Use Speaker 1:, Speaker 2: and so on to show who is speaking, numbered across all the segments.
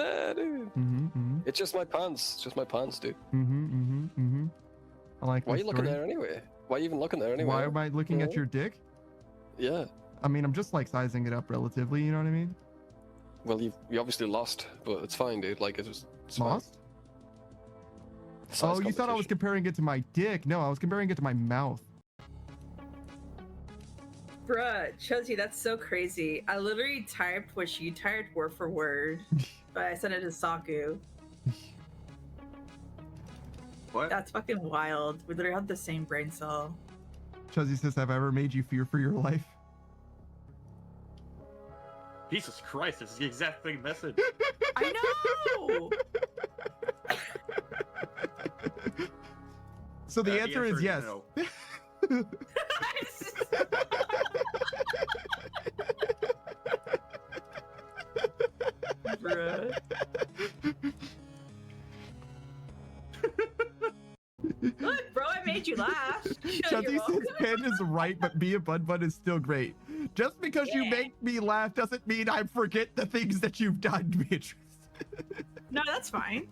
Speaker 1: there, dude. It's just my pants. It's just my pants, dude.
Speaker 2: I like.
Speaker 1: Why are you looking there anyway? Why are you even looking there anyway?
Speaker 2: Why am I looking at your dick?
Speaker 1: Yeah.
Speaker 2: I mean, I'm just like sizing it up relatively. You know what I mean?
Speaker 1: Well, you obviously lost, but it's fine, dude. Like, it's
Speaker 2: lost. Oh, you thought I was comparing it to my dick? No, I was comparing it to my mouth.
Speaker 3: Bruh, Chelsea, that's so crazy. I literally typed what she typed word for word, but I sent it to Saku.
Speaker 4: What?
Speaker 3: That's fucking wild. We literally have the same brain cell.
Speaker 2: Chuzzy says, have I ever made you fear for your life?
Speaker 4: Jesus Christ, it's the exact same message.
Speaker 3: I know!
Speaker 2: So the answer is yes.
Speaker 4: No.
Speaker 3: Bruh. Look, bro, I made you laugh.
Speaker 2: Chuzzy says Pen is right, but Be a Bud Bud is still great. Just because you make me laugh doesn't mean I forget the things that you've done, Beatrice.
Speaker 3: No, that's fine.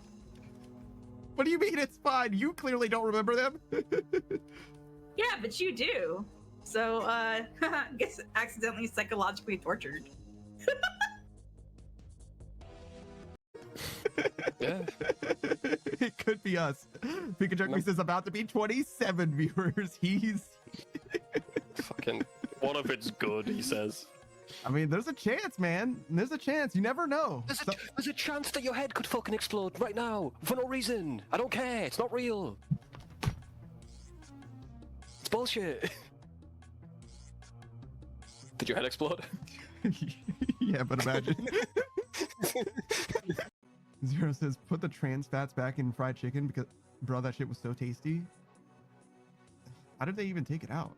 Speaker 2: What do you mean it's fine? You clearly don't remember them.
Speaker 3: Yeah, but you do. So, I guess accidentally psychologically tortured.
Speaker 1: Yeah.
Speaker 2: It could be us. Pikachu says about to be 27 viewers. He's
Speaker 1: fucking one of it's good, he says.
Speaker 2: I mean, there's a chance, man. There's a chance. You never know.
Speaker 1: There's a chance that your head could fucking explode right now for no reason. I don't care. It's not real. It's bullshit. Did your head explode?
Speaker 2: Yeah, but imagine. Zero says, put the trans fats back in fried chicken because, bro, that shit was so tasty. How did they even take it out?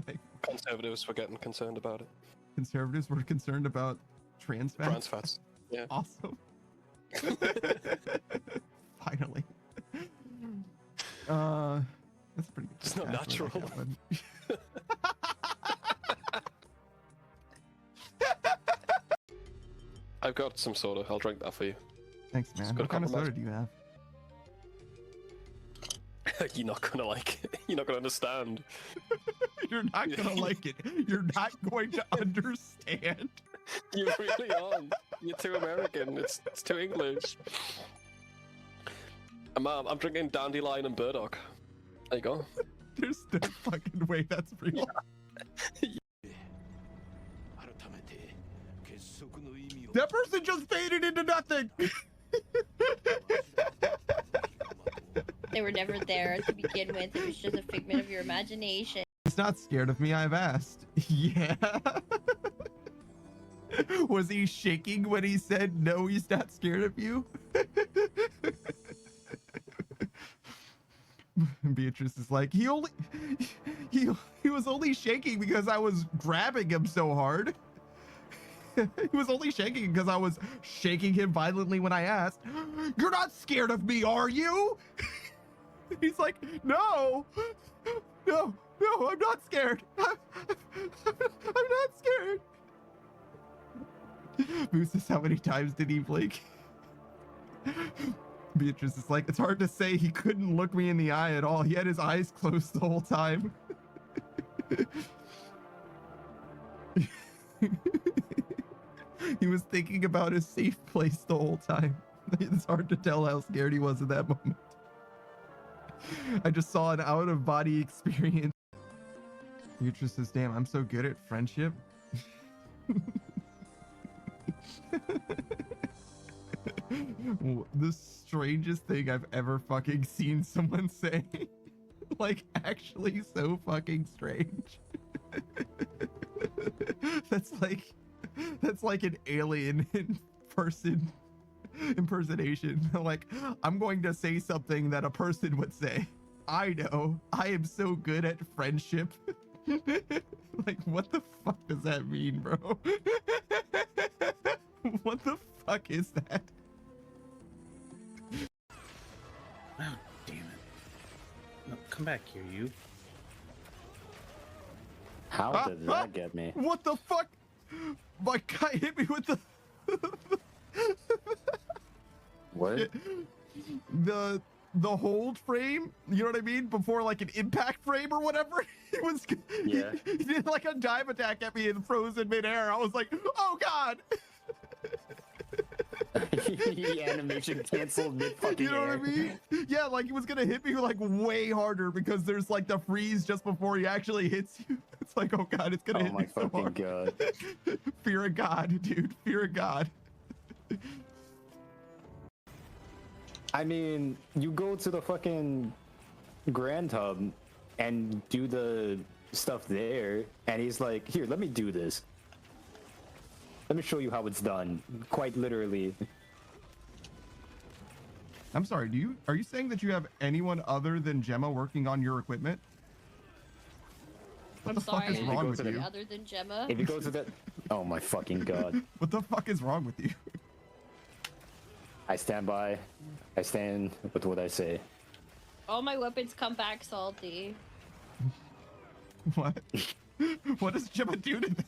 Speaker 2: Like,
Speaker 1: Conservatives were getting concerned about it.
Speaker 2: Conservatives were concerned about trans fats?
Speaker 1: Trans fats, yeah.
Speaker 2: Awesome. Finally. That's pretty good.
Speaker 1: It's not natural. I've got some soda. I'll drink that for you.
Speaker 2: Thanks, man. What kind of soda do you have?
Speaker 1: You're not gonna like it. You're not gonna understand.
Speaker 2: You're not gonna like it. You're not going to understand.
Speaker 1: You really aren't. You're too American. It's too English. Mom, I'm drinking Dandelion and Burdock. There you go.
Speaker 2: There's no fucking way that's real. That person just faded into nothing.
Speaker 5: They were never there to begin with. It was just a figment of your imagination.
Speaker 2: He's not scared of me, I've asked. Yeah. Was he shaking when he said no, he's not scared of you? Beatrice is like, he was only shaking because I was grabbing him so hard. He was only shaking because I was shaking him violently when I asked, "You're not scared of me, are you?" He's like, no, I'm not scared. I'm not scared. Moose says, how many times did he blink? Beatrice is like, it's hard to say. He couldn't look me in the eye at all. He had his eyes closed the whole time. He was thinking about his safe place the whole time. It's hard to tell how scared he was at that moment. I just saw an out-of-body experience. Beatrice says, damn, I'm so good at friendship. The strangest thing I've ever fucking seen someone say. Like, actually so fucking strange. That's like an alien in person impersonation. Like, I'm going to say something that a person would say. I know, I am so good at friendship. Like, what the fuck does that mean, bro? What the fuck is that?
Speaker 6: Oh, damn it. No, come back here, you.
Speaker 7: How did that get me?
Speaker 2: What the fuck? My guy hit me with the
Speaker 1: What?
Speaker 2: shit. The hold frame, you know what I mean? Before like an impact frame or whatever. It was
Speaker 1: Yeah.
Speaker 2: he did like a dive attack at me and froze in midair. I was like, oh god.
Speaker 7: Animation canceled mid fucking
Speaker 2: You know what I mean? Yeah, like he was gonna hit me like way harder because there's like the freeze just before he actually hits you. It's like, oh god, it's gonna
Speaker 7: Oh
Speaker 2: hit
Speaker 7: my
Speaker 2: me so
Speaker 7: fucking
Speaker 2: hard.
Speaker 7: god.
Speaker 2: Fear of God, dude. Fear of God.
Speaker 7: I mean, you go to the fucking Grand Hub and do the stuff there, and he's like, here, let me do this. Let me show you how it's done. Quite literally.
Speaker 2: I'm sorry, are you saying that you have anyone other than Gemma working on your equipment? What
Speaker 5: I'm
Speaker 2: the fuck
Speaker 5: sorry.
Speaker 2: is wrong with
Speaker 7: to the-
Speaker 2: you?
Speaker 5: Other than Gemma.
Speaker 7: If you go to the... Oh my fucking god.
Speaker 2: What the fuck is wrong with you?
Speaker 7: I stand by. I stand with what I say.
Speaker 5: All my weapons come back salty.
Speaker 2: What? What does Gemma do to them?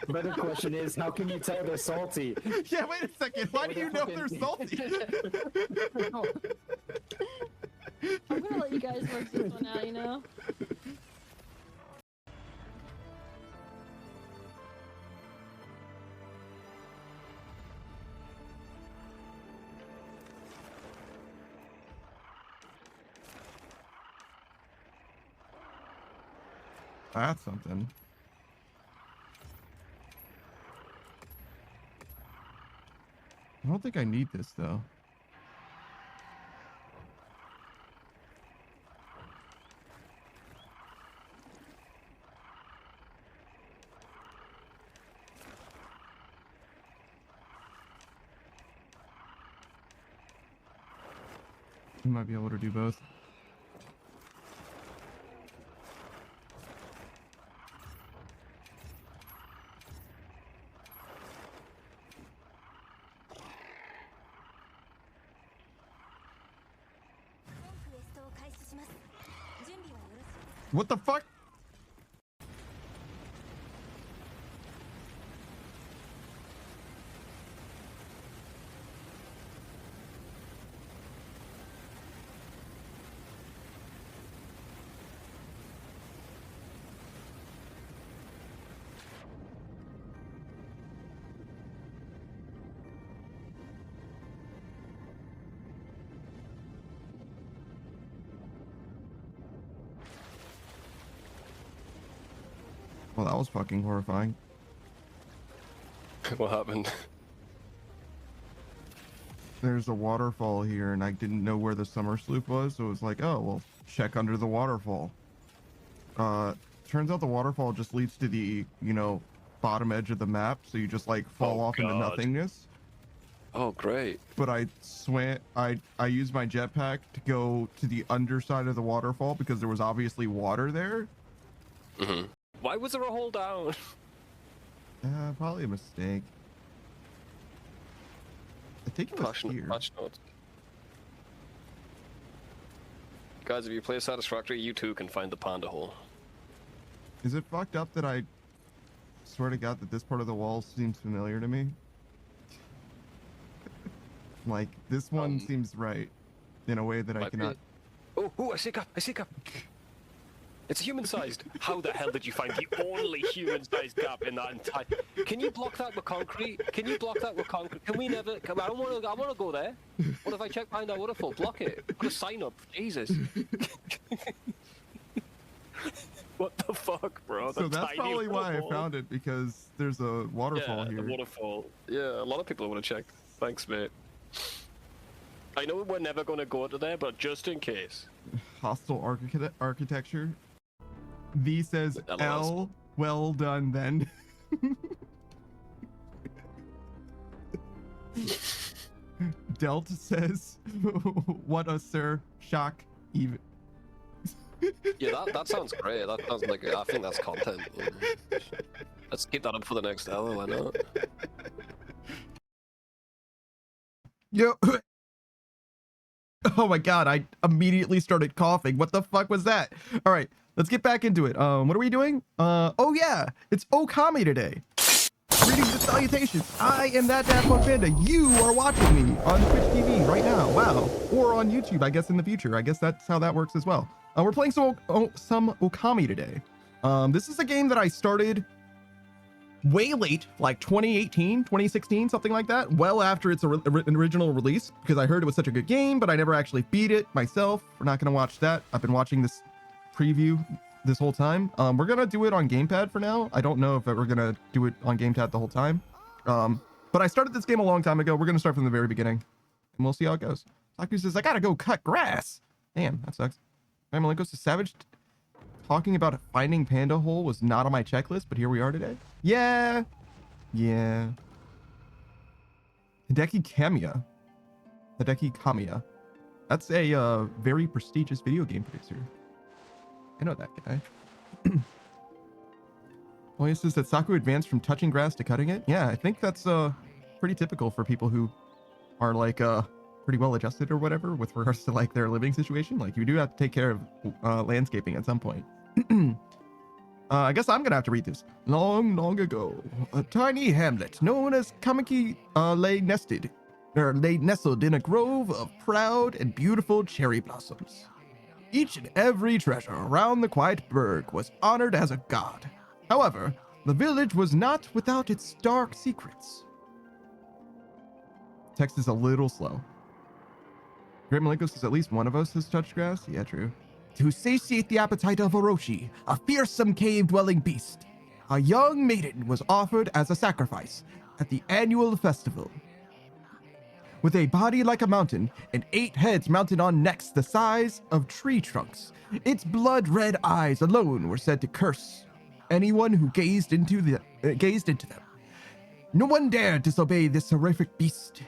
Speaker 7: Better question is, how can you tell they're salty?
Speaker 2: Yeah, wait a second. Why do you know they're salty?
Speaker 5: I'm gonna let you guys work this one out, you know?
Speaker 2: That's something. I don't think I need this though. You might be able to do both. What the fuck? Well, that was fucking horrifying.
Speaker 1: What happened?
Speaker 2: There's a waterfall here, and I didn't know where the summer sloop was, so it was like, oh, well, check under the waterfall. Turns out the waterfall just leads to the, bottom edge of the map, so you just, like, fall off into
Speaker 1: God.
Speaker 2: nothingness.
Speaker 1: Oh, great.
Speaker 2: But I used my jetpack to go to the underside of the waterfall because there was obviously water there.
Speaker 1: Mm-hmm. Why was there a hole down?
Speaker 2: Probably a mistake. I think it was here.
Speaker 1: Patch notes. Guys, if you play Satisfactory, you too can find the panda hole.
Speaker 2: Is it fucked up that I swear to God that this part of the wall seems familiar to me? Like, this one seems right in a way that I
Speaker 1: Might be.
Speaker 2: cannot...
Speaker 1: Oh, I see a gap, It's human-sized. How the hell did you find the only human-sized gap in that entire... Can you block that with concrete? Can we never... I want to go there. What if I check behind that waterfall? Block it. Put a sign up. Jesus. What the fuck, bro?
Speaker 2: So that's probably why I found it, because there's a waterfall here.
Speaker 1: The waterfall. Yeah, a lot of people want to check. Thanks, mate. I know we're never going to go to there, but just in case.
Speaker 2: Hostile architecture. V says L. Well done, then. Delt says, what a sir. Shock. Even.
Speaker 1: Yeah, that sounds great. That sounds like... I think that's content. Yeah. Let's keep that up for the next hour, why not?
Speaker 2: Yo. Oh my god, I immediately started coughing. What the fuck was that? All right, let's get back into it. What are we doing? Oh yeah, it's Okami today. Greetings and salutations. I am that Daft Punk Panda. You are watching me on Twitch TV right now. Wow. Or on YouTube, I guess, in the future. I guess that's how that works as well. We're playing some Okami today. This is a game that I started way late, like 2018, 2016, something like that. Well after its original release, because I heard it was such a good game, but I never actually beat it myself. We're not going to watch that. I've been watching this preview this whole time. We're gonna do it on gamepad for now. I don't know if we're gonna do it on gamepad the whole time. But I started this game a long time ago. We're gonna start from the very beginning and we'll see how it goes. Saku says, I gotta go cut grass. Damn, that sucks. Malenko says, Savage talking about finding panda hole was not on my checklist, but here we are today. Yeah. Hideki Kamiya. That's a very prestigious video game producer. I know that guy. Well, he says that Saku advanced from touching grass to cutting it. Yeah, I think that's pretty typical for people who are like pretty well adjusted or whatever with regards to like their living situation. Like you do have to take care of landscaping at some point. I guess I'm gonna have to read this. Long ago, a tiny hamlet known as Kamiki lay nestled in a grove of proud and beautiful cherry blossoms. Each and every treasure around the quiet burg was honored as a god. However, the village was not without its dark secrets. Text is a little slow. Great Malenko says at least one of us has touched grass. Yeah, true. To satiate the appetite of Orochi, a fearsome cave-dwelling beast, a young maiden was offered as a sacrifice at the annual festival. With a body like a mountain and 8 heads mounted on necks the size of tree trunks, its blood-red eyes alone were said to curse anyone who gazed into them. No one dared disobey this horrific beast.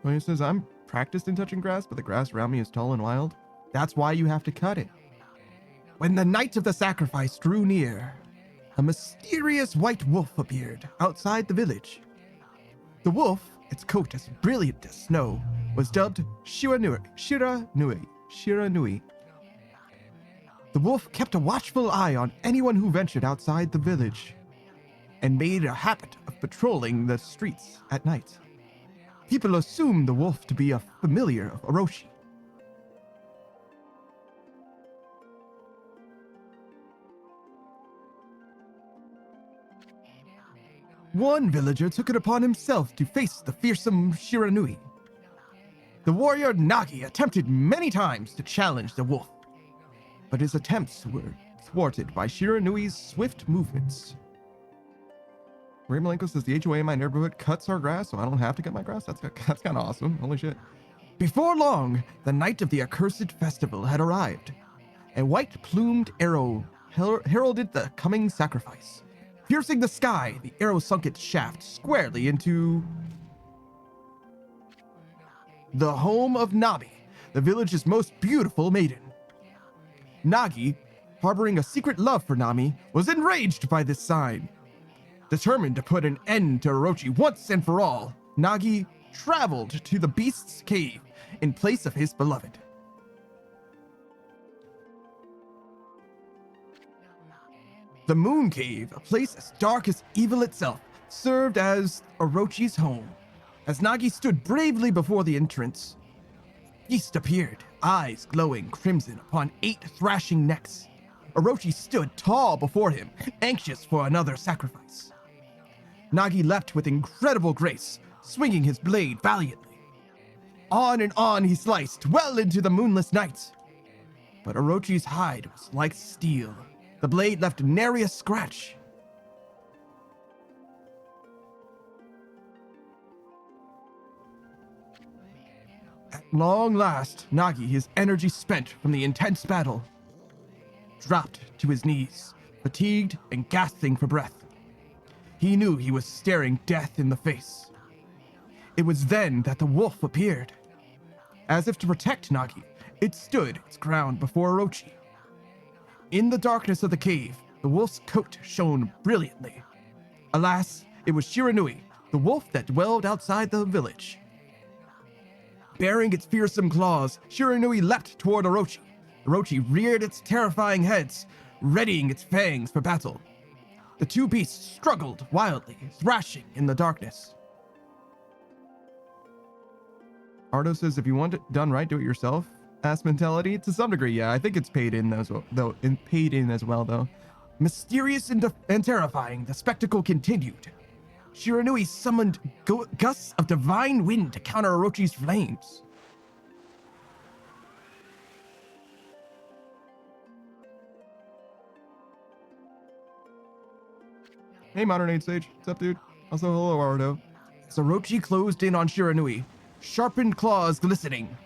Speaker 2: Well, he says, I'm practiced in touching grass, but the grass around me is tall and wild. That's why you have to cut it. When the night of the sacrifice drew near, a mysterious white wolf appeared outside the village. The wolf, its coat as brilliant as snow, was dubbed Shiranui. The wolf kept a watchful eye on anyone who ventured outside the village and made a habit of patrolling the streets at night. People assumed the wolf to be a familiar of Orochi. One villager took it upon himself to face the fearsome Shiranui. The warrior Nagi attempted many times to challenge the wolf, but his attempts were thwarted by Shiranui's swift movements. Ray Malenko says the HOA in my neighborhood cuts our grass, so I don't have to cut my grass. That's kind of awesome. Holy shit. Before long, the night of the accursed festival had arrived. A white-plumed arrow heralded the coming sacrifice. Piercing the sky, the arrow sunk its shaft squarely into the home of Nabi, the village's most beautiful maiden. Nagi, harboring a secret love for Nami, was enraged by this sign. Determined to put an end to Orochi once and for all, Nagi traveled to the beast's cave in place of his beloved. The Moon Cave, a place as dark as evil itself, served as Orochi's home. As Nagi stood bravely before the entrance, Beast appeared, eyes glowing crimson upon 8 thrashing necks. Orochi stood tall before him, anxious for another sacrifice. Nagi leapt with incredible grace, swinging his blade valiantly. On and on he sliced, well into the moonless night. But Orochi's hide was like steel. The blade left nary a scratch. At long last, Nagi, his energy spent from the intense battle, dropped to his knees, fatigued and gasping for breath. He knew he was staring death in the face. It was then that the wolf appeared. As if to protect Nagi, it stood its ground before Orochi. In the darkness of the cave, the wolf's coat shone brilliantly. Alas, it was Shiranui, the wolf that dwelled outside the village. Bearing its fearsome claws, Shiranui leapt toward Orochi. Orochi reared its terrifying heads, readying its fangs for battle. The two beasts struggled wildly, thrashing in the darkness. Ardo says, if you want it done right, do it yourself. Ass mentality, to some degree, yeah. I think it's paid in as well, though. Mysterious and terrifying, the spectacle continued. Shiranui summoned gusts of divine wind to counter Orochi's flames. Hey, Modern Age Sage. What's up, dude? Also, hello, Ardo. As Orochi closed in on Shiranui, sharpened claws glistening,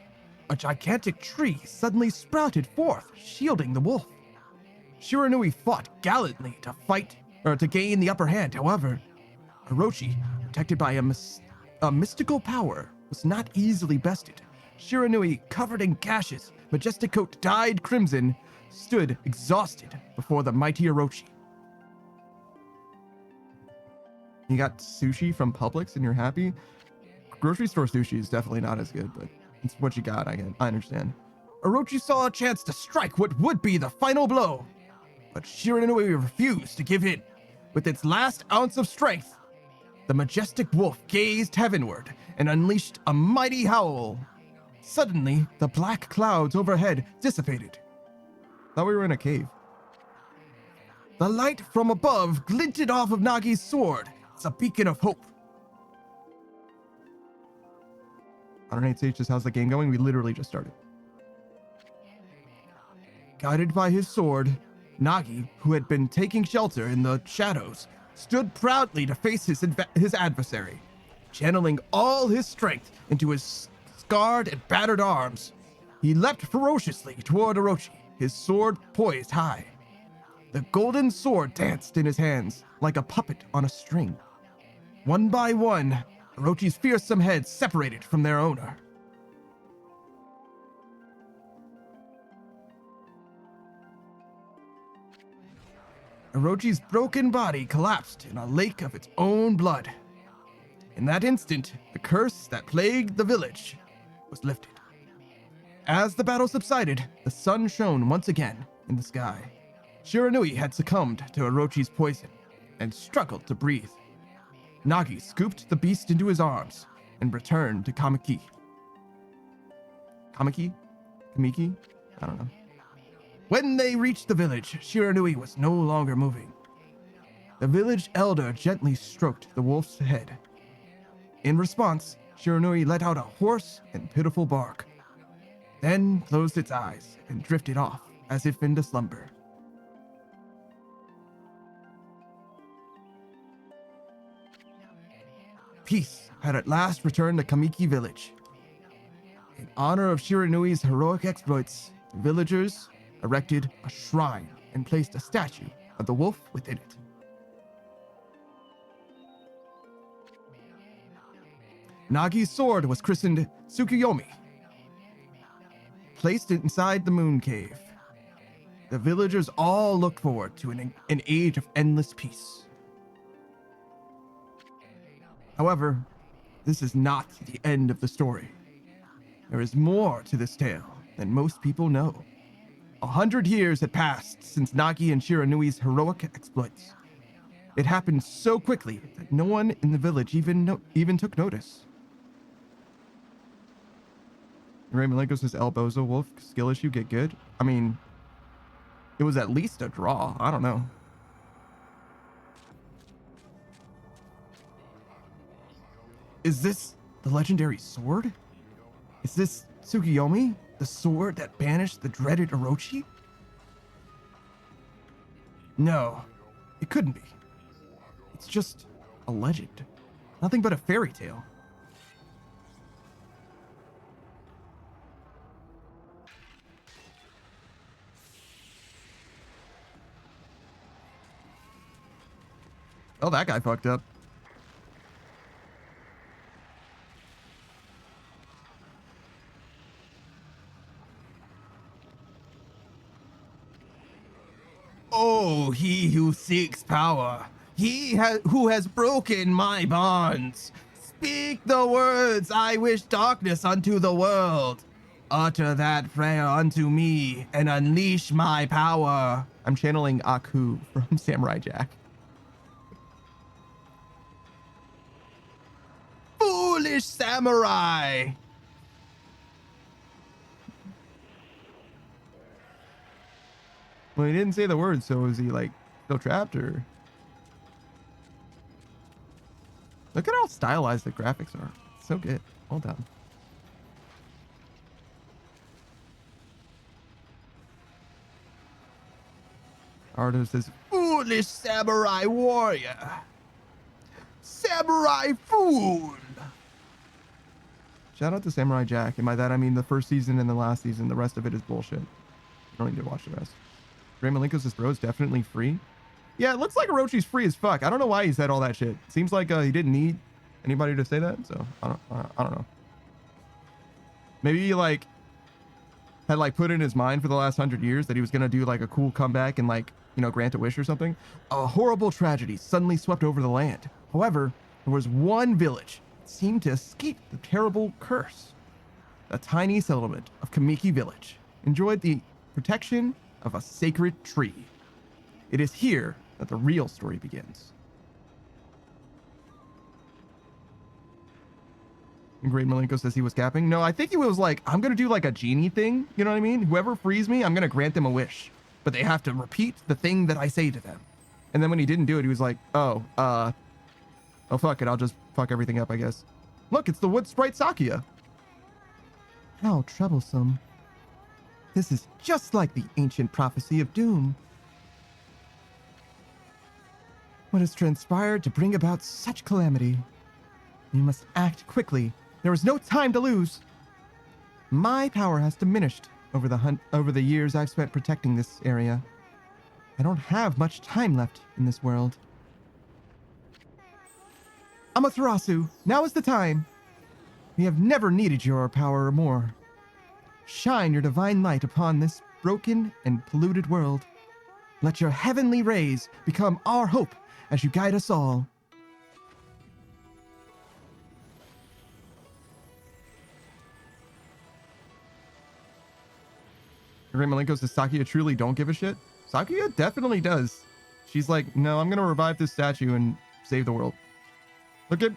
Speaker 2: a gigantic tree suddenly sprouted forth, shielding the wolf. Shiranui fought gallantly to gain the upper hand. However, Orochi, protected by a mystical power, was not easily bested. Shiranui, covered in gashes, majestic coat dyed crimson, stood exhausted before the mighty Orochi. You got sushi from Publix and you're happy? Grocery store sushi is definitely not as good, but it's what you got, I understand. Orochi saw a chance to strike what would be the final blow, but Shiranui refused to give in. With its last ounce of strength, the majestic wolf gazed heavenward and unleashed a mighty howl. Suddenly, the black clouds overhead dissipated. Thought we were in a cave. The light from above glinted off of Nagi's sword. It's a beacon of hope. I don't know, just how's the game going? We literally just started. Guided by his sword, Nagi, who had been taking shelter in the shadows, stood proudly to face his adversary. Channeling all his strength into his scarred and battered arms, he leapt ferociously toward Orochi, his sword poised high. The golden sword danced in his hands like a puppet on a string. One by one, Orochi's fearsome heads separated from their owner. Orochi's broken body collapsed in a lake of its own blood. In that instant, the curse that plagued the village was lifted. As the battle subsided, the sun shone once again in the sky. Shiranui had succumbed to Orochi's poison and struggled to breathe. Nagi scooped the beast into his arms and returned to Kamiki. Kamiki? I don't know. When they reached the village, Shiranui was no longer moving. The village elder gently stroked the wolf's head. In response, Shiranui let out a hoarse and pitiful bark, then closed its eyes and drifted off as if into slumber. Peace had at last returned to Kamiki village. In honor of Shiranui's heroic exploits, the villagers erected a shrine and placed a statue of the wolf within it. Nagi's sword was christened Tsukuyomi, placed inside the moon cave. The villagers all looked forward to an age of endless peace. However, this is not the end of the story. There is more to this tale than most people know. 100 years had passed since Nagi and Shiranui's heroic exploits. It happened so quickly that no one in the village even took notice. Ray Malenko says El Bozo Wolf skill issue get good. I mean, it was at least a draw. I don't know. Is this the legendary sword? Is this Tsukuyomi, the sword that banished the dreaded Orochi? No, it couldn't be. It's just a legend. Nothing but a fairy tale. Oh, that guy fucked up. Oh, he who seeks power, who has broken my bonds. Speak the words, I wish darkness unto the world. Utter that prayer unto me and unleash my power. I'm channeling Aku from Samurai Jack. foolish samurai. Well, he didn't say the word, so is he like still trapped or? Look at how stylized the graphics are. So good. Well done. Ardo says, foolish samurai warrior. Samurai fool. Shout out to Samurai Jack. And by that, I mean the first season and the last season. The rest of it is bullshit. You don't need to watch the rest. Ray Malenko says, bro's definitely free. Yeah, it looks like Orochi's free as fuck. I don't know why he said all that shit. Seems like he didn't need anybody to say that. So, I don't know. Maybe he, like, had, like, put in his mind for the last 100 years that he was going to do, like, a cool comeback and, like, you know, grant a wish or something. A horrible tragedy suddenly swept over the land. However, there was one village that seemed to escape the terrible curse. The tiny settlement of Kamiki Village enjoyed the protection of a sacred tree. It is here that the real story begins. And Great Malenko says he was capping. No, I think he was like, I'm going to do like a genie thing. You know what I mean? Whoever frees me, I'm going to grant them a wish. But they have to repeat the thing that I say to them. And then when he didn't do it, he was like, oh, fuck it. I'll just fuck everything up, I guess. Look, it's the wood sprite Sakia. How troublesome. This is just like the ancient prophecy of doom. What has transpired to bring about such calamity? You must act quickly. There is no time to lose. My power has diminished over the years I've spent protecting this area. I don't have much time left in this world. Amaterasu, now is the time. We have never needed your power more. Shine your divine light upon this broken and polluted world. Let your heavenly rays become our hope as you guide us all. Great Malenko says Sakia truly don't give a shit. Sakia definitely does. She's like, no, I'm gonna revive this statue and save the world.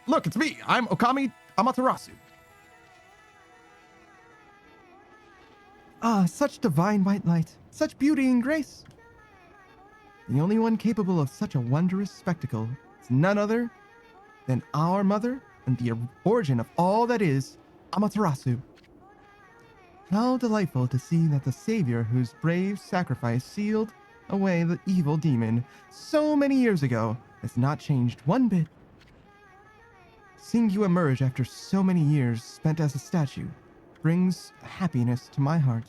Speaker 2: Look, it's me. I'm Okami Amaterasu. Ah, such divine white light, such beauty and grace. The only one capable of such a wondrous spectacle is none other than our mother and the origin of all that is, Amaterasu. How delightful to see that the savior whose brave sacrifice sealed away the evil demon so many years ago has not changed one bit. Seeing you emerge after so many years spent as a statue brings happiness to my heart.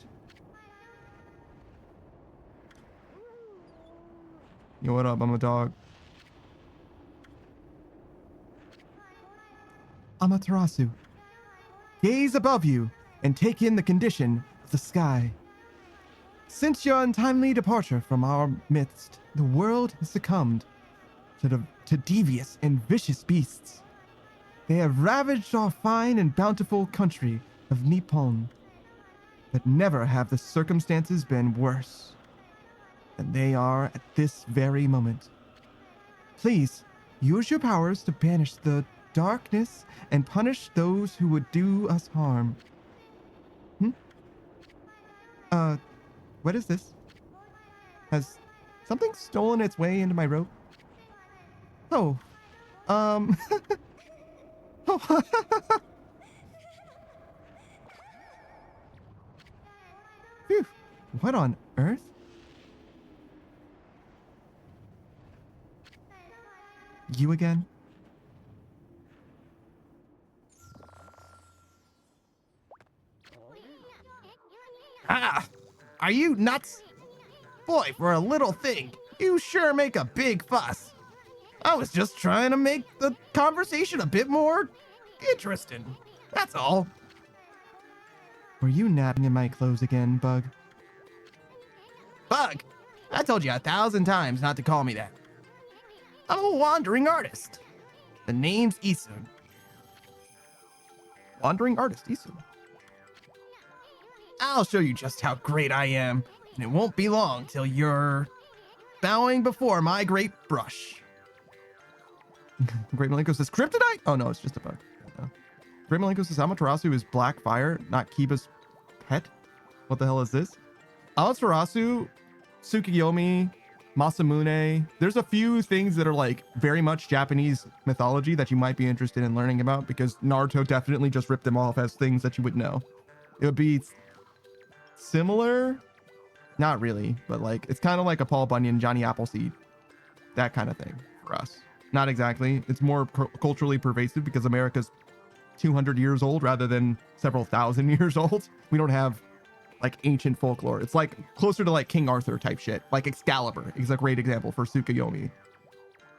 Speaker 2: Yo, what up? I'm a dog. Amaterasu, gaze above you and take in the condition of the sky. Since your untimely departure from our midst, the world has succumbed to devious and vicious beasts. They have ravaged our fine and bountiful country of Nippon, but never have the circumstances been worse than they are at this very moment. Please, use your powers to banish the darkness and punish those who would do us harm. What is this? Has something stolen its way into my rope? Oh, oh. Phew, what on earth? You again? Ah! Are you nuts? Boy, for a little thing, you sure make a big fuss. I was just trying to make the conversation a bit more interesting. That's all. Were you napping in my clothes again, Bug? Bug! I told you 1,000 times not to call me that. I'm a wandering artist. The name's Isun. Wandering artist, Isun. I'll show you just how great I am, and it won't be long till you're bowing before my great brush. Great Malenko says, kryptonite? Oh no, it's just a bug. Great Malenko says Amaterasu is black fire, not Kiba's pet. What the hell is this? Amaterasu, Tsukuyomi, Masamune. There's a few things that are like very much Japanese mythology that you might be interested in learning about, because Naruto definitely just ripped them off as things that you would know. It would be similar, not really, but like it's kind of like a Paul Bunyan, Johnny Appleseed, that kind of thing for us. Not exactly. It's more culturally pervasive because America's 200 years old rather than several thousand years old. We don't have like ancient folklore. It's like closer to like King Arthur type shit. Like Excalibur is a great example for Tsukuyomi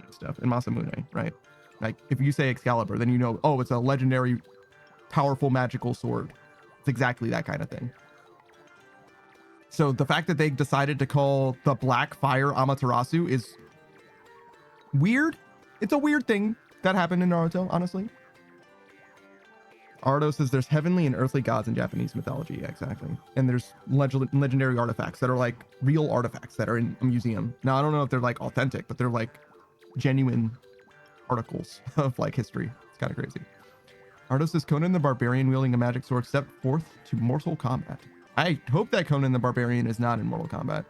Speaker 2: and stuff, and Masamune, right? Like if you say Excalibur, then you know, oh, it's a legendary, powerful, magical sword. It's exactly that kind of thing. So the fact that they decided to call the Black Fire Amaterasu is weird. It's a weird thing that happened in Naruto, honestly. Ardo says there's heavenly and earthly gods in Japanese mythology. Yeah, exactly. And there's legendary artifacts that are like real artifacts that are in a museum. Now, I don't know if they're like authentic, but they're like genuine articles of like history. It's kind of crazy. Ardo says Conan the Barbarian wielding a magic sword stepped forth to Mortal Kombat. I hope that Conan the Barbarian is not in Mortal Kombat.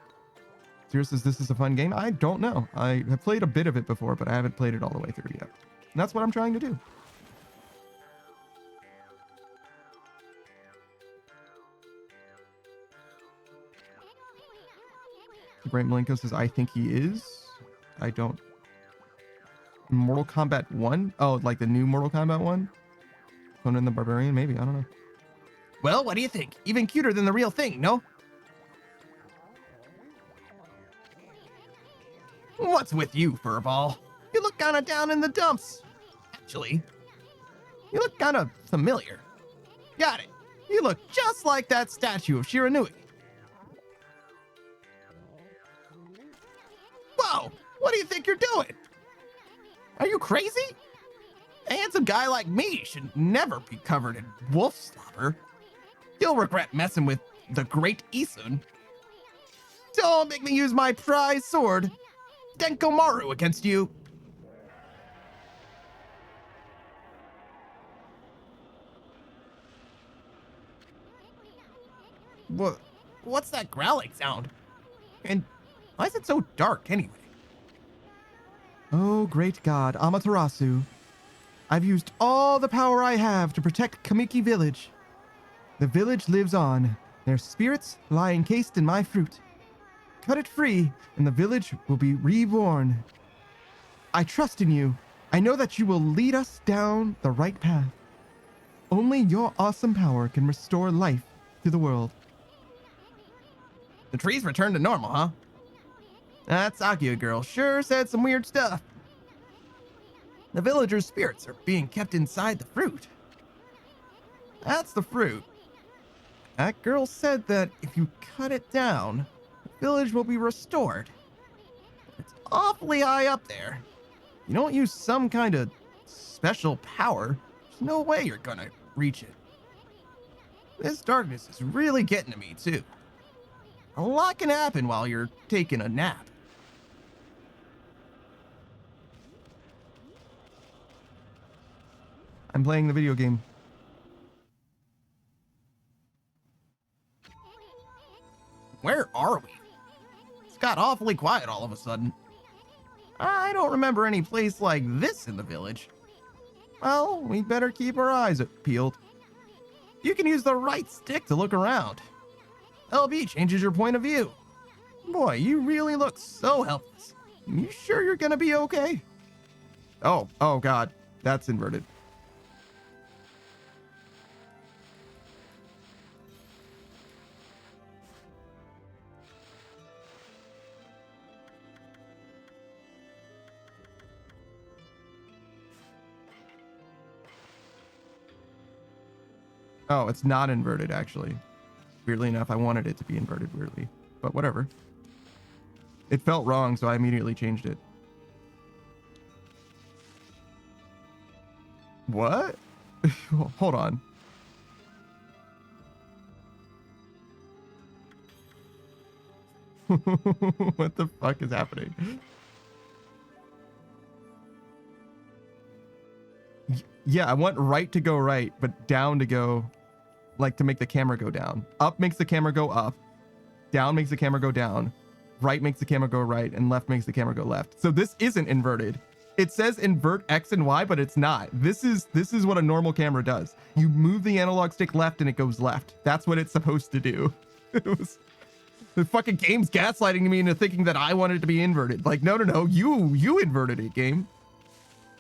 Speaker 2: Zero says this is a fun game. I don't know. I have played a bit of it before, but I haven't played it all the way through yet. And that's what I'm trying to do. Great Malenko says, I think he is. I don't. Mortal Kombat 1? Oh, like the new Mortal Kombat 1? Conan the Barbarian? Maybe. I don't know. Well, what do you think? Even cuter than the real thing, no? What's with you, Furball? You look kind of down in the dumps. Actually, you look kind of familiar. Got it. You look just like that statue of Shiranui. Whoa! What do you think you're doing? Are you crazy? A handsome guy like me should never be covered in wolf slobber. You'll regret messing with the great Isun. Don't make me use my prize sword, Denkomaru, against you. What's that growling sound? And why is it so dark anyway? Oh, great God, Amaterasu. I've used all the power I have to protect Kamiki Village. The village lives on. Their spirits lie encased in my fruit. Cut it free, and the village will be reborn. I trust in you. I know that you will lead us down the right path. Only your awesome power can restore life to the world. The trees returned to normal, huh? That Sakia girl sure said some weird stuff. The villagers' spirits are being kept inside the fruit. That's the fruit. That girl said that if you cut it down, the village will be restored. It's awfully high up there. You don't use some kind of special power, there's no way you're gonna reach it. This darkness is really getting to me, too. A lot can happen while you're taking a nap. I'm playing the video game. Where are we? It's got awfully quiet all of a sudden. I don't remember any place like this in the village. Well, we better keep our eyes peeled. You can use the right stick to look around. LB changes your point of view. Boy, you really look so helpless. You sure you're gonna be okay? Oh God, that's inverted. Oh, it's not inverted, actually. Weirdly enough, I wanted it to be inverted weirdly, but whatever. It felt wrong, so I immediately changed it. What? Hold on. What the fuck is happening? Yeah, I want right to go right, but down to go, like, to make the camera go down. Up makes the camera go up. Down makes the camera go down. Right makes the camera go right, and left makes the camera go left. So this isn't inverted. It says invert X and Y, but it's not. This is what a normal camera does. You move the analog stick left and it goes left. That's what it's supposed to do. It was the fucking game's gaslighting me into thinking that I wanted it to be inverted. Like, no, you inverted it, game.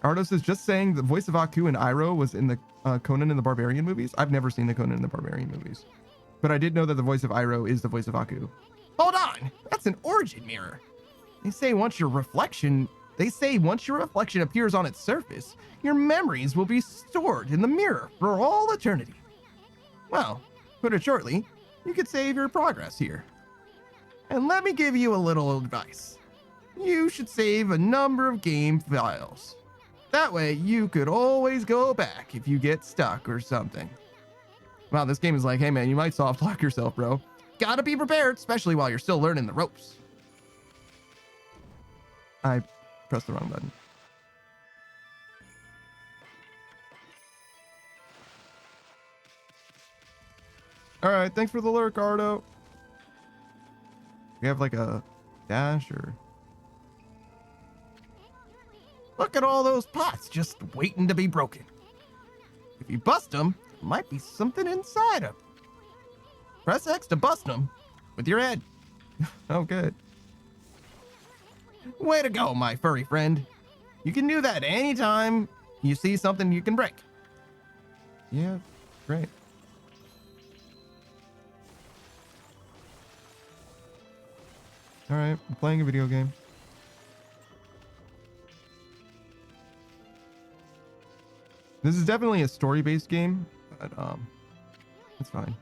Speaker 2: Ardos is just saying the voice of Aku and Iroh was in the Conan and the Barbarian movies. I've never seen the Conan and the Barbarian movies, but I did know that the voice of Iroh is the voice of Aku. Hold on, that's an origin mirror. They say once your reflection appears on its surface, your memories will be stored in the mirror for all eternity. Well, put it shortly, you could save your progress here. And let me give you a little advice. You should save a number of game files. That way, you could always go back if you get stuck or something. Wow, this game is like, hey man, you might soft lock yourself, bro. Gotta be prepared, especially while you're still learning the ropes. I pressed the wrong button. All right, thanks for the lurk, Ardo. We have like a dash or... Look at all those pots just waiting to be broken. If you bust them, there might be something inside them. Press X to bust them with your head. Oh, good. Way to go, my furry friend. You can do that anytime you see something you can break. Yeah, great. All right, I'm playing a video game. This is definitely a story-based game, but it's fine.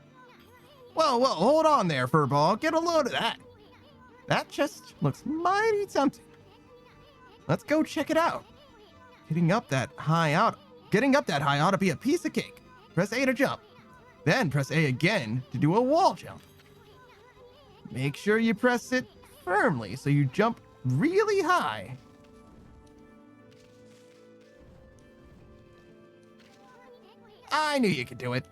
Speaker 2: Well, hold on there, Furball. Get a load of that. That chest looks mighty tempting. Let's go check it out. Getting up that high ought to be a piece of cake. Press A to jump. Then press A again to do a wall jump. Make sure you press it firmly so you jump really high. I knew you could do it.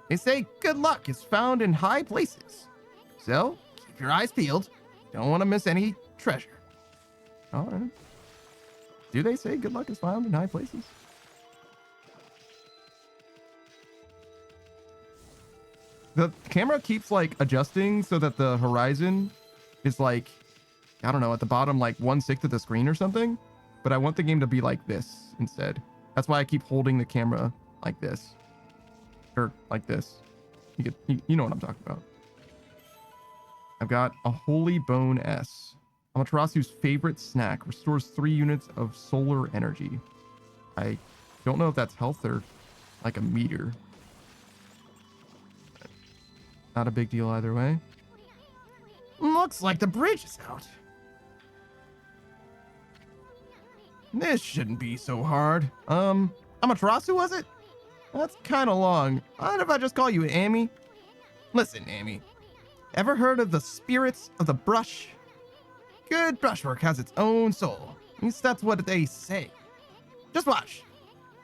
Speaker 2: They say good luck is found in high places. So, keep your eyes peeled. Don't want to miss any treasure. All right. Do they say good luck is found in high places? The camera keeps like adjusting so that the horizon is like, I don't know, at the bottom, like 1/6 of the screen or something. But I want the game to be like this instead. That's why I keep holding the camera like this. Or like this. You know what I'm talking about. I've got a Holy Bone S. Amaterasu's favorite snack. Restores 3 units of solar energy. I don't know if that's health or like a meter. Not a big deal either way. Looks like the bridge is out. This shouldn't be so hard. Amaterasu, was it? That's kind of long. What if I just call you Amy? Listen, Amy. Ever heard of the spirits of the brush? Good brushwork has its own soul. At least that's what they say. Just watch.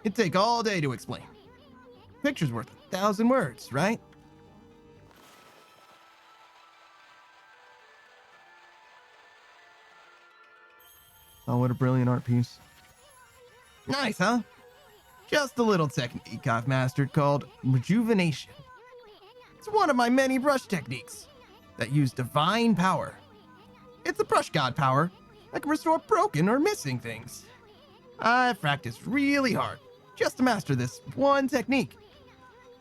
Speaker 2: It'd take all day to explain. Picture's worth 1,000 words, right? Oh, what a brilliant art piece. Nice, huh? Just a little technique I've mastered called rejuvenation. It's one of my many brush techniques that use divine power. It's a brush god power that can restore broken or missing things. I've practiced really hard just to master this one technique.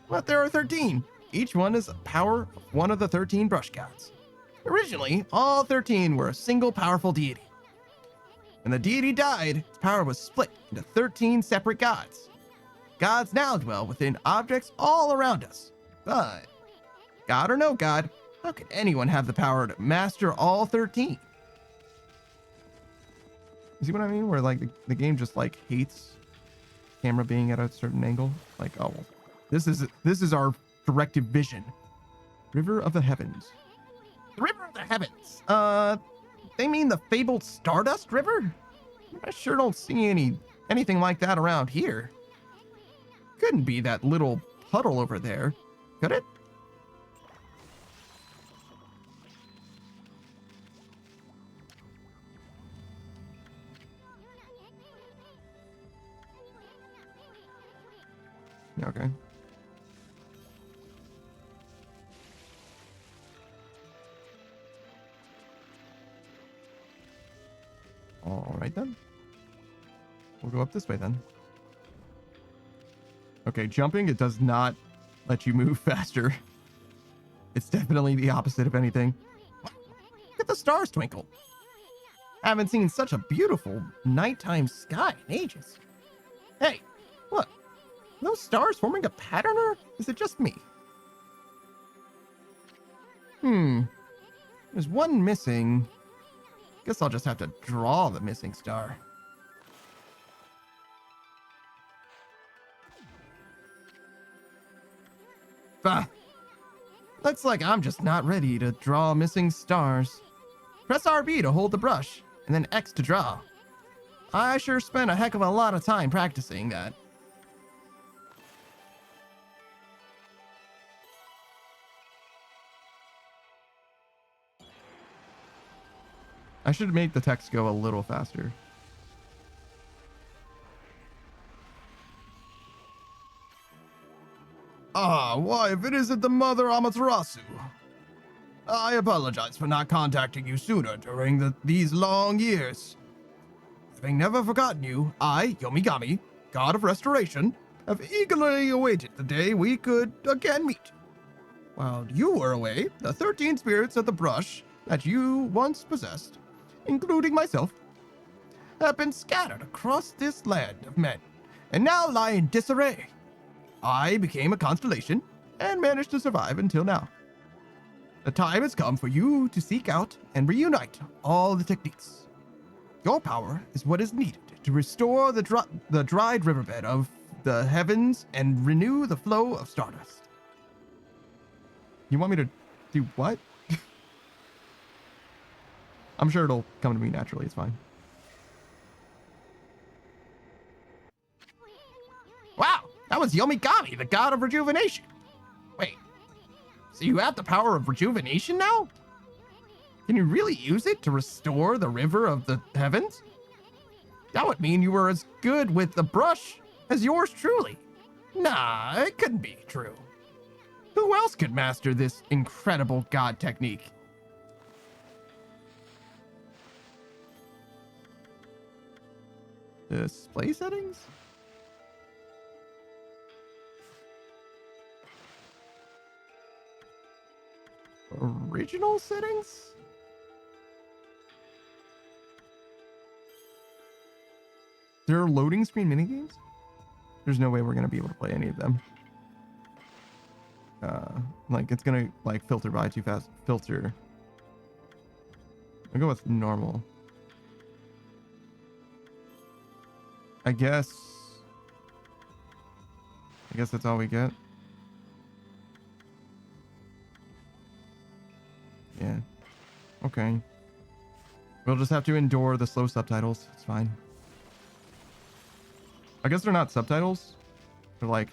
Speaker 2: But there are 13. Each one is a power of one of the 13 brush gods. Originally, all 13 were a single powerful deity. When the deity died, its power was split into 13 separate gods. Gods now dwell within objects all around us. But, god or no god, how can anyone have the power to master all 13? You see what I mean? Where like the game just like hates camera being at a certain angle. Like, oh, well, this is our directive vision. River of the Heavens. The River of the Heavens. They mean the fabled Stardust River? I sure don't see anything like that around here. couldn't be that little puddle over there, could it? Okay. All right then. We'll go up this way then. Okay, jumping, it does not let you move faster. It's definitely the opposite of anything. Look at the stars twinkle. I haven't seen such a beautiful nighttime sky in ages. Hey, look. Are those stars forming a pattern, or is it just me? There's one missing. Guess I'll just have to draw the missing star. Bah. Looks like I'm just not ready to draw missing stars. Press RB to hold the brush, and then X to draw. I sure spent a heck of a lot of time practicing that. I should make the text go a little faster. Ah, why, if it isn't the Mother Amaterasu. I apologize for not contacting you sooner during these long years. Having never forgotten you, I, Yomigami, God of Restoration, have eagerly awaited the day we could again meet. While you were away, the 13 spirits of the brush that you once possessed, including myself, have been scattered across this land of men, and now lie in disarray. I became a constellation, and managed to survive until now. The time has come for you to seek out and reunite all the techniques. Your power is what is needed to restore the dried riverbed of the heavens and renew the flow of stardust. You want me to do what? I'm sure it'll come to me naturally, it's fine. Wow, that was Yomigami, the god of rejuvenation. Wait, so you have the power of rejuvenation now? Can you really use it to restore the river of the heavens? That would mean you were as good with the brush as yours truly. Nah, it couldn't be true. Who else could master this incredible god technique? Display settings? Original settings? There are loading screen minigames? There's no way we're gonna be able to play any of them. Like it's gonna like filter by too fast. Filter. I'll go with normal. I guess that's all we get. Yeah. Okay. We'll just have to endure the slow subtitles. It's fine. I guess they're not subtitles. They're like,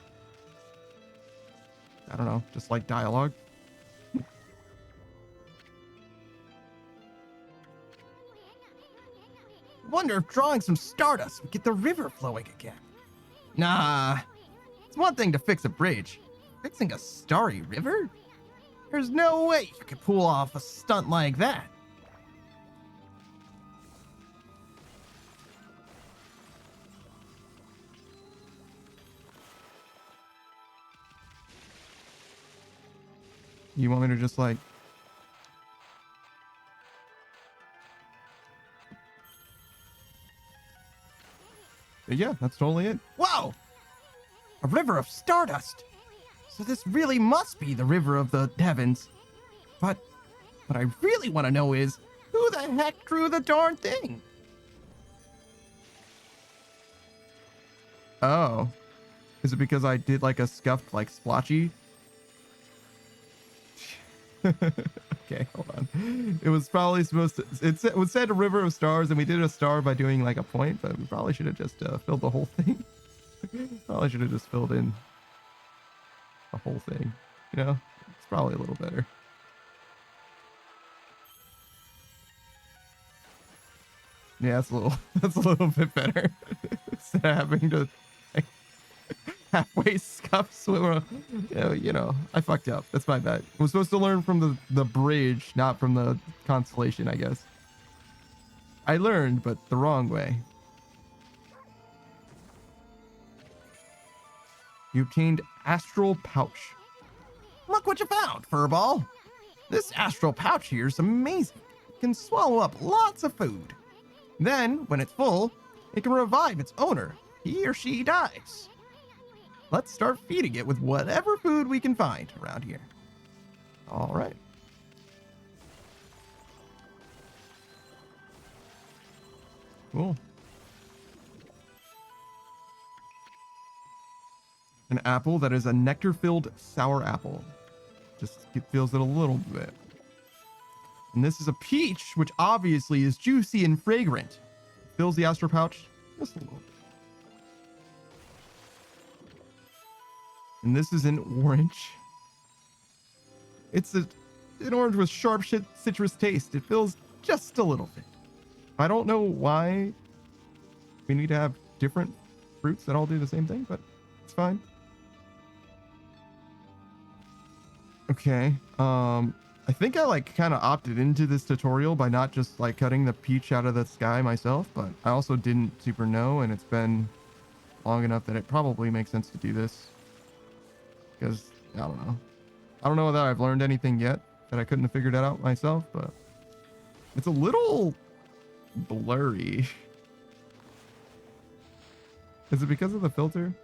Speaker 2: I don't know, just like dialogue. Wonder if drawing some stardust would get the river flowing again. Nah, it's one thing to fix a bridge. Fixing a starry river? There's no way you could pull off a stunt like that. You want me to just like... Yeah, that's totally it. Wow! A river of stardust! So this really must be the river of the heavens. But what I really want to know is, who the heck drew the darn thing? Oh. Is it because I did like a scuffed like splotchy? Okay, hold on. It was probably supposed to... It was said a river of stars, and we did a star by doing like a point, but we probably should have just filled the whole thing. Oh, Probably should have just filled in the whole thing. You know, it's probably a little better. Yeah, that's a little bit better. Instead of having to like, halfway scuff swim. You know, I fucked up. That's my bad. I was supposed to learn from the bridge, not from the constellation, I guess. I learned, but the wrong way. You obtained Astral Pouch. Look what you found, Furball. This Astral Pouch here is amazing. It can swallow up lots of food. Then, when it's full, it can revive its owner. He or she dies. Let's start feeding it with whatever food we can find around here. All right. Cool. An apple that is a nectar-filled sour apple. Just it feels it a little bit. And this is a peach, which obviously is juicy and fragrant. Fills the astral pouch just a little bit. And this is an orange. It's an orange with sharp citrus taste. It fills just a little bit. I don't know why we need to have different fruits that all do the same thing, but it's fine. Okay. I think I like kind of opted into this tutorial by not just like cutting the peach out of the sky myself, but I also didn't super know, and it's been long enough that it probably makes sense to do this. Because I don't know. I don't know that I've learned anything yet that I couldn't have figured it out myself, but it's a little blurry. Is it because of the filter?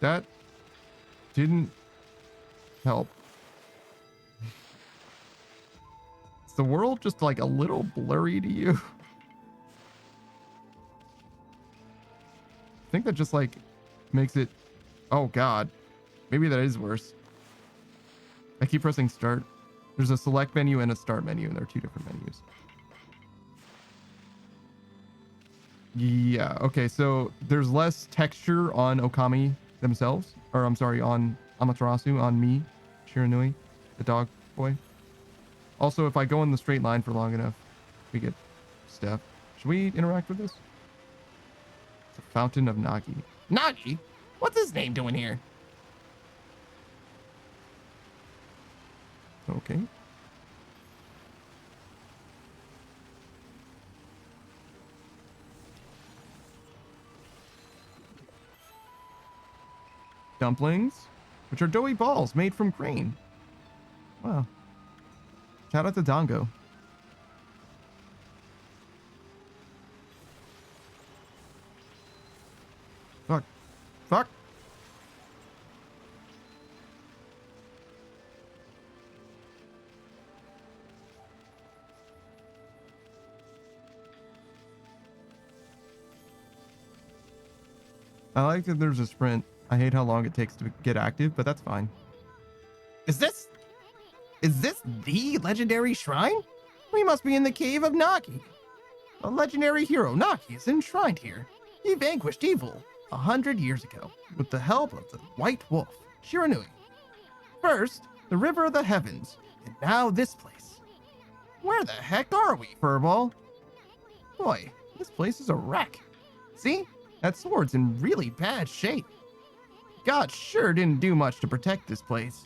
Speaker 2: That didn't help. Is the world just like a little blurry to you? I think that just like makes it, oh God, maybe that is worse. I keep pressing start. There's a select menu and a start menu, and they're two different menus. Yeah, okay, so there's less texture on Okami themselves, or I'm sorry, on Amaterasu, on me, Shiranui, the dog boy. Also, if I go in the straight line for long enough, we get stuff. Should we interact with this? It's a fountain of Nagi. Nagi? What's his name doing here? Okay. Dumplings, which are doughy balls made from grain. Wow. Shout out to Dongo. Fuck. Fuck. I like that there's a sprint. I hate how long it takes to get active, but that's fine. Is this the legendary shrine? We must be in the cave of Nagi. A legendary hero, Nagi, is enshrined here. He vanquished evil 100 years ago with the help of the White Wolf, Shiranui. First, the River of the Heavens, and now this place. Where the heck are we, Furball? Boy, this place is a wreck. See? That sword's in really bad shape. God sure didn't do much to protect this place.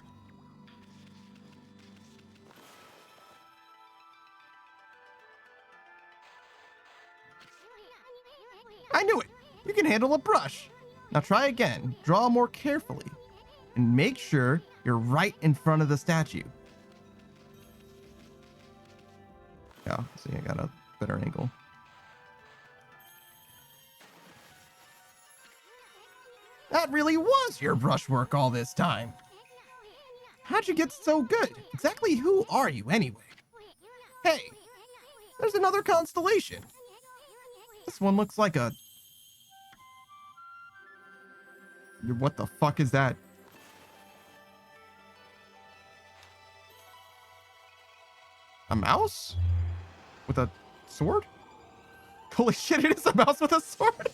Speaker 2: I knew it! You can handle a brush. Now try again. Draw more carefully. And make sure you're right in front of the statue. Yeah, see, I got a better angle. That really was your brushwork all this time. How'd you get so good? Exactly who are you anyway? Hey, there's another constellation. This one looks like a... What the fuck is that? A mouse? with a sword? Holy shit, it is a mouse with a sword.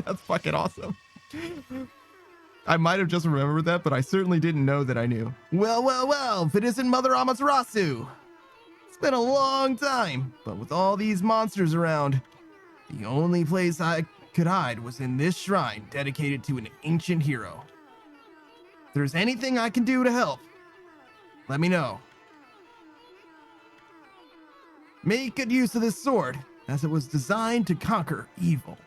Speaker 2: That's fucking awesome. I might have just remembered that, but I certainly didn't know that I knew. Well, well, well, if it isn't Mother Amaterasu. It's been a long time, but with all these monsters around, the only place I could hide was in this shrine dedicated to an ancient hero. If there's anything I can do to help, let me know. Make good use of this sword, as it was designed to conquer evil.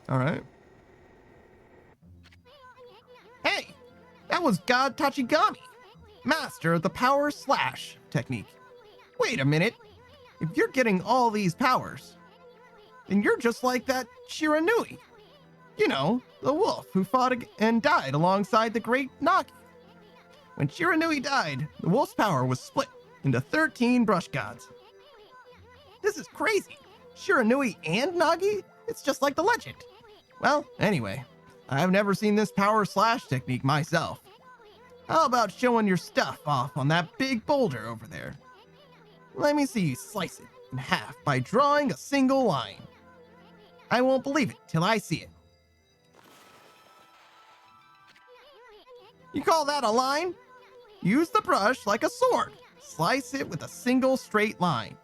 Speaker 2: All right. Hey, that was God Tachigami, master of the power slash technique. Wait a minute. If you're getting all these powers, then you're just like that Shiranui. You know, the wolf who fought and died alongside the great Nagi. When Shiranui died, the wolf's power was split into 13 brush gods. This is crazy. Shiranui and Nagi? It's just like the legend. Well, anyway, I've never seen this power slash technique myself. How about showing your stuff off on that big boulder over there? Let me see you slice it in half by drawing a single line. I won't believe it till I see it. You call that a line? Use the brush like a sword. Slice it with a single straight line.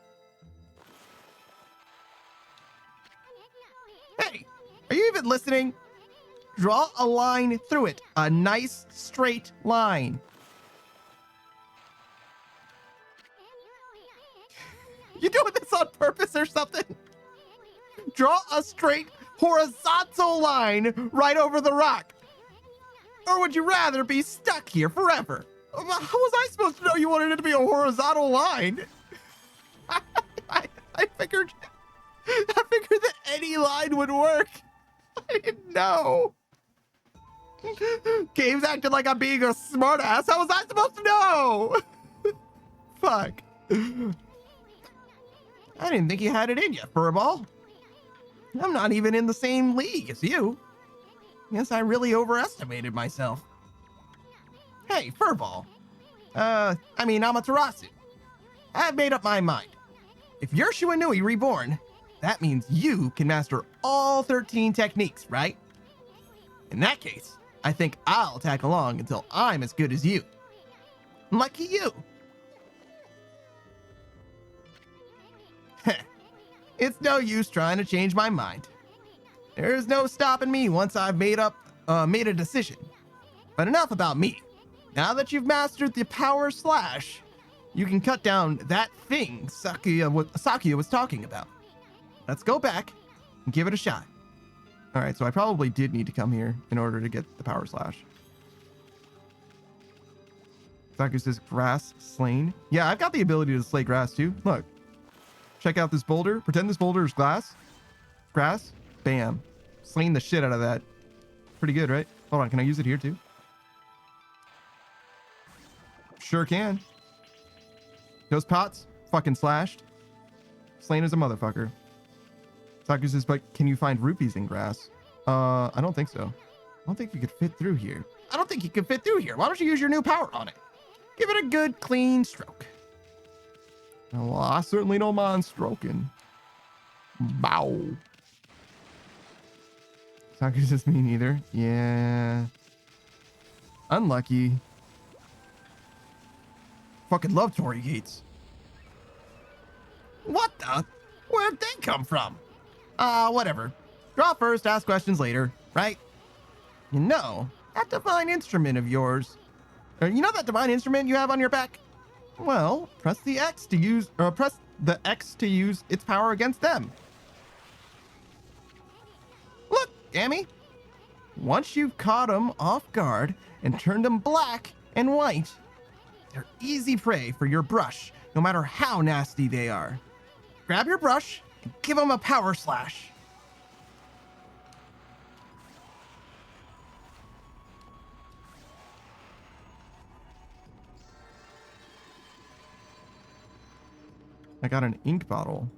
Speaker 2: Hey, are you even listening? Draw a line through it. A nice straight line. You doing this on purpose or something? Draw a straight horizontal line right over the rock. Or would you rather be stuck here forever? How was I supposed to know you wanted it to be a horizontal line? I figured that any line would work. I didn't know. Game's acting like I'm being a smartass. How was I supposed to know? Fuck. I didn't think you had it in you, Furball. I'm not even in the same league as you. Guess I really overestimated myself. Hey, Furball. Amaterasu. I've made up my mind. If you're Shiranui reborn, that means you can master all 13 techniques, right? In that case, I think I'll tag along until I'm as good as you. Lucky you. Heh. It's no use trying to change my mind. There's no stopping me once I've made a decision. But enough about me. Now that you've mastered the power slash, you can cut down that thing Sakuya was talking about. Let's go back and give it a shot. All right, so I probably did need to come here in order to get the power slash. Sakuya says grass slain. Yeah, I've got the ability to slay grass too. Look, check out this boulder. Pretend this boulder is grass. Bam. Slain the shit out of that. Pretty good, right? Hold on, can I use it here too? Sure can. Those pots, fucking slashed. Slain as a motherfucker. Saku says, but can you find rupees in grass? I don't think so. I don't think you could fit through here. I don't think you could fit through here. Why don't you use your new power on it? Give it a good, clean stroke. Well, I certainly don't mind stroking. Bow. Saku says, me neither. Yeah. Unlucky. Fucking love Torii Gates. What the? Where'd they come from? Whatever. Draw first, ask questions later, right? You know, that divine instrument of yours. You know that divine instrument you have on your back? Well, press the X to use its power against them. Look, Gammy. Once you've caught them off guard and turned them black and white, they're easy prey for your brush, no matter how nasty they are. Grab your brush and give them a power slash. I got an ink bottle.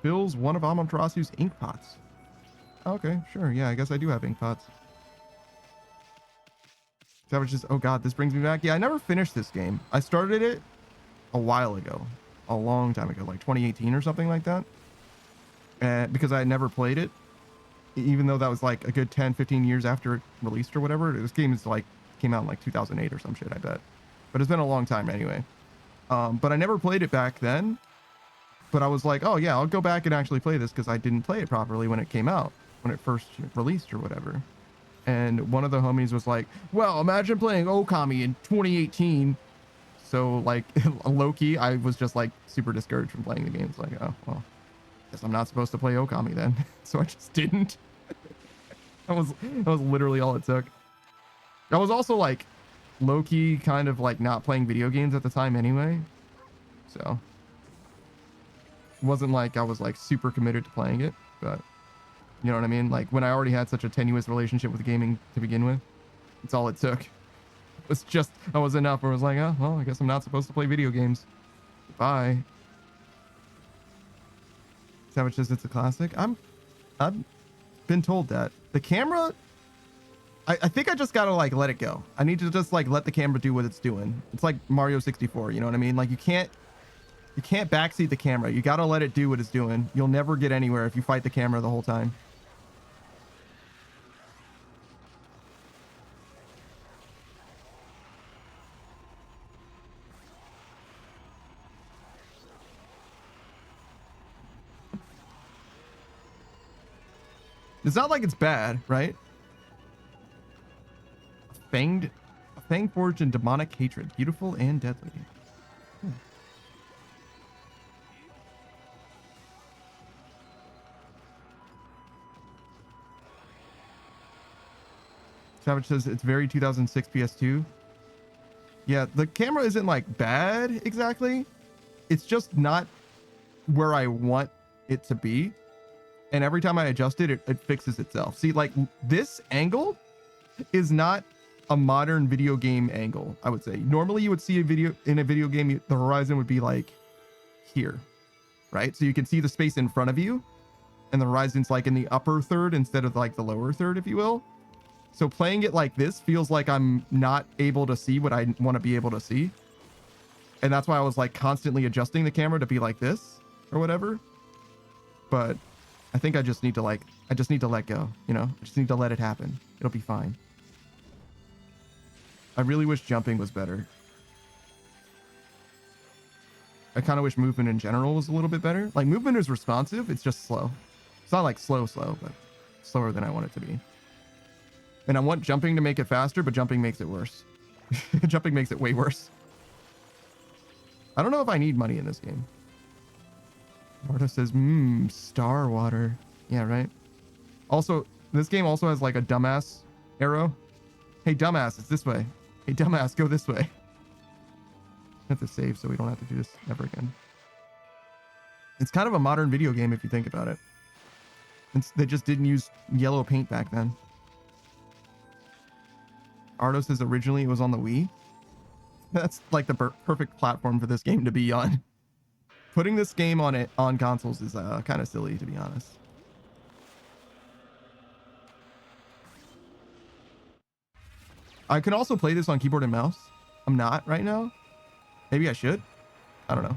Speaker 2: Fills one of Amaterasu's ink pots. Okay, sure. Yeah, I guess I do have ink pots. Savage just, oh god, this brings me back. Yeah, I never finished this game. I started it a while ago, a long time ago, like 2018 or something like that. And because I had never played it, even though that was like a good 10, 15 years after it released or whatever. This game is like came out in like 2008 or some shit, I bet. But it's been a long time anyway. But I never played it back then. But I was like, oh yeah, I'll go back and actually play this because I didn't play it properly when it came out, when it first released or whatever. And one of the homies was like, well, imagine playing Okami in 2018. So like low-key, I was just like super discouraged from playing the game. It's like, oh, well, guess I'm not supposed to play Okami then. So I just didn't. that was literally all it took. I was also like low-key kind of like not playing video games at the time anyway. So it wasn't like I was like super committed to playing it, but you know what I mean? Like when I already had such a tenuous relationship with gaming to begin with, it's all it took. It was just, that was enough where I was like, oh, well, I guess I'm not supposed to play video games. Bye. Savage says it's a classic. I've been told that. The camera, I think I just gotta like let it go. I need to just like let the camera do what it's doing. It's like Mario 64, you know what I mean? Like you can't backseat the camera. You gotta let it do what it's doing. You'll never get anywhere if you fight the camera the whole time. It's not like it's bad, right? A fang forged in demonic hatred, beautiful and deadly. Savage says it's very 2006 PS2. Yeah, the camera isn't like bad exactly. It's just not where I want it to be. And every time I adjust it, it fixes itself. See, like this angle is not a modern video game angle, I would say. Normally you would see in a video game, the horizon would be like here, right? So you can see the space in front of you and the horizon's like in the upper third instead of like the lower third, if you will. So playing it like this feels like I'm not able to see what I want to be able to see. And that's why I was like constantly adjusting the camera to be like this or whatever. But I think I just need to let go, you know? I just need to let it happen. It'll be fine. I really wish jumping was better. I kind of wish movement in general was a little bit better. Like movement is responsive, it's just slow. It's not like slow, but slower than I want it to be. And I want jumping to make it faster, but jumping makes it worse. Jumping makes it way worse. I don't know if I need money in this game. Marta says, star water. Yeah, right. Also, this game also has like a dumbass arrow. Hey, dumbass, it's this way. Hey, dumbass, go this way. I have to save so we don't have to do this ever again. It's kind of a modern video game if you think about it. They just didn't use yellow paint back then. Ardo says originally it was on the Wii. That's like the perfect platform for this game to be on. Putting this game on consoles is kind of silly, to be honest. I can also play this on keyboard and mouse. I'm not right now. Maybe I should. I don't know.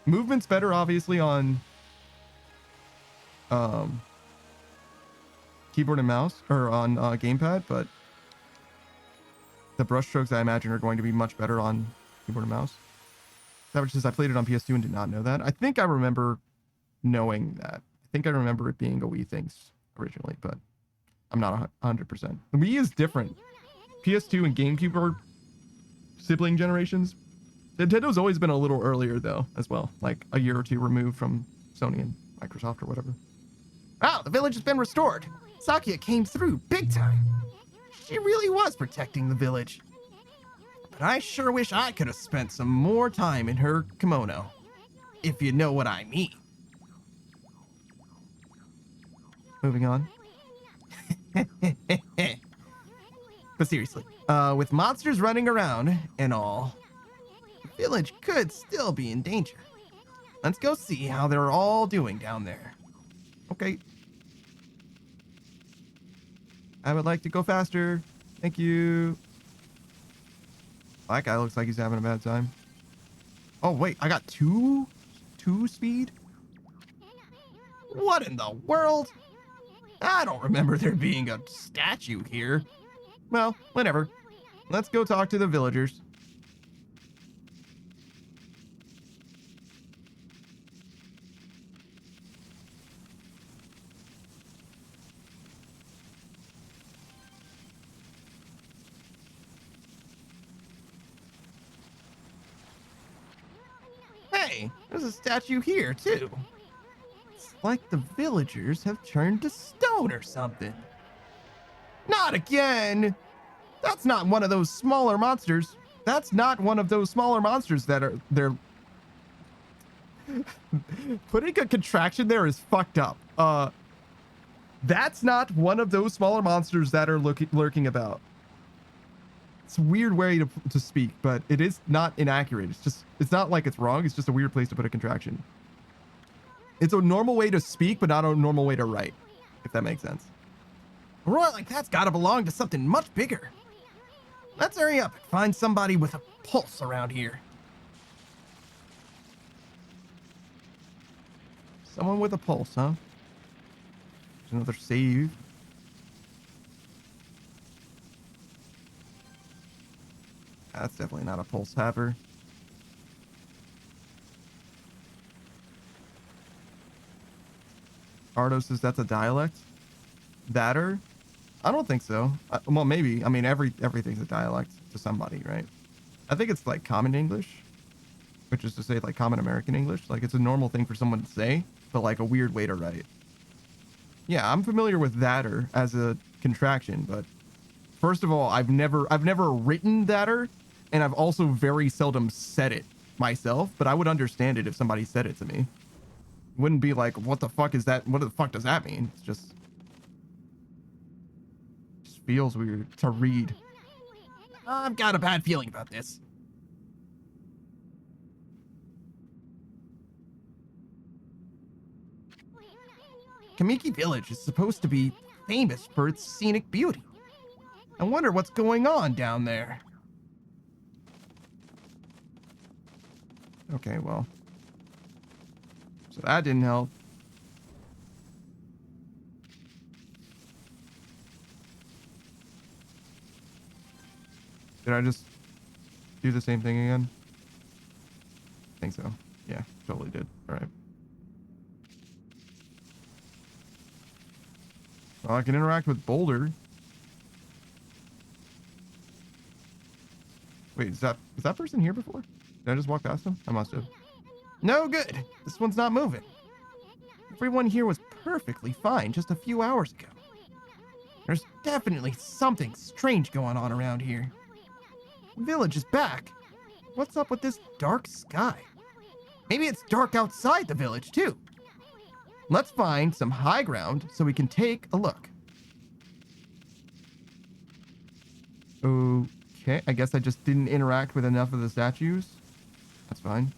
Speaker 2: Movement's better, obviously, on keyboard and mouse, or on gamepad, but the brushstrokes, I imagine, are going to be much better on keyboard and mouse. Savage says, I played it on PS2 and did not know that. I think I remember knowing that. I think I remember it being a Wii thing originally, but I'm not 100%. The Wii is different. PS2 and GameCube are sibling generations. Nintendo's always been a little earlier, though, as well. Like a year or two removed from Sony and Microsoft or whatever. Wow, the village has been restored. Sakia came through big time. She really was protecting the village. But I sure wish I could have spent some more time in her kimono. If you know what I mean. Moving on. But seriously, with monsters running around and all, the village could still be in danger. Let's go see how they're all doing down there. Okay. I would like to go faster. Thank you. That guy looks like he's having a bad time. Oh, wait. I got two speed? What in the world? I don't remember there being a statue here. Well, whatever. Let's go talk to the villagers. Hey, there's a statue here, too. It's like the villagers have turned to stone or something. Not again! That's not one of those smaller monsters. That's not one of those smaller monsters that are... They're... Putting a contraction there is fucked up. That's not one of those smaller monsters that are lurking about. It's a weird way to speak, but it is not inaccurate. It's not like it's wrong. It's just a weird place to put a contraction. It's a normal way to speak, but not a normal way to write, if that makes sense. A roar like that's gotta belong to something much bigger. Let's hurry up and find somebody with a pulse around here. Someone with a pulse, huh? There's another save. That's definitely not a pulse haver. Ardo says that's a dialect. Thatter? I don't think so. Well, maybe. I mean, everything's a dialect to somebody, right? I think it's like common English, which is to say like common American English. Like it's a normal thing for someone to say, but like a weird way to write. Yeah, I'm familiar with thatter as a contraction, but first of all, I've never written thatter, and I've also very seldom said it myself, but I would understand it if somebody said it to me. Wouldn't be like, what the fuck is that? What the fuck does that mean? It's just feels weird to read. I've got a bad feeling about this. Kamiki Village is supposed to be famous for its scenic beauty. I wonder what's going on down there. Okay, well. So that didn't help. Did I just do the same thing again? I think so. Yeah, totally did. All right. Well, I can interact with Boulder. Wait, was that person here before? Did I just walk past him? I must have. No good. This one's not moving. Everyone here was perfectly fine just a few hours ago. There's definitely something strange going on around here. The village is back. What's up with this dark sky? Maybe it's dark outside the village too. Let's find some high ground so we can take a look. Okay, I guess I just didn't interact with enough of the statues. That's fine.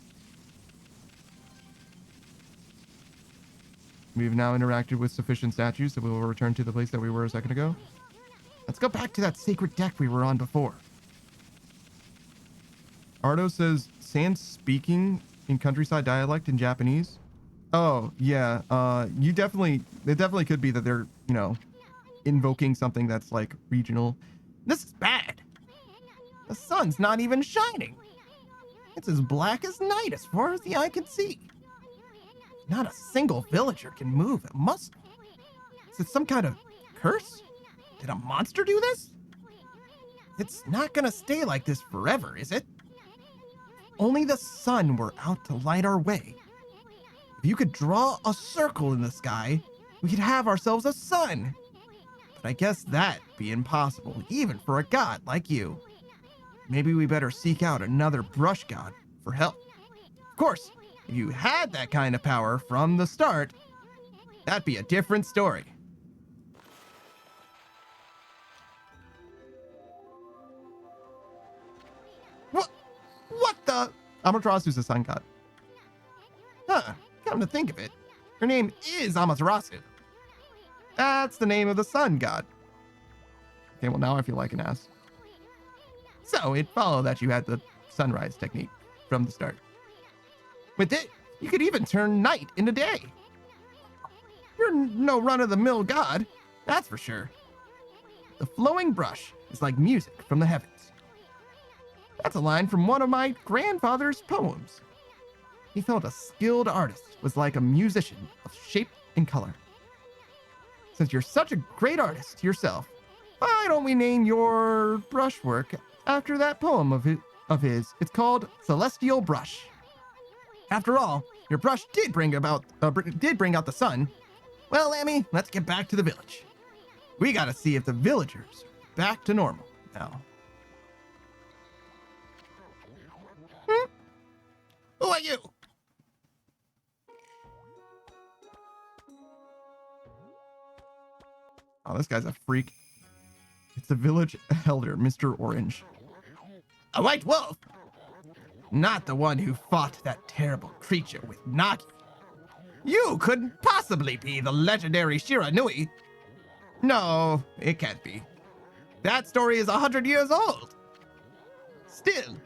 Speaker 2: We've now interacted with sufficient statues, so we will return to the place that we were a second ago. Let's go back to that sacred deck we were on before. Ardo says, Sans speaking in countryside dialect in Japanese. Oh, yeah. It definitely could be that they're, invoking something that's like regional. This is bad. The sun's not even shining. It's as black as night as far as the eye can see. Not a single villager can move a muscle. Is it some kind of curse? Did a monster do this? It's not gonna stay like this forever, is it? Only the sun were out to light our way. If you could draw a circle in the sky, we could have ourselves a sun. But I guess that'd be impossible, even for a god like you. Maybe we better seek out another brush god for help. Of course, if you had that kind of power from the start, that'd be a different story. What the? Amaterasu's a sun god. Huh, come to think of it, Her name is Amaterasu. That's the name of the sun god. Okay, well, now I feel like an ass. So it followed that you had the sunrise technique from the start. With it, you could even turn night into day. You're no run-of-the-mill god, that's for sure. The flowing brush is like music from the heavens. That's a line from one of my grandfather's poems. He felt a skilled artist was like a musician of shape and color. Since you're such a great artist yourself, why don't we name your brushwork after that poem of his? It's called Celestial Brush. After all, your brush did bring out the sun. Well, Lammy, let's get back to the village. We gotta see if the villagers are back to normal now. Who are you? Oh, this guy's a freak. It's the village elder, Mr. Orange. A white wolf? Not the one who fought that terrible creature with Nagi. You couldn't possibly be the legendary Shiranui. No, it can't be. That story is 100 years old. Still,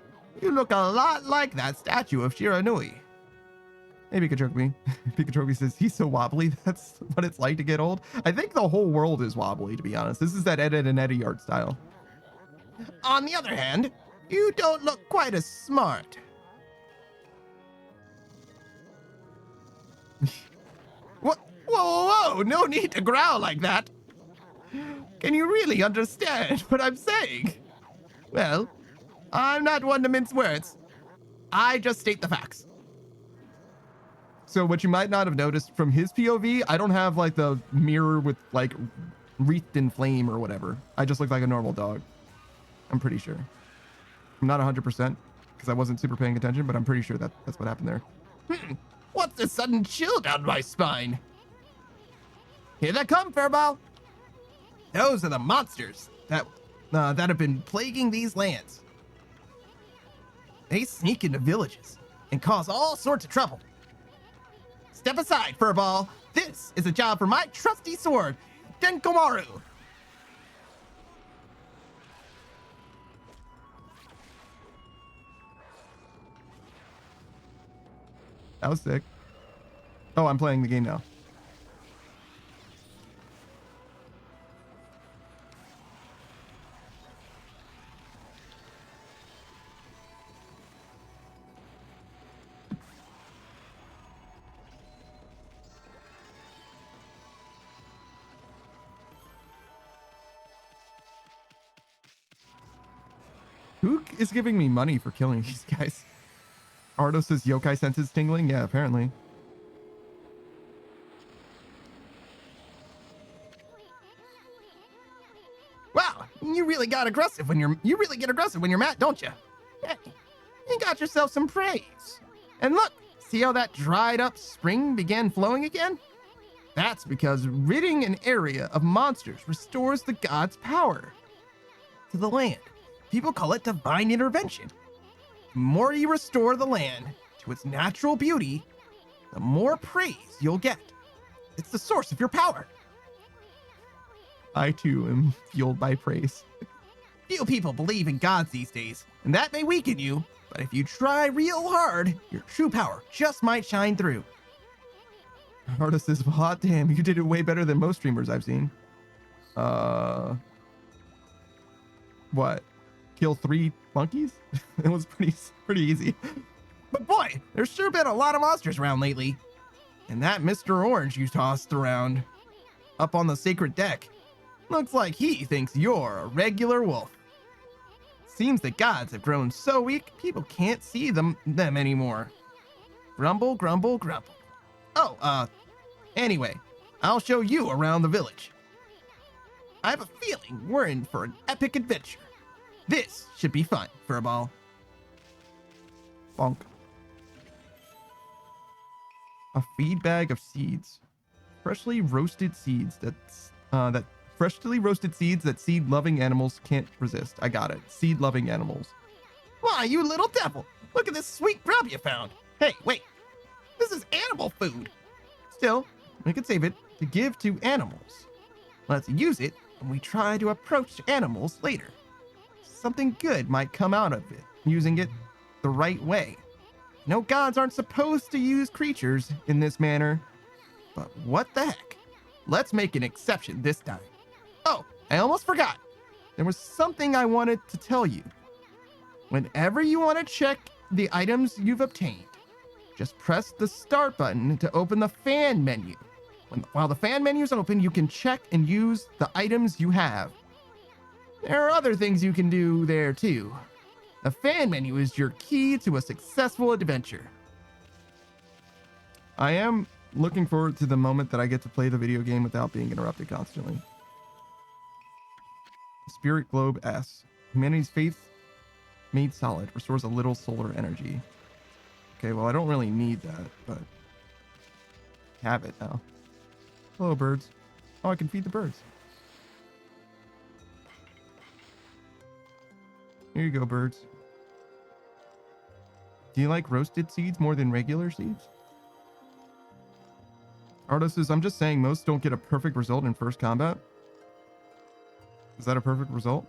Speaker 2: you look a lot like that statue of Shiranui. Hey, Pikachu. Pikachu says he's so wobbly. That's what it's like to get old. I think the whole world is wobbly, to be honest. This is that Ed, Edd and Eddy art style. On the other hand, you don't look quite as smart. What? Whoa, no need to growl like that. Can you really understand what I'm saying? Well, I'm not one to mince words. I just state the facts. So what you might not have noticed from his POV, I don't have like the mirror with like wreathed in flame or whatever. I just look like a normal dog. I'm pretty sure. I'm not 100% because I wasn't super paying attention, but I'm pretty sure that's what happened there. What's this sudden chill down my spine? Here they come, Furball. Those are the monsters that have been plaguing these lands. They sneak into villages and cause all sorts of trouble. Step aside, Furball. This is a job for my trusty sword, Denkomaru. That was sick. Oh, I'm playing the game now. Who is giving me money for killing these guys? Ardo says yokai senses tingling? Yeah, apparently. Wow, you really get aggressive when you're mad, don't you? Hey, you got yourself some praise. And look, see how that dried up spring began flowing again? That's because ridding an area of monsters restores the god's power to the land. People call it divine intervention. The more you restore the land to its natural beauty, the more praise you'll get. It's the source of your power. I too am fueled by praise. Few people believe in gods these days, and that may weaken you, but if you try real hard, your true power just might shine through. Artist says, hot damn, you did it way better than most streamers I've seen. What? Kill 3 monkeys? It was pretty easy. But boy, there's sure been a lot of monsters around lately. And that Mr. Orange you tossed around up on the sacred deck, looks like he thinks you're a regular wolf. Seems the gods have grown so weak, people can't see them anymore. Grumble, grumble, grumble. Oh, anyway, I'll show you around the village. I have a feeling we're in for an epic adventure. This should be fun, Furball. Bonk. A feed bag of seeds. Freshly roasted seeds that seed-loving animals can't resist. I got it. Seed-loving animals. Why, you little devil! Look at this sweet grub you found. Hey, wait. This is animal food. Still, we could save it to give to animals. Let's use it when we try to approach animals later. Something good might come out of it, using it the right way. No, gods aren't supposed to use creatures in this manner. But what the heck? Let's make an exception this time. Oh, I almost forgot. There was something I wanted to tell you. Whenever you want to check the items you've obtained, just press the start button to open the fan menu. While the fan menu is open, you can check and use the items you have. There are other things you can do there too. The fan menu is your key to a successful adventure. I am looking forward to the moment that I get to play the video game without being interrupted constantly. Spirit Globe S. Humanity's faith made solid. Restores a little solar energy. Okay, well, I don't really need that, but have it now. Hello, birds. Oh, I can feed the birds. Here you go, birds. Do you like roasted seeds more than regular seeds? Ardo says, I'm just saying most don't get a perfect result in first combat. Is that a perfect result?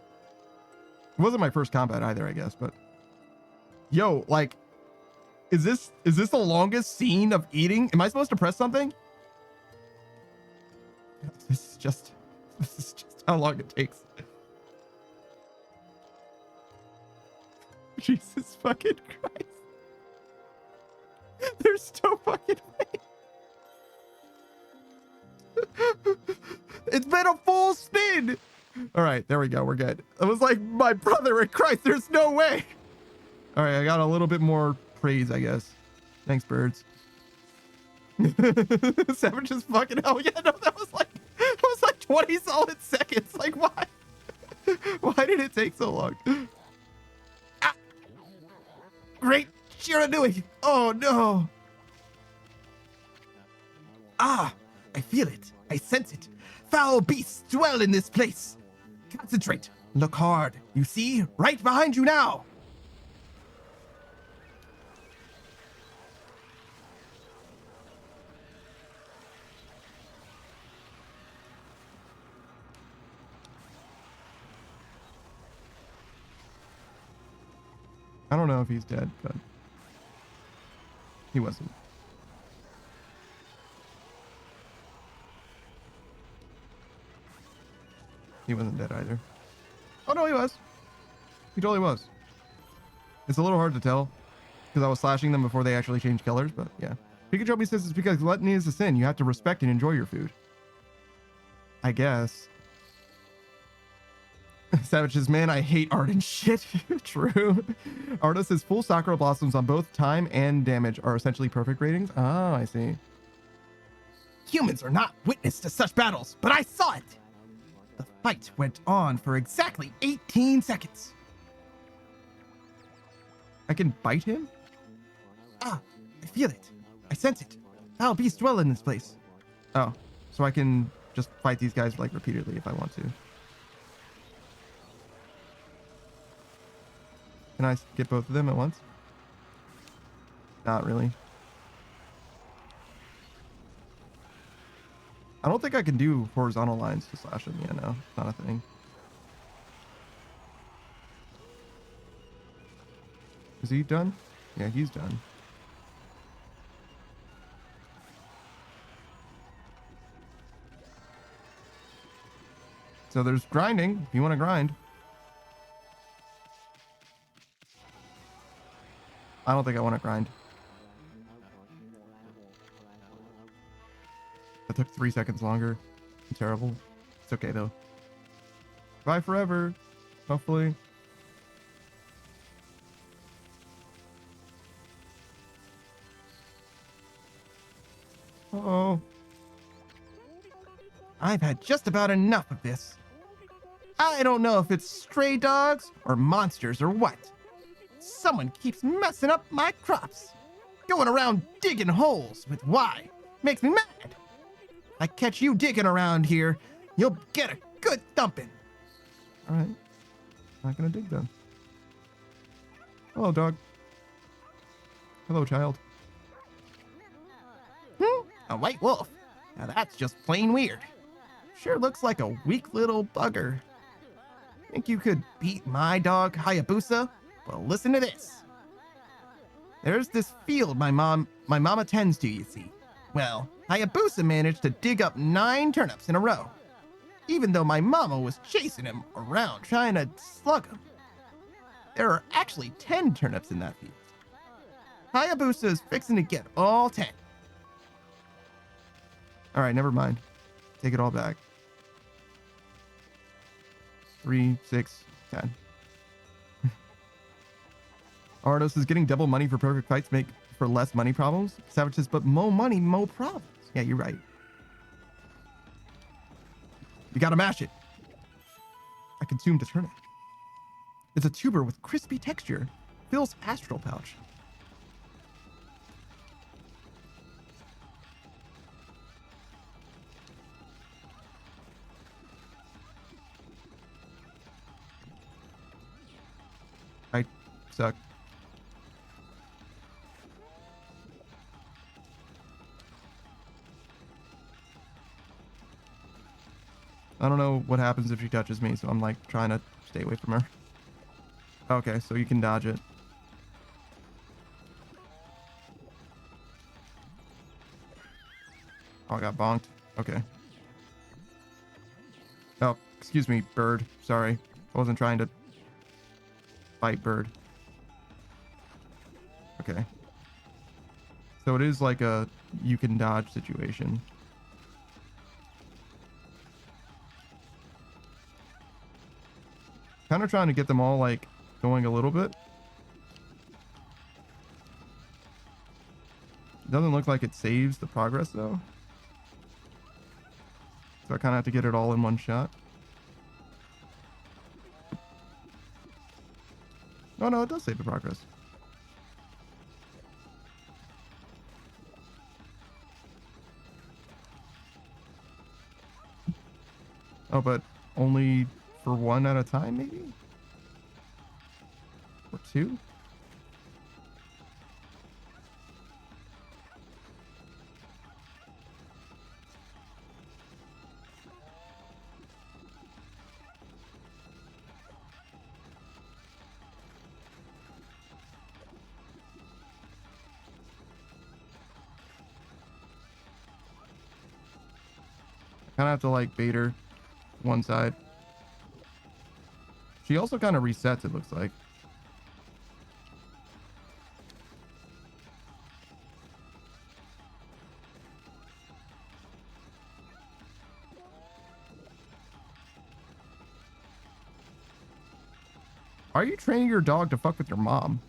Speaker 2: It wasn't my first combat either, I guess, but yo, like, is this the longest scene of eating? Am I supposed to press something? This is just how long it takes. Jesus fucking Christ. There's no fucking way. It's been a full spin. All right, there we go. We're good. I was like, my brother in Christ, there's no way. All right, I got a little bit more praise, I guess. Thanks, birds. Savage is fucking hell. Yeah, no, that was like 20 solid seconds. Like, why? Why did it take so long? Ah! Great Shiranui. Oh, no. Ah, I feel it. I sense it. Foul beasts dwell in this place. Concentrate. Look hard. You see? Right behind you now. I don't know if he's dead, but he wasn't. He wasn't dead either. Oh no, he was. He totally was. It's a little hard to tell because I was slashing them before they actually changed colors, but yeah. Pikachu says it's because gluttony is a sin. You have to respect and enjoy your food. I guess. Savages, man, I hate art and shit. True. Arda says full Sakura Blossoms on both time and damage are essentially perfect ratings. Oh, I see. Humans are not witness to such battles, but I saw it. The fight went on for exactly 18 seconds. I can bite him? Ah, I feel it. I sense it. Foul beasts dwell in this place. Oh, so I can just fight these guys like repeatedly if I want to. Can I get both of them at once? Not really. I don't think I can do horizontal lines to slash him. Yeah, no, it's not a thing. Is he done? Yeah, he's done. So there's grinding, if you want to grind. I don't think I want to grind. That took 3 seconds longer. I'm terrible. It's okay though. Bye forever. Hopefully. Uh-oh. I've had just about enough of this. I don't know if it's stray dogs or monsters or what. Someone keeps messing up my crops. Going around digging holes with why makes me mad. I catch you digging around here, you'll get a good thumping. All right. Not gonna dig then. Hello, dog. Hello, child. A white wolf? Now that's just plain weird. Sure looks like a weak little bugger. Think you could beat my dog, Hayabusa? Well, listen to this. There's this field my mama tends to, you see. Well, Hayabusa managed to dig up 9 turnips in a row, even though my mama was chasing him around trying to slug him. There are actually 10 turnips in that field. Hayabusa is fixing to get all 10. All right, never mind. Take it all back. 3, 6, 10. Ardos is getting double money for perfect fights make for less money problems. Savage says, but more money, more problems. Yeah, you're right. You gotta mash it. I consumed a turnip. It's a tuber with crispy texture. Phil's astral pouch. I suck. I don't know what happens if she touches me, so I'm like trying to stay away from her. Okay, so you can dodge it. Oh, I got bonked. Okay. Oh, excuse me, bird. Sorry. I wasn't trying to fight bird. Okay. So it is like a you can dodge situation. Kind of trying to get them all like going a little bit. Doesn't look like it saves the progress though. So I kind of have to get it all in one shot. Oh no, it does save the progress. Oh, but only for 1 at a time, maybe? Or 2? I kind of have to like bait her one side. She also kind of resets, it looks like. Are you training your dog to fuck with your mom?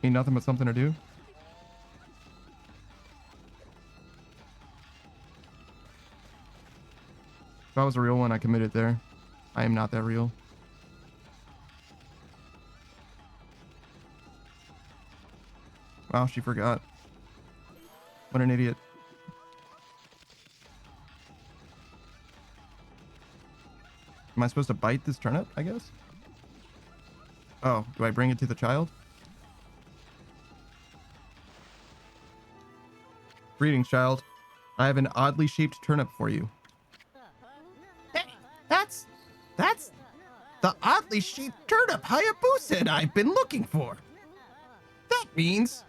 Speaker 2: Ain't nothing but something to do. If I was a real one, I committed there. I am not that real. Wow, she forgot. What an idiot. Am I supposed to bite this turnip, I guess? Oh, do I bring it to the child? Greetings, child. I have an oddly shaped turnip for you. That's the oddly shaped turnip Hayabusa and I've been looking for. That means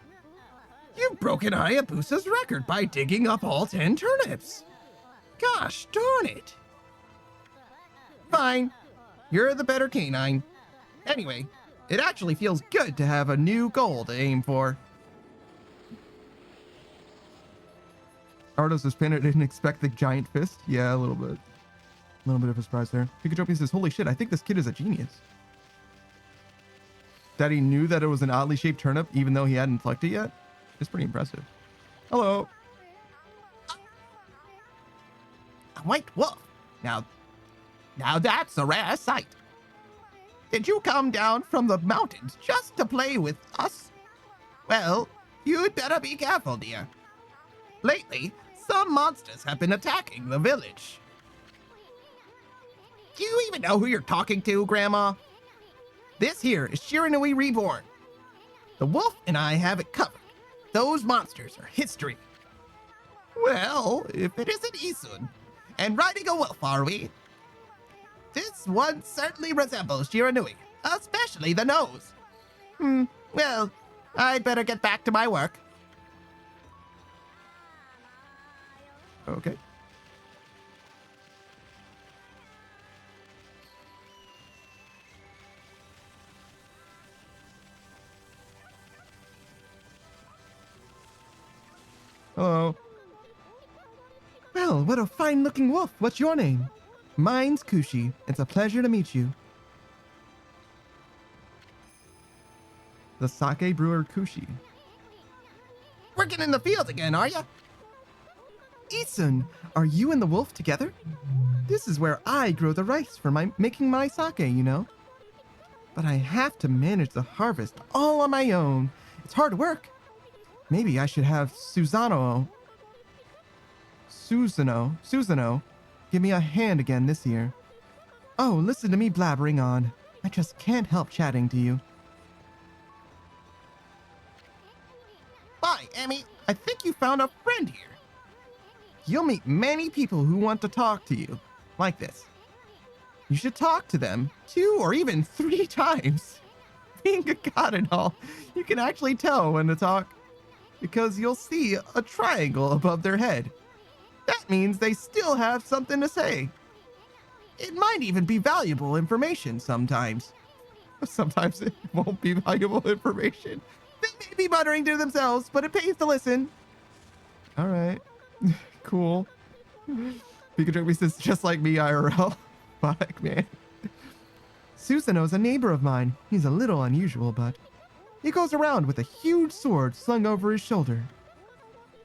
Speaker 2: you've broken Hayabusa's record by digging up all 10 turnips. Gosh darn it. Fine. You're the better canine. Anyway, it actually feels good to have a new goal to aim for. Ardos is pinned. Didn't expect the giant fist. Yeah, a little bit. A little bit of a surprise there. Pikachu says, holy shit, I think this kid is a genius. Daddy knew that it was an oddly shaped turnip even though he hadn't plucked it yet. It's pretty impressive. Hello. A white wolf. Now that's a rare sight. Did you come down from the mountains just to play with us? Well, you'd better be careful, dear. Lately, some monsters have been attacking the village. Do you even know who you're talking to, Grandma? This here is Shiranui Reborn. The wolf and I have it covered. those monsters are history. Well, if it isn't Isun, and riding a wolf, are we? This one certainly resembles Jiranui, especially the nose. Well, I'd better get back to my work. Okay. Hello. Well, what a fine-looking wolf. What's your name? Mine's Kushi. It's a pleasure to meet you. The sake brewer Kushi. Working in the field again, are ya? Isun, are you and the wolf together? This is where I grow the rice for making my sake, you know. But I have to manage the harvest all on my own. It's hard work. Maybe I should have Susano give me a hand again this year. Oh, listen to me blabbering on. I just can't help chatting to you. Hi, Emmy. I think you found a friend here. You'll meet many people who want to talk to you, like this. You should talk to them 2 or even 3 times. Being a god and all, you can actually tell when to talk, because you'll see a triangle above their head. That means they still have something to say. It might even be valuable information sometimes. Sometimes it won't be valuable information. They may be muttering to themselves, but it pays to listen. All right. Cool. Pikachu says, just like me, IRL. Fuck, man. Susano's a neighbor of mine. He's a little unusual, but he goes around with a huge sword slung over his shoulder.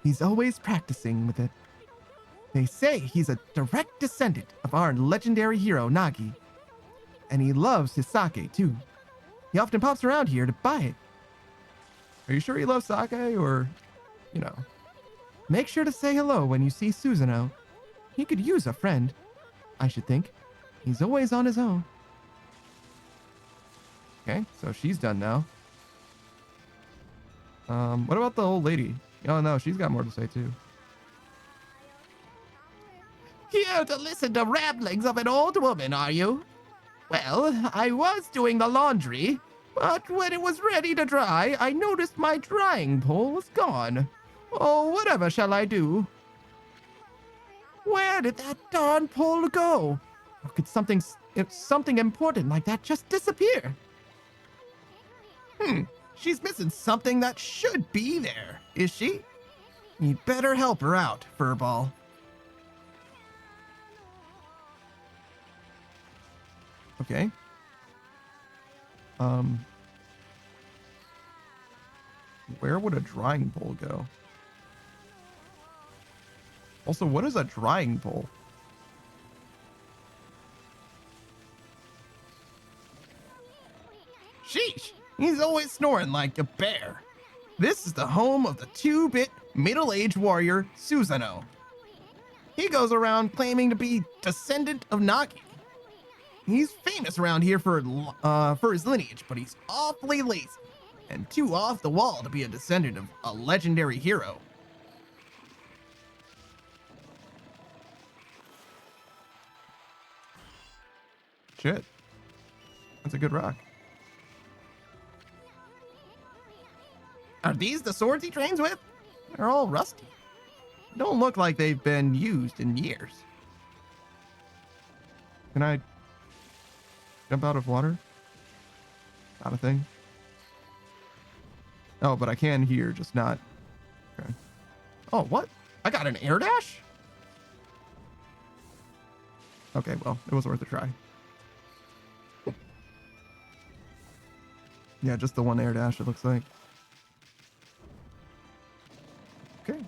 Speaker 2: He's always practicing with it. They say he's a direct descendant of our legendary hero, Nagi. And he loves his sake, too. He often pops around here to buy it. Are you sure he loves sake, or, you know? Make sure to say hello when you see Susano. He could use a friend, I should think. He's always on his own. Okay, so she's done now. What about the old lady? Oh no, she's got more to say too. Here to listen to ramblings of an old woman, are you? Well, I was doing the laundry, but when it was ready to dry, I noticed my drying pole was gone. Oh, whatever shall I do? Where did that darn pole go? Or could something important like that just disappear? She's missing something that should be there, is she? You'd better help her out, Furball. Okay. Where would a drying pole go? Also, what is a drying pole? Sheesh, he's always snoring like a bear. This is the home of the 2-bit middle-aged warrior, Susano. He goes around claiming to be descendant of Nagi. He's famous around here for his lineage, but he's awfully lazy and too off the wall to be a descendant of a legendary hero. Shit. That's a good rock. Are these the swords he trains with? They're all rusty. Don't look like they've been used in years. Can I jump out of water? Not a thing. Oh, but I can here, just not. Okay. Oh, what? I got an air dash? Okay, well, it was worth a try. Yeah, just the one air dash, it looks like. Okay.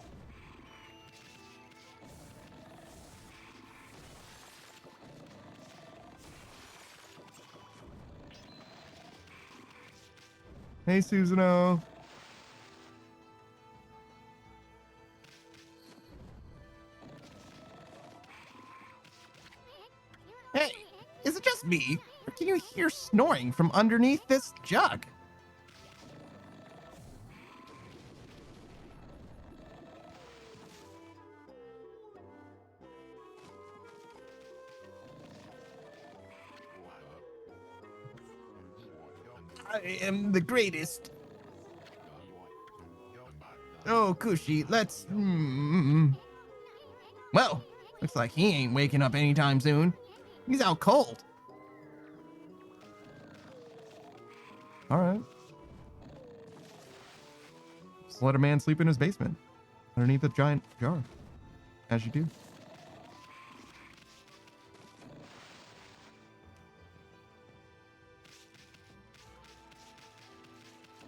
Speaker 2: Hey, Susano. Hey, is it just me, or can you hear snoring from underneath this jug? I am the greatest. Oh, Kushi, let's... Well, looks like he ain't waking up anytime soon. He's out cold. All right. Just let a man sleep in his basement, underneath a giant jar, as you do.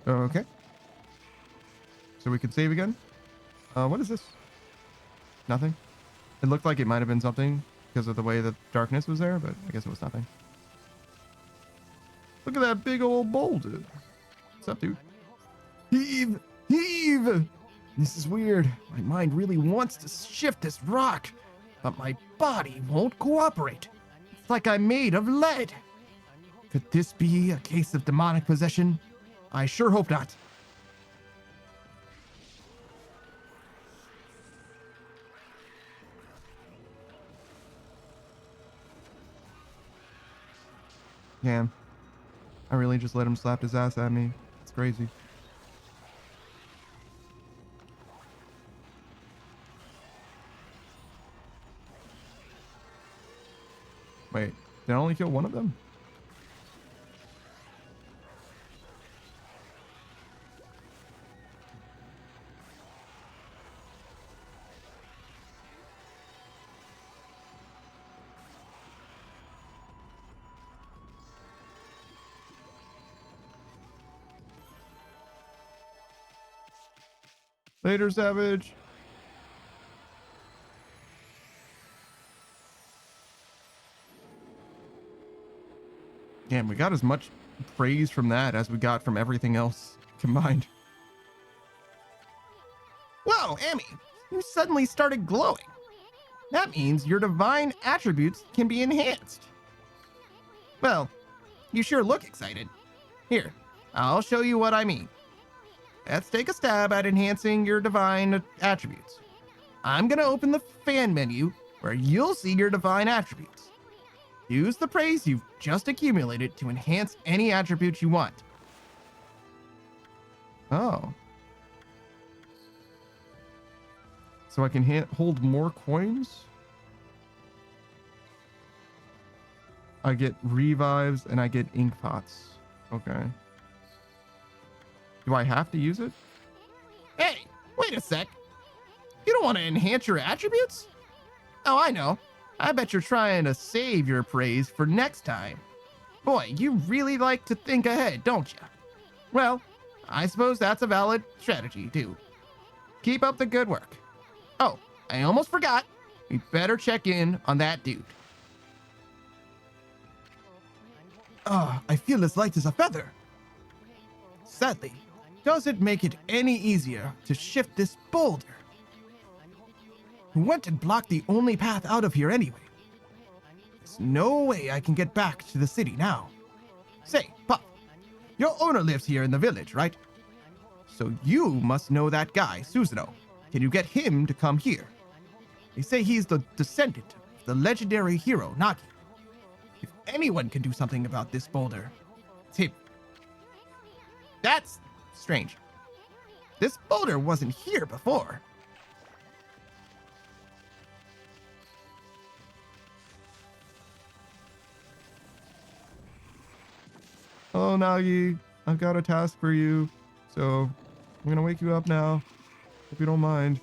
Speaker 2: Okay. So we could save again. What is this? Nothing. It looked like it might have been something because of the way the darkness was there, but I guess it was nothing. Look at that big old boulder. What's up, dude? Heave! Heave! This is weird. My mind really wants to shift this rock, but my body won't cooperate. It's like I'm made of lead. Could this be a case of demonic possession? I sure hope not. Damn. I really just let him slap his ass at me. It's crazy. Wait, did I only kill one of them? Later, Savage. Damn, we got as much praise from that as we got from everything else combined. Whoa, Amy, you suddenly started glowing. That means your divine attributes can be enhanced. Well, you sure look excited. Here, I'll show you what I mean. Let's take a stab at enhancing your divine attributes. I'm going to open the fan menu where you'll see your divine attributes. Use the praise you've just accumulated to enhance any attributes you want. Oh. So I can hold more coins? I get revives and I get ink pots. Okay. Do I have to use it? Hey, wait a sec. You don't want to enhance your attributes? Oh, I know. I bet you're trying to save your praise for next time. Boy, you really like to think ahead, don't you? Well, I suppose that's a valid strategy, too. Keep up the good work. Oh, I almost forgot. We better check in on that dude. Ah, I feel as light as a feather. Sadly, doesn't make it any easier to shift this boulder. Who went and blocked the only path out of here anyway? There's no way I can get back to the city now. Say, Puff, your owner lives here in the village, right? So you must know that guy, Susanoo. Can you get him to come here? They say he's the descendant of the legendary hero, Nagi. If anyone can do something about this boulder, it's him. That's strange. This boulder wasn't here before. Hello, Nagi. I've got a task for you, so I'm gonna wake you up now, if you don't mind.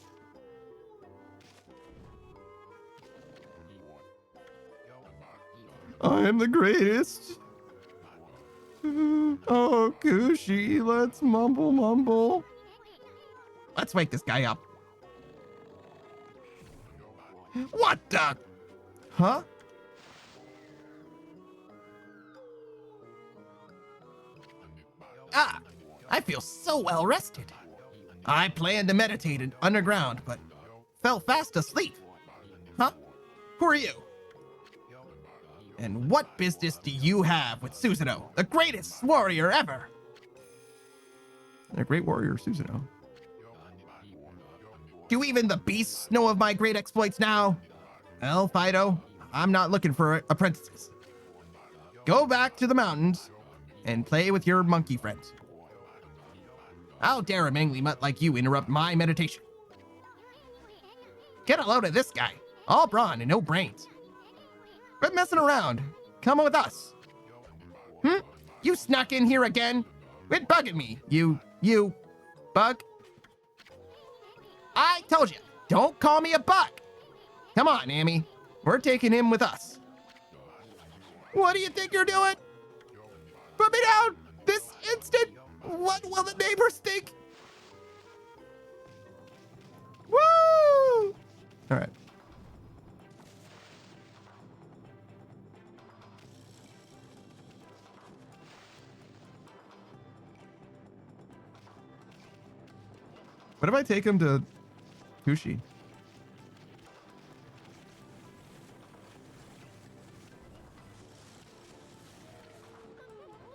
Speaker 2: I am the greatest. Oh, Kushi, let's mumble. Let's wake this guy up. What the? Huh? Ah, I feel so well rested. I planned to meditate underground, but fell fast asleep. Huh? Who are you? And what business do you have with Susanoo, the greatest warrior ever? A great warrior, Susanoo. Do even the beasts know of my great exploits now? Well, Fido, I'm not looking for apprentices. Go back to the mountains, and play with your monkey friends. How dare a mangly mutt like you interrupt my meditation? Get a load of this guy. All brawn and no brains. Quit messing around. Come with us. You snuck in here again? Quit bugging me, you bug. I told you, don't call me a bug. Come on, Amy. We're taking him with us. What do you think you're doing? Put me down this instant. What will the neighbors think? Woo! All right. What if I take him to Kushi?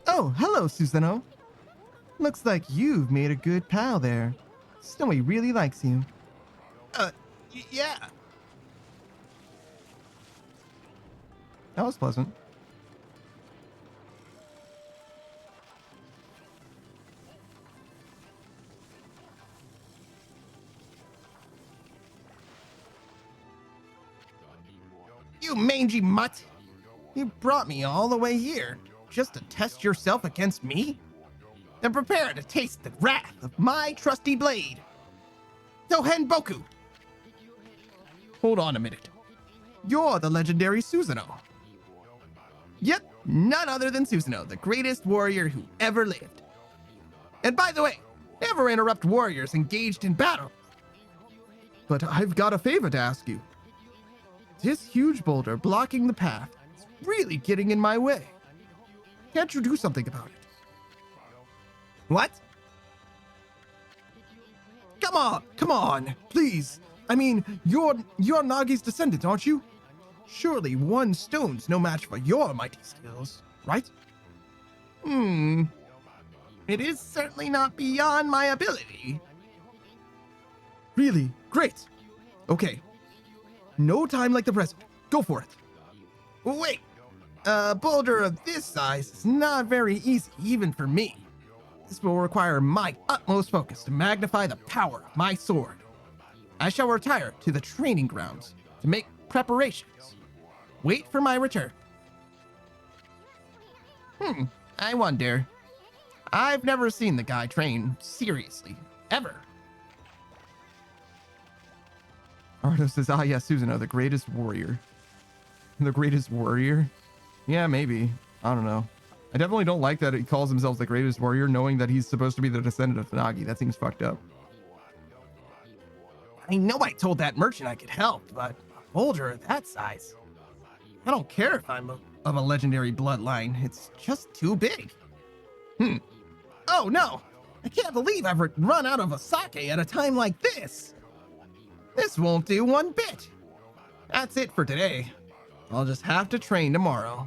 Speaker 2: Oh, hello, Susanoo. Looks like you've made a good pal there. Snowy really likes you. Yeah. That was pleasant. You mangy mutt! You brought me all the way here just to test yourself against me? Then prepare to taste the wrath of my trusty blade. Tohen Boku! Hold on a minute. You're the legendary Susanoo. Yep, none other than Susanoo, the greatest warrior who ever lived. And by the way, never interrupt warriors engaged in battle. But I've got a favor to ask you. This huge boulder blocking the path is really getting in my way. Can't you do something about it? What? Come on, please. I mean, you're Nagi's descendant, aren't you? Surely one stone's no match for your mighty skills, right? It is certainly not beyond my ability. Really? Great. Okay. No time like the present. Go for it. Wait. A boulder of this size is not very easy, even for me. This will require my utmost focus to magnify the power of my sword. I shall retire to the training grounds to make preparations. Wait for my return. I wonder. I've never seen the guy train seriously, ever. Ardo says, ah, yes, Susanoo, the greatest warrior. The greatest warrior? Yeah, maybe. I don't know. I definitely don't like that he calls himself the greatest warrior, knowing that he's supposed to be the descendant of Nagi. That seems fucked up. I know I told that merchant I could help, but a boulder of that size. I don't care if I'm of a legendary bloodline. It's just too big. Oh, no. I can't believe I've run out of a sake at a time like this. This won't do one bit. That's it for today. I'll just have to train tomorrow.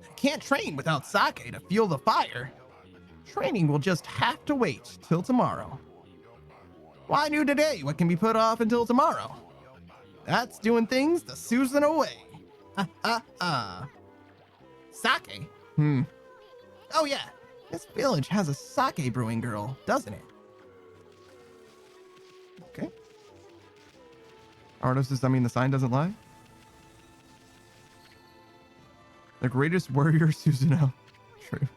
Speaker 2: I can't train without sake to fuel the fire. Training will just have to wait till tomorrow. Why do today what can be put off until tomorrow? That's doing things the Susanoo way. Sake? Oh yeah, this village has a sake brewing girl, doesn't it? Okay. Ardo says, I mean, the sign doesn't lie. The greatest warrior, Susanoo. True.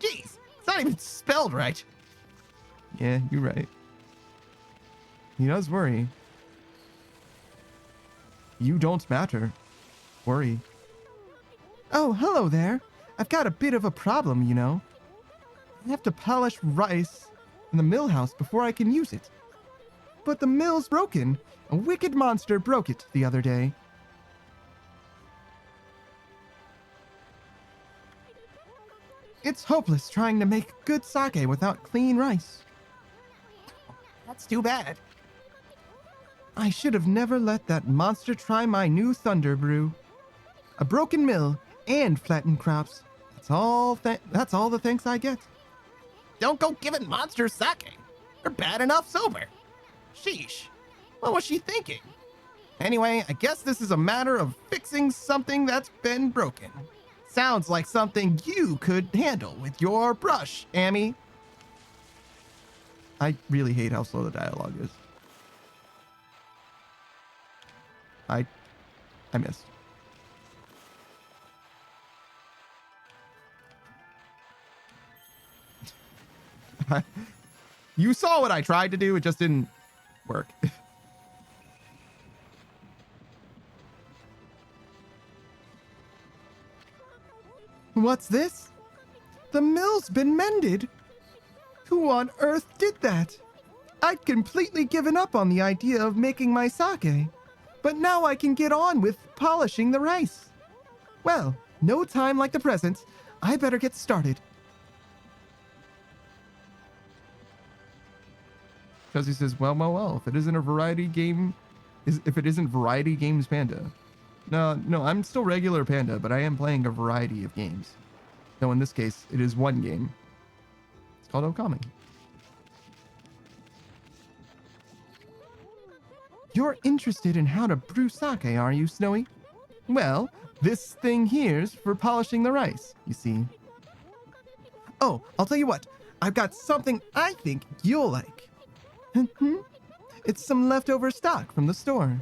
Speaker 2: Jeez, it's not even spelled right. Yeah, you're right. He does worry. You don't matter. Worry. Oh, hello there. I've got a bit of a problem, you know. I have to polish rice in the mill house before I can use it. But the mill's broken. A wicked monster broke it the other day. It's hopeless trying to make good sake without clean rice. That's too bad. I should have never let that monster try my new thunder brew. A broken mill and flattened crops. That's all the thanks I get. Don't go giving monsters sake. They're bad enough sober. Sheesh. What was she thinking? Anyway, I guess this is a matter of fixing something that's been broken. sounds like something you could handle with your brush, Amy. I really hate how slow the dialogue is. I missed. You saw what I tried to do. It just didn't work. What's this? The mill's been mended. Who on earth did that? I'd completely given up on the idea of making my sake, but now I can get on with polishing the rice. Well, no time like the present. I better get started. Because he says, well, if it isn't a variety game, if it isn't Variety Games Panda. No, I'm still regular Panda, but I am playing a variety of games. No, in this case, it is one game. It's called Okami. You're interested in how to brew sake, are you, Snowy? Well, this thing here's for polishing the rice, you see. Oh, I'll tell you what. I've got something I think you'll like. It's some leftover stock from the store,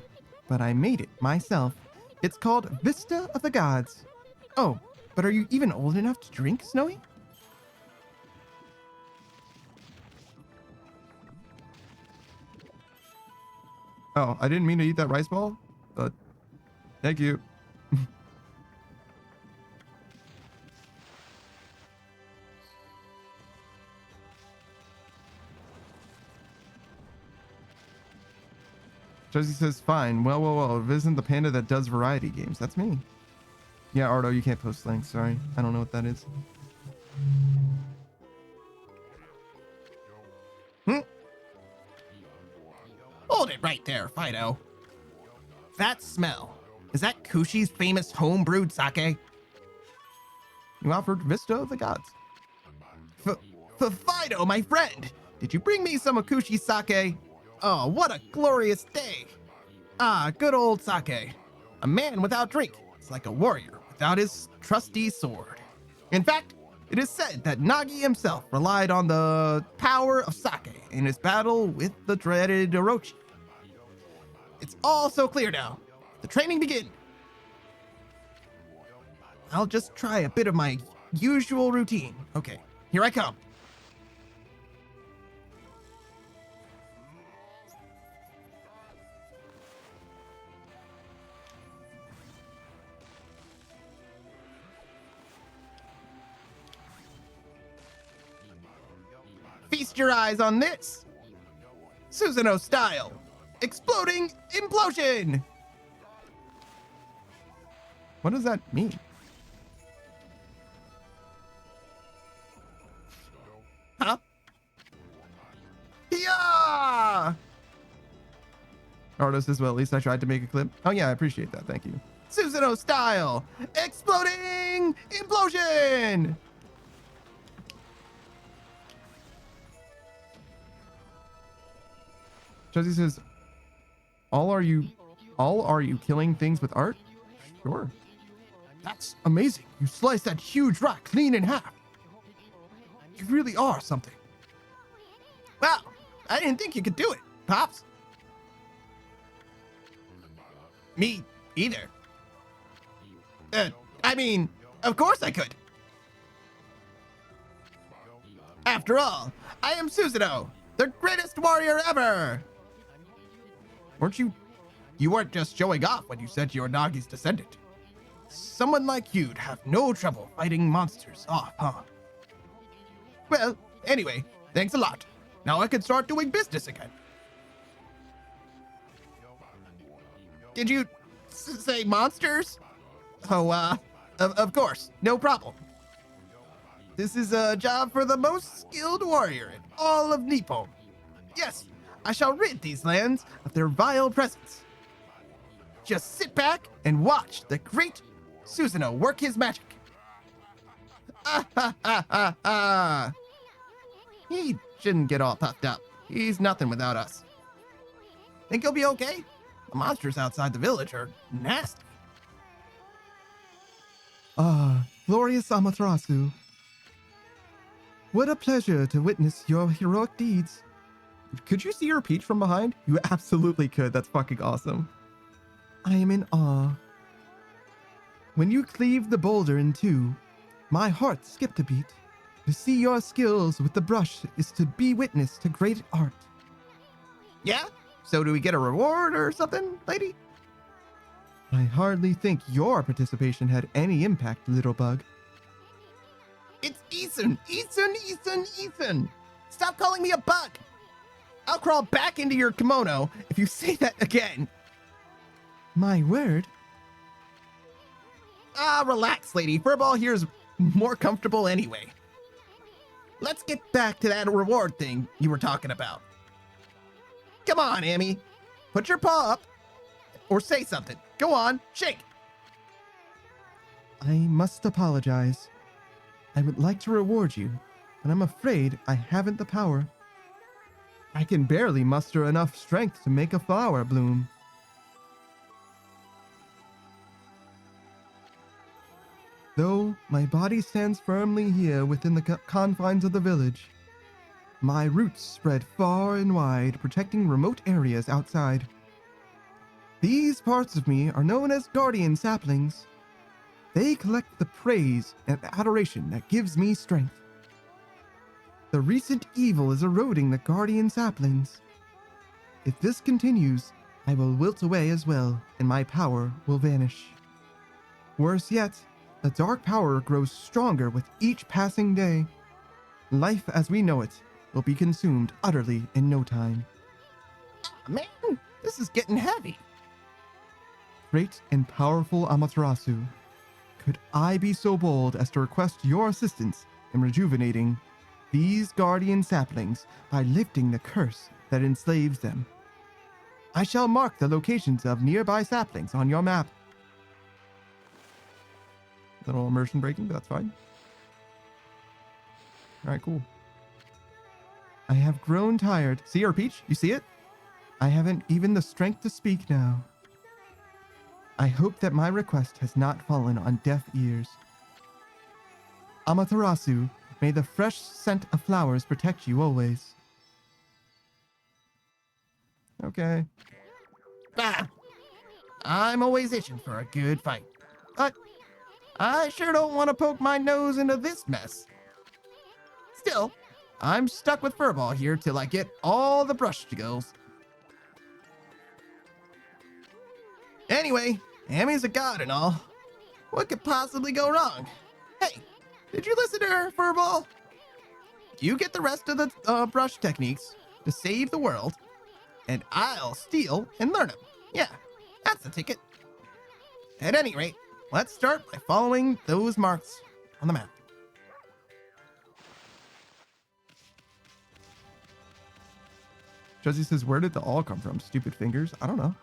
Speaker 2: but I made it myself. It's called Vista of the Gods. Oh, but are you even old enough to drink, Snowy? Oh, I didn't mean to eat that rice ball, but thank you. Josie says, fine. Well. If it isn't the panda that does variety games, that's me. Yeah, Ardo, you can't post links. Sorry. I don't know what that is. Hold it right there, Fido. That smell. Is that Kushi's famous home-brewed sake? You offered Vista of the Gods. Fido, my friend! Did you bring me some Akushi sake? Oh, what a glorious day! Ah, good old sake. A man without drink is like a warrior without his trusty sword. In fact, it is said that Nagi himself relied on the power of sake in his battle with the dreaded Orochi. It's all so clear now. The training begins. I'll just try a bit of my usual routine. Okay, here I come. Feast your eyes on this. Susanoo style. Exploding implosion. What does that mean? Huh? Yeah! Artist as well. At least I tried to make a clip. Oh yeah, I appreciate that. Thank you. Susanoo style. Exploding implosion. Josie says, all are you killing things with art? Sure. That's amazing. You sliced that huge rock clean in half. You really are something. Wow, I didn't think you could do it, Pops. Me either. I mean, of course I could. After all, I am Susanoo, the greatest warrior ever. You weren't just showing off when you said you were Nagi's descendant. Someone like you'd have no trouble fighting monsters off, huh? Well, anyway, thanks a lot. Now I can start doing business again. Did you say monsters? Oh, of course, no problem. This is a job for the most skilled warrior in all of Nippon. Yes, I shall rid these lands of their vile presence. Just sit back and watch the great Susanoo work his magic. He shouldn't get all puffed up. He's nothing without us. Think he'll be okay? The monsters outside the village are nasty. Glorious Amaterasu. What a pleasure to witness your heroic deeds. Could you see her peach from behind? You absolutely could. That's fucking awesome. I am in awe. When you cleaved the boulder in two, my heart skipped a beat. To see your skills with the brush is to be witness to great art. Yeah? So do we get a reward or something, lady? I hardly think your participation had any impact, little bug. It's Ethan! Ethan! Stop calling me a bug! I'll crawl back into your kimono if you say that again. My word. Ah, relax, lady. Furball here's more comfortable anyway. Let's get back to that reward thing you were talking about. Come on, Amy. Put your paw up or say something. Go on, shake. I must apologize. I would like to reward you, but I'm afraid I haven't the power. I can barely muster enough strength to make a flower bloom. Though my body stands firmly here within the confines of the village, my roots spread far and wide, protecting remote areas outside. These parts of me are known as guardian saplings. They collect the praise and adoration that gives me strength. The recent evil is eroding the guardian saplings. If this continues, I will wilt away as well, and my power will vanish. Worse yet, the dark power grows stronger with each passing day. Life as we know it will be consumed utterly in no time. Man, this is getting heavy. Great and powerful Amaterasu, could I be so bold as to request your assistance in rejuvenating these guardian saplings by lifting the curse that enslaves them? I shall mark the locations of nearby saplings on your map. Little immersion breaking, but that's fine. All right, cool. I have grown tired. See her, Peach? You see it? I haven't even the strength to speak now. I hope that my request has not fallen on deaf ears. Amaterasu, may the fresh scent of flowers protect you always. Okay. Ah! I'm always itching for a good fight. But I sure don't want to poke my nose into this mess. Still, I'm stuck with Furball here till I get all the brush skills. Anyway, Amy's a god and all. What could possibly go wrong? Hey, did you listen to her, Furball? You get the rest of the brush techniques to save the world, and I'll steal and learn them. Yeah, that's the ticket. At any rate, let's start by following those marks on the map. Juzzy says, where did the all come from? Stupid fingers? I don't know.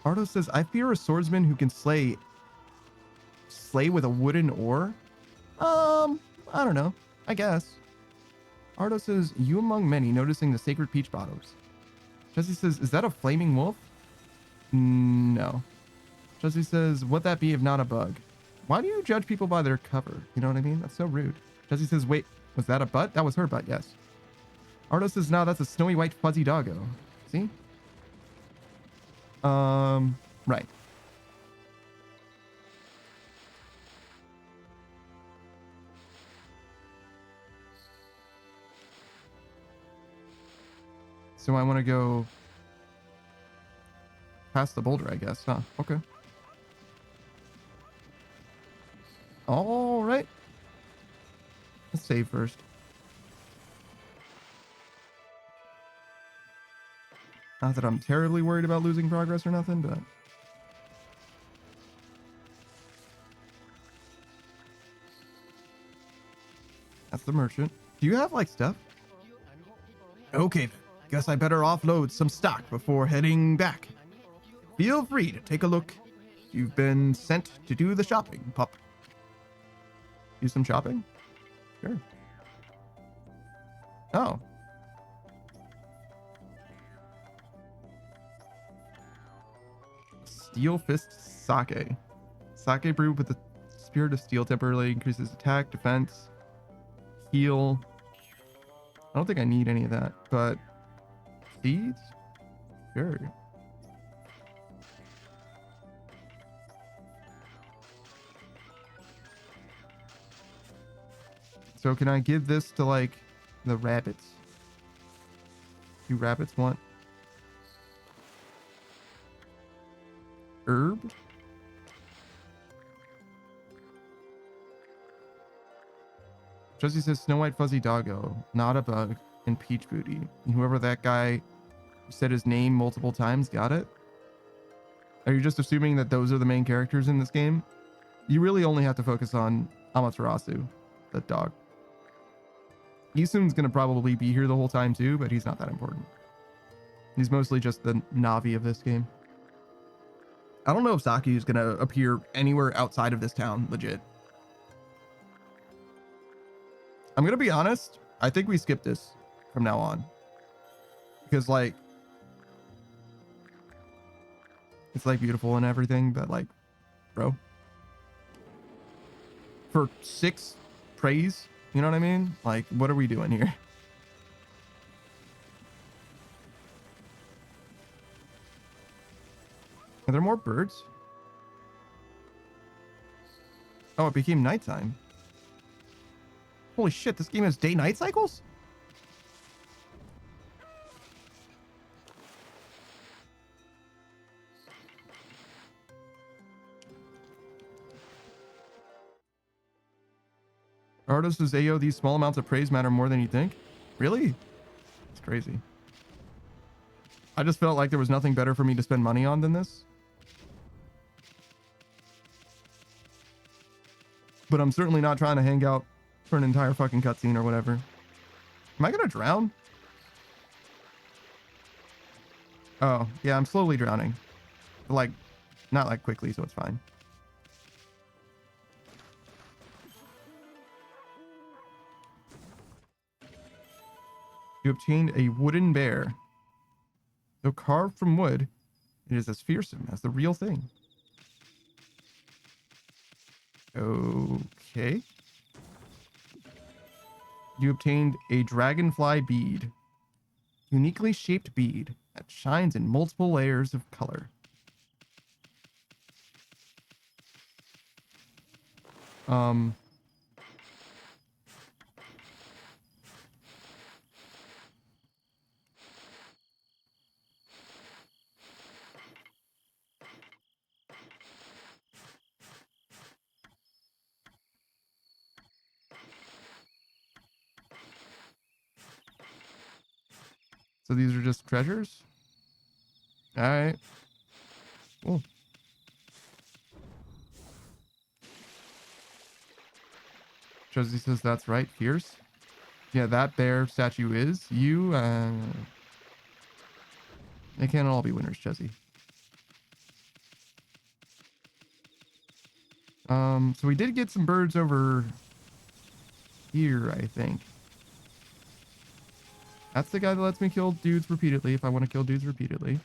Speaker 2: Ardo says, I fear a swordsman who can slay with a wooden oar. I don't know. I guess. Ardo says, you among many noticing the sacred peach bottoms. Jesse says, is that a flaming wolf? No. Jesse says, would that be if not a bug? Why do you judge people by their cover? You know what I mean? That's so rude. Jesse says, wait, was that a butt? That was her butt, yes. Ardo says, no, that's a snowy white fuzzy doggo. See? Right. So I want to go past the boulder, I guess, huh? Okay. All right. Let's save first. Not that I'm terribly worried about losing progress or nothing, but... That's the merchant. Do you have, like, stuff? Okay, then. Guess I better offload some stock before heading back. Feel free to take a look. You've been sent to do the shopping, pup. Do some shopping? Sure. Oh. Steel Fist Sake. Sake brewed with a Spirit of Steel temporarily increases attack, defense, heal. I don't think I need any of that, but seeds? Sure. So can I give this to like the rabbits? Do rabbits want herb? Josie says Snow White Fuzzy Doggo, not a bug, and Peach Booty. And whoever that guy who said his name multiple times got it? Are you just assuming that those are the main characters in this game? You really only have to focus on Amaterasu, the dog. Isun's gonna probably be here the whole time too, but he's not that important. He's mostly just the Navi of this game. I don't know if Saki is gonna appear anywhere outside of this town, legit. I'm gonna be honest, I think we skip this from now on. Because like, it's like beautiful and everything, but like, bro. For 6 praise, you know what I mean? Like, what are we doing here? Are there more birds? Oh, it became nighttime. Holy shit, this game has day-night cycles? Artist says, Ayo, these small amounts of praise matter more than you think? Really? It's crazy. I just felt like there was nothing better for me to spend money on than this. But I'm certainly not trying to hang out for an entire fucking cutscene or whatever. Am I gonna drown? Oh, yeah, I'm slowly drowning. But like, not like quickly, so it's fine. You obtained a wooden bear. Though carved from wood, it is as fearsome as the real thing. Okay. You obtained a dragonfly bead. Uniquely shaped bead that shines in multiple layers of color. So these are just treasures? Alright. Cool. Josie says that's right. Fierce. Yeah, that bear statue is. You, they can't all be winners, Josie. So we did get some birds over here, I think. That's the guy that lets me kill dudes repeatedly if I want to kill dudes repeatedly.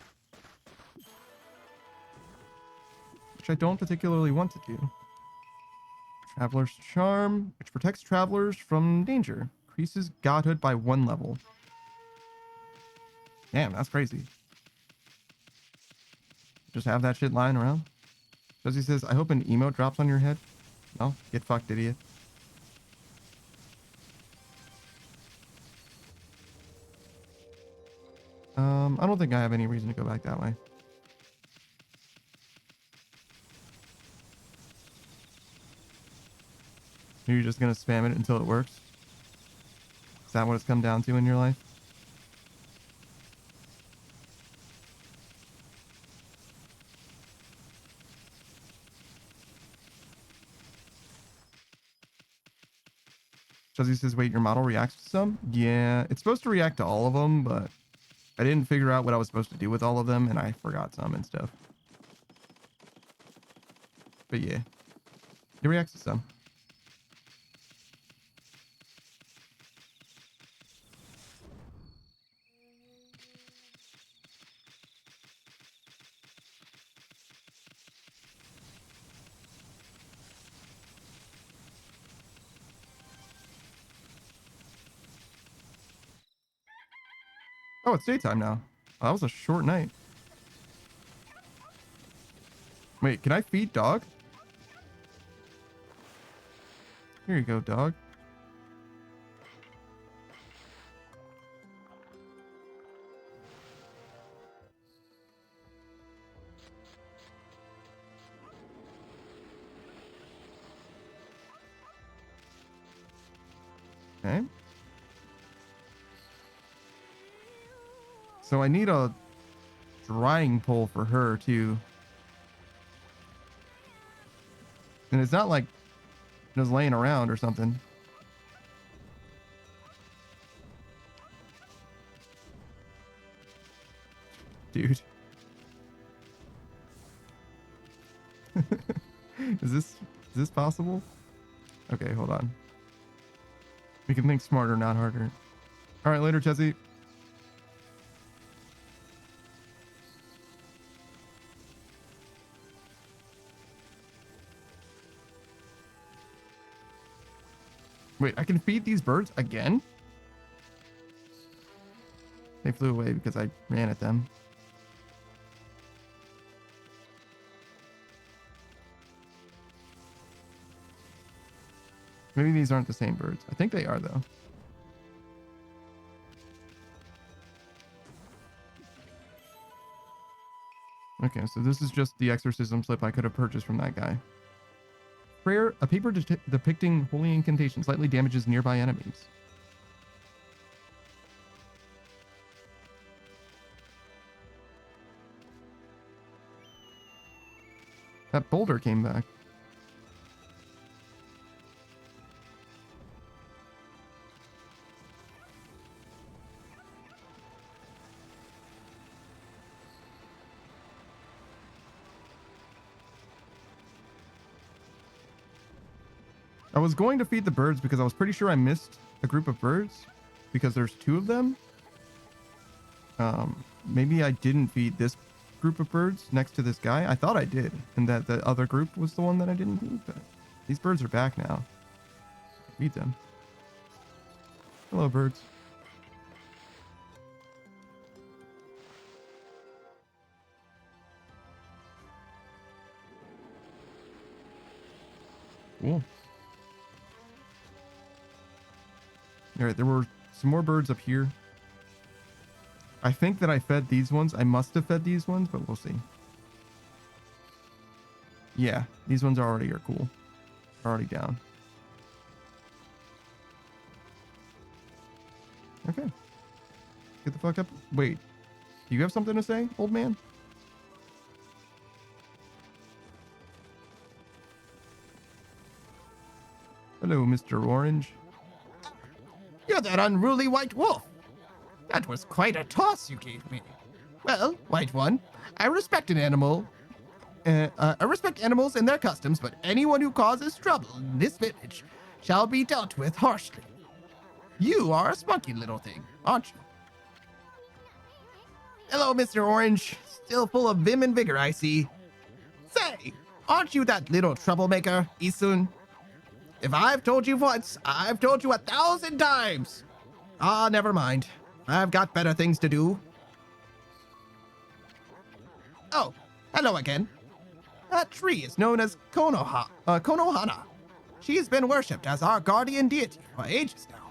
Speaker 2: Which I don't particularly want to do. Traveler's Charm, which protects travelers from danger. Increases godhood by 1 level. Damn, that's crazy. Just have that shit lying around. Josie says, I hope an emote drops on your head. No, get fucked, idiot. I don't think I have any reason to go back that way. You're just gonna spam it until it works? Is that what it's come down to in your life? Josie says, wait, your model reacts to some? Yeah, it's supposed to react to all of them, but I didn't figure out what I was supposed to do with all of them, and I forgot some and stuff. But yeah, it reacts to some. Oh, it's daytime now. Oh, that was a short night. Wait, can I feed dog? Here you go, dog. Okay. So I need a drying pole for her too. And it's not like just laying around or something. Dude. Is this possible? Okay, hold on. We can think smarter, not harder. All right, later, Jesse. Wait, I can feed these birds again? They flew away because I ran at them. Maybe these aren't the same birds. I think they are, though. Okay, so this is just the exorcism slip I could have purchased from that guy. Prayer, a paper depicting holy incantation slightly damages nearby enemies. That boulder came back. I was going to feed the birds because I was pretty sure I missed a group of birds because there's 2 of them. Maybe I didn't feed this group of birds next to this guy. I thought I did, and that the other group was the one that I didn't feed, but these birds are back now. Feed them. Hello, birds. Cool. All right, there were some more birds up here. I think that I fed these ones. I must have fed these ones, but we'll see. Yeah, these ones already are cool. Already down. Okay. Get the fuck up. Wait. Do you have something to say, old man? Hello, Mr. Orange.
Speaker 8: You're that unruly white wolf. That was quite a toss you gave me. Well, white one, I respect an animal. I respect animals and their customs, but anyone who causes trouble in this village shall be dealt with harshly. You are a spunky little thing, aren't you? Hello, Mr. Orange. Still full of vim and vigor, I see. Say, aren't you that little troublemaker, Isun? If I've told you once, I've told you 1,000 times. Ah, never mind. I've got better things to do. Oh, hello again. That tree is known as Konohana. She's been worshipped as our guardian deity for ages now.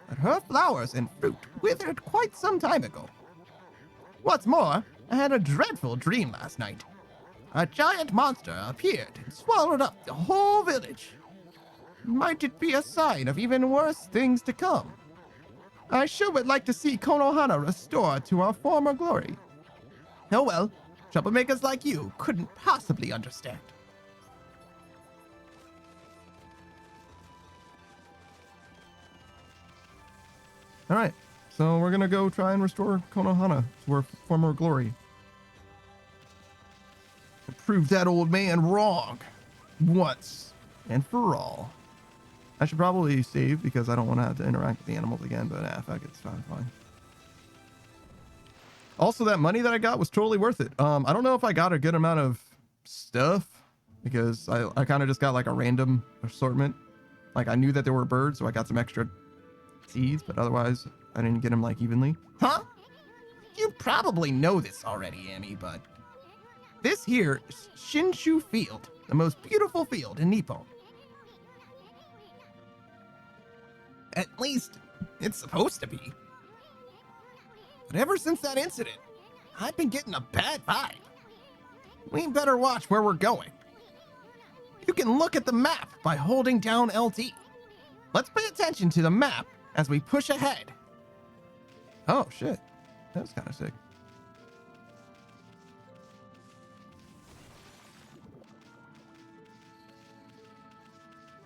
Speaker 8: But her flowers and fruit withered quite some time ago. What's more, I had a dreadful dream last night. A giant monster appeared and swallowed up the whole village. Might it be a sign of even worse things to come? I sure would like to see Konohana restored to her former glory. Oh well, troublemakers like you couldn't possibly understand.
Speaker 2: All right, so we're gonna go try and restore Konohana to her former glory. And prove that old man wrong once and for all. I should probably save because I don't want to have to interact with the animals again, but fuck it, it's fine. Also, that money that I got was totally worth it. I don't know if I got a good amount of stuff because I kind of just got like a random assortment. Like I knew that there were birds, so I got some extra seeds, but otherwise I didn't get them like evenly.
Speaker 8: Huh? probably know this already, Amy, but this here is Shinshu Field, the most beautiful field in Nippon. At least, it's supposed to be. But ever since that incident, I've been getting a bad vibe. We better watch where we're going. You can look at the map by holding down LT. Let's pay attention to the map as we push ahead. Oh, shit. That was kind of sick.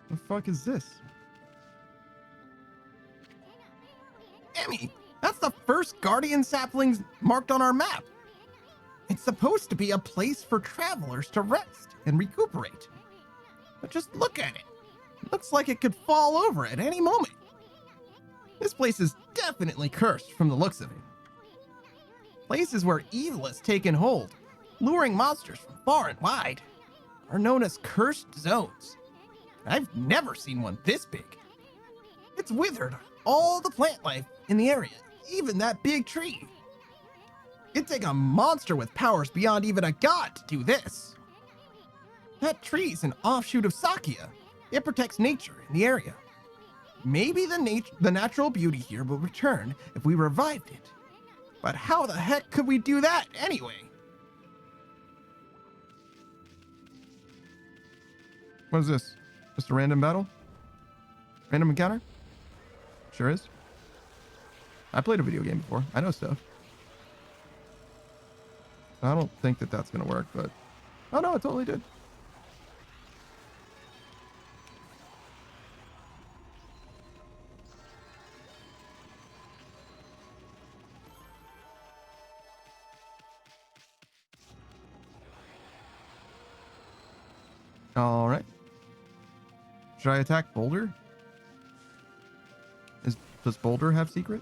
Speaker 8: The fuck is this? Emmy, that's the first guardian saplings marked on our map. It's supposed to be a place for travelers to rest and recuperate. But just look at it. Looks like it could fall over at any moment. This place is definitely cursed from the looks of it. Places where evil has taken hold, luring monsters from far and wide, are known as cursed zones. I've never seen one this big. It's withered all the plant life in the area, even that big tree. It'd take a monster with powers beyond even a god to do this. That tree's an offshoot of Sakya. It protects nature in the area. Maybe the natural beauty here will return if we revived it. But how the heck could we do that anyway? What is this? Just a random battle? Random encounter? Sure is. I played a video game before. I know stuff. I don't think that that's going to work, but... Oh no, it totally did. All right. Should I attack Boulder? Does Boulder have secret?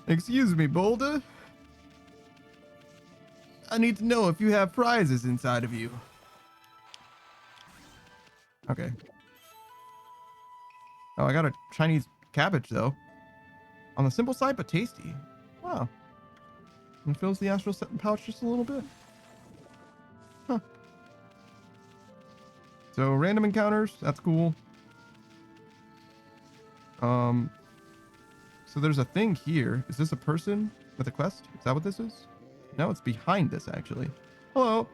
Speaker 8: Excuse me, Boulder. I need to know if you have prizes inside of you. Okay. Oh, I got a Chinese cabbage, though. On the simple side, but tasty. Wow. It fills the astral pouch just a little bit. Huh. So, random encounters. That's cool. So there's a thing here. Is this a person with a quest? Is that what this is? No, it's behind this, actually. Hello.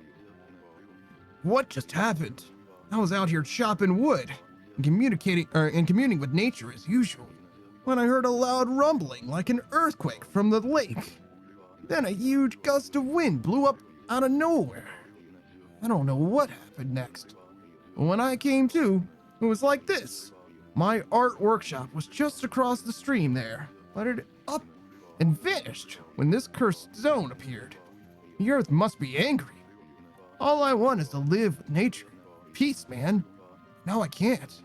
Speaker 8: What just happened? I was out here chopping wood and communing with nature as usual when I heard a loud rumbling like an earthquake from the lake. Then a huge gust of wind blew up out of nowhere. I don't know what happened next. But when I came to, it was like this. My art workshop was just across the stream there, but it up and vanished when this cursed zone appeared. The earth must be angry. All I want is to live with nature. Peace, man. Now I can't.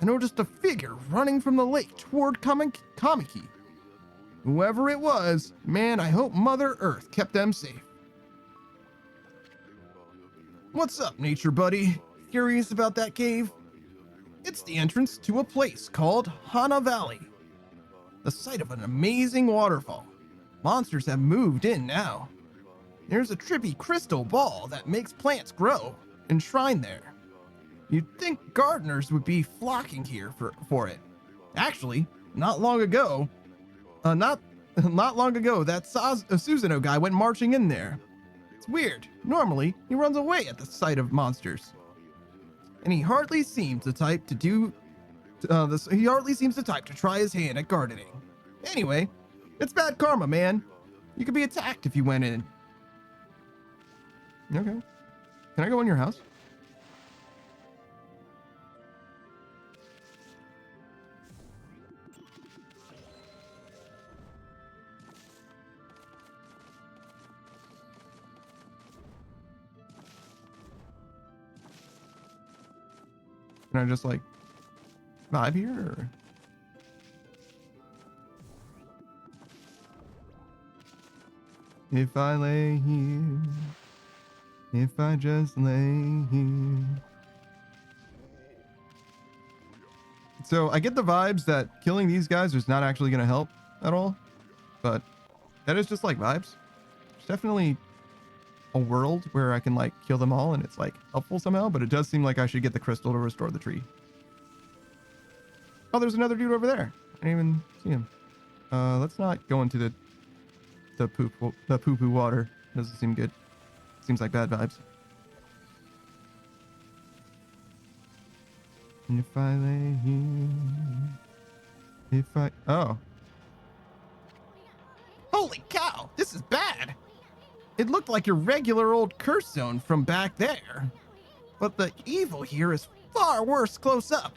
Speaker 8: I noticed a figure running from the lake toward Kamiki. Whoever it was, man, I hope Mother Earth kept them safe. What's up, nature buddy? Curious about that cave? It's the entrance to a place called Hana Valley, the site of an amazing waterfall. Monsters have moved in now. There's a trippy crystal ball that makes plants grow, enshrined there. You'd think gardeners would be flocking here for it. Actually, not long ago, that Susanoo guy went marching in there. It's weird. Normally, he runs away at the sight of monsters. And he hardly seems the type to try his hand at gardening. Anyway, it's bad karma, man. You could be attacked if you went in. Okay. Can I go in your house? Can I just like vibe here? Or? If I lay here, if I just lay here. So I get the vibes that killing these guys is not actually going to help.
Speaker 2: at all, but that is just like vibes. There's definitely a world where I can like kill them all and it's like helpful somehow, but it does seem like I should get the crystal to restore the tree. Oh, there's another dude over there. I didn't even see him. Let's not go into the poo-poo water. Doesn't seem good. Seems like bad vibes. And if I lay here, oh.
Speaker 8: Holy cow, this is bad. It looked like your regular old curse zone from back there. But the evil here is far worse close up.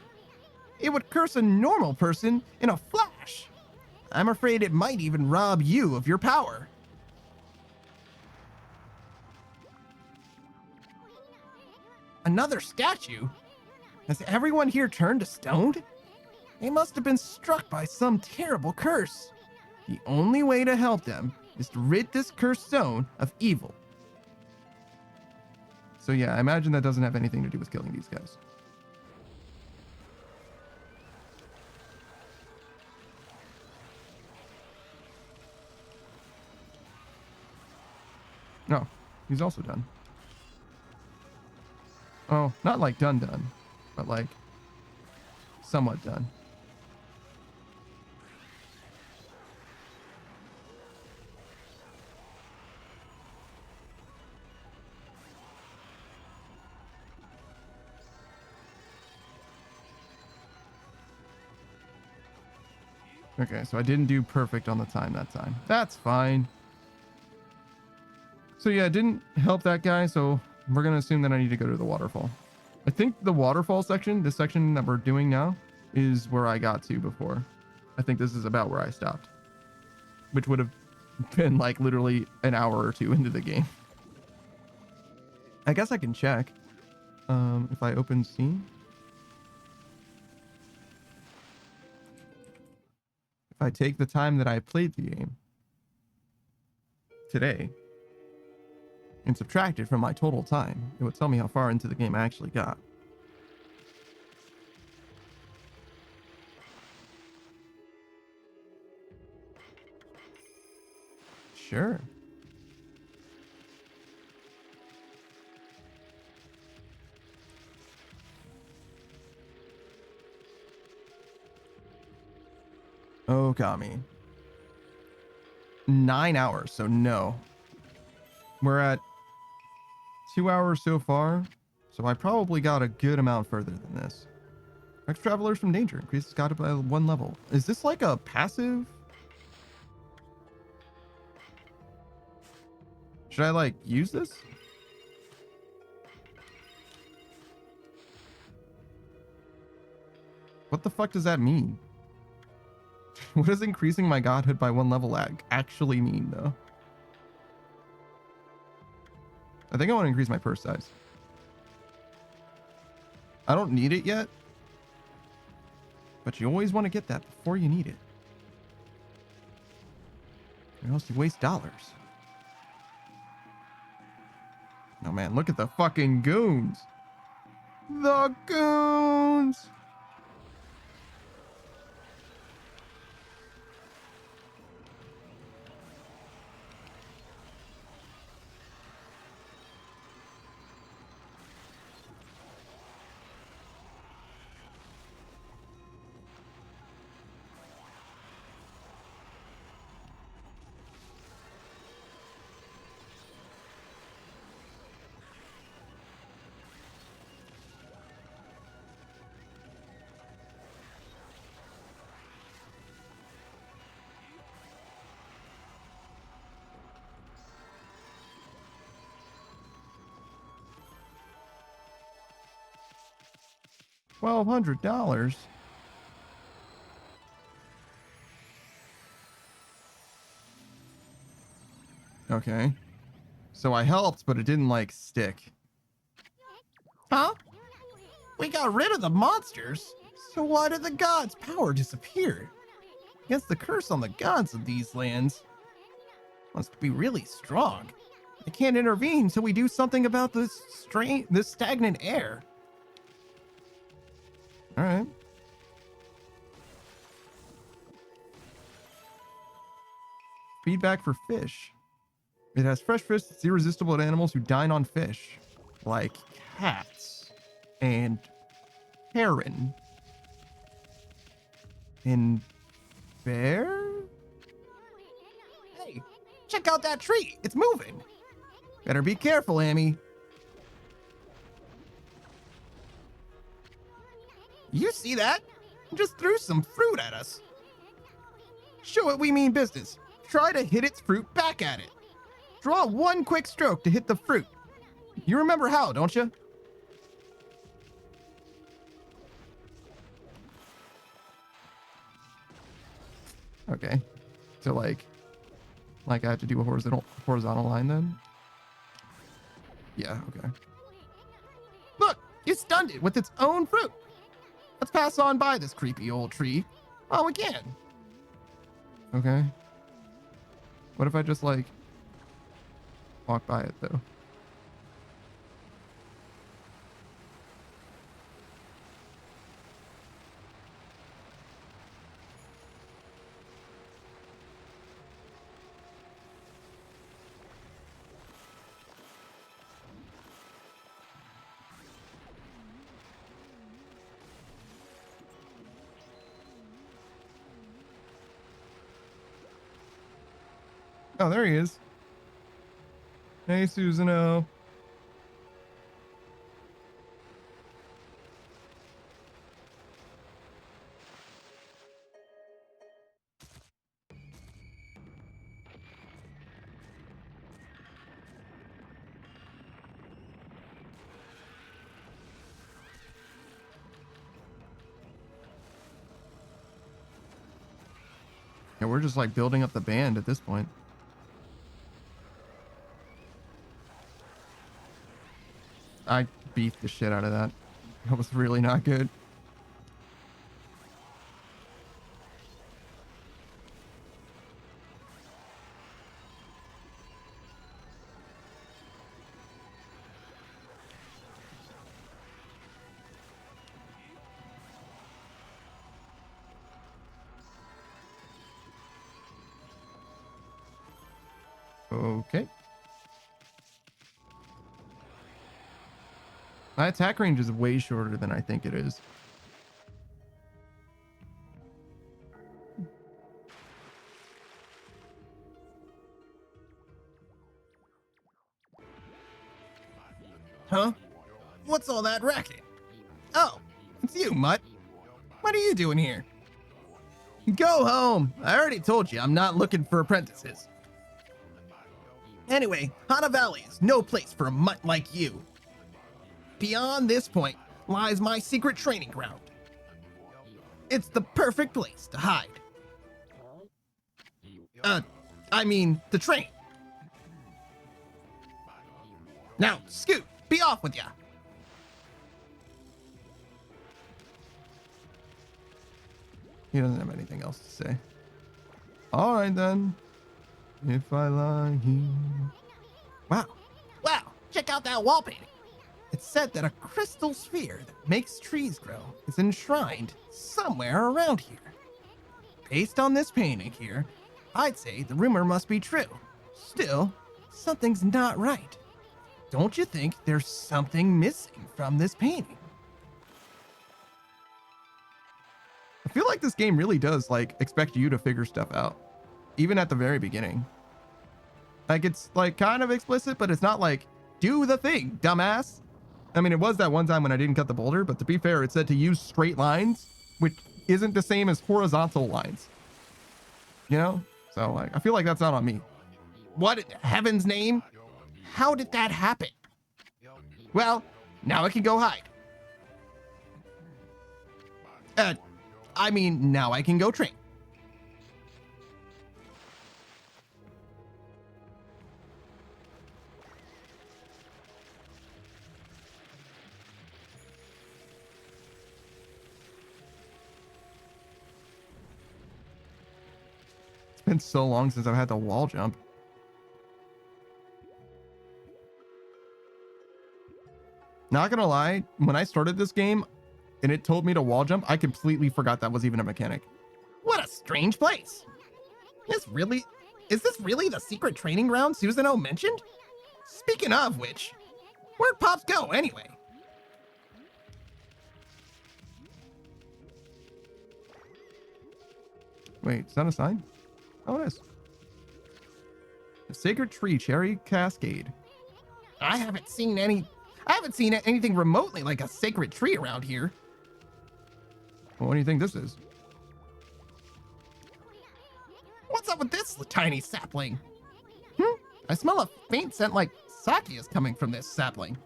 Speaker 8: It would curse a normal person in a flash. I'm afraid it might even rob you of your power. Another statue? Has everyone here turned to stone? They must have been struck by some terrible curse. The only way to help them is to rid this cursed zone of evil.
Speaker 2: So yeah, I imagine that doesn't have anything to do with killing these guys. No, he's also done. Oh, not like done, but like somewhat done. Okay, so I didn't do perfect on the time that time. That's fine. So yeah, it didn't help that guy, so we're going to assume that I need to go to the waterfall. I think the waterfall section, this section that we're doing now, is where I got to before. I think this is about where I stopped, which would have been like literally an hour or two into the game. I guess I can check if I open Steam. If I take the time that I played the game today and subtract it from my total time, it would tell me how far into the game I actually got. Sure. Okami. 9 hours, so no. We're at 2 hours so far, so I probably got a good amount further than this. Protects travelers from danger. Increases God by 1 level. Is this like a passive? Should I like use this? What the fuck does that mean? What does increasing my godhood by 1 level actually mean, though? I think I want to increase my purse size. I don't need it yet, but you always want to get that before you need it. Or else you waste dollars. Oh man, look at the fucking goons. The goons! $1,200. Okay. So I helped, but it didn't like stick.
Speaker 8: Huh? We got rid of the monsters? So why did the gods' power disappear? Against the curse on the gods of these lands must be really strong. They can't intervene until we do something about this stagnant air.
Speaker 2: All right. feedback for fish. It has fresh fish that's irresistible to animals who dine on fish, like cats and heron and bear. Hey, check out that tree. It's moving. Better be careful, Amy. You see that? Just threw some fruit at us. Show it we mean business. Try to hit its fruit back at it. Draw one quick stroke to hit the fruit. You remember how, don't you? Okay. So like I have to do a horizontal line then? Yeah, okay. Look, you stunned it with its own fruit. Let's pass on by this creepy old tree while we can. Okay. What if I just like walk by it though? Oh, there he is. Hey, Susano. Yeah, we're just like building up the band at this point. I beefed the shit out of that. That was really not good. Okay. My attack range is way shorter than I think it is. Huh? What's all that racket? Oh, it's you, Mutt. What are you doing here? Go home. I already told you I'm not looking for apprentices. Anyway, Hana Valley is no place for a mutt like you. Beyond this point lies my secret training ground. It's the perfect place to hide. To train. Now, Scoot, be off with ya. He doesn't have anything else to say. All right, then. If I lie here. Wow, check out that wall painting. It's said that a crystal sphere that makes trees grow is enshrined somewhere around here. Based on this painting here, I'd say the rumor must be true. Still, something's not right. Don't you think there's something missing from this painting? I feel like this game really does like expect you to figure stuff out, even at the very beginning. Like it's like kind of explicit, but it's not like, do the thing, dumbass. I mean, it was that one time when I didn't cut the boulder, but to be fair, it said to use straight lines, which isn't the same as horizontal lines. You know? So like, I feel like that's not on me. What in heaven's name? How did that happen? Well, now I can go hide. Now I can go train. It's been so long since I've had to wall jump. Not gonna lie, when I started this game and it told me to wall jump, I completely forgot that was even a mechanic. What a strange place.
Speaker 8: Is this really the secret training ground Susanoo mentioned? Speaking of which, where'd Pops go anyway?
Speaker 2: Wait, is that a sign? Oh, it is. The Sacred Tree Cherry Cascade.
Speaker 8: I haven't seen anything remotely like a sacred tree around here.
Speaker 2: Well, what do you think this is?
Speaker 8: What's up with this tiny sapling? I smell a faint scent like sake is coming from this sapling.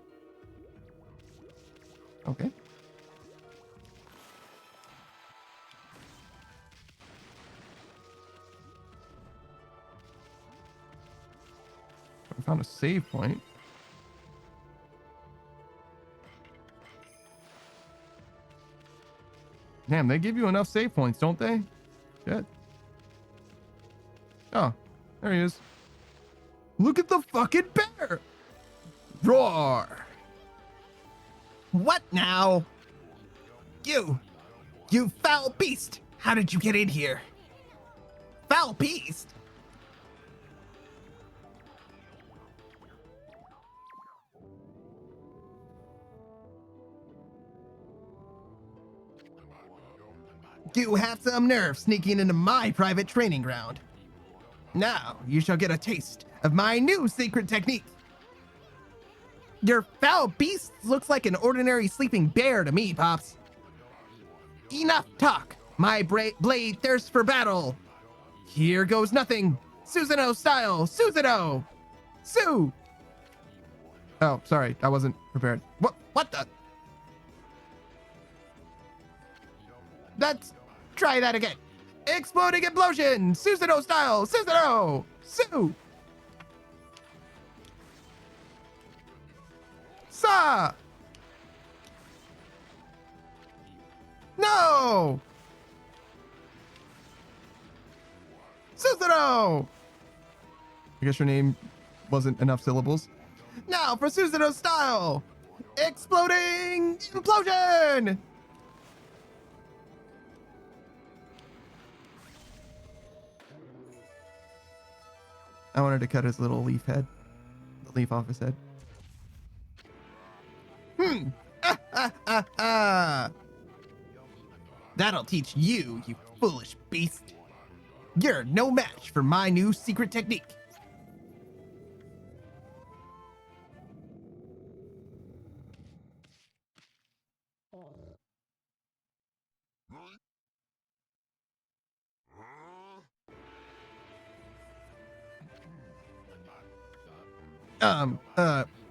Speaker 2: Okay. I found a save point. Damn, they give you enough save points, don't they? Shit. Oh, there he is. Look at the fucking bear! Roar!
Speaker 8: What now? You foul beast! How did you get in here? Foul beast? You have some nerve sneaking into my private training ground. Now you shall get a taste of my new secret technique. Your foul beast looks like an ordinary sleeping bear to me, Pops. Enough talk. My blade thirsts for battle. Here goes nothing. Susanoo style. Susanoo. Sue.
Speaker 2: Oh, sorry, I wasn't prepared.
Speaker 8: What the? Let's try that again. Exploding explosion. Susanoo style. Susanoo. Sue. Sa. No. Susanoo.
Speaker 2: I guess your name wasn't enough syllables.
Speaker 8: Now for Susanoo style. Exploding implosion.
Speaker 2: I wanted to cut his little leaf head. The leaf off his head.
Speaker 8: That'll teach you, you foolish beast. You're no match for my new secret technique.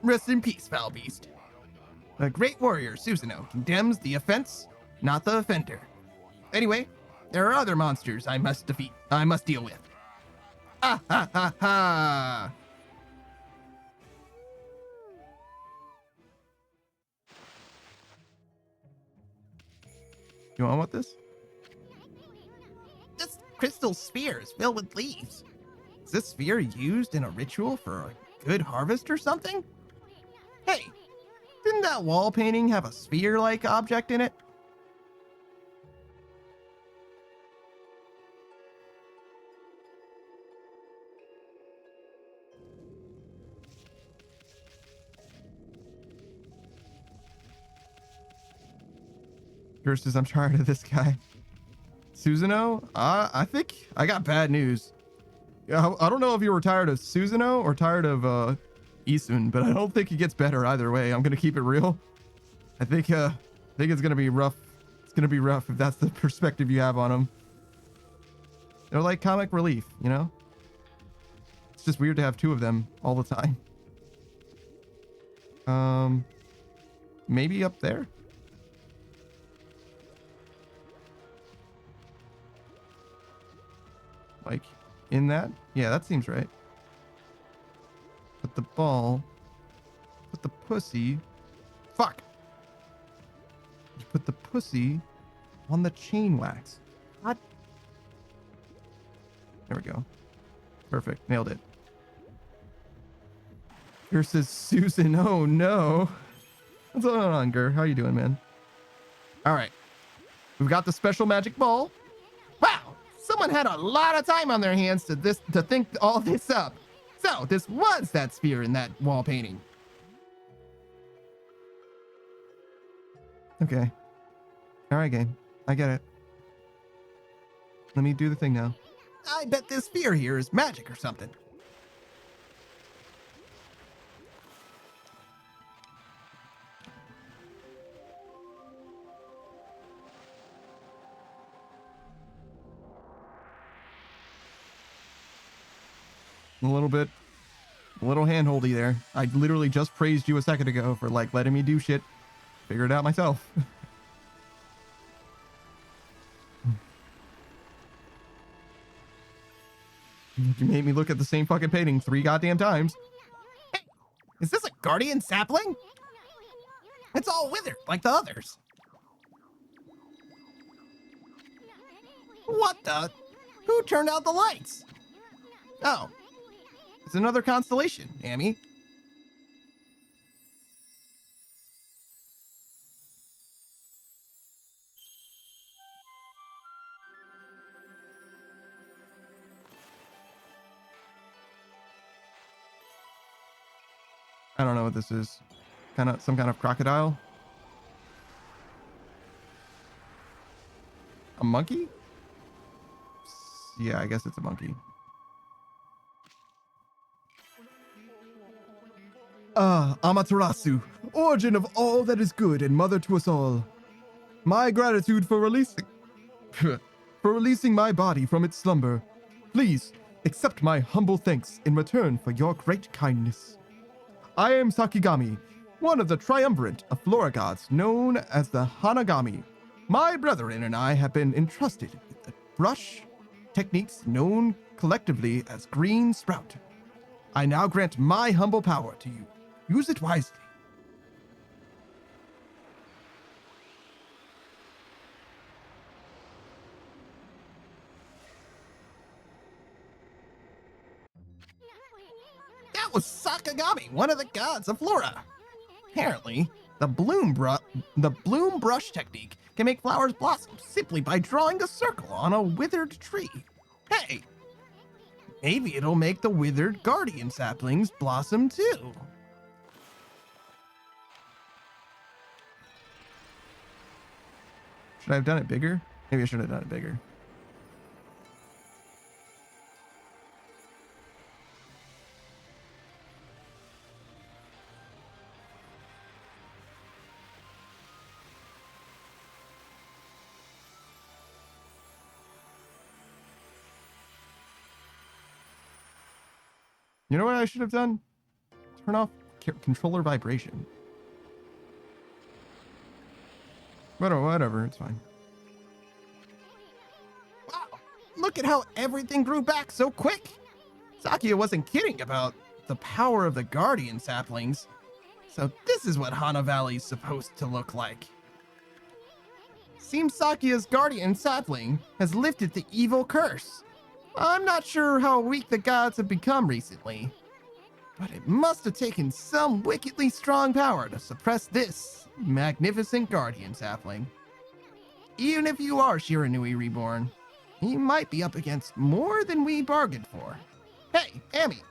Speaker 8: Rest in peace, foul beast. The great warrior Susanoo condemns the offense, not the offender. Anyway, there are other monsters I must defeat. I must deal with. Ah ha ha ha!
Speaker 2: You want this?
Speaker 8: This crystal sphere is filled with leaves. Is this sphere used in a ritual for a good harvest or something? Hey, didn't that wall painting have a sphere-like object in it?
Speaker 2: Curses, I'm tired of this guy. Susanoo? I think I got bad news. I don't know if you were tired of Susanoo or tired of Isun, but I don't think it gets better either way. I'm gonna keep it real. I think it's gonna be rough. It's gonna be rough if that's the perspective you have on them. They're like comic relief, you know? It's just weird to have two of them all the time. Maybe up there? Like, in that? Yeah, that seems right. Put the ball. Put the pussy. Fuck! You put the pussy on the chain wax. What? There we go. Perfect. Nailed it. Gur says Susan. Oh no. What's going on, Gur? How you doing, man? All right. We've got the special magic ball. Wow! Someone
Speaker 8: Someone had a lot of time on their hands to think all this up. So this was that sphere in that wall painting. Okay. All right, game. I get it. Let me do the thing now. I bet this sphere here is magic or something. A little handholdy there. I literally just praised you a second ago for like letting me do shit. Figure it out myself. You made me look at the same fucking painting 3 goddamn times. Hey, is this a guardian sapling? It's all withered like the others. What the? Who turned out the lights? Oh, it's another constellation, Amy. I don't know what this is. Some kind of crocodile? A monkey? Yeah, I guess it's a monkey. Ah, Amaterasu, origin of all that is good and mother to us all. My gratitude for releasing my body from its slumber. Please accept my humble thanks in return for your great kindness. I am Sakigami, one of the triumvirate of flora gods known as the Hanagami. My brethren and I have been entrusted with the brush techniques known collectively as Green Sprout. I now grant my humble power to you. Use it wisely. That was Sakagami, one of the gods of flora. Apparently, the bloom brush technique can make flowers blossom simply by drawing a circle on a withered tree. Hey, maybe it'll make the withered guardian saplings blossom too. Should I have done it bigger? Maybe I should have done it bigger. You know what I should have done? Turn off controller vibration. Whatever, it's fine. Wow, look at how everything grew back so quick. Sakia wasn't kidding about the power of the guardian saplings. So this is what Hana Valley's supposed to look like. Seems Sakia's guardian sapling has lifted the evil curse. I'm not sure how weak the gods have become recently, but it must have taken some wickedly strong power to suppress this magnificent guardian sapling. Even if you are Shiranui Reborn, you might be up against more than we bargained for. Hey, Amy,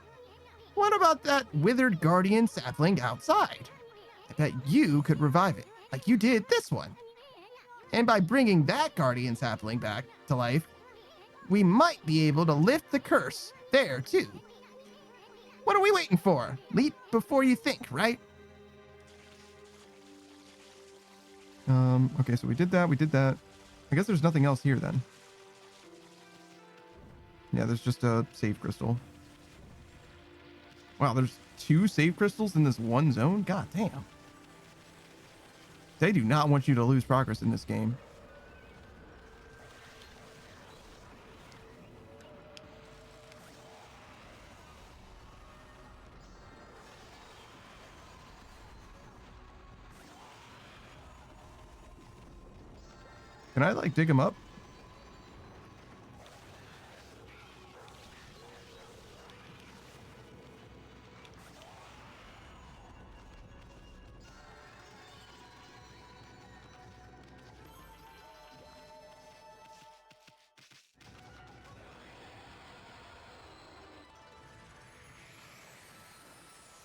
Speaker 8: what about that withered guardian sapling outside? I bet you could revive it, like you did this one. And by bringing that guardian sapling back to life, we might be able to lift the curse there, too. What are we waiting for? Leap before you think, right? Okay, so we did that. I guess there's nothing else here then. Yeah, there's just a save crystal. Wow, there's 2 save crystals in this one zone? God damn. They do not want you to lose progress in this game. Can I, like, dig him up?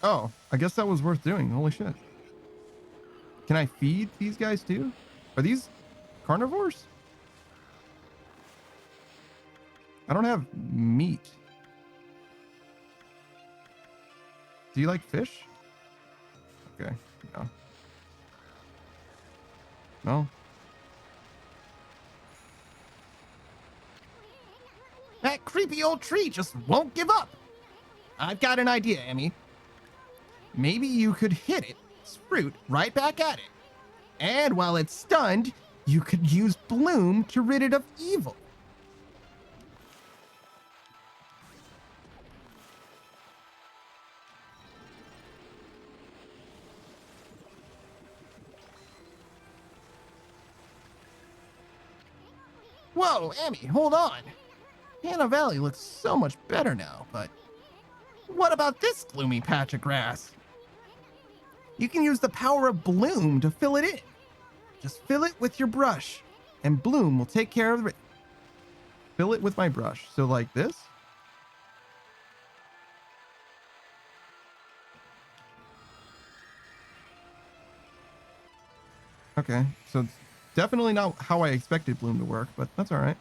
Speaker 2: Oh, I guess that was worth doing. Holy shit. Can I feed these guys too? Are these carnivores? I don't have meat. Do you like fish? Okay, no. No?
Speaker 8: That creepy old tree just won't give up. I've got an idea, Emmy. Maybe you could hit its fruit right back at it. And while it's stunned, you could use Bloom to rid it of evil. Whoa, Emmy, hold on. Hannah Valley looks so much better now, but what about this gloomy patch of grass? You can use the power of Bloom to fill it in. Just fill it with your brush, and Bloom will take care of it.
Speaker 2: Fill it with my brush. So like this? Okay, so it's definitely not how I expected Bloom to work, but that's all right.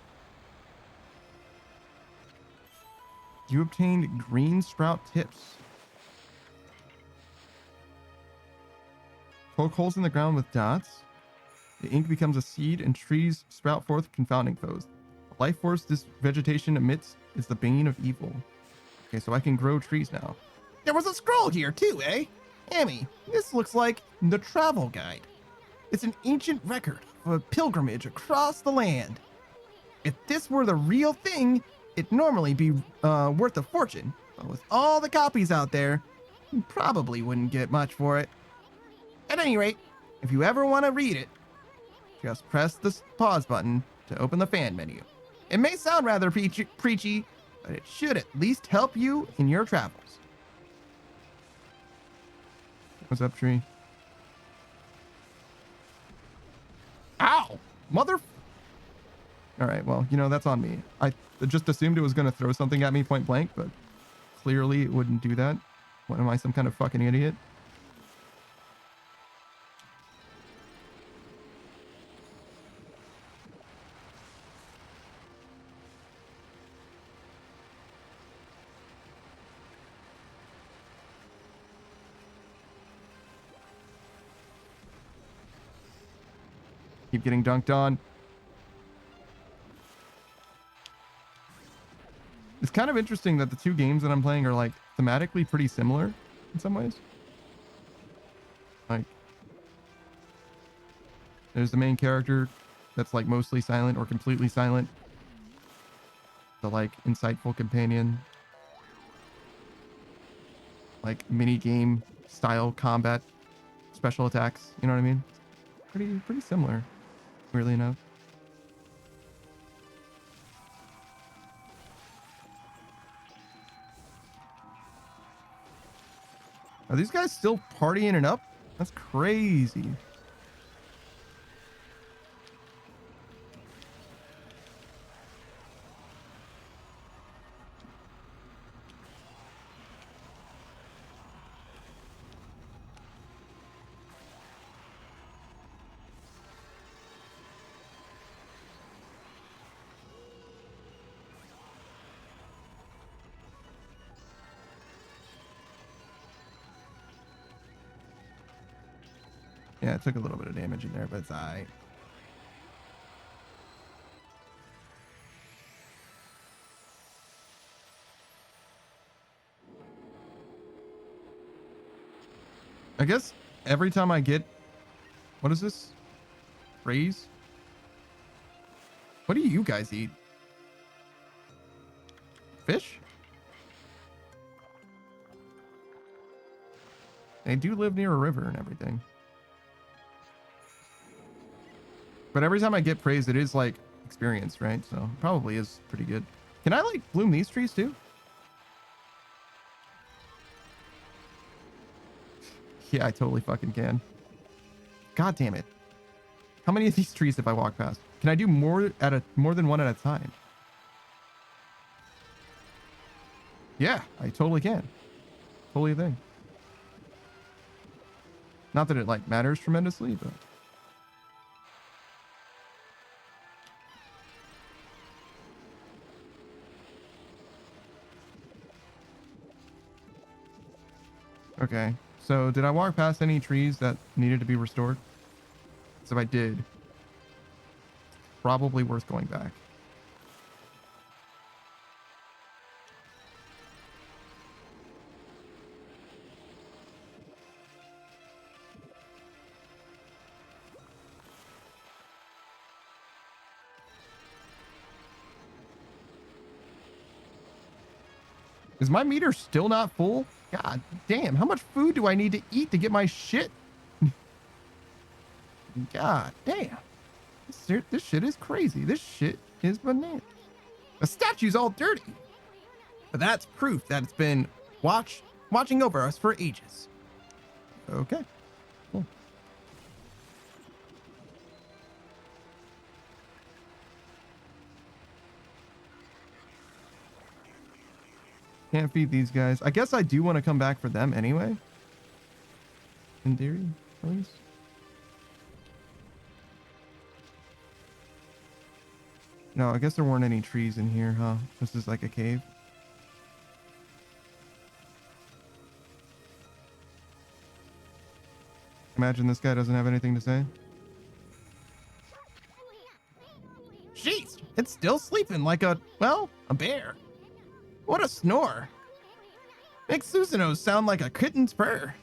Speaker 2: You obtained green sprout tips. Poke holes in the ground with dots. The ink becomes a seed and trees sprout forth confounding foes. The life force this vegetation emits is the bane of evil. Okay, so I can grow trees now.
Speaker 8: There was a scroll here too, eh? Emmy, this looks like the travel guide. It's an ancient record of a pilgrimage across the land. If this were the real thing, it'd normally be worth a fortune. But with all the copies out there, you probably wouldn't get much for it. At any rate, if you ever want to read it, just press the pause button to open the fan menu. It may sound rather preachy, but it should at least help you in your travels.
Speaker 2: What's up, tree?
Speaker 8: Ow! Mother...
Speaker 2: All right, well, you know, that's on me. I just assumed it was going to throw something at me point blank, but clearly it wouldn't do that. What, am I, some kind of fucking idiot? Keep getting dunked on. It's kind of interesting that the two games that I'm playing are like thematically pretty similar in some ways. Like, there's the main character that's like mostly silent or completely silent. The like insightful companion. Like mini game style combat special attacks. You know what I mean? Pretty similar, weirdly enough. Are these guys still partying it up? That's crazy. Yeah, it took a little bit of damage in there, but it's alright. I guess every time I get... What is this? Praise? What do you guys eat? Fish? They do live near a river and everything. But every time I get praise, it is like experience, right? So probably is pretty good. Can I like bloom these trees too? Yeah, I totally fucking can. God damn it. How many of these trees have I walked past? Can I do more than one at a time? Yeah, I totally can. Totally a thing. Not that it like matters tremendously, but okay. So did I walk past any trees that needed to be restored? So if I did, probably worth going back. Is my meter still not full? God damn, how much food do I need to eat to get my shit? God damn. This shit is crazy. This shit is bananas. The statue's all dirty. But that's proof that it's been watching over us for ages. Okay. Cool. Can't feed these guys. I guess I do want to come back for them anyway. In theory, at least. No, I guess there weren't any trees in here, huh? This is like a cave. Imagine this guy doesn't have anything to say. Jeez, it's still sleeping like a bear. What a snore. Makes Susanoo sound like a kitten's purr.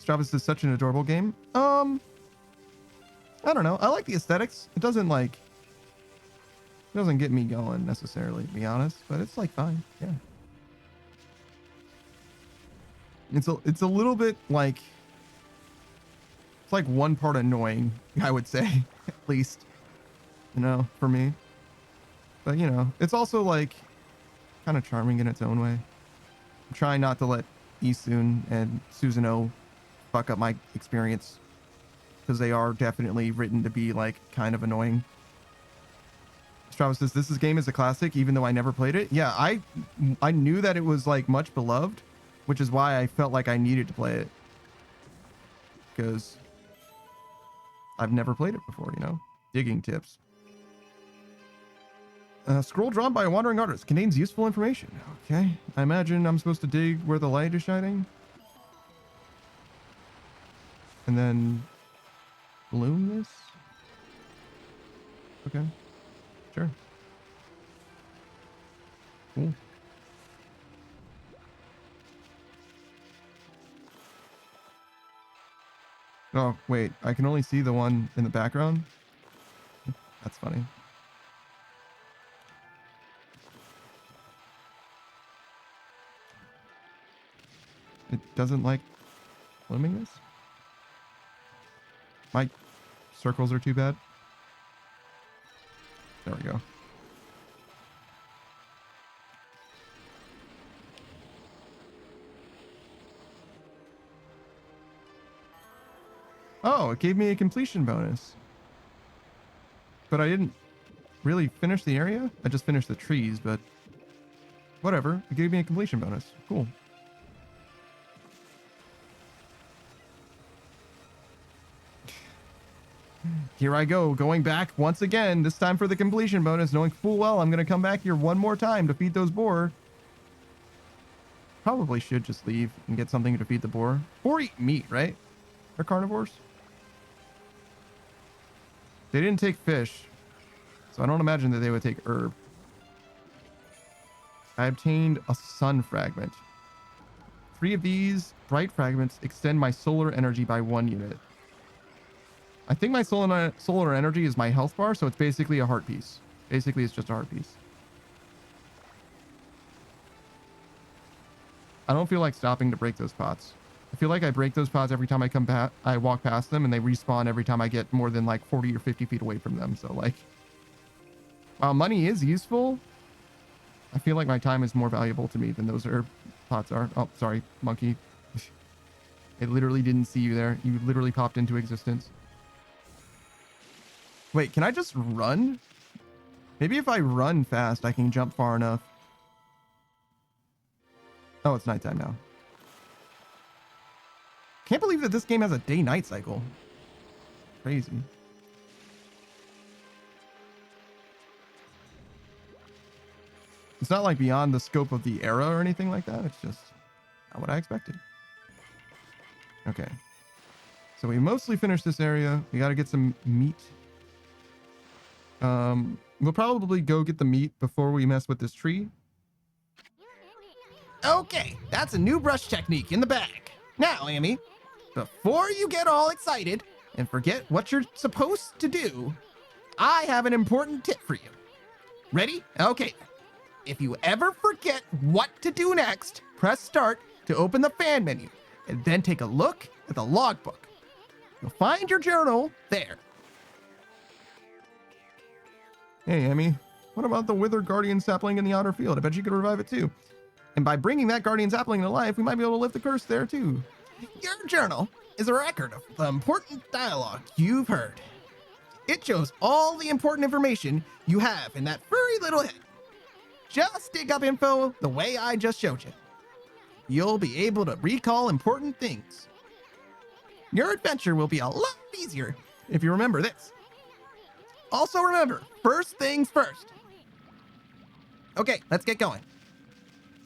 Speaker 2: Stravis is such an adorable game. I don't know. I like the aesthetics. It doesn't get me going necessarily, to be honest, but it's like fine. Yeah. It's a little bit like, it's like one part annoying, I would say, at least, you know, for me. But, you know, it's also like kind of charming in its own way. I'm trying not to let Isun and Susanoo fuck up my experience, because they are definitely written to be like kind of annoying. Travis says this game is a classic even though I never played it. Yeah, I knew that it was like much beloved, which is why I felt like I needed to play it, because I've never played it before, you know. Digging tips. Scroll drawn by a wandering artist contains useful information. Okay, I imagine I'm supposed to dig where the light is shining and then bloom this. Okay, sure. Cool. Oh wait, I can only see the one in the background. That's funny. It doesn't like blooming this? My circles are too bad. There we go. Oh, it gave me a completion bonus. But I didn't really finish the area. I just finished the trees, but whatever. It gave me a completion bonus. Cool. Here I go, going back once again, this time for the completion bonus, knowing full well I'm going to come back here one more time to feed those boar. Probably should just leave and get something to feed the boar. Boar eat meat, right? They're carnivores. They didn't take fish, so I don't imagine that they would take herb. I obtained a sun fragment. 3 of these bright fragments extend my solar energy by 1 unit. I think my solar energy is my health bar, so it's basically a heart piece. Basically, it's just a heart piece. I don't feel like stopping to break those pots. I feel like I break those pots every time I walk past them, and they respawn every time I get more than like 40 or 50 feet away from them. So like, while money is useful, I feel like my time is more valuable to me than those herb pots are. Oh, sorry, monkey. It literally didn't see you there. You literally popped into existence. Wait, can I just run? Maybe if I run fast, I can jump far enough. Oh, it's nighttime now. Can't believe that this game has a day-night cycle. Crazy. It's not like beyond the scope of the era or anything like that. It's just not what I expected. Okay. So we mostly finished this area. We got to get some meat. We'll probably go get the meat before we mess with this tree.
Speaker 8: Okay, that's a new brush technique in the bag. Now, Amy, before you get all excited and forget what you're supposed to do, I have an important tip for you. Ready? Okay. If you ever forget what to do next, press start to open the fan menu and then take a look at the logbook. You'll find your journal there.
Speaker 2: Hey, Amy, what about the withered guardian sapling in the outer field? I bet you could revive it too. And by bringing that guardian sapling to life, we might be able to lift the curse there too.
Speaker 8: Your journal is a record of the important dialogue you've heard. It shows all the important information you have in that furry little head. Just dig up info the way I just showed you. You'll be able to recall important things. Your adventure will be a lot easier if you remember this. Also remember, first things first. Okay, let's get going.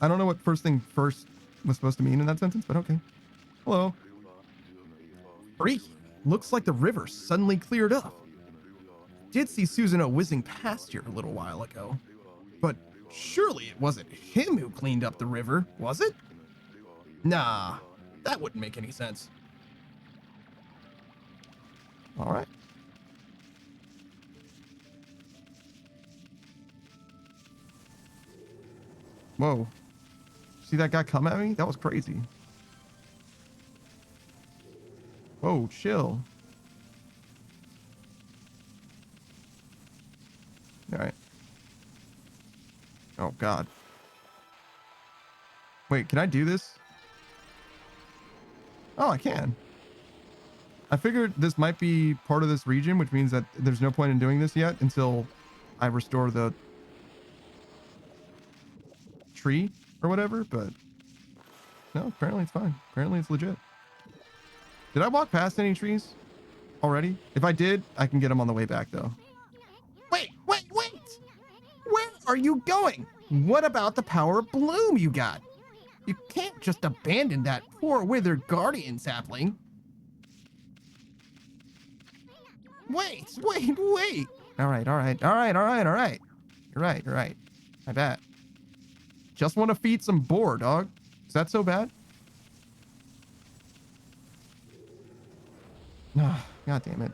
Speaker 2: I don't know what first thing first was supposed to mean in that sentence, but okay. Hello.
Speaker 8: Freaky. Looks like the river suddenly cleared up. Did see Susanoo whizzing past here a little while ago. But surely it wasn't him who cleaned up the river, was it? Nah, that wouldn't make any sense.
Speaker 2: All right. Whoa. See that guy come at me? That was crazy. Whoa, chill. All right. Oh, God. Wait, can I do this? Oh, I can. I figured this might be part of this region, which means that there's no point in doing this yet until I restore the tree or whatever, but no, apparently it's fine. Apparently it's legit. Did I walk past any trees already? If I did, I can get them on the way back though.
Speaker 8: Wait! Where are you going? What about the power of bloom you got? You can't just abandon that poor withered guardian sapling. Wait.
Speaker 2: All right. You're right. I bet. Just want to feed some boar, dog. Is that so bad? God damn it.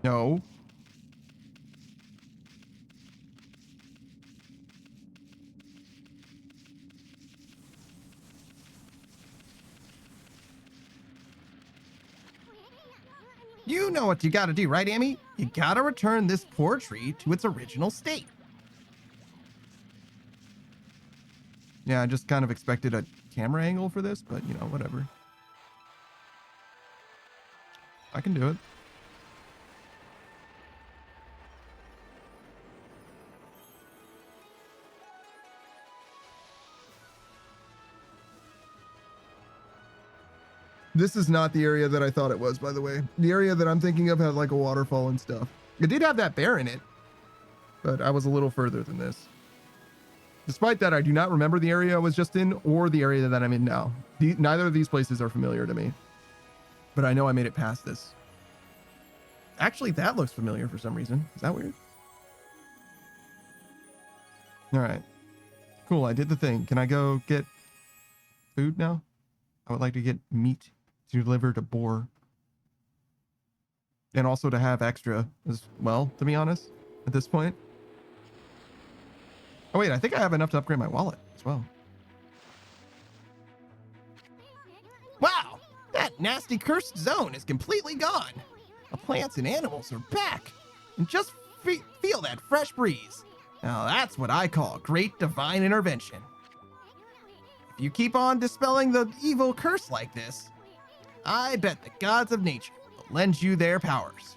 Speaker 2: No.
Speaker 8: You know what you gotta do, right, Amy? You gotta return this poor tree to its original state.
Speaker 2: Yeah, I just kind of expected a camera angle for this, but you know, whatever. I can do it. This is not the area that I thought it was, by the way. The area that I'm thinking of had like a waterfall and stuff. It did have that bear in it, but I was a little further than this. Despite that, I do not remember the area I was just in or the area that I'm in now. Neither of these places are familiar to me, but I know I made it past this. Actually, that looks familiar for some reason. Is that weird? All right. Cool, I did the thing. Can I go get food now? I would like to get meat delivered to boar. And also to have extra as well, to be honest, at this point. Oh wait, I think I have enough to upgrade my wallet as well.
Speaker 8: Wow, that That nasty cursed zone is completely gone. The plants and animals are back. And just feel that fresh breeze. Now that's what I call great divine intervention. If you keep on dispelling the evil curse like this, I bet the gods of nature will lend you their powers.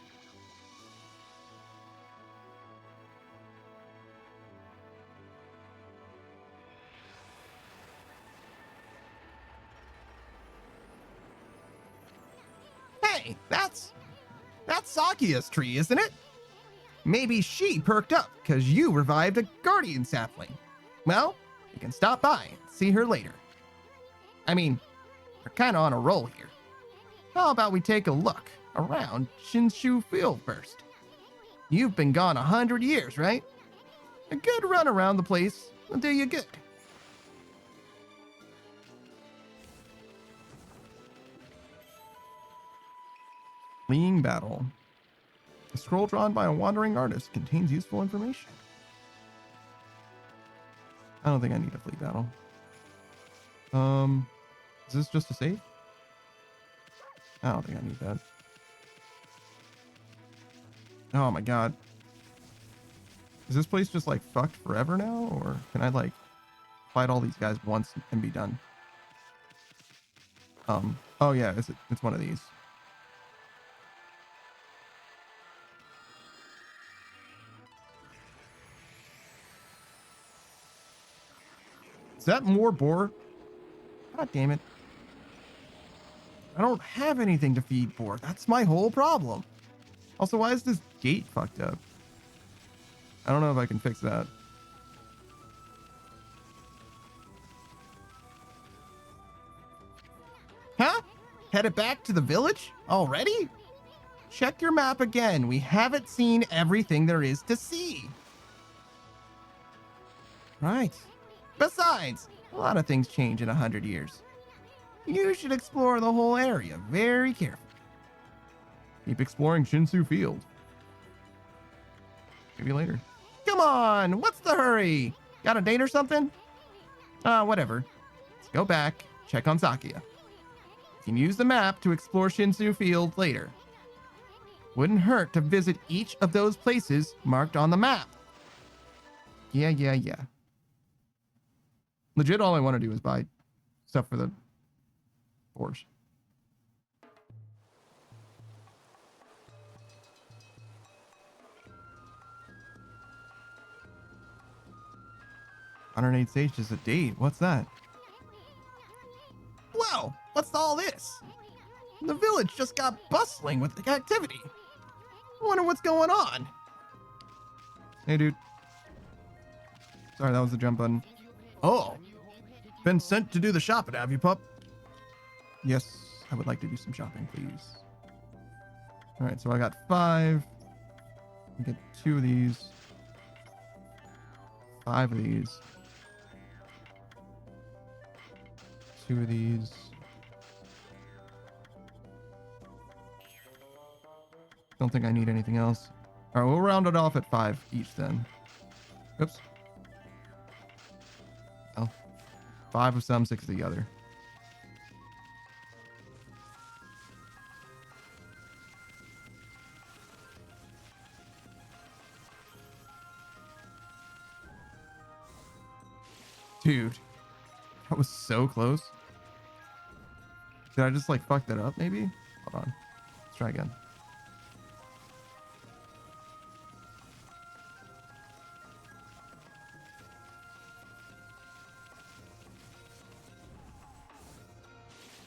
Speaker 8: Hey, that's Sakia's tree, isn't it? Maybe she perked up because you revived a guardian sapling. Well, you can stop by and see her later. I mean, we're kind of on a roll here. How about we take a look around Shinshu Field first? You've been gone 100 years, right? A good run around the place will do you good. Fleeing battle. A scroll drawn by a wandering artist contains useful information. I don't think I need a flee battle. Is this just a save? I don't think I need that. Oh my god. Is this place just like fucked forever now? Or can I like fight all these guys once and be done? Oh yeah, it's one of these. Is that more boar? God damn it. I don't have anything to feed boar. That's my whole problem. Also, why is this gate fucked up? I don't know if I can fix that. Huh? Headed back to the village? Already? Check your map again. We haven't seen everything there is to see. Right. Besides, a lot of things change in 100 years. You should explore the whole area very carefully. Keep exploring Shinsu Field. Maybe later. Come on, what's the hurry? Got a date or something? Whatever. Let's go back, check on Sakia. You can use the map to explore Shinsu Field later. Wouldn't hurt to visit each of those places marked on the map. Yeah. Legit, all I want to do is buy stuff for the boars. $108 stage is a date. What's that? Whoa! What's all this? The village just got bustling with activity. I wonder what's going on. Hey, dude. Sorry, that was the jump button. Oh. Been sent to do the shopping, have you, pup? Yes, I would like to do some shopping, please. All right, so I got 5. I get 2 of these. 5 of these. 2 of these. Don't think I need anything else. All right, we'll round it off at 5 each then. Oops. Oh. 5 of some, 6 of the other. Dude, that was so close. Did I just like fuck that up maybe? Hold on. Let's try again.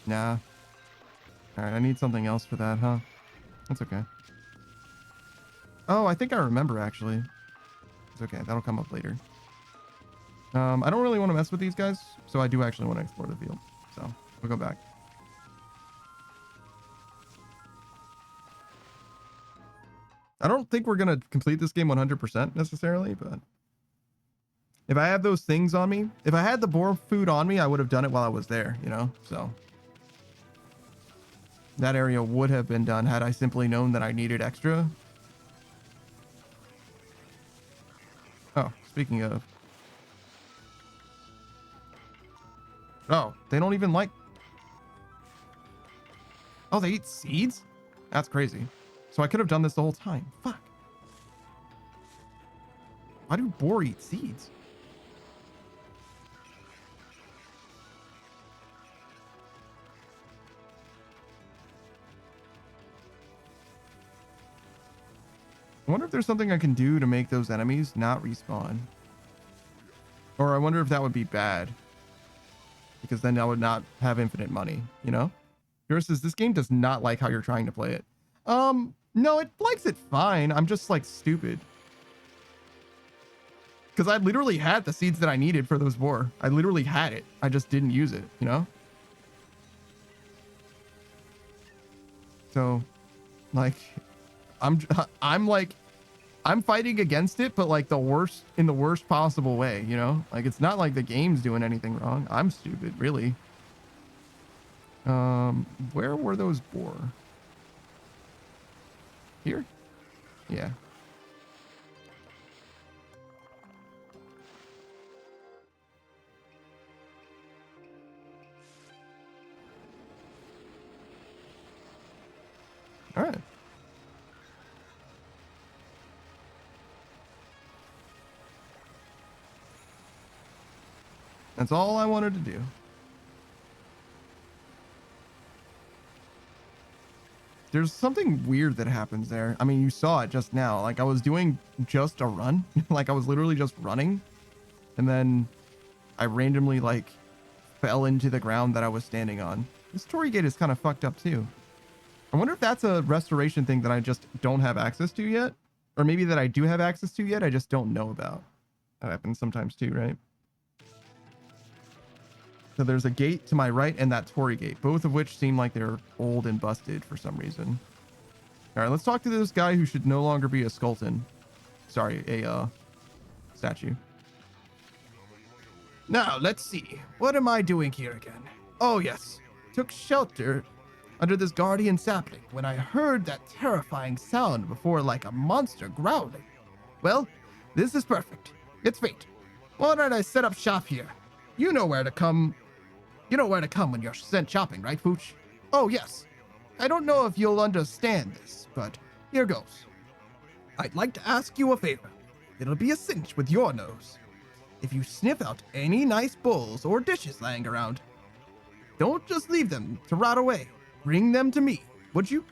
Speaker 8: Nah. Alright, I need something else for that, huh? That's okay. Oh, I think I remember actually. It's okay, that'll come up later. I don't really want to mess with these guys, so I do actually want to explore the field. So, we'll go back. I don't think we're going to complete this game 100% necessarily, but if I have those things on me, if I had the boar food on me, I would have done it while I was there, you know? So, that area would have been done had I simply known that I needed extra. Oh, speaking of. Oh, they don't even like.
Speaker 2: Oh, they eat seeds? That's crazy. So I could have done this the whole time. Fuck. Why do boar eat seeds? I wonder if there's something I can do to make those enemies not respawn. Or I wonder if that would be bad. Because then I would not have infinite money, you know? Yours says this game does not like how you're trying to play it. No, it likes it fine. I'm just like stupid. Because I literally had the seeds that I needed for those boar. I literally had it. I just didn't use it, you know? So, like, I'm like, I'm fighting against it, but like in the worst possible way, you know? Like, it's not like the game's doing anything wrong. I'm stupid, really. Where were those boar? Here? Yeah. All right. That's all I wanted to do. There's something weird that happens there. I mean, you saw it just now. Like, I was doing just a run. Like, I was literally just running. And then I randomly, like, fell into the ground that I was standing on. This Torii gate is kind of fucked up, too. I wonder if that's a restoration thing that I just don't have access to yet. Or maybe that I do have access to yet, I just don't know about. That happens sometimes, too, right? So there's a gate to my right and that Torii gate, both of which seem like they're old and busted for some reason. All right, let's talk to this guy who should no longer be a skeleton. Sorry, a statue. Now, let's see. What am I doing here again? Oh, yes. Took shelter under this guardian sapling when I heard that terrifying sound before, like a monster growling. Well, this is perfect. It's fate. Why don't I set up shop here? You know where to come. You know where to come when you're sent shopping, right, Pooch? Oh, yes. I don't know if you'll understand this, but here goes. I'd like to ask you a favor. It'll be a cinch with your nose. If you sniff out any nice bowls or dishes laying around, don't just leave them to rot away. Bring them to me, would you?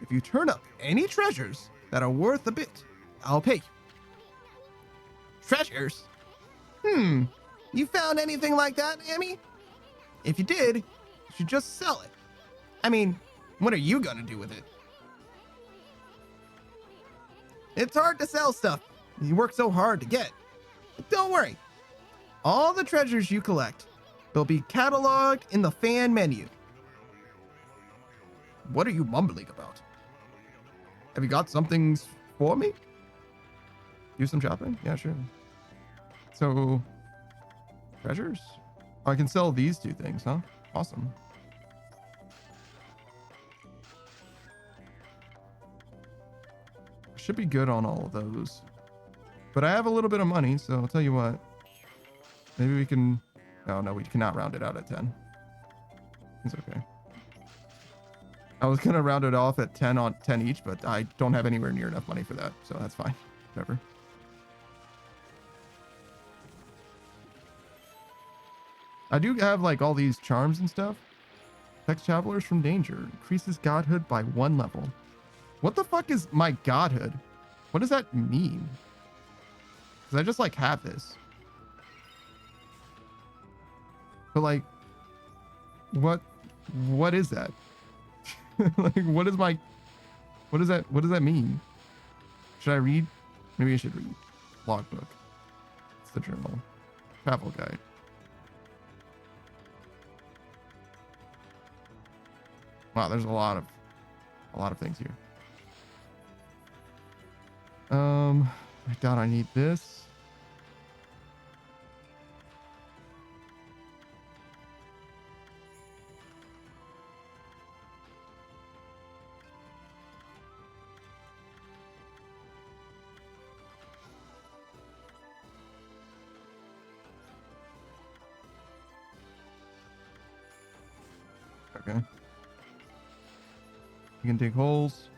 Speaker 2: If you turn up any treasures that are worth a bit, I'll pay you. Treasures? You found anything like that, Amy? If you did, you should just sell it. I mean, what are you gonna do with it? It's hard to sell stuff you work so hard to get. But don't worry. All the treasures you collect will be cataloged in the fan menu. What are you mumbling about? Have you got something for me? Do some shopping? Yeah, sure. So, treasures? Oh, I can sell these two things, huh? Awesome. Should be good on all of those. But I have a little bit of money, so I'll tell you what. Maybe we can... Oh, no, we cannot round it out at 10. It's okay. I was going to round it off at 10 on 10 each, but I don't have anywhere near enough money for that, so that's fine. Whatever. I do have like all these charms and stuff. Protects travelers from danger. Increases godhood by 1 level. What the fuck is my godhood? What does that mean? Because I just like have this. But like, what is that? Like, what does that mean? Should I read? Maybe I should read. Logbook. It's the journal. Travel guide. Wow, there's a lot of things here. I doubt I need this. Okay. You can dig holes.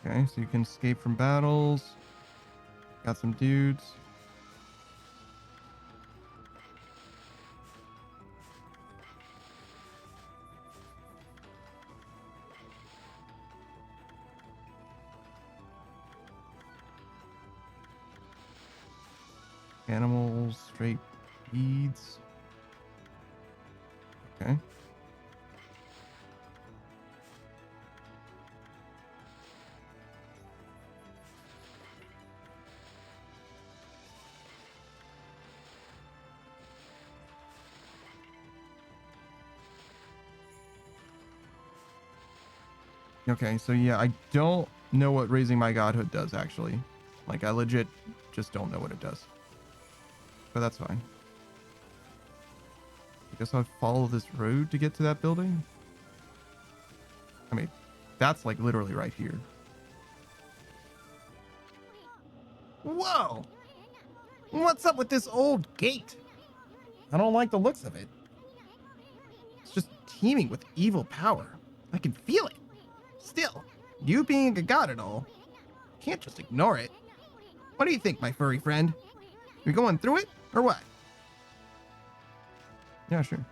Speaker 2: Okay, so you can escape from battles. Got some dudes. Animals, straight beads. Okay. Okay, so yeah, I don't know what raising my godhood does actually. Like, I legit just don't know what it does. But that's fine. I guess I'll follow this road to get to that building. I mean, that's like literally right here. Whoa! What's up with this old gate? I don't like the looks of it. It's just teeming with evil power. I can feel it. Still, you being a god and all, can't just ignore it. What do you think, my furry friend? We going through it, or what? Yeah, sure.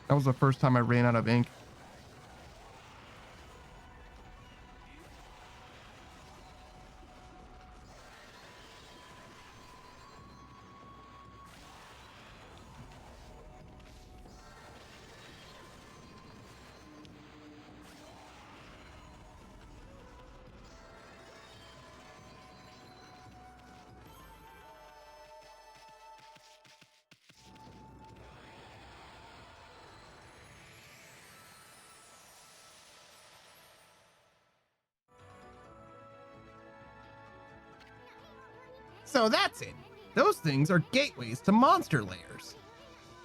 Speaker 2: That was the first time I ran out of ink. So that's it. Those things are gateways to monster lairs.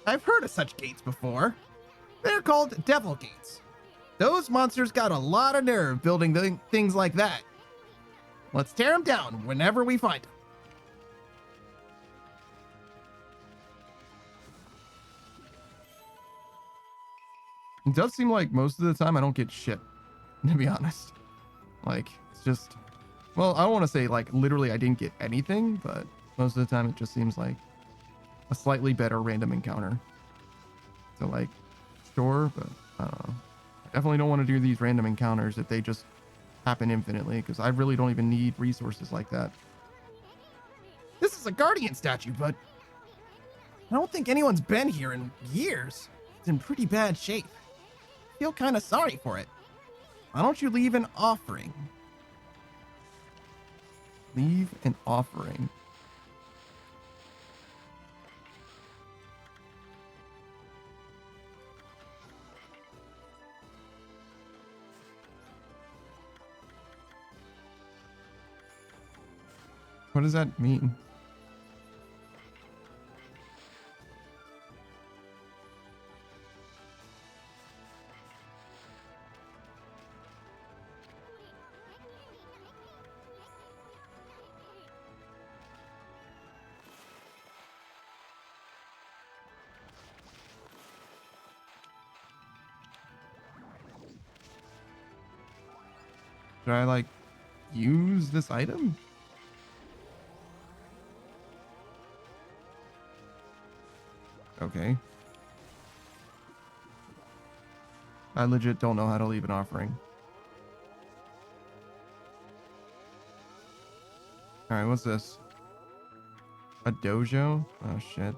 Speaker 2: I've heard of such gates before. They're called devil gates. Those monsters got a lot of nerve building things like that. Let's tear them down whenever we find them. It does seem like most of the time I don't get shit, to be honest. Like, it's just... Well, I don't want to say, like, literally I didn't get anything, but most of the time it just seems like a slightly better random encounter. So, like, sure, but I don't know. I definitely don't want to do these random encounters if they just happen infinitely, because I really don't even need resources like that. This is a guardian statue, but I don't think anyone's been here in years. It's in pretty bad shape. I feel kind of sorry for it. Why don't you leave an offering? Leave an offering. What does that mean? Should I, like, use this item? Okay. I legit don't know how to leave an offering. All right, what's this? A dojo? Oh shit.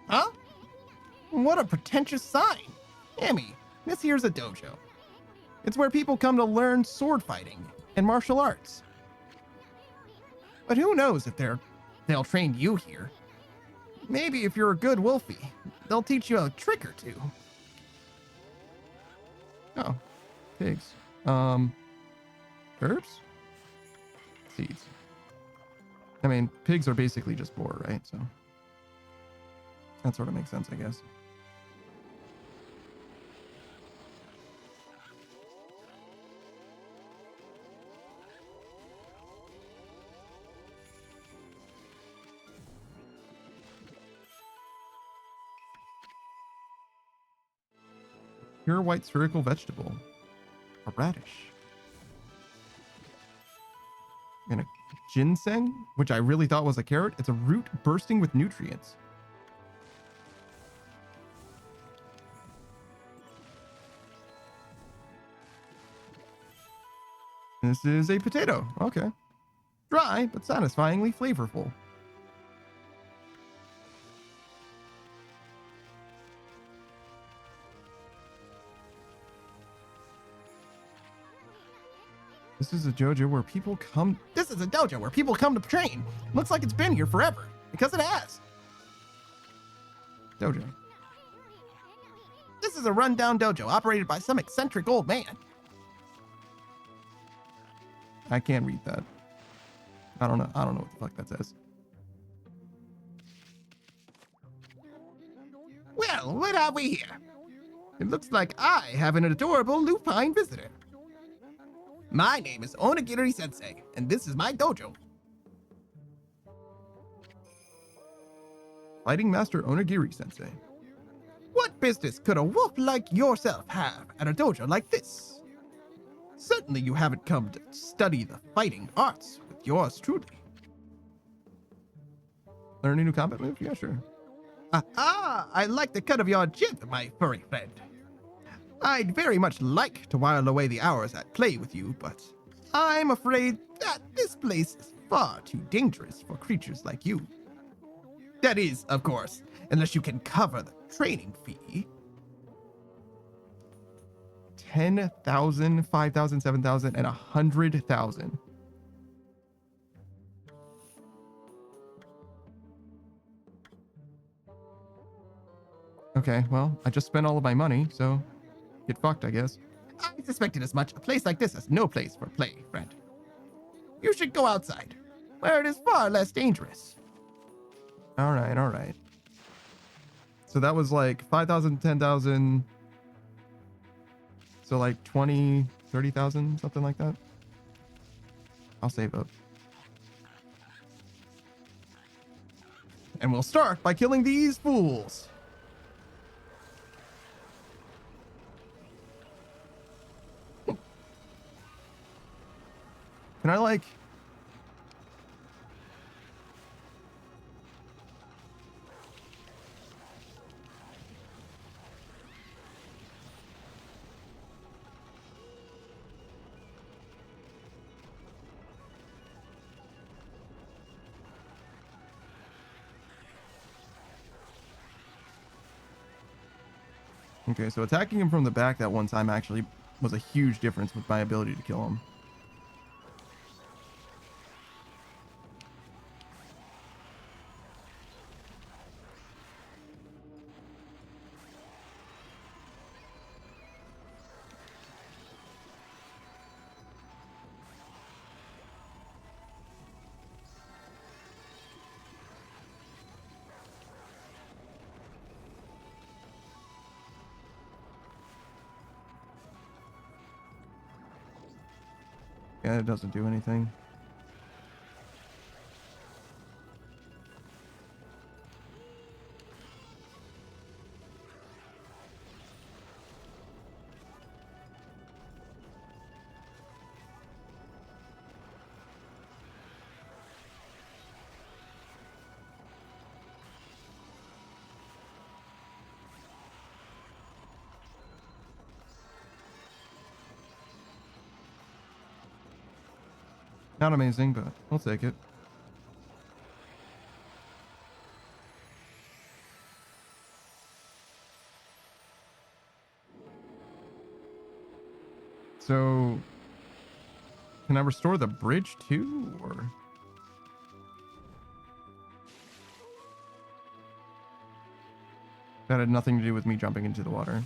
Speaker 8: Huh? What a pretentious sign. Emmy, this here's a dojo. It's where people come to learn sword fighting and martial arts. But who knows if they'll train you here. Maybe if you're a good wolfie, they'll teach you a trick or two.
Speaker 2: Oh, pigs. Herbs? Seeds. I mean, pigs are basically just boar, right? So that sort of makes sense, I guess. Pure white spherical vegetable. A radish. And a ginseng, which I really thought was a carrot. It's a root bursting with nutrients. This is a potato. Okay. Dry, but satisfyingly flavorful. This is a dojo where people come.
Speaker 8: This is a dojo where people come to train. Looks like it's been here forever, because it has.
Speaker 2: Dojo.
Speaker 8: This is a rundown dojo operated by some eccentric old man.
Speaker 2: I can't read that. I don't know what the fuck that says.
Speaker 8: Well, what have we here? It looks like I have an adorable lupine visitor. My name is Onigiri Sensei, and this is my dojo.
Speaker 2: Fighting Master Onigiri Sensei.
Speaker 8: What business could a wolf like yourself have at a dojo like this? Certainly you haven't come to study the fighting arts with yours truly.
Speaker 2: Learn a new combat move? Yeah, sure.
Speaker 8: I like the cut of your jib, my furry friend. I'd very much like to while away the hours at play with you, but I'm afraid that this place is far too dangerous for creatures like you. That is, of course, unless you can cover the training fee.
Speaker 2: 10,000, 5,000, 7,000, and 100,000. Okay, well, I just spent all of my money, so get fucked, I guess.
Speaker 8: I suspected as much. A place like this is no place for play, friend. You should go outside, where it is far less dangerous.
Speaker 2: All right, all right. So that was like 5,000, 10,000. So like 20, 30,000, something like that. I'll save up.
Speaker 8: And we'll start by killing these fools.
Speaker 2: Can I like... Okay, so attacking him from the back that one time actually was a huge difference with my ability to kill him. Yeah, it doesn't do anything. Not amazing, but we'll take it. So, can I restore the bridge too, or? That had nothing to do with me jumping into the water.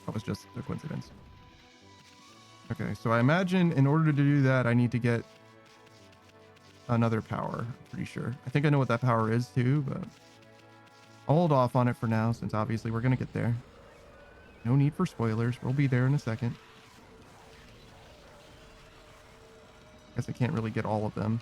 Speaker 2: That was just a coincidence. Okay, so I imagine in order to do that, I need to get another power. I'm pretty sure. I think I know what that power is too, but I'll hold off on it for now since obviously we're going to get there. No need for spoilers. We'll be there in a second. Guess I can't really get all of them.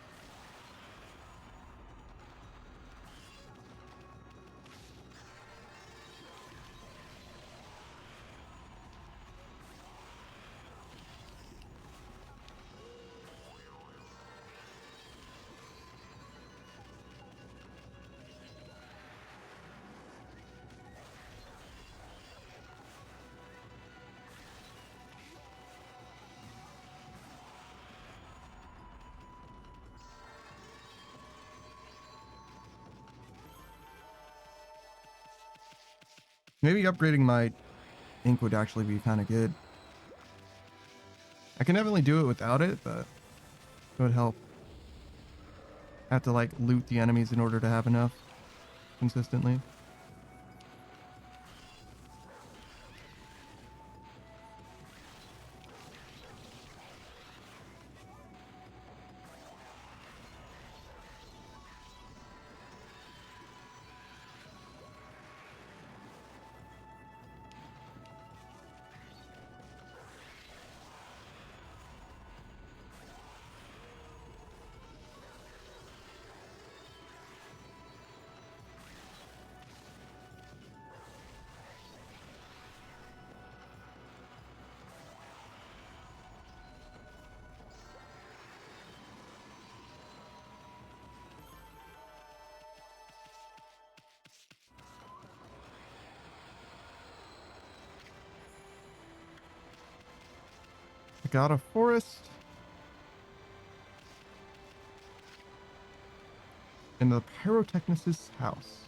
Speaker 2: Maybe upgrading my ink would actually be kind of good. I can definitely do it without it, but it would help. I have to like loot the enemies in order to have enough consistently. I got a forest. In the pyrotechnist's house.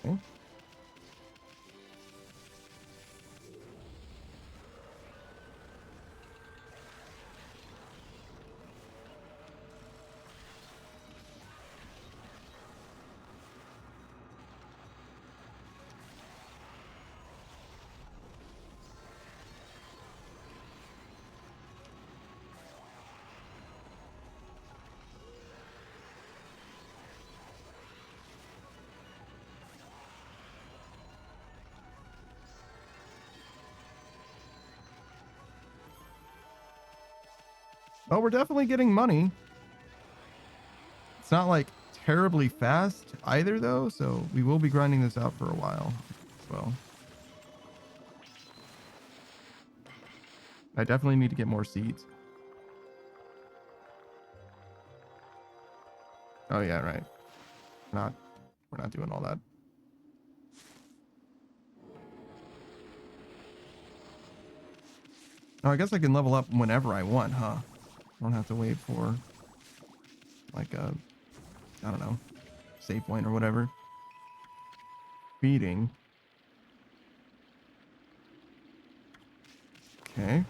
Speaker 2: Okay. Well, we're definitely getting money. It's not like terribly fast either though, so we will be grinding this out for a while as well. I definitely need to get more seeds. Oh yeah, right. We're not doing all that. Oh, I guess I can level up whenever I want, huh? I don't have to wait for like a, I don't know, save point or whatever. Feeding. Okay.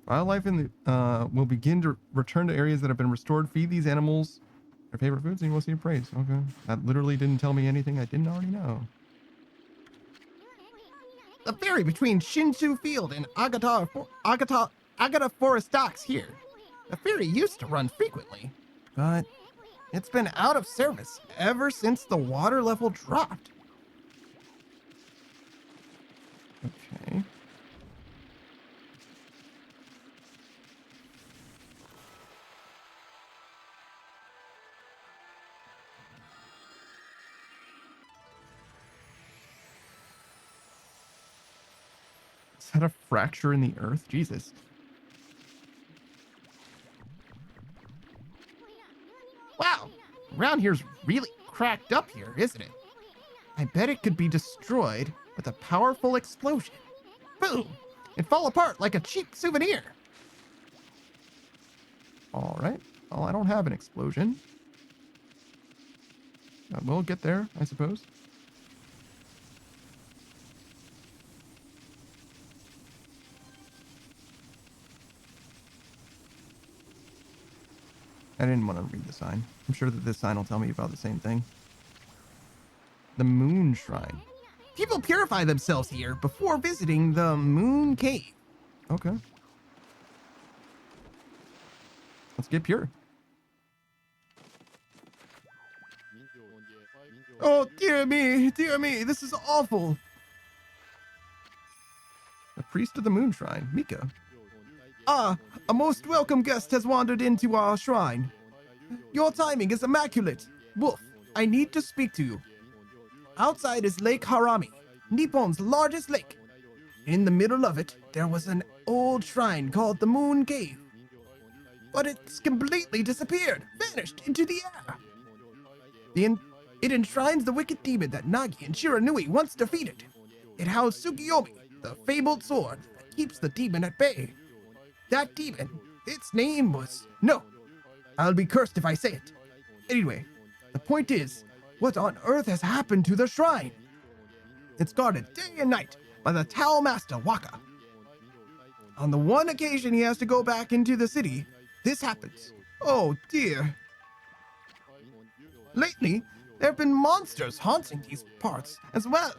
Speaker 2: Wildlife in the will begin to return to areas that have been restored. Feed these animals their favorite foods and you will see praise. Okay. That literally didn't tell me anything I didn't already know. The ferry between Shinsu Field and Agata Forest docks here. The ferry used to run frequently, but it's been out of service ever since the water level dropped. Okay. Is that a fracture in the earth? Jesus. Wow, around here's really cracked up here, isn't it? I bet it could be destroyed with a powerful explosion. Boom!
Speaker 8: and fall apart like a cheap souvenir. All right. Well, I don't have an explosion. We'll get there, I suppose. I didn't want to read the sign. I'm sure that this sign will tell me about the same thing. The Moon Shrine. People purify themselves here before visiting the Moon Cave. Okay. Let's get pure. Oh, dear me, this is awful. The priest of the Moon Shrine, Mika. Ah, a most welcome guest has wandered into our shrine. Your timing is immaculate. Wolf, I need to speak to you. Outside is Lake Harami, Nippon's largest lake. In the middle of it, there was an old shrine called the Moon Cave. But it's completely disappeared, vanished into the air. It enshrines the wicked demon that Nagi and Shiranui once defeated. It housed Tsukiyomi, the fabled sword that keeps the demon at bay. That demon, its name was... No, I'll be cursed if I say it. Anyway, the point is, what on earth has happened to the shrine? It's guarded day and night by the Tao Master Waka. On the one occasion he has to go back into the city, this happens. Oh dear. Lately, there have been monsters haunting these parts as well.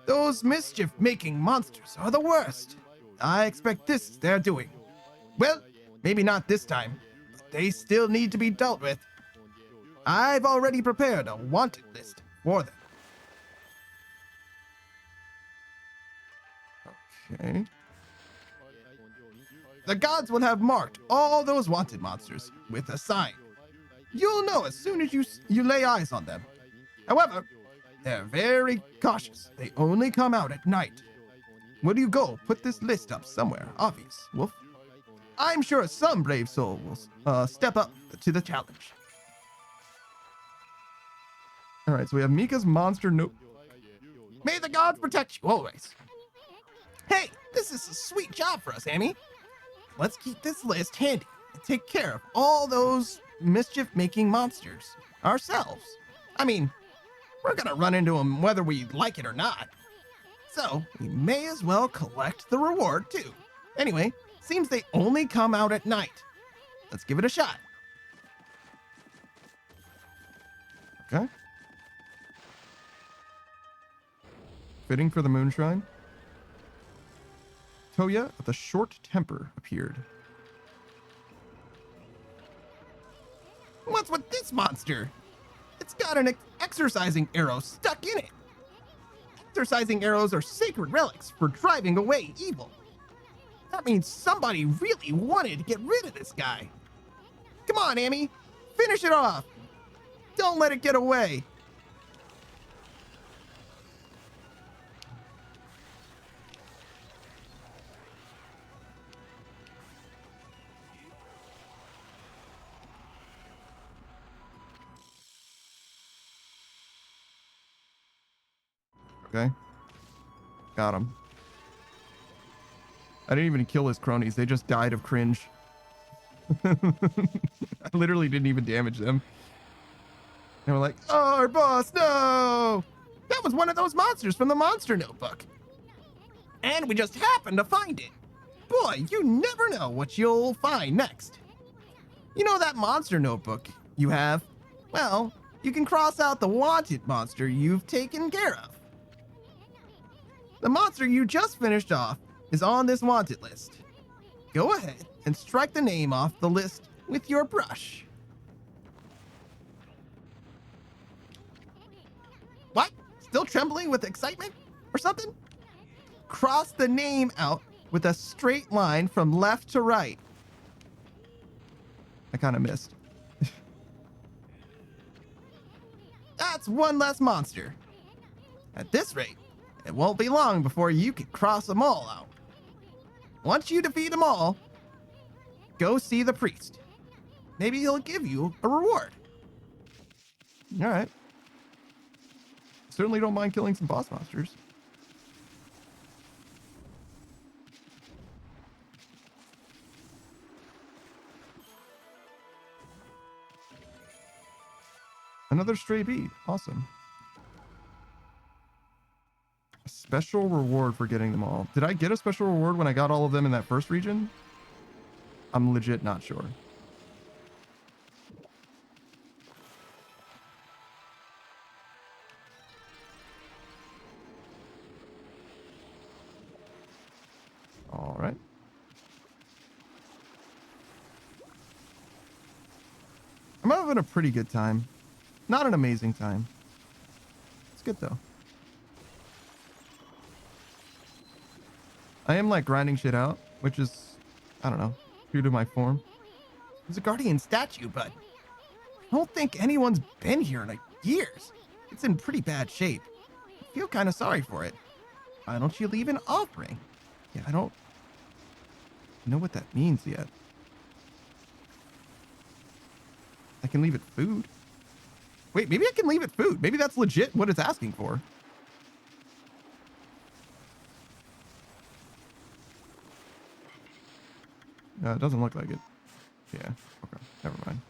Speaker 8: Those mischief-making monsters are the worst. I expect this is their doing. Well, maybe not this time, but they still need to be dealt with. I've already prepared a wanted list for them. Okay. The gods will have marked all those wanted monsters with a sign. You'll know as soon as you lay eyes on them. However, they're very cautious. They only come out at night. Where do you go? Put this list up somewhere. Obvious, Wolf. I'm sure some brave soul will step up to the challenge. All right, so we have Mika's monster note. May the gods protect you always. Hey, this is a sweet job for us, Amy. Let's keep this list handy and take care of all those mischief-making monsters ourselves. I mean, we're gonna run into them whether we like it or not. So, we may as well collect the reward too. Anyway, seems they only come out at night. Let's give it a shot. Okay. Fitting for the Moon Shrine. Toya of the Short Temper appeared. What's with this monster? It's got an exorcising arrow stuck in it. Exorcising arrows are sacred relics for driving away evil. That means somebody really wanted to get rid of this guy. Come on, Amy. Finish it off. Don't let it get away. Okay. Got him. I didn't even kill his cronies. They just died of cringe. I literally didn't even damage them. They were like, oh, our boss, no! That was one of those monsters from the monster notebook. And we just happened to find it. Boy, you never know what you'll find next. You know that monster notebook you have? Well, you can cross out the wanted monster you've taken care of. The monster you just finished off is on this wanted list. Go ahead and strike the name off the list with your brush. What? Still trembling with excitement or something? Cross the name out with a straight line from left to right. I kind of missed. That's one less monster. At this rate, it won't be long before you can cross them all out. Once you defeat them all, go see the priest. Maybe he'll give you a reward. All right. Certainly don't mind killing some boss monsters.
Speaker 2: Another stray bead. Awesome. A special reward for getting them all. Did I get a special reward when I got all of them in that first region? I'm legit not sure. All right. I'm having a pretty good time. Not an amazing time. It's good though. I am like grinding shit out, which is, I don't know, true to my form. There's a guardian statue, but I don't think anyone's been here in like years. It's in pretty bad shape. I feel kind of sorry for it. Why don't you leave an offering? Yeah, I don't know what that means yet. I can leave it food. Wait, maybe I can leave it food. Maybe that's legit what it's asking for. It doesn't look like it. Yeah, okay, never mind.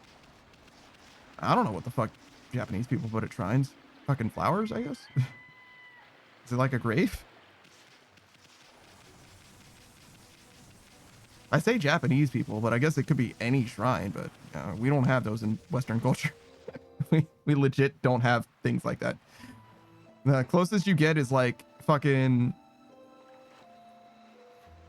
Speaker 2: I don't know what the fuck Japanese people put at shrines. Fucking flowers, I guess? Is it like a grave? I say Japanese people, but I guess it could be any shrine, but we don't have those in Western culture. we legit don't have things like that. The closest you get is like fucking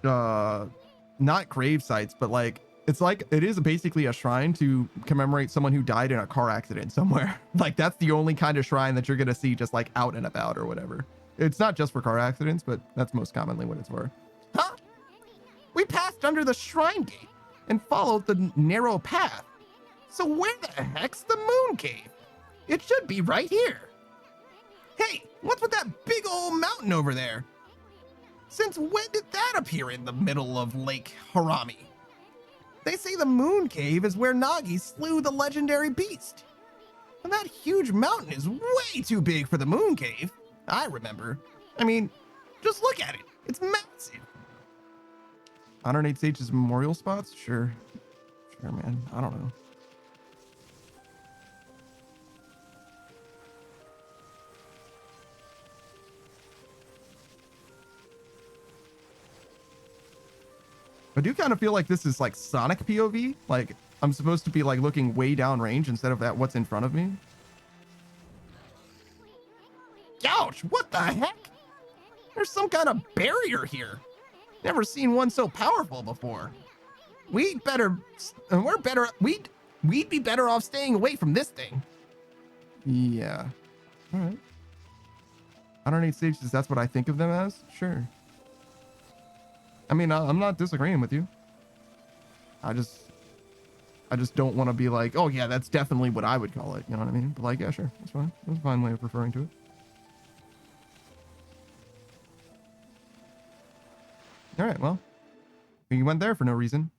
Speaker 2: not grave sites, but like it is basically a shrine to commemorate someone who died in a car accident somewhere. Like that's the only kind of shrine that you're gonna see just like out and about or whatever. It's not just for car accidents, but that's most commonly what it's for. Huh? We passed under the shrine gate and followed the narrow path. So where the heck's the moon cave? It should be right here. Hey, what's with that big old mountain over there? Since when did that appear in the middle of Lake Harami? They say the moon cave is where Nagi slew the legendary beast. And that huge mountain is way too big for the moon cave. I remember. I mean, just look at it. It's massive. 108 stages memorial spots? Sure. Sure, man. I don't know. I do kind of feel like this is like Sonic POV. Like I'm supposed to be like looking way down range instead of that what's in front of me. Ouch! What the heck? There's some kind of barrier here. Never seen one so powerful before. We'd be better off staying away from this thing. Yeah. All right. 108 stages, that's what I think of them as? Sure. I mean, I'm not disagreeing with you. I just don't want to be like, oh yeah, that's definitely what I would call it. You know what I mean? But like, yeah, sure. That's fine. That's a fine way of referring to it. All right, well, we went there for no reason.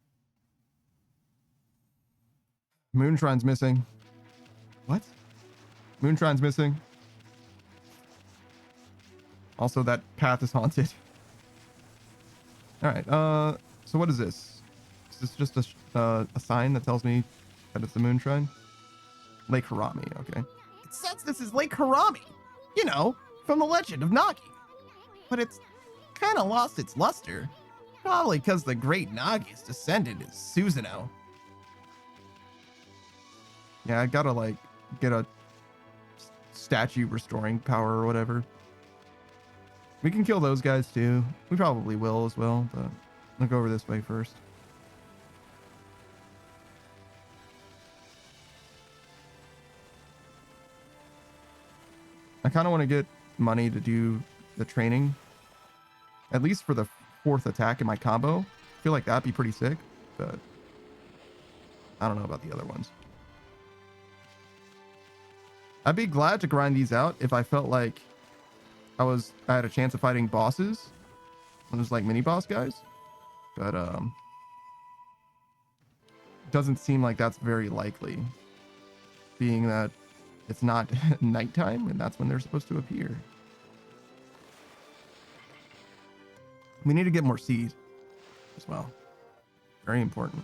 Speaker 2: Moonshrine's missing. What? Moonshrine's missing. Also, that path is haunted. All right, so what is this? Is this just a sign that tells me that it's the Moonshrine? Lake Harami, okay. It says this is Lake Harami, you know, from the legend of Nagi. But it's kind of lost its luster. Probably because the great Nagi's descendant is Susanoo. Yeah, I gotta, like, get a statue restoring power or whatever. We can kill those guys too. We probably will as well, but I'll go over this way first. I kind of want to get money to do the training, at least for the 4th attack in my combo. I feel like that'd be pretty sick, but I don't know about the other ones. I'd be glad to grind these out if I felt like I had a chance of fighting bosses. Those like mini boss guys. But doesn't seem like that's very likely, being that it's not nighttime and that's when they're supposed to appear. We need to get more seed as well. Very important.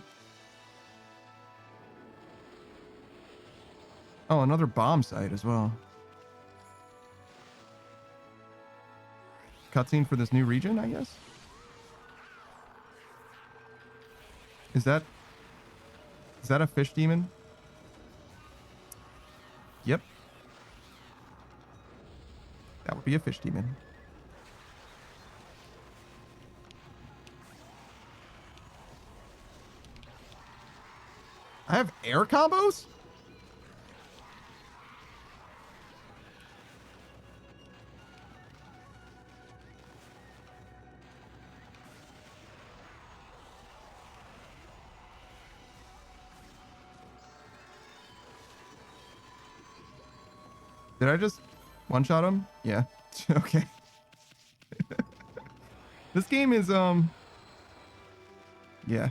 Speaker 2: Oh, another bomb site as well. Cutscene for this new region, I guess. Is that a fish demon? Yep. That would be a fish demon. I have air combos? Did I just one-shot him? Yeah. Okay. This game is, yeah.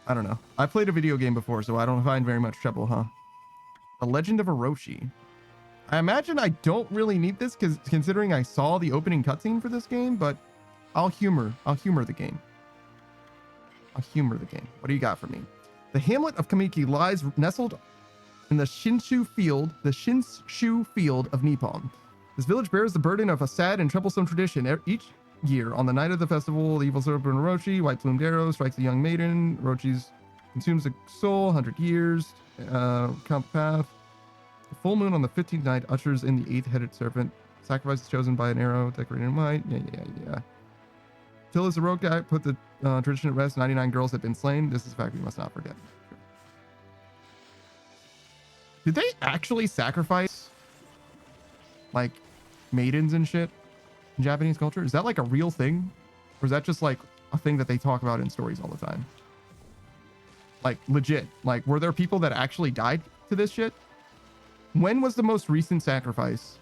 Speaker 2: I don't know. I played a video game before, so I don't find very much trouble, huh? The Legend of Orochi. I imagine I don't really need this, because considering I saw the opening cutscene for this game, but I'll humor the game. I'll humor the game. What do you got for me? The hamlet of Kamiki lies nestled in the Shinshu field of Nippon. This village bears the burden of a sad and troublesome tradition. Each year, on the night of the festival, the evil serpent Orochi, white plumed arrow, strikes a young maiden. Orochi's consumes the soul, 100 years, count path. The full moon on the 15th night ushers in the 8th-headed serpent. Sacrifice is chosen by an arrow decorated in white. Yeah. Till his heroic act put the tradition at rest, 99 girls have been slain. This is a fact we must not forget. Did they actually sacrifice, like, maidens and shit in Japanese culture? Is that like a real thing? Or is that just like a thing that they talk about in stories all the time? Like, legit. Like, were there people that actually died to this shit? When was the most recent sacrifice?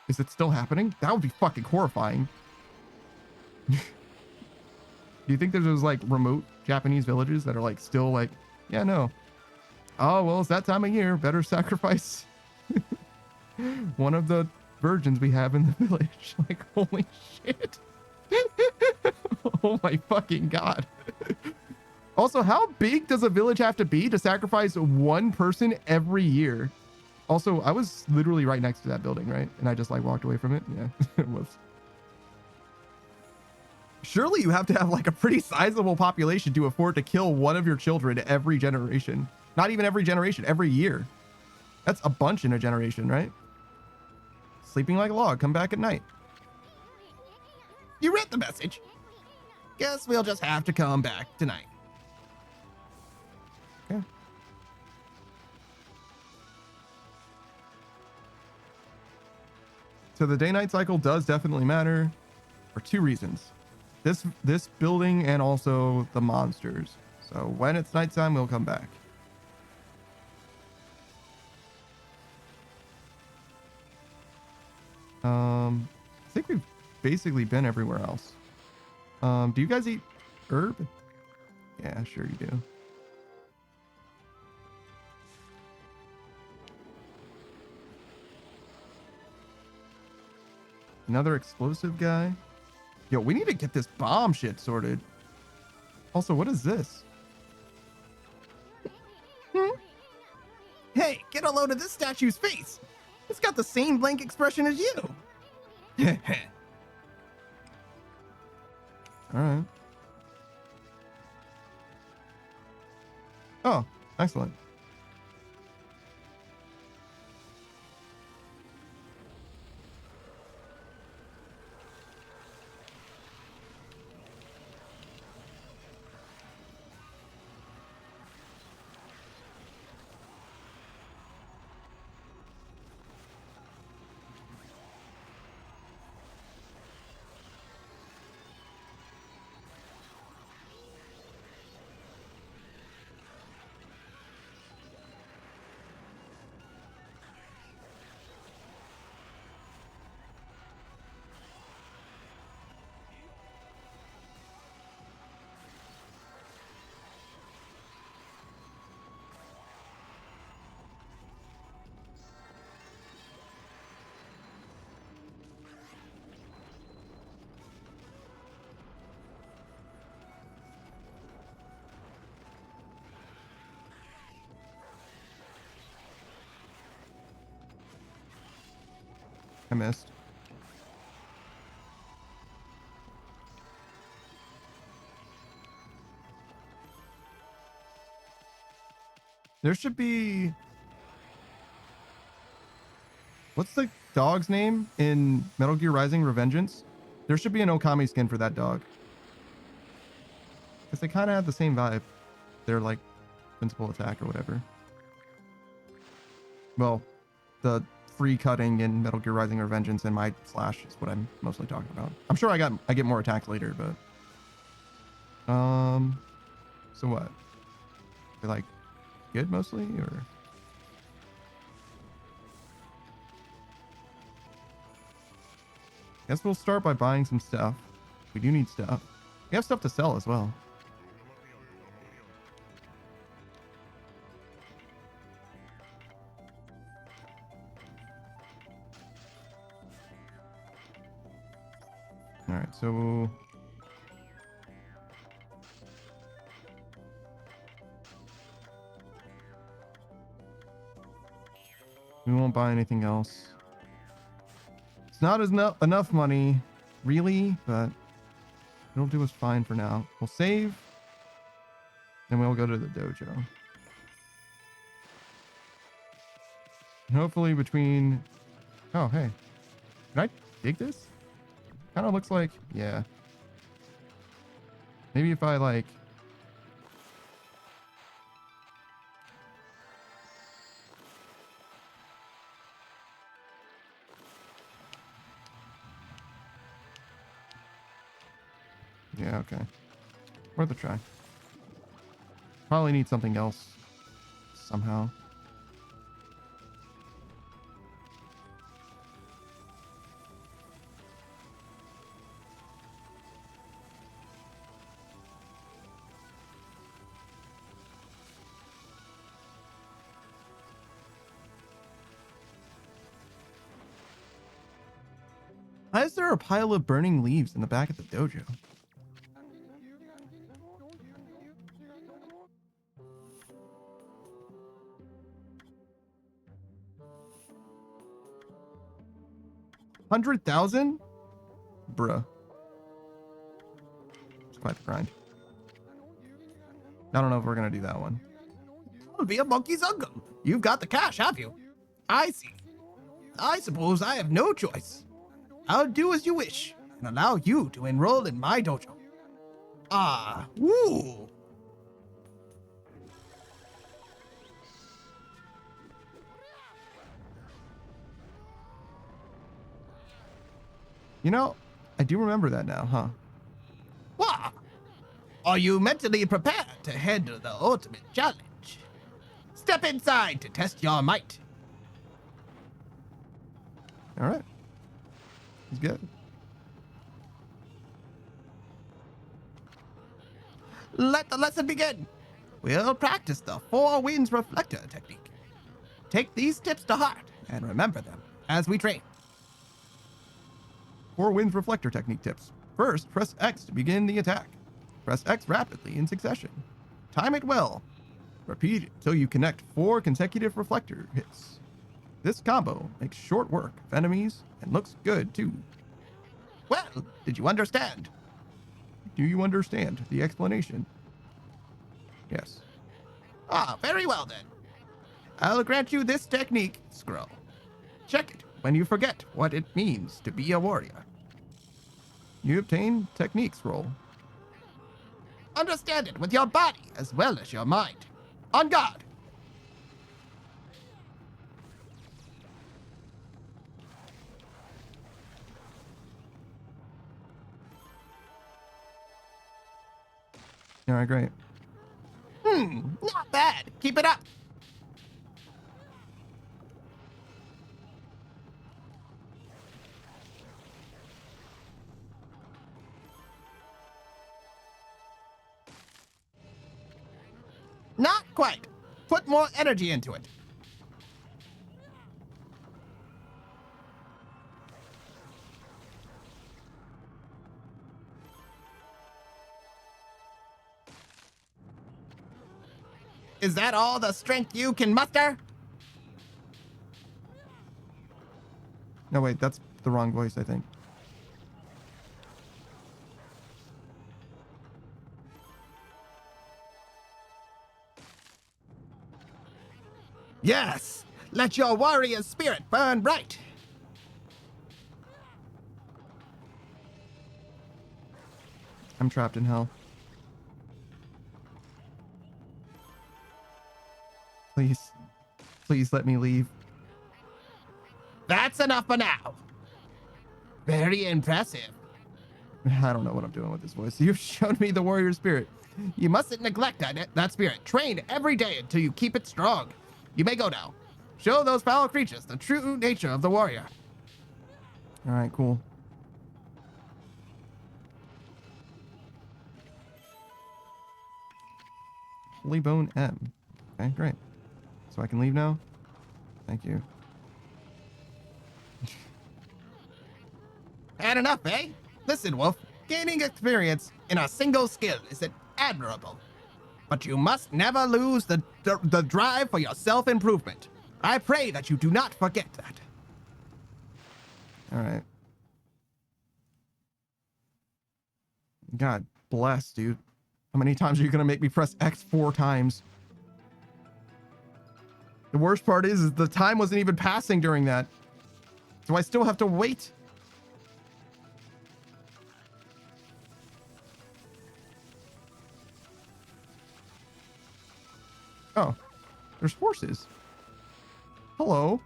Speaker 2: Is it still happening? That would be fucking horrifying. Do you think there's like remote Japanese villages that are like still like, yeah, no. Oh, well, it's that time of year. Better sacrifice one of the virgins we have in the village. Like, holy shit. Oh my fucking God. Also, how big does a village have to be to sacrifice one person every year? Also, I was literally right next to that building, right? And I just like walked away from it. Yeah. Whoops. Surely you have to have like a pretty sizable population to afford to kill one of your children every generation. Not even every generation, every year. That's a bunch in a generation, right? Sleeping like a log, come back at night. You read the message. Guess we'll just have to come back tonight. Okay. So the day-night cycle does definitely matter for two reasons. This building and also the monsters. So when it's nighttime, we'll come back. I think we've basically been everywhere else. Do you guys eat herb? Yeah, sure you do. Another explosive guy. Yo, we need to get this bomb shit sorted. Also, what is this? Hey, get a load of this statue's face. It's got the same blank expression as you. All right. Oh, excellent. I missed. There should be... What's the dog's name in Metal Gear Rising: Revengeance? There should be an Okami skin for that dog. Because they kind of have the same vibe. They're like principal attack or whatever. Well, the free cutting in Metal Gear Rising: Revengeance and my slash is what I'm mostly talking about. I'm sure I get more attacks later, but so what? They like good mostly, or guess we'll start by buying some stuff. We do need stuff. We have stuff to sell as well. All right, so we won't buy anything else. It's not enough money, really, but it'll do us fine for now. We'll save, and we'll go to the dojo. And hopefully between... Oh, hey. Can I dig this? Kind of looks like... Yeah. Maybe if I, like... Yeah, okay. Worth a try. Probably need something else somehow. Why is there a pile of burning leaves in the back of the dojo? $100,000? Bruh. It's quite the grind. I don't know if we're gonna do that one.
Speaker 8: It'll be a monkey's uncle. You've got the cash, have you? I see. I suppose I have no choice. I'll do as you wish and allow you to enroll in my dojo. Ah, woo!
Speaker 2: You know, I do remember that now, huh?
Speaker 8: Wah! Are you mentally prepared to handle the ultimate challenge? Step inside to test your might.
Speaker 2: All right. He's good.
Speaker 8: Let the lesson begin. We'll practice the 4 winds reflector technique. Take these tips to heart and remember them as we train.
Speaker 2: 4 winds reflector technique tips. First, press X to begin the attack. Press X rapidly in succession. Time it well. Repeat it until you connect 4 consecutive reflector hits. This combo makes short work of enemies and looks good too.
Speaker 8: Well, did you understand?
Speaker 2: Do you understand the explanation? Yes.
Speaker 8: Ah, very well then. I'll grant you this technique scroll. Check it when you forget what it means to be a warrior.
Speaker 2: You obtain technique scroll.
Speaker 8: Understand it with your body as well as your mind. On guard.
Speaker 2: All right, great.
Speaker 8: Not bad. Keep it up. Not quite. Put more energy into it. Is that all the strength you can muster?
Speaker 2: No, wait, that's the wrong voice, I think.
Speaker 8: Yes! Let your warrior spirit burn bright!
Speaker 2: I'm trapped in hell. Please. Please let me leave.
Speaker 8: That's enough for now! Very impressive.
Speaker 2: I don't know what I'm doing with this voice. You've shown me the warrior spirit.
Speaker 8: You mustn't neglect that spirit. Train every day until you keep it strong. You may go now. Show those foul creatures the true nature of the warrior.
Speaker 2: All right, cool. Holy Bone M. Okay, great. So I can leave now? Thank you.
Speaker 8: Had enough, eh? Listen, Wolf. Gaining experience in a single skill is admirable. But you must never lose the drive for your self-improvement. I pray that you do not forget that.
Speaker 2: All right. God bless, dude. How many times are you going to make me press X 4 times? The worst part is the time wasn't even passing during that. So I still have to wait. Oh, there's horses. Hello.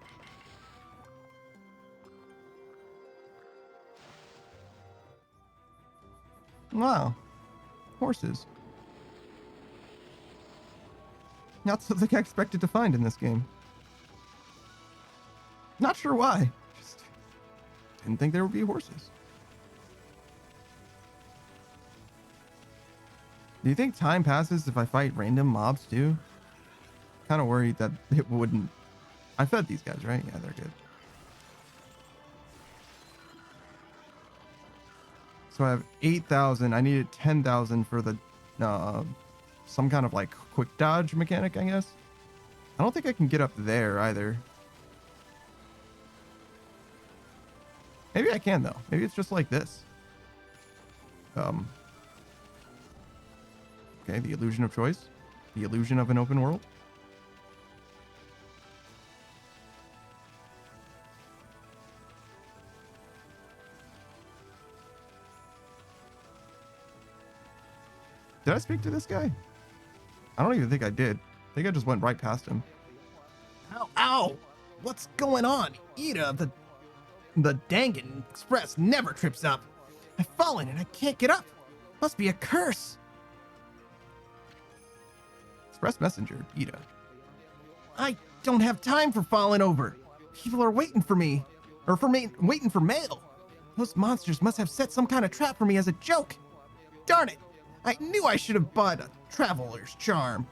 Speaker 2: Wow. Horses. Not something I expected to find in this game. Not sure why. Just didn't think there would be horses. Do you think time passes if I fight random mobs too? Kind of worried that it wouldn't. I fed these guys, right? Yeah, they're good. So I have 8,000. I needed 10,000 for the some kind of like quick dodge mechanic, I guess. I don't think I can get up there either. Maybe I can though. Maybe it's just like this. Okay, the illusion of choice. The illusion of an open world. Did I speak to this guy? I don't even think I did. I think I just went right past him.
Speaker 8: Ow, ow! What's going on? Ida, the Dangan Express never trips up. I've fallen and I can't get up. Must be a curse.
Speaker 2: Express messenger, Ida.
Speaker 8: I don't have time for falling over. People are waiting for me. Or waiting for mail. Those monsters must have set some kind of trap for me as a joke. Darn it! I knew I should have bought a traveler's charm.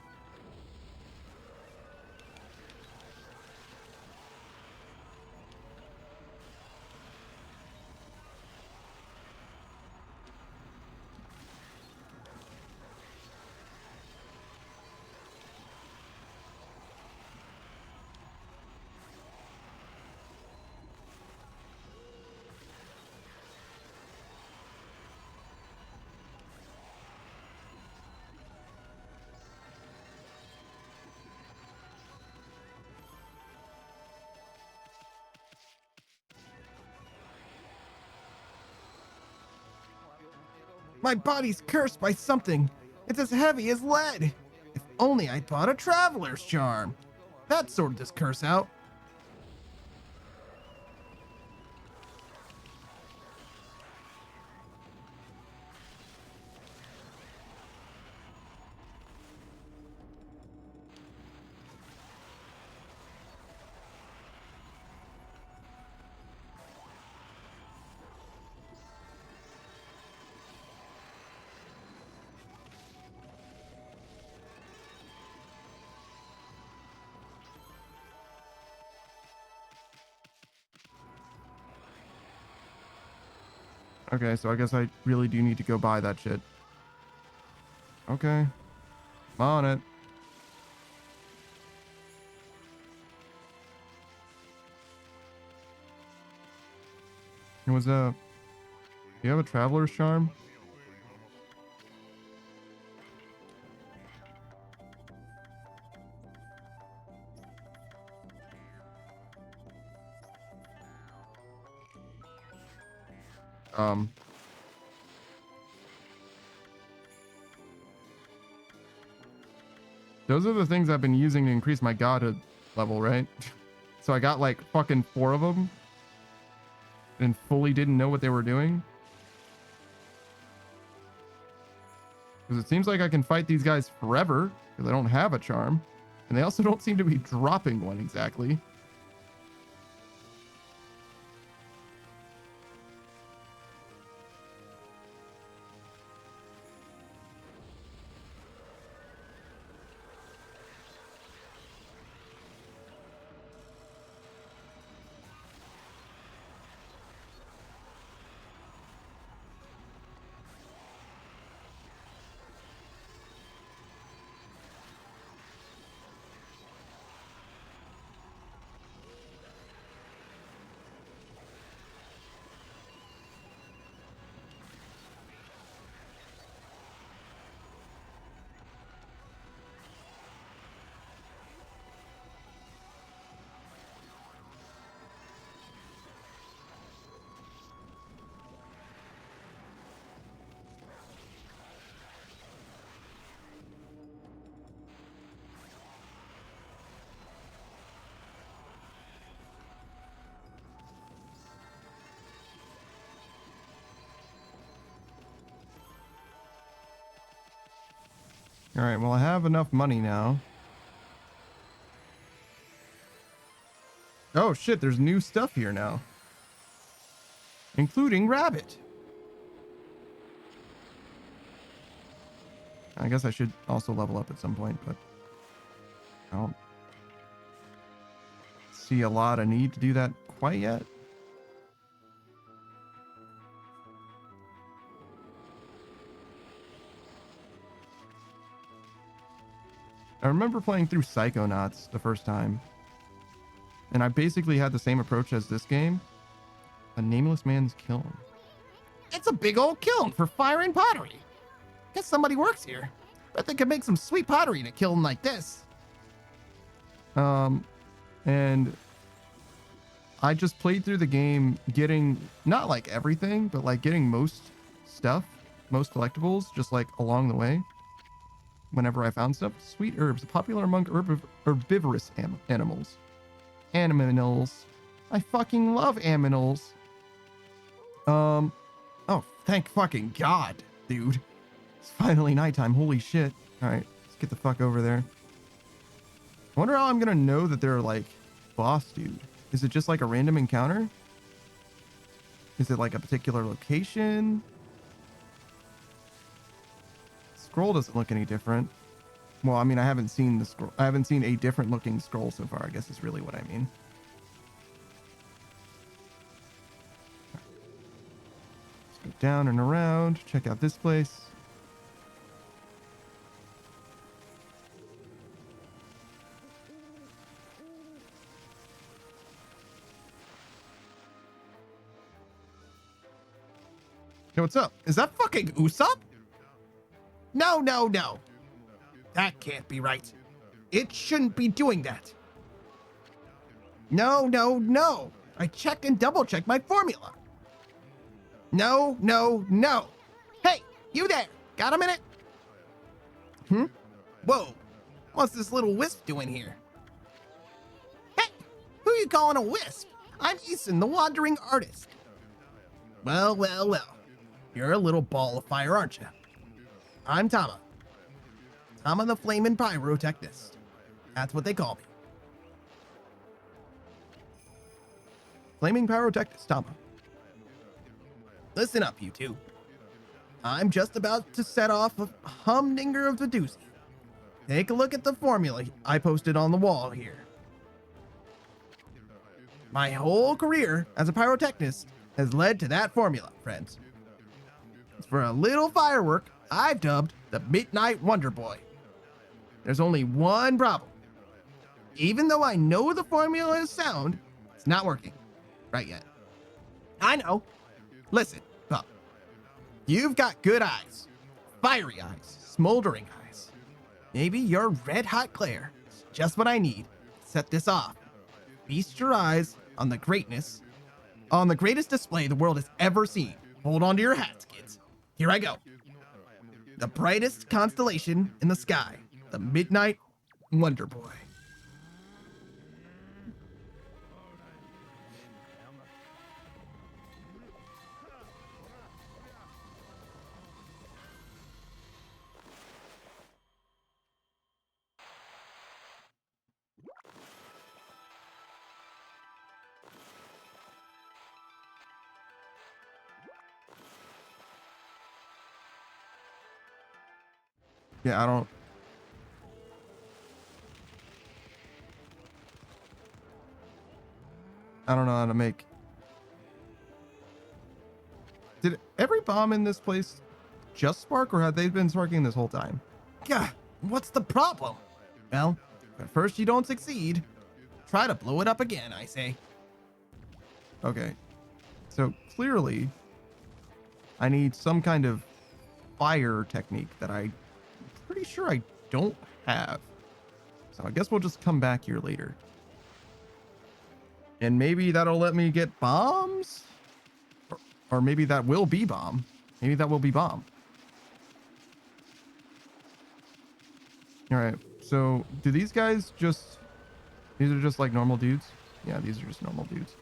Speaker 8: My body's cursed by something. It's as heavy as lead. If only I'd bought a traveler's charm. That'd sort this curse out.
Speaker 2: Okay, so I guess I really do need to go buy that shit. Okay. I'm on it. It was a. Do you have a traveler's charm? Those are the things I've been using to increase my godhood level, right? So I got like fucking 4 of them and fully didn't know what they were doing. Because it seems like I can fight these guys forever because I don't have a charm. And they also don't seem to be dropping one exactly. All right, well, I have enough money now. Oh shit, there's new stuff here now. Including rabbit. I guess I should also level up at some point, but I don't see a lot of need to do that quite yet. I remember playing through Psychonauts the first time, and I basically had the same approach as this game. A nameless man's kiln. It's a big old kiln for fire and pottery. Guess somebody works here. Bet they could make some sweet pottery in a kiln like this. And I just played through the game getting, not like everything, but like getting most stuff, most collectibles, just like along the way. Whenever I found stuff. Sweet herbs, popular among herbivorous animals. Aminals. I fucking love aminals. Oh, thank fucking God, dude. It's finally nighttime. Holy shit. All right, let's get the fuck over there. I wonder how I'm gonna know that they're like boss dude. Is it just like a random encounter? Is it like a particular location? Scroll doesn't look any different. Well, I mean, I haven't seen the scroll. I haven't seen a different looking scroll so far, I guess is really what I mean. Let's go down and around. Check out this place. Hey, what's up? Is that fucking Usopp? No, no, no. That can't be right. It shouldn't be doing that. No, no, no. I checked and double checked my formula. No, no, no. Hey, you there. Got a minute? Whoa. What's this little wisp doing here? Hey, who you calling a wisp? I'm Ethan, the wandering artist. Well, well, well. You're a little ball of fire, aren't you? I'm Tama. Tama the Flamin' Pyrotechnist. That's what they call me. Flaming Pyrotechnist, Tama. Listen up, you two. I'm just about to set off a humdinger of the doozy. Take a look at the formula I posted on the wall here. My whole career as a pyrotechnist has led to that formula, friends. It's for a little firework I've dubbed the Midnight Wonder Boy. There's only one problem. Even though I know the formula is sound, it's not working right yet.
Speaker 8: I know. Listen, pup. You've got good eyes. Fiery eyes. Smoldering eyes. Maybe your red-hot glare is just what I need to set this off. Feast your eyes on the greatness, on the greatest display the world has ever seen. Hold on to your hats, kids. Here I go. The brightest constellation in the sky. The Midnight Wonder Boy. Yeah, I don't know how to make. Did every bomb in this place just spark, or have they been sparking this whole time? Yeah, what's the problem? Well, at first you don't succeed. Try to blow it up again, I say. Okay, so clearly I need some kind of fire technique that I'm pretty sure I don't have. So I guess we'll just come back here later. And maybe that'll let me get bombs? Or maybe that will be bomb. Maybe that will be bomb. All right, so do these guys just... These are just like normal dudes? Yeah, these are just normal dudes.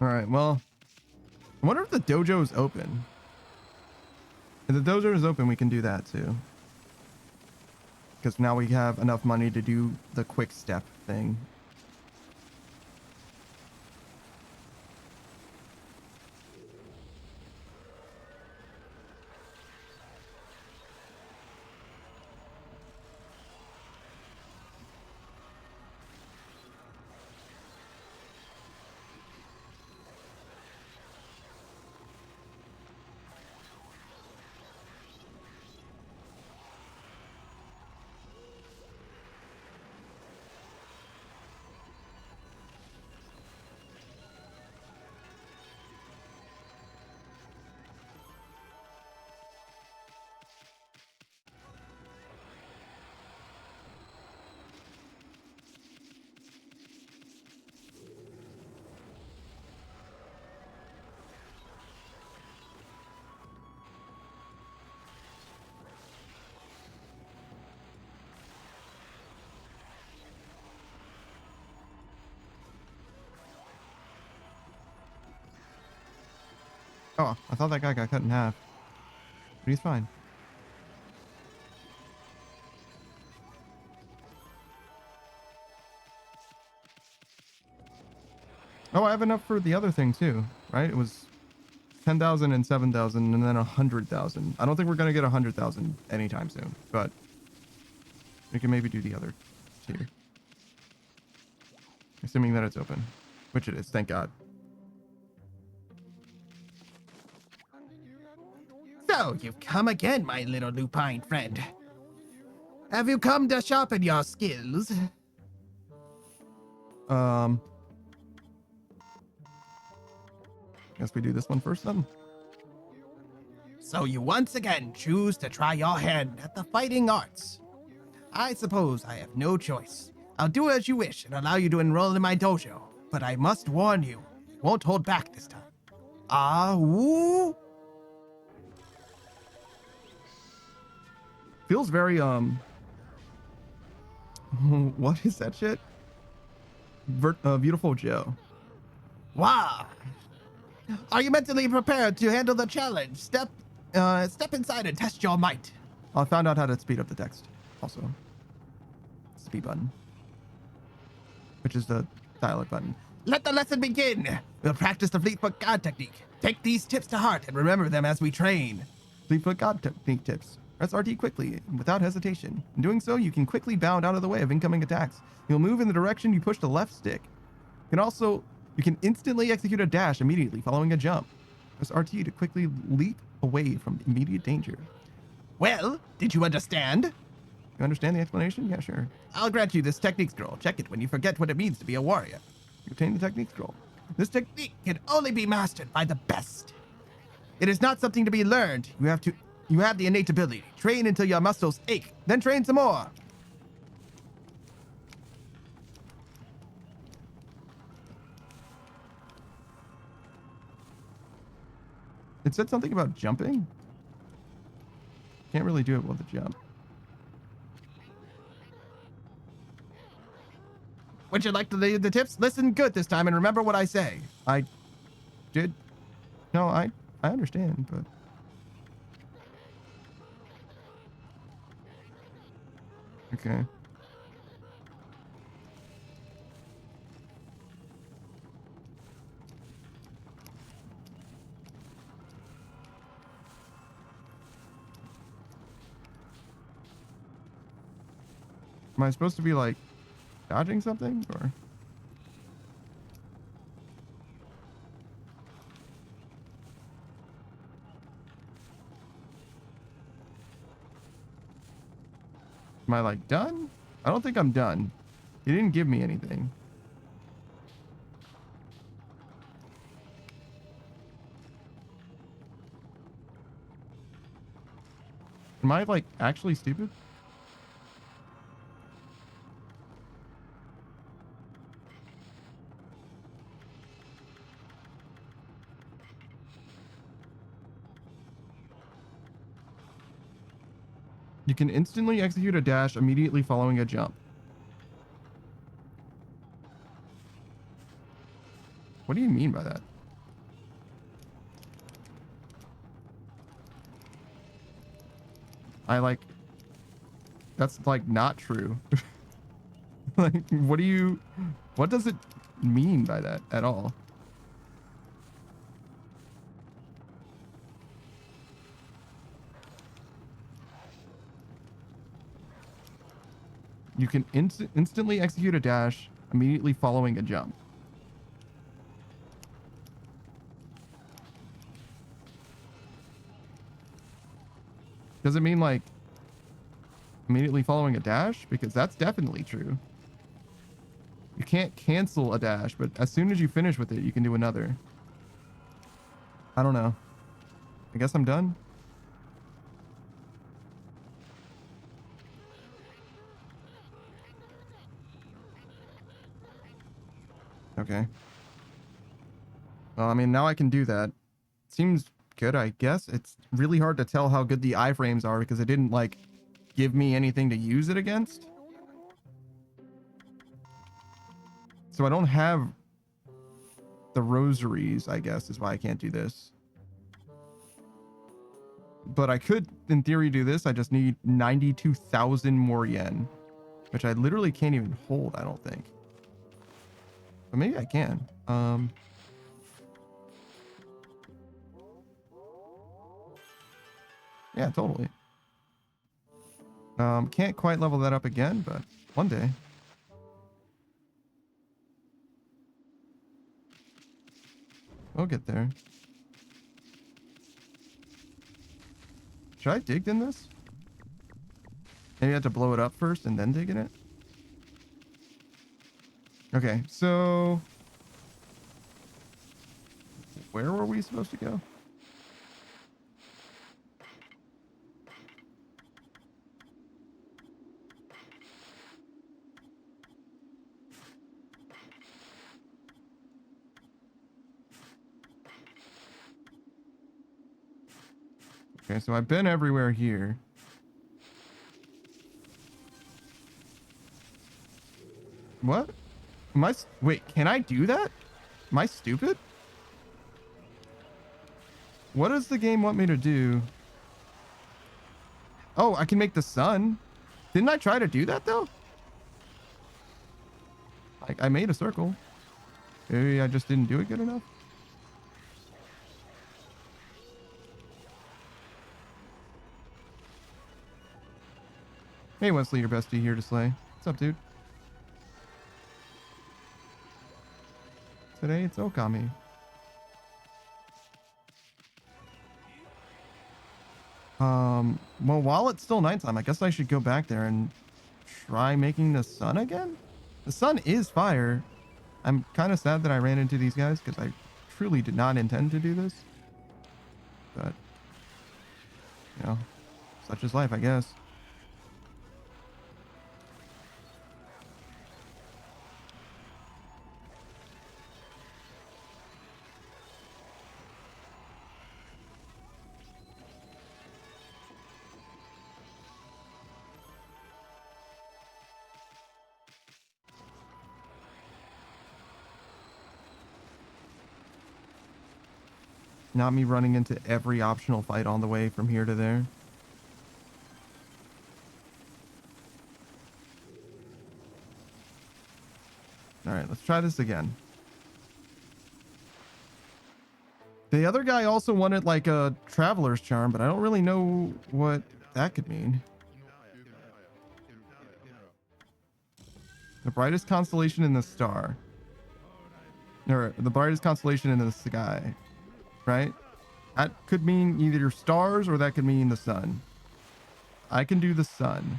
Speaker 8: All right, well, I wonder if the dojo is open. If the dojo is open, we can do that too. Because now we have enough money to do the quick step thing. Oh, I thought that guy got cut in half. But he's fine. Oh, I have enough for the other thing too, right? It was 10,000 and 7,000 and then 100,000. I don't think we're going to get 100,000 anytime soon, but we can maybe do the other tier. Assuming that it's open, which it is, thank God. So, you've come again, my little lupine friend. Have you come to sharpen your skills? Guess we do this one first then. So you once again choose to try your hand at the fighting arts. I suppose I have no choice. I'll do as you wish and allow you to enroll in my dojo. But I must warn you, I won't hold back this time. Ah, woo! Feels very, what is that shit? Beautiful Joe. Wow. Are you mentally prepared to handle the challenge? Step inside and test your might. I found out how to speed up the text. Also, speed button, which is the dialogue button. Let the lesson begin. We'll practice the Fleetfoot God technique. Take these tips to heart and remember them as we train. Fleetfoot God technique tips. Press RT quickly and without hesitation. In doing so, you can quickly bound out of the way of incoming attacks. You'll move in the direction you push the left stick. You can instantly execute a dash immediately following a jump. Press RT to quickly leap away from immediate danger. Well, did you understand? You understand the explanation? Yeah, sure. I'll grant you this technique scroll. Check it when you forget what it means to be a warrior. You obtain the technique scroll. This technique can only be mastered by the best. It is not something to be learned. You have the innate ability. Train until your muscles ache, then train some more. It said something about jumping. Can't really do it with a jump. Would you like to leave the tips? Listen good this time and remember what I say. I did. No, I understand, but. Okay. Am I supposed to be like dodging something or? Am I like done? I don't think I'm done. He didn't give me anything. Am I like actually stupid? You can instantly execute a dash immediately following a jump. What do you mean by that? That's like not true. Like, what does it mean by that at all? You can instantly execute a dash immediately following a jump. Does it mean like immediately following a dash? Because that's definitely true. You can't cancel a dash, but as soon as you finish with it, you can do another. I don't know. I guess I'm done. Okay. Well, I mean, now I can do that. Seems good, I guess. It's really hard to tell how good the iframes are because it didn't, like, give me anything to use it against. So I don't have the rosaries, I guess, is why I can't do this. But I could, in theory, do this. I just need 92,000 more yen, which I literally can't even hold, I don't think. But maybe I can. Yeah, totally. Can't quite level that up again, but one day. We'll get there. Should I dig in this? Maybe I have to blow it up first and then dig in it? Okay, so where were we supposed to go? Okay, so I've been everywhere here. What? Wait, can I do that? Am I stupid?
Speaker 2: What does the game want me to do? Oh, I can make the sun. Didn't I try to do that though? I made a circle. Maybe I just didn't do it good enough. Hey Wesley, your bestie here to slay. What's up, dude? Today it's Okami. Well, while it's still nighttime, I guess I should go back there and try making the sun again. The sun is fire. I'm kind of sad that I ran into these guys because I truly did not intend to do this. But, you know, such is life, I guess. Not me running into every optional fight on the way from here to there. Alright, let's try this again. The other guy also wanted like a traveler's charm, but I don't really know what that could mean. The brightest constellation in the star. Or the brightest constellation in the sky. Right? That could mean either stars or that could mean the sun. I can do the sun.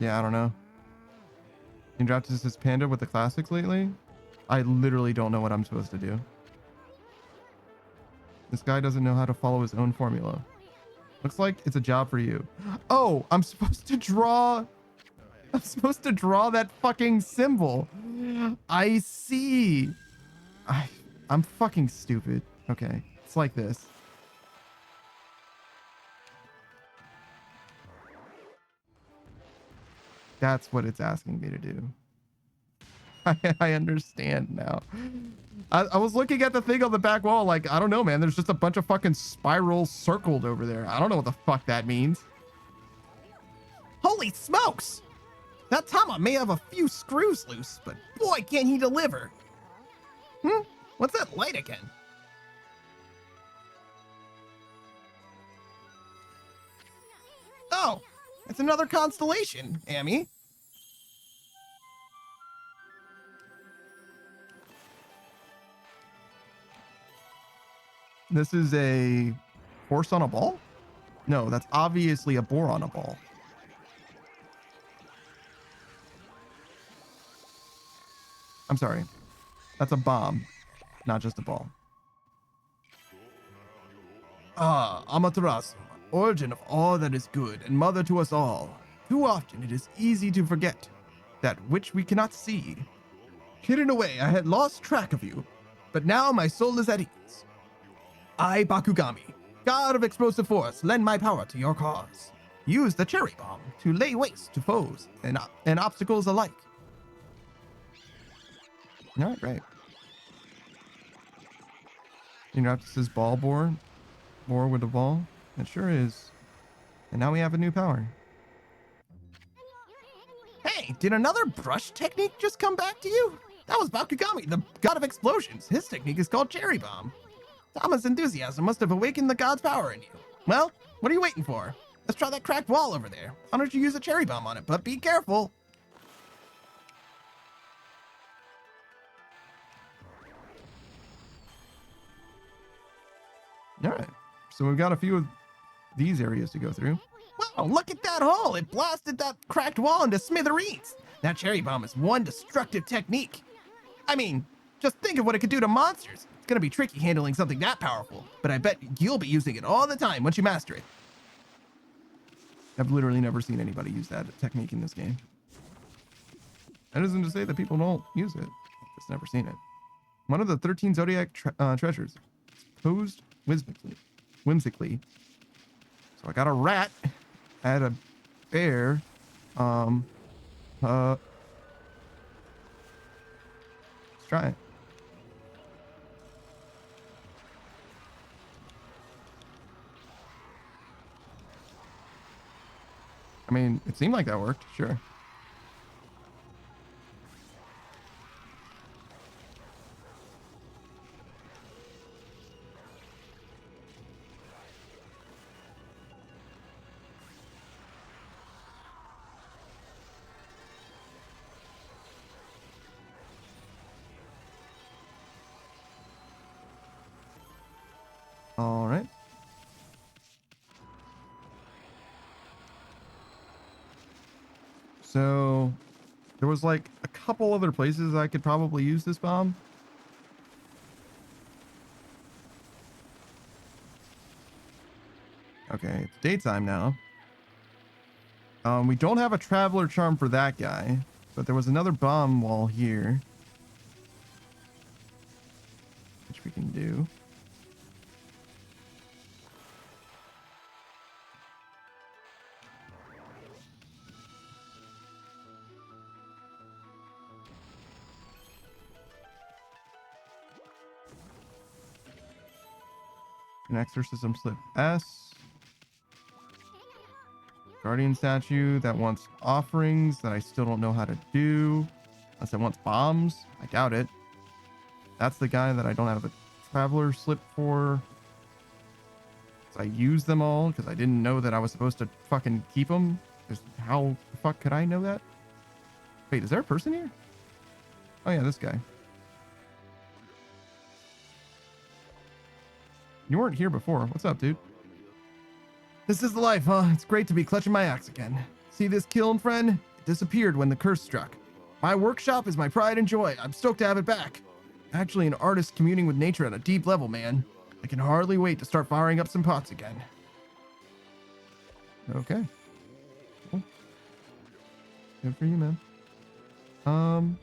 Speaker 2: Yeah, I don't know. You dropped this panda with the classics lately? I literally don't know what I'm supposed to do. This guy doesn't know how to follow his own formula. Looks like it's a job for you. Oh, I'm supposed to draw that fucking symbol. I see. I'm fucking stupid. Okay, it's like this. That's what it's asking me to do. I understand now. I was looking at the thing on the back wall like, I don't know, man. There's just a bunch of fucking spirals circled over there. I don't know what the fuck that means.
Speaker 8: Holy smokes! That Tama may have a few screws loose, but boy, can he deliver. What's that light again? Oh, it's another constellation, Amy.
Speaker 2: This is a horse on a ball? No, that's obviously a boar on a ball. I'm sorry. That's a bomb, not just a ball.
Speaker 8: Ah, Amaterasu, origin of all that is good and mother to us all. Too often it is easy to forget that which we cannot see. Hidden away, I had lost track of you, but now my soul is at ease. I, Bakugami, god of explosive force, lend my power to your cause. Use the cherry bomb to lay waste to foes and obstacles alike.
Speaker 2: All right, great. You know, it says ball boar with a ball. It sure is. And now we have a new power.
Speaker 8: Hey, did another brush technique just come back to you? That was Bakugami, the god of explosions. His technique is called cherry bomb. Tama's enthusiasm must have awakened the god's power in you. Well, what are you waiting for? Let's try that cracked wall over there. Why don't you use a cherry bomb on it, but be careful.
Speaker 2: All right. So we've got a few of these areas to go through.
Speaker 8: Wow, look at that hole. It blasted that cracked wall into smithereens. That cherry bomb is one destructive technique. I mean, just think of what it could do to monsters. It's gonna be tricky handling something that powerful, but I bet you'll be using it all the time once you master it.
Speaker 2: I've literally never seen anybody use that technique in this game. That isn't to say that people don't use it. I've just never seen it. One of the 13 zodiac treasures. Posed whimsically. So I got a rat. I had a bear. Let's try it. I mean, it seemed like that worked. Sure. All right. So there was like a couple other places I could probably use this bomb. Okay, it's daytime now. We don't have a traveler charm for that guy, but there was another bomb wall here, which we can do. An exorcism slip S. Guardian statue that wants offerings that I still don't know how to do. Unless it wants bombs. I doubt it. That's the guy that I don't have a traveler slip for. So I used them all because I didn't know that I was supposed to fucking keep them. How the fuck could I know that? Wait, is there a person here? Oh yeah, this guy. You weren't here before. What's up, dude? This is the life, huh? It's great to be clutching my axe again. See this kiln, friend? It disappeared when the curse struck. My workshop is my pride and joy. I'm stoked to have it back. Actually, an artist communing with nature at a deep level, man. I can hardly wait to start firing up some pots again. Okay. Cool. Good for you, man.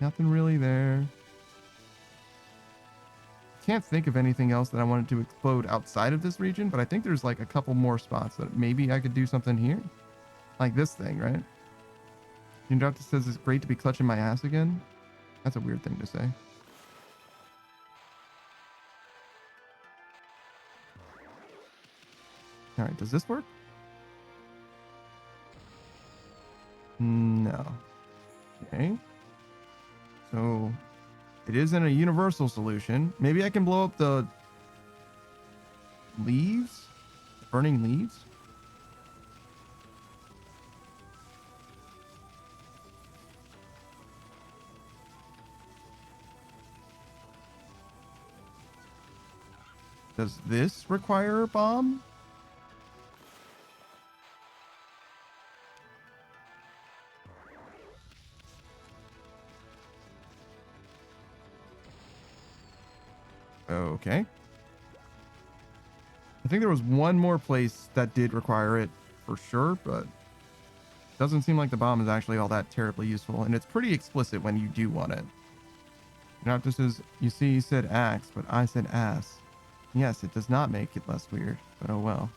Speaker 2: Nothing really there. Can't think of anything else that I wanted to explode outside of this region, but I think there's like a couple more spots that maybe I could do something here. Like this thing, right? Doctor says it's great to be clutching my ass again. That's a weird thing to say. All right, does this work? No. Okay. So it isn't a universal solution. Maybe I can blow up the leaves? Burning leaves? Does this require a bomb? Okay. I think there was one more place that did require it for sure, but doesn't seem like the bomb is actually all that terribly useful, and it's pretty explicit when you do want it. Doctor says, you see, you said axe, but I said ass. Yes, it does not make it less weird, but oh well.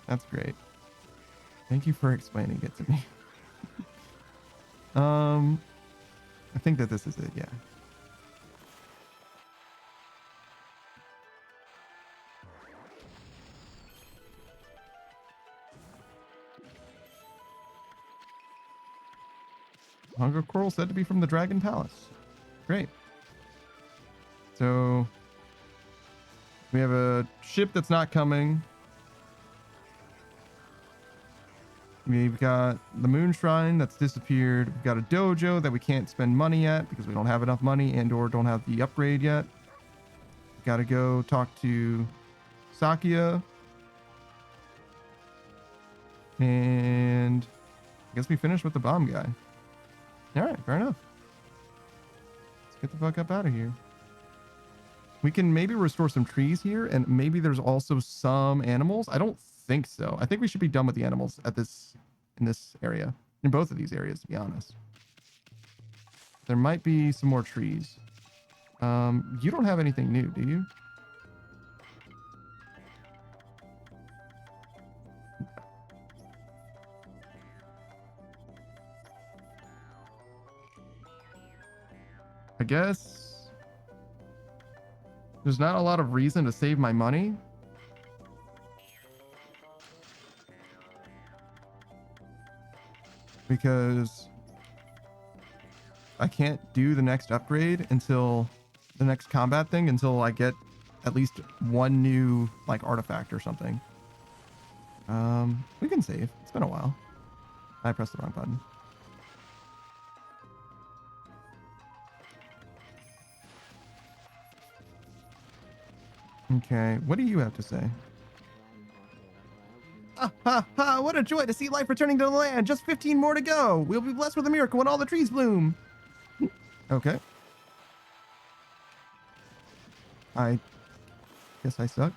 Speaker 2: That's great. Thank you for explaining it to me. I think that this is it, yeah. Hunger Coral said to be from the Dragon Palace. Great. So we have a ship that's not coming. We've got the Moon Shrine that's disappeared. We've got a dojo that we can't spend money at because we don't have enough money and or don't have the upgrade yet. We've got to go talk to Sakia. And I guess we finished with the bomb guy. All right, fair enough. Let's get the fuck up out of here. We can maybe restore some trees here, and maybe there's also some animals. I don't think so. I think we should be done with the animals in this area, in both of these areas, to be honest. There might be some more trees. You don't have anything new, do you? I guess there's not a lot of reason to save my money. Because I can't do the next upgrade until the next combat thing until I get at least one new like artifact or something. We can save. It's been a while. I pressed the wrong button. Okay, what do you have to say? Ah, ha, ha, what a joy to see life returning to the land. Just 15 more to go. We'll be blessed with a miracle when all the trees bloom. Okay. I guess I suck.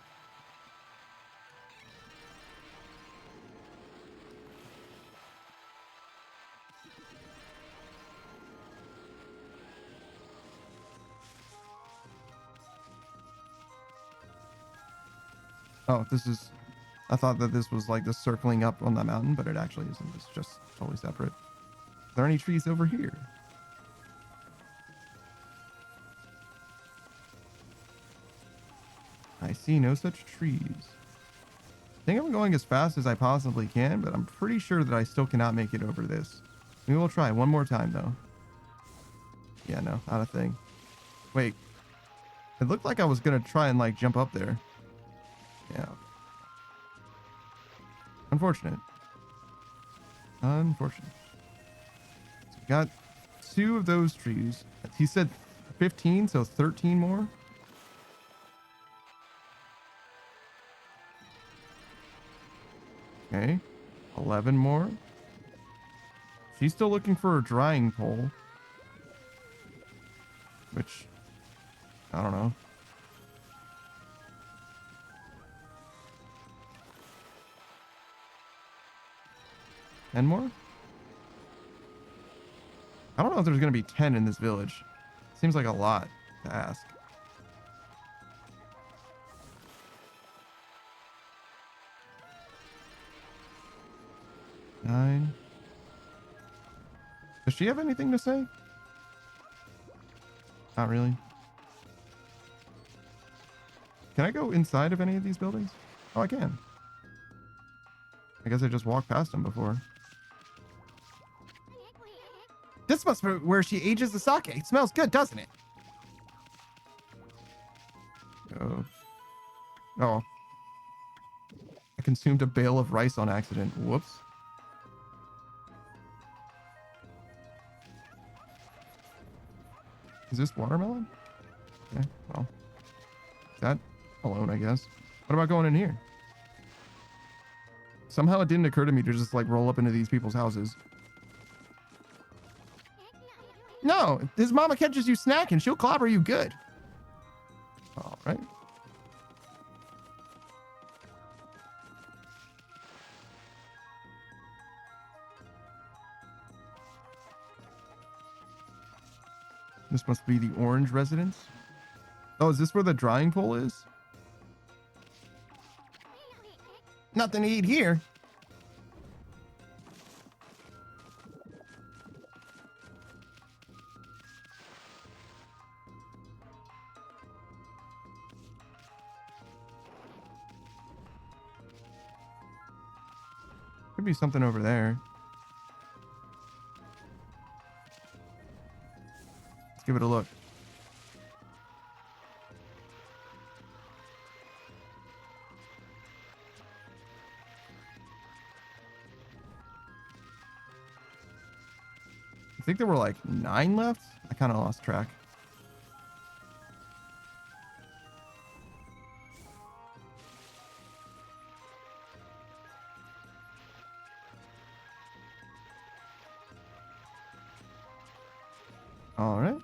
Speaker 2: Oh, this is... I thought that this was like the circling up on the mountain, but it actually isn't. It's just totally separate. Are there any trees over here? I see no such trees. I think I'm going as fast as I possibly can, but I'm pretty sure that I still cannot make it over this. We will try one more time, though. Yeah, no, not a thing. Wait. It looked like I was going to try and, like, jump up there. Yeah. Unfortunate. Unfortunate. So we got 2 of those trees. He said 15, so 13 more. Okay. 11 more. She's still looking for a drying pole. Which, I don't know. And more? I don't know if there's going to be 10 in this village. Seems like a lot to ask. Nine. Does she have anything to say? Not really. Can I go inside of any of these buildings? Oh, I can. I guess I just walked past them before.
Speaker 8: This must be where she ages the sake. It smells good, doesn't it?
Speaker 2: Oh. Oh. I consumed a bale of rice on accident. Whoops. Is this watermelon? Okay, well. That alone, I guess. What about going in here? Somehow it didn't occur to me to just like roll up into these people's houses.
Speaker 8: No, his mama catches you snacking. She'll clobber you good.
Speaker 2: All right. This must be the orange residence. Oh, is this where the drying pole is?
Speaker 8: Nothing to eat here.
Speaker 2: Could be something over there. Let's give it a look. I think there were like 9 left. I kind of lost track. All right.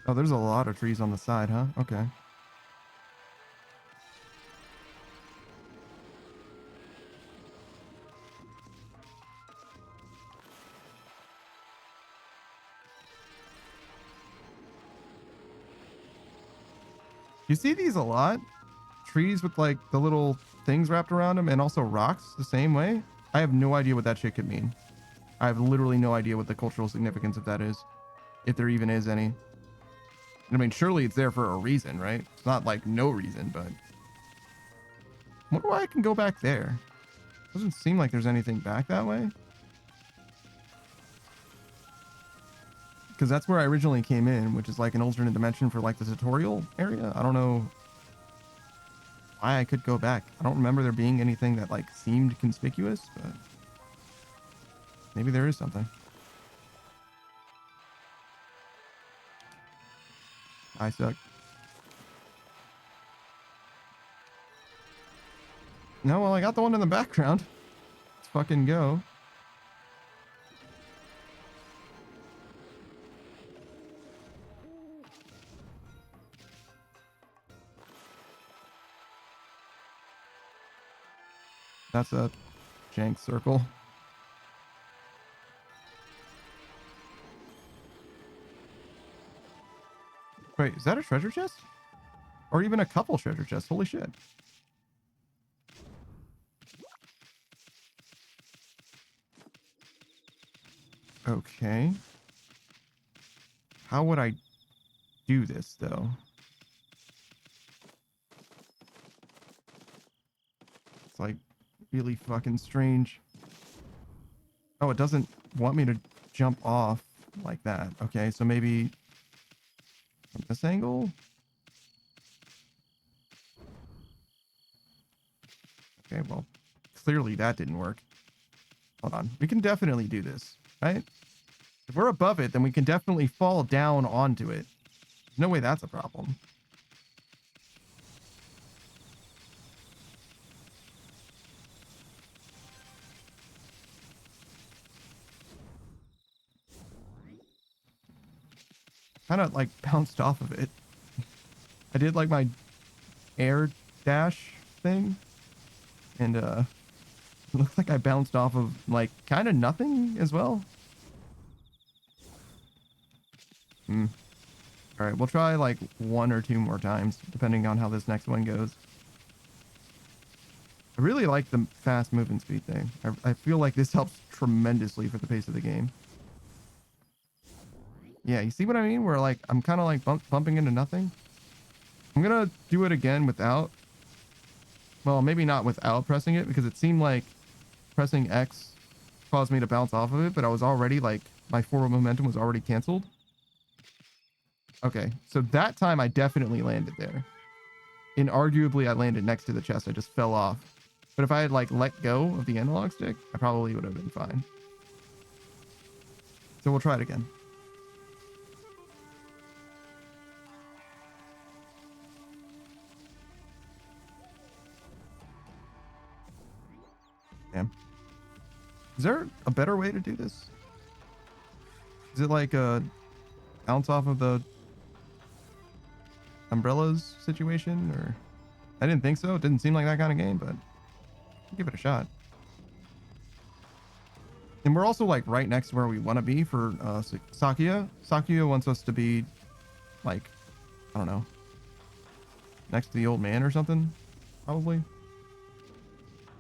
Speaker 2: Oh, there's a lot of trees on the side, huh? Okay. You see these a lot? Trees with like the little things wrapped around them and also rocks the same way. I have no idea what that shit could mean. I have literally no idea what the cultural significance of that is. If there even is any. I mean, surely it's there for a reason, right? It's not like no reason, but... I wonder why I can go back there. Doesn't seem like there's anything back that way. Because that's where I originally came in, which is like an alternate dimension for like the tutorial area. I don't know why I could go back. I don't remember there being anything that like seemed conspicuous, but maybe there is something. I suck. No, well, I got the one in the background. Let's fucking go. That's a jank circle. Wait, is that a treasure chest? Or even a couple treasure chests? Holy shit. Okay. How would I do this, though? It's like really fucking strange. Oh, it doesn't want me to jump off like that. Okay, so maybe from this angle? Okay, well, clearly that didn't work. Hold on. We can definitely do this, right? If we're above it, then we can definitely fall down onto it. There's no way that's a problem. Kind of like bounced off of it. I did like my air dash thing, and it looked like I bounced off of like kind of nothing as well. All right, we'll try like 1 or 2 more times depending on how this next one goes. I really like the fast movement speed thing. I feel like this helps tremendously for the pace of the game. Yeah, you see what I mean? Where like I'm kind of like bumping into nothing. I'm gonna do it again without, well, maybe not without pressing it, because it seemed like pressing X caused me to bounce off of it, but I was already like, my forward momentum was already canceled. Okay, so that time I definitely landed there. Inarguably, I landed next to the chest. I just fell off. But if I had like let go of the analog stick, I probably would have been fine. So we'll try it again. Damn. Is there a better way to do this? Is it like a bounce off of the umbrellas situation, or? I didn't think so. It didn't seem like that kind of game, but I'll give it a shot. And we're also like right next to where we want to be for Sakia. Sakia wants us to be like, I don't know, next to the old man or something, probably.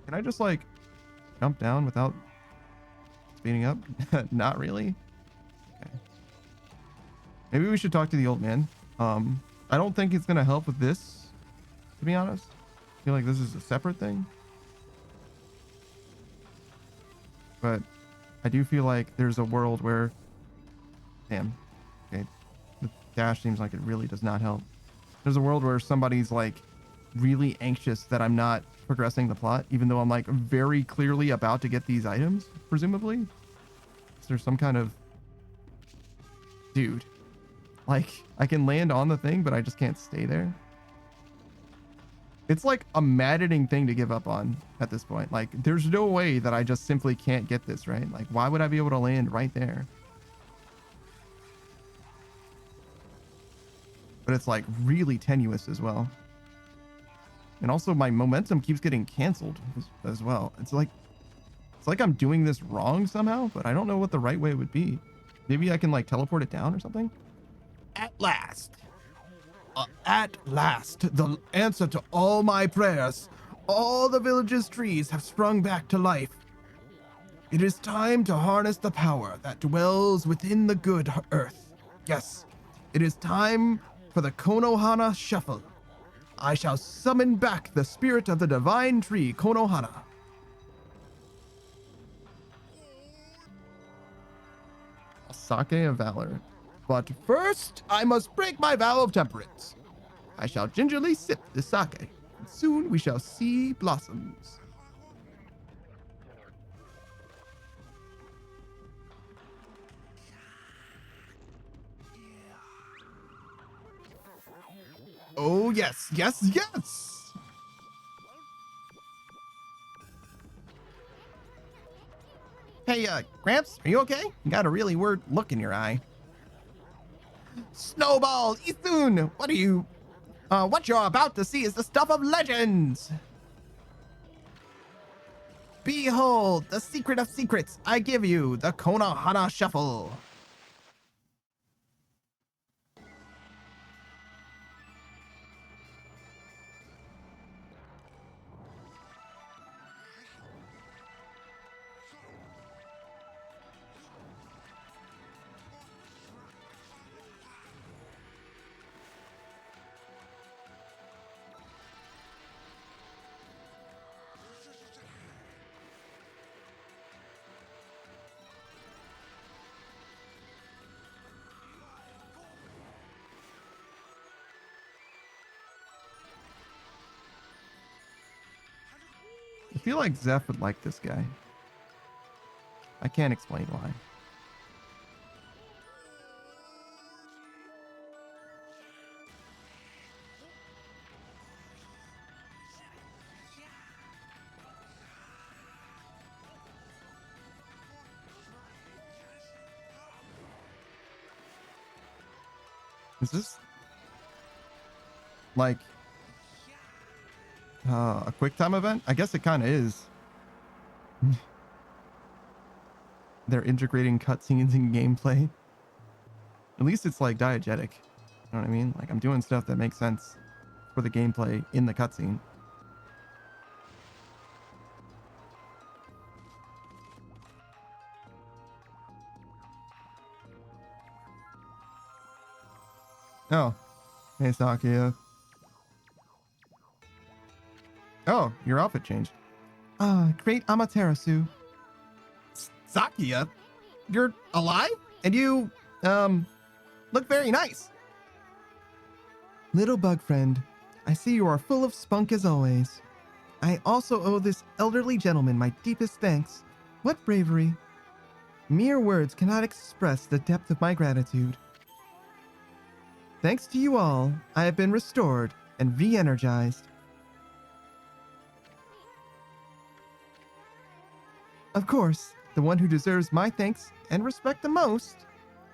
Speaker 2: Can I just like jump down without speeding up? Not really. Okay. Maybe we should talk to the old man. I don't think it's gonna help with this, to be honest. I feel like this is a separate thing. But I do feel like there's a world where, damn, okay, the dash seems like it really does not help. There's a world where somebody's like really anxious that I'm not progressing the plot, even though I'm like very clearly about to get these items, presumably. Is there some kind of, dude, like I can land on the thing, but I just can't stay there. It's like a maddening thing to give up on at this point. Like, there's no way that I just simply can't get this, right? Like, why would I be able to land right there? but it's like really tenuous as well. And also my momentum keeps getting canceled as well. It's like I'm doing this wrong somehow, but I don't know what the right way would be. Maybe I can like teleport it down or something. At last, the answer to all my prayers. All the village's trees have sprung back to life. It is time to harness the power that dwells within the good earth. Yes, it is time for the Konohana Shuffle. I shall summon back the spirit of the divine tree, Konohana. Sake of Valor. But first, I must break my vow of temperance. I shall gingerly sip the sake, and soon we shall see blossoms. Oh, yes, yes, yes! Hey, Gramps, are you okay? You got a really weird look in your eye. Snowball, Ithun, what are you... what you're about to see is the stuff of legends! Behold, the secret of secrets, I give you, the Konohana Shuffle. I feel like Zeph would like this guy. I can't explain why. Is this like a quick time event? I guess it kind of is. They're integrating cutscenes in gameplay. At least it's like diegetic. You know what I mean? Like I'm doing stuff that makes sense for the gameplay in the cutscene. Oh, hey Sakia. Oh, your outfit changed. Great Amaterasu. Sakia, you're alive? And you, look very nice. Little bug friend, I see you are full of spunk as always. I also owe this elderly gentleman my deepest thanks. What bravery. Mere words cannot express the depth of my gratitude. Thanks to you all, I have been restored and re-energized. Of course, the one who deserves my thanks and respect the most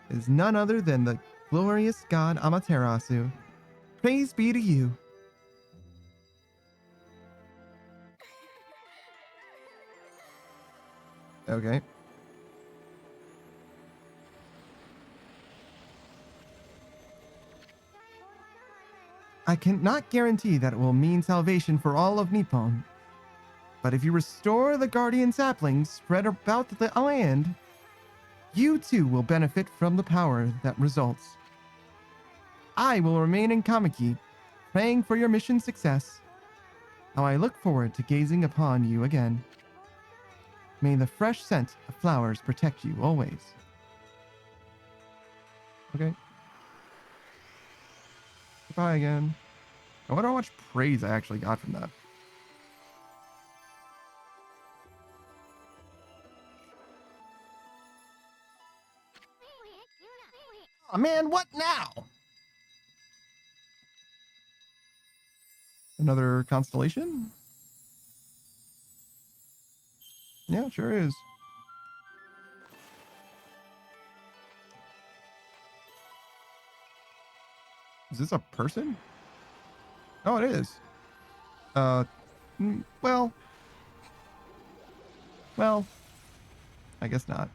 Speaker 2: is none other than the glorious god Amaterasu. Praise be to you. Okay. I cannot guarantee that it will mean salvation for all of Nippon. But if you restore the guardian saplings spread about the land, you too will benefit from the power that results. I will remain in Kamiki, praying for your mission's success. How I look forward to gazing upon you again. May the fresh scent of flowers protect you always. Okay. Goodbye again. I wonder how much praise I actually got from that. Oh man, what now? Another constellation? Yeah, it sure is. Is this a person? Oh, it is. Well, I guess not.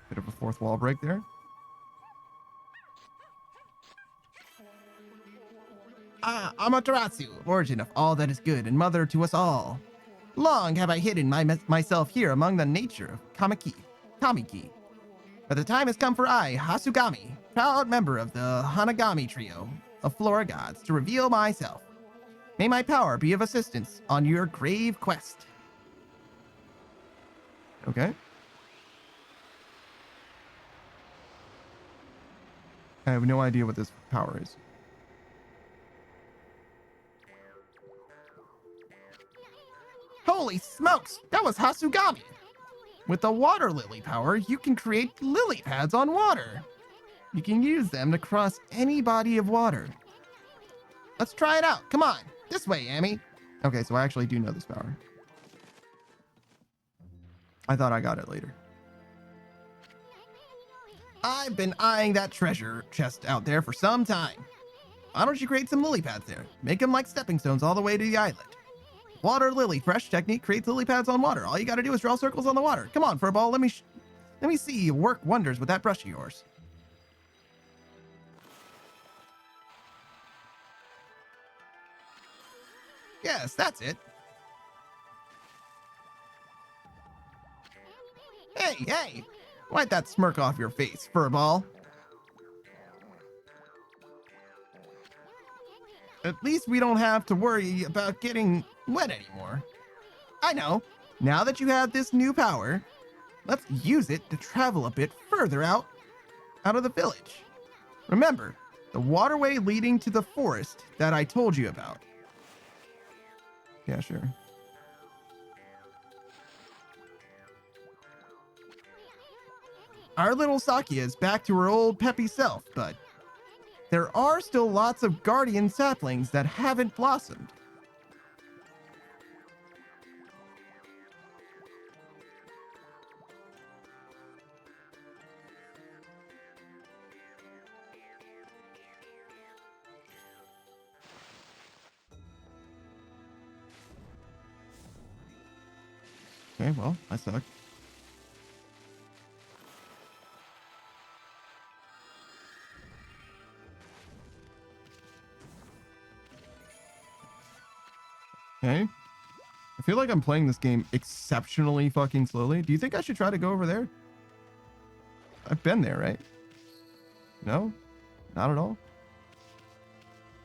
Speaker 2: Bit of a fourth wall break there.
Speaker 8: Amaterasu, origin of all that is good and mother to us all. Long have I hidden myself here among the nature of Kamiki. But the time has come for I, Hasugami, proud member of the Hanagami trio of Flora gods, to reveal myself. May my power be of assistance on your grave quest.
Speaker 2: Okay. I have no idea what this power is.
Speaker 8: Holy smokes, that was Hasugami! With the water lily power, you can create lily pads on water. You can use them to cross any body of water. Let's try it out. Come on, this way, Amy.
Speaker 2: Okay, so I actually do know this power. I thought I got it later.
Speaker 8: I've been eyeing that treasure chest out there for some time. Why don't you create some lily pads there? Make them like stepping stones all the way to the island. Water lily fresh technique creates lily pads on water. All you got to do is draw circles on the water. Come on, Furball. Let me see you work wonders with that brush of yours. Yes, that's it. Hey, wipe that smirk off your face, Furball. At least we don't have to worry about getting wet anymore. I know. Now that you have this new power, let's use it to travel a bit further out of the village. Remember, the waterway leading to the forest that I told you about.
Speaker 2: Yeah, sure.
Speaker 8: Our little Sakia is back to her old peppy self, but there are still lots of guardian saplings that haven't blossomed.
Speaker 2: Okay, well, I suck. Okay. I feel like I'm playing this game exceptionally fucking slowly. Do you think I should try to go over there? I've been there, right? No? Not at all?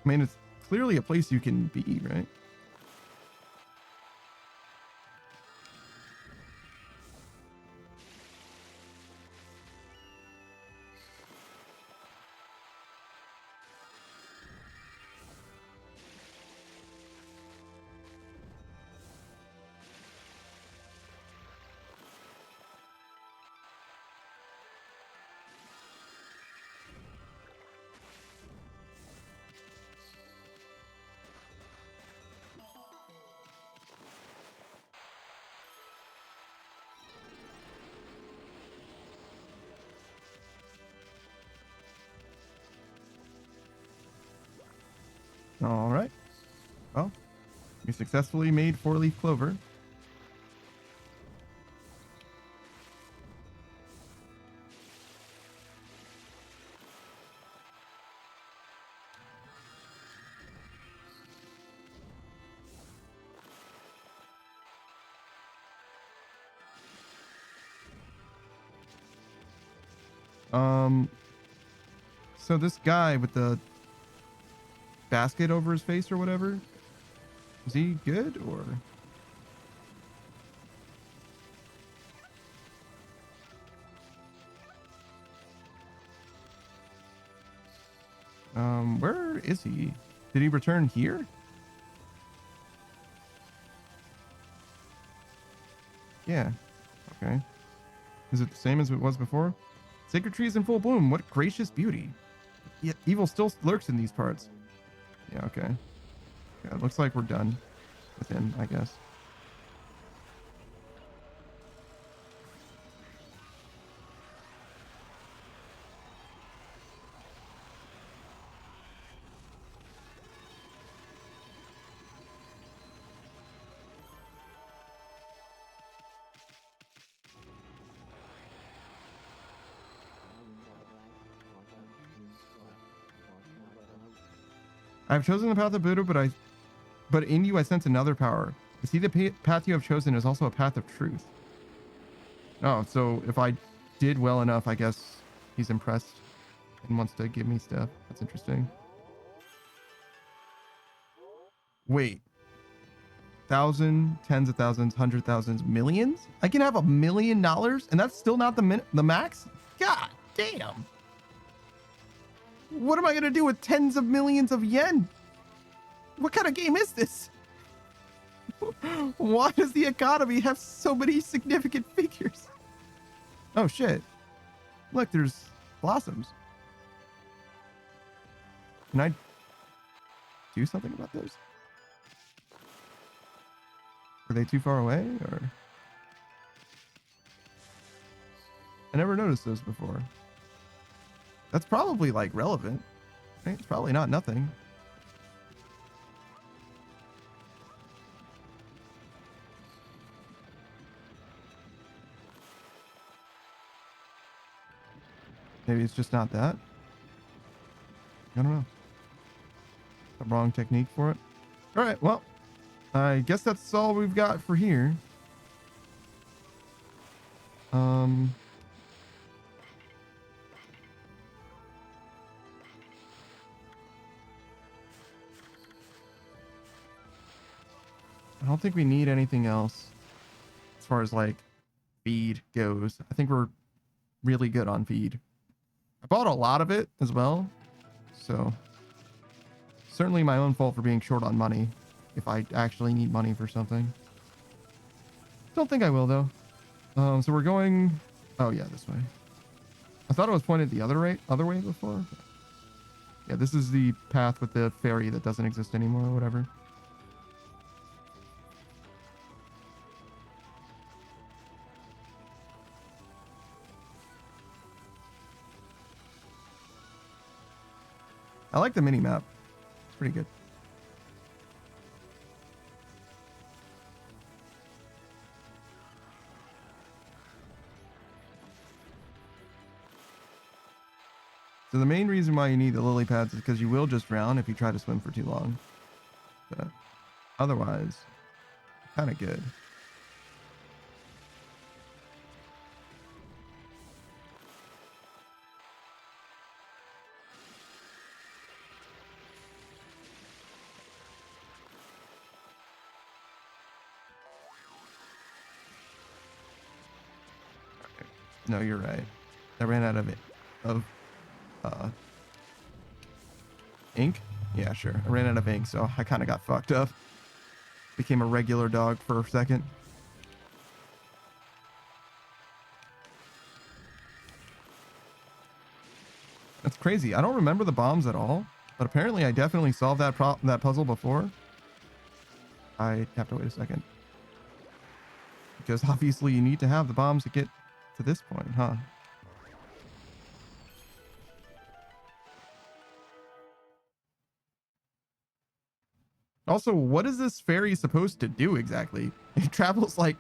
Speaker 2: I mean, it's clearly a place you can be, right? All right. Well, we successfully made 4-leaf clover. So this guy with the basket over his face or whatever, is he good or? Where is he? Did he return here? Yeah. Okay. Is it the same as it was before? Sacred trees in full bloom. What gracious beauty. Yet evil still lurks in these parts. Yeah, okay. Yeah, it looks like we're done with him, I guess. I've chosen the path of Buddha, but in you I sense another power. I see the path you have chosen is also a path of truth. Oh, so if I did well enough, I guess he's impressed and wants to give me stuff. That's interesting. Wait. 1,000, tens of thousands, 100,000s, millions? I can have $1 million and that's still not the max? God damn. What am I going to do with tens of millions of yen? What kind of game is this? Why does the economy have so many significant figures? Oh shit. Look, there's blossoms. Can I do something about those? Are they too far away, or? I never noticed those before. That's probably like relevant, right? It's probably not nothing. Maybe it's just not that. I don't know. The wrong technique for it. All right, well, I guess that's all we've got for here. I don't think we need anything else as far as like feed goes. I think we're really good on feed. I bought a lot of it as well, so certainly my own fault for being short on money if I actually need money for something. Don't think I will though. So we're going, oh yeah, this way. I thought it was pointed the other way before. Yeah, this is the path with the ferry that doesn't exist anymore or whatever. I like the mini map. It's pretty good. So the main reason why you need the lily pads is because you will just drown if you try to swim for too long. But otherwise, kind of good. No, you're right. I ran out of ink. Yeah, sure. I ran out of ink, so I kind of got fucked up. Became a regular dog for a second. That's crazy. I don't remember the bombs at all, but apparently I definitely solved that puzzle before. I have to wait a second. Because obviously you need to have the bombs to get to this point, huh? Also, what is this ferry supposed to do exactly? It travels like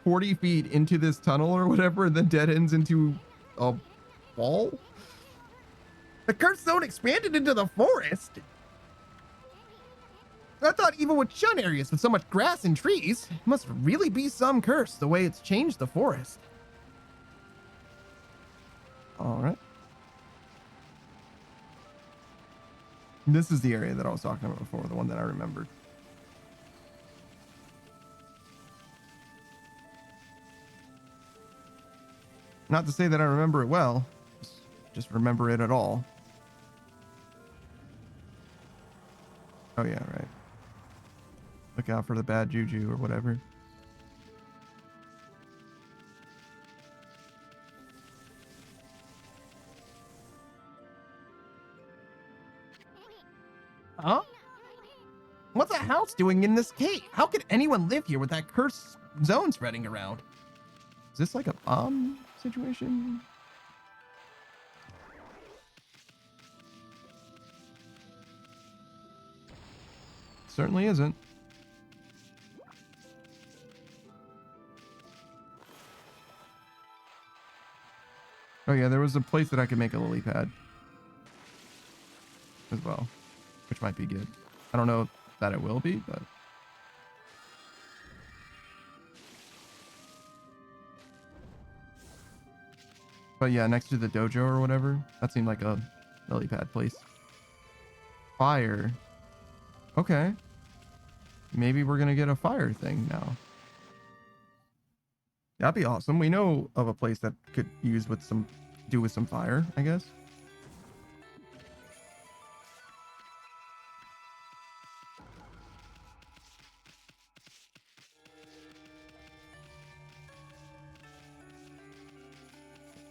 Speaker 2: 40 feet into this tunnel or whatever, and then dead ends into a wall? The cursed zone expanded into the forest? I thought even with shun areas with so much grass and trees, it must really be some curse the way it's changed the forest. All right. This is the area that I was talking about before, the one that I remembered. Not to say that I remember it well, just remember it at all. Oh yeah, right. Look out for the bad juju or whatever. Huh? What's a house doing in this cave? How could anyone live here with that cursed zone spreading around? Is this like a bomb situation? Certainly isn't. Oh yeah, there was a place that I could make a lily pad as well, which might be good. I don't know that it will be, but. But yeah, next to the dojo or whatever. That seemed like a lily pad place. Fire. Okay. Maybe we're gonna get a fire thing now. That'd be awesome. We know of a place that could use with some fire, I guess.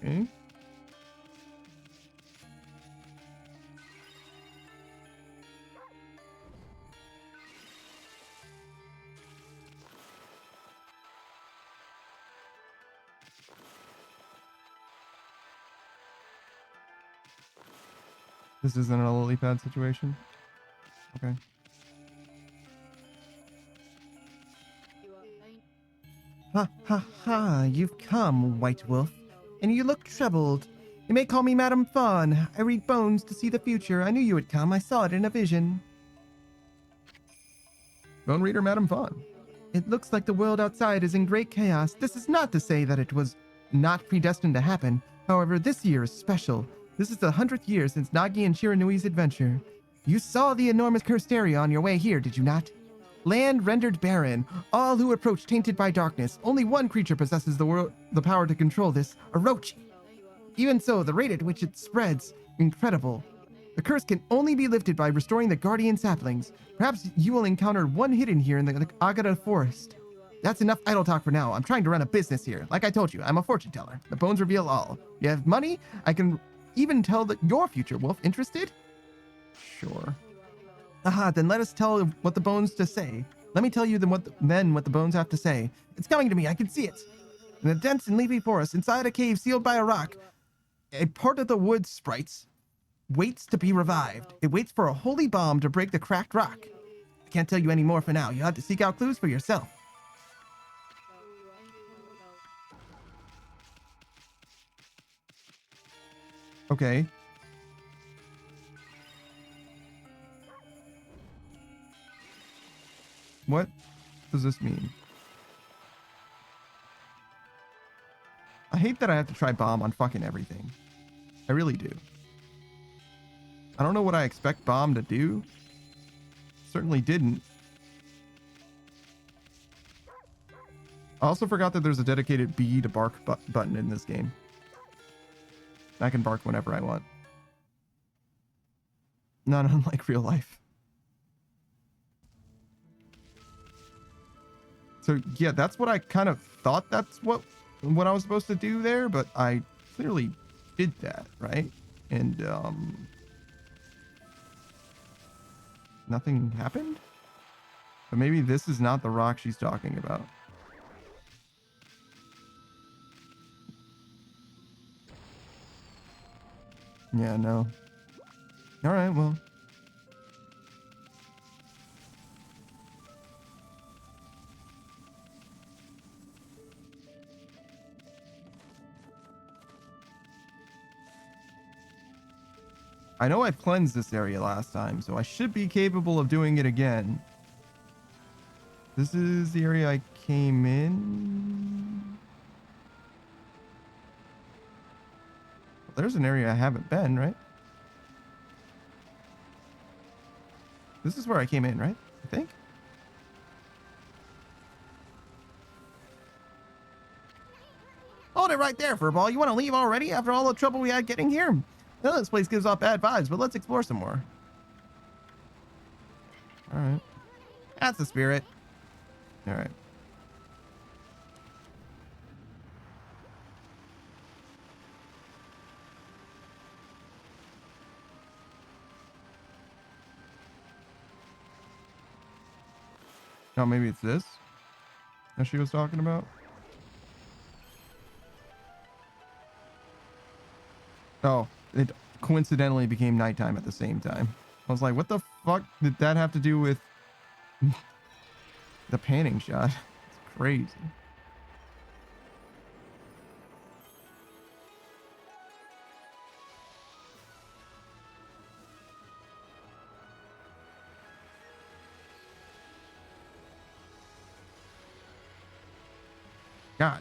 Speaker 2: Okay. This isn't a lily pad situation? Okay.
Speaker 8: Ha ha ha, you've come, White Wolf, and you look troubled. You may call me Madam Fawn. I read bones to see the future. I knew you would come. I saw it in a vision.
Speaker 2: Bone Reader Madam Fawn.
Speaker 8: It looks like the world outside is in great chaos. This is not to say that it was not predestined to happen. However, this year is special. This is the 100th year since Nagi and Shiranui's adventure. You saw the enormous cursed area on your way here, did you not? Land rendered barren, all who approach tainted by darkness. Only one creature possesses the power to control this, Orochi. Even so, the rate at which it spreads, incredible. The curse can only be lifted by restoring the guardian saplings. Perhaps you will encounter one hidden here in the Agata forest. That's enough idle talk for now. I'm trying to run a business here. Like I told you, I'm a fortune teller. The bones reveal all. You have money? I can even tell your future, Wolf. Interested?
Speaker 2: Sure.
Speaker 8: Aha, then let us tell what the bones to say. Let me tell you what the bones have to say. It's coming to me. I can see it. In a dense and leafy forest, inside a cave sealed by a rock, a part of the wood sprites waits to be revived. It waits for a holy bomb to break the cracked rock. I can't tell you any more for now. You'll have to seek out clues for yourself.
Speaker 2: Okay. What does this mean? I hate that I have to try bomb on fucking everything. I really do. I don't know what I expect bomb to do. Certainly didn't. I also forgot that there's a dedicated B to bark button in this game. I can bark whenever I want. Not unlike real life. So yeah, that's what I kind of thought that's what I was supposed to do there, but I clearly did that, right? And nothing happened? But maybe this is not the rock she's talking about. Yeah, no. All right, well. I know I cleansed this area last time, so I should be capable of doing it again. This is the area I came in. There's an area I haven't been, right? This is where I came in, right? I think.
Speaker 8: Hold it right there, Furball. You want to leave already after all the trouble we had getting here? Well, this place gives off bad vibes, but let's explore some more.
Speaker 2: All right.
Speaker 8: That's the spirit.
Speaker 2: All right. Oh, maybe it's this that she was talking about. Oh, it coincidentally became nighttime at the same time. I was like, what the fuck did that have to do with the panning shot? It's crazy. God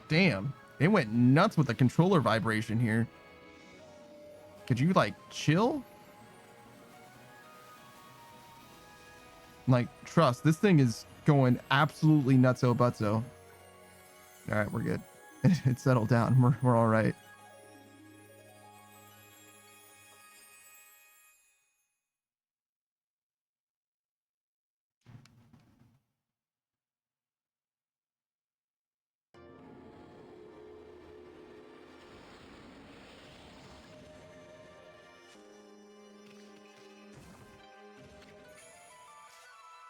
Speaker 2: damn. It went nuts with the controller vibration here. Could you, like, chill? Like, trust, this thing is going absolutely nutso butso. All right, we're good. It settled down. We're all right.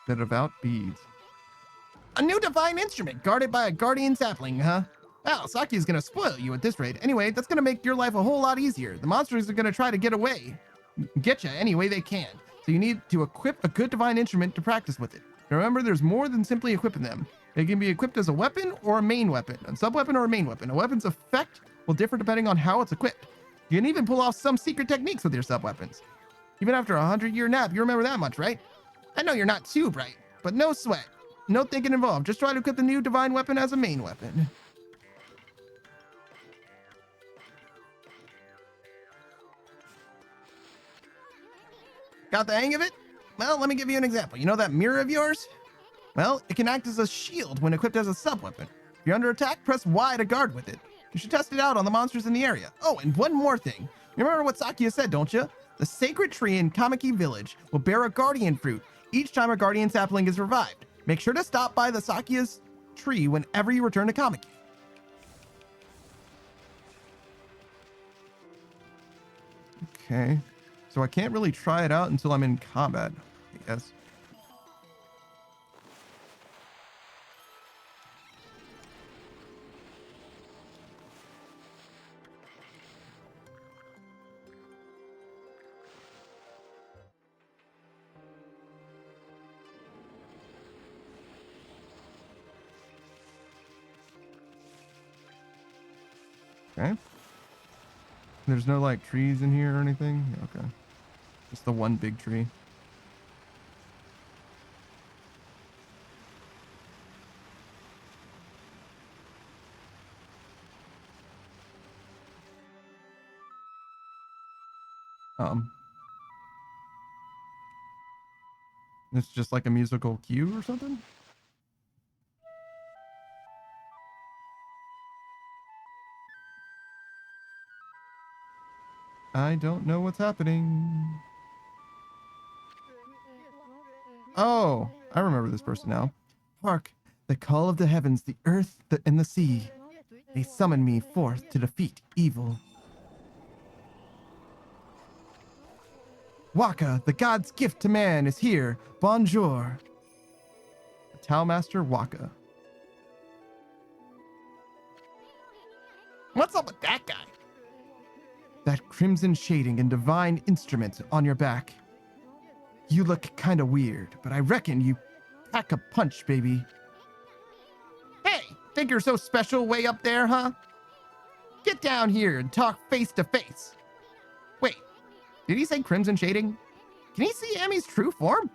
Speaker 2: The devout beads. A new divine instrument guarded by a guardian sapling, huh? Well, Saki's gonna spoil you at this rate. Anyway, that's gonna make your life a whole lot easier. The monsters are gonna try to get away. Get you any way they can. So you need to equip a good divine instrument to practice with it. Remember, there's more than simply equipping them. They can be equipped as a weapon or a main weapon, a sub-weapon or a main weapon. A weapon's effect will differ depending on how it's equipped. You can even pull off some secret techniques with your sub-weapons. Even after a 100-year nap, you remember that much, right? I know you're not too bright, but no sweat. No thinking involved. Just try to equip the new divine weapon as a main weapon. Got the hang of it? Well, let me give you an example. You know that mirror of yours? Well, it can act as a shield when equipped as a sub-weapon. If you're under attack, press Y to guard with it. You should test it out on the monsters in the area. Oh, and one more thing. You remember what Sakia said, don't you? The sacred tree in Kamiki Village will bear a guardian fruit each time a guardian sapling is revived. Make sure to stop by the Sakia's tree whenever you return to Kamiki. Okay. So I can't really try it out until I'm in combat, I guess. Okay. There's no, like, trees in here or anything? Okay. Just the one big tree. It's just like a musical cue or something? I don't know what's happening. Oh, I remember this person now. Hark, the call of the heavens, the earth, and the sea. They summon me forth to defeat evil. Waka, the god's gift to man, is here. Bonjour. The Tao Master Waka. What's up with that guy? That crimson shading and divine instrument on your back. You look kind of weird, but I reckon you pack a punch, baby. Hey, think you're so special way up there, huh? Get down here and talk face to face. Wait, did he say crimson shading? Can he see Ami's true form?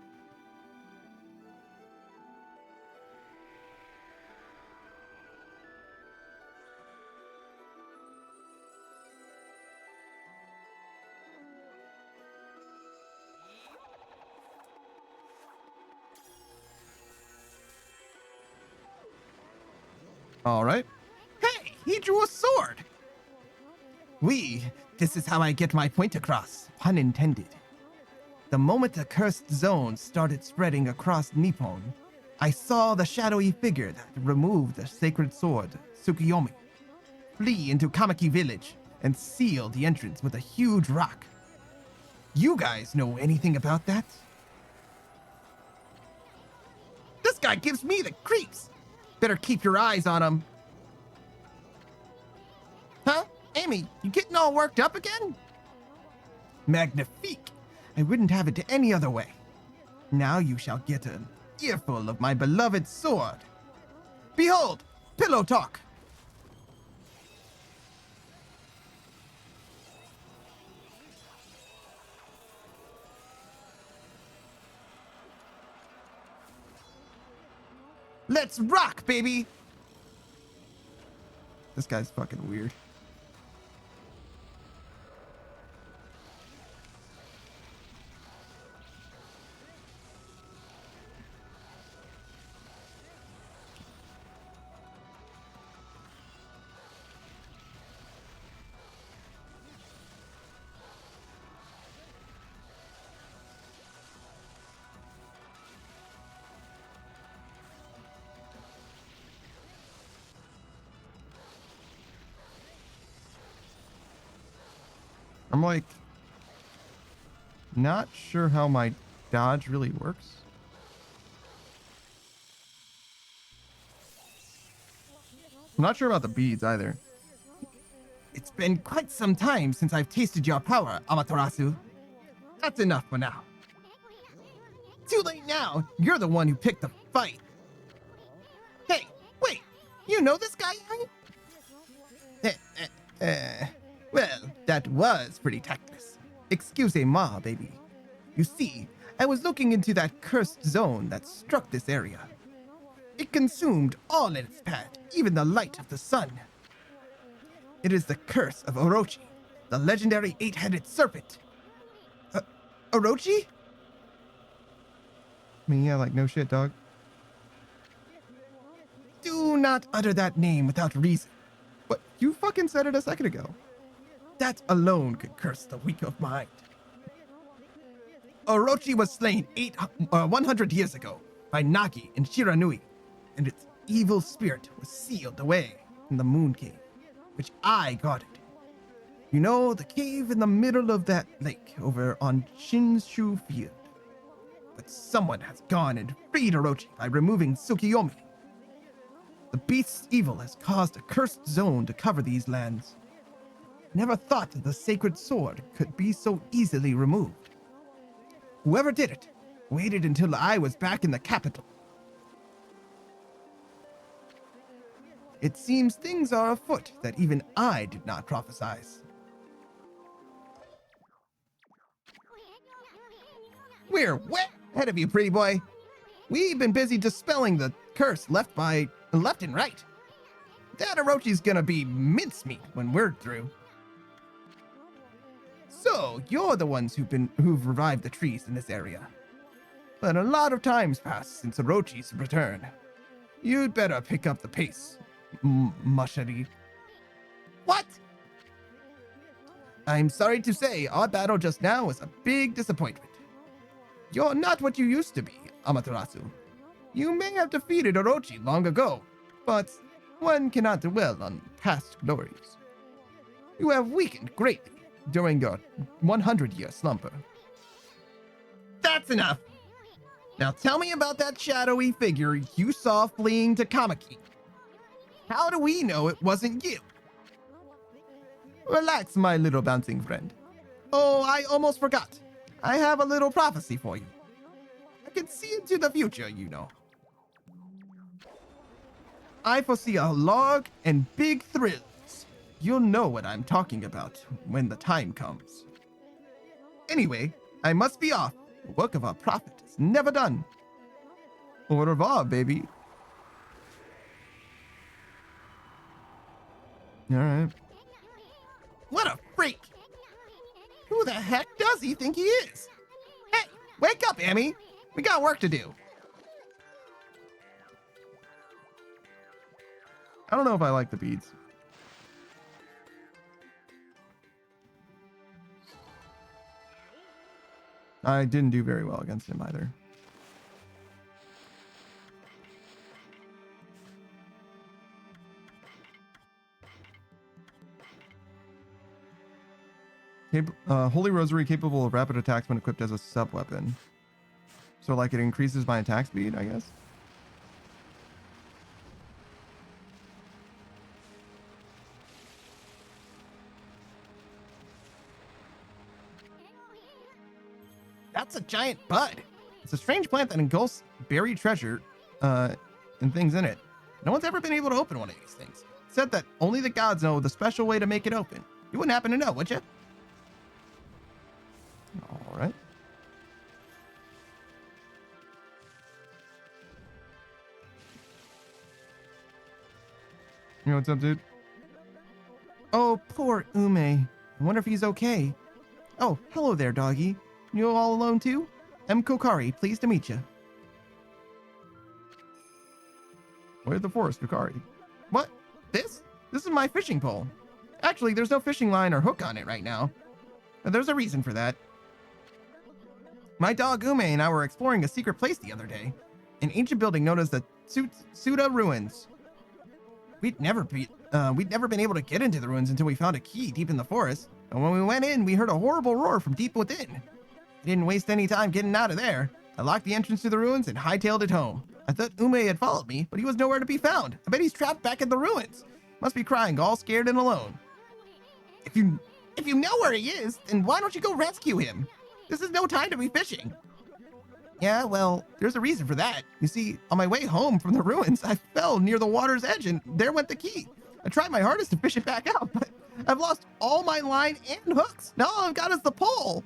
Speaker 2: All right. Hey, he drew a sword. This is how I get my point across, pun intended. The moment the cursed zone started spreading across Nippon, I saw the shadowy figure that removed the sacred sword, Tsukiyomi, flee into Kamiki Village and seal the entrance with a huge rock. You guys know anything about that? This guy gives me the creeps. Better keep your eyes on him. Huh? Amy, you getting all worked up again? Magnifique. I wouldn't have it any other way. Now you shall get an earful of my beloved sword. Behold, pillow talk. Let's rock, baby! This guy's fucking weird. I'm like not sure how my dodge really works. I'm not sure about the beads either. It's been quite some time since I've tasted your power, Amaterasu. That's enough for now. Too late now. You're the one who picked the fight. Hey, wait. You know this guy, well, that was pretty tactless. Excusez-moi, baby. You see, I was looking into that cursed zone that struck this area. It consumed all in its path, even the light of the sun. It is the curse of Orochi, the legendary eight-headed serpent. Orochi? I mean, yeah, like, no shit, dog. Do not utter that name without reason. But you fucking said it a second ago. That alone could curse the weak of mind. Orochi was slain 100 years ago by Nagi in Shiranui, and its evil spirit was sealed away in the Moon Cave, which I guarded. You know, the cave in the middle of that lake over on Shinshu Field. But someone has gone and freed Orochi by removing Tsukiyomi. The beast's evil has caused a cursed zone to cover these lands. Never thought that the sacred sword could be so easily removed. Whoever did it waited until I was back in the capital. It seems things are afoot that even I did not prophesize. We're way ahead of you, pretty boy. We've been busy dispelling the curse left and right. That Orochi's gonna be mincemeat when we're through. So, you're the ones who've revived the trees in this area. But a lot of time's passed since Orochi's return. You'd better pick up the pace, Mashari. What? I'm sorry to say, our battle just now was a big disappointment. You're not what you used to be, Amaterasu. You may have defeated Orochi long ago, but one cannot dwell on past glories. You have weakened greatly during your 100-year slumber. That's enough! Now tell me about that shadowy figure you saw fleeing to Kamaki. How do we know it wasn't you? Relax, my little bouncing friend. Oh, I almost forgot. I have a little prophecy for you. I can see into the future, you know. I foresee a long and big thrills. You'll know what I'm talking about when the time comes. Anyway, I must be off. The work of a prophet is never done. Au revoir, baby. All right. What a freak! Who the heck does he think he is? Hey, wake up, Amy. We got work to do. I don't know if I like the beads. I didn't do very well against him either. Holy Rosary capable of rapid attacks when equipped as a sub-weapon. So like it increases my attack speed, I guess? That's a giant bud. It's a strange plant that engulfs buried treasure and things in it. No one's ever been able to open one of these things. It said that only the gods know the special way to make it open. You wouldn't happen to know, would you? All right. You know what's up, dude?
Speaker 8: Oh, poor Ume. I wonder if he's okay. Oh, hello there, doggy. You all alone too? I'm Kokari. Pleased to meet you.
Speaker 2: Way of the forest, Kokari.
Speaker 8: What? This? This is my fishing pole. Actually, there's no fishing line or hook on it right now. But there's a reason for that. My dog Ume and I were exploring a secret place the other day. An ancient building known as the Suda Ruins. We'd never been able to get into the ruins until we found a key deep in the forest. And when we went in, we heard a horrible roar from deep within. I didn't waste any time getting out of there. I locked the entrance to the ruins and hightailed it home. I thought Ume had followed me, but he was nowhere to be found. I bet he's trapped back in the ruins. Must be crying all scared and alone. If you know where he is, then why don't you go rescue him? This is no time to be fishing. Yeah, well, there's a reason for that. You see, on my way home from the ruins, I fell near the water's edge and there went the key. I tried my hardest to fish it back out, but I've lost all my line and hooks. Now all I've got is the pole.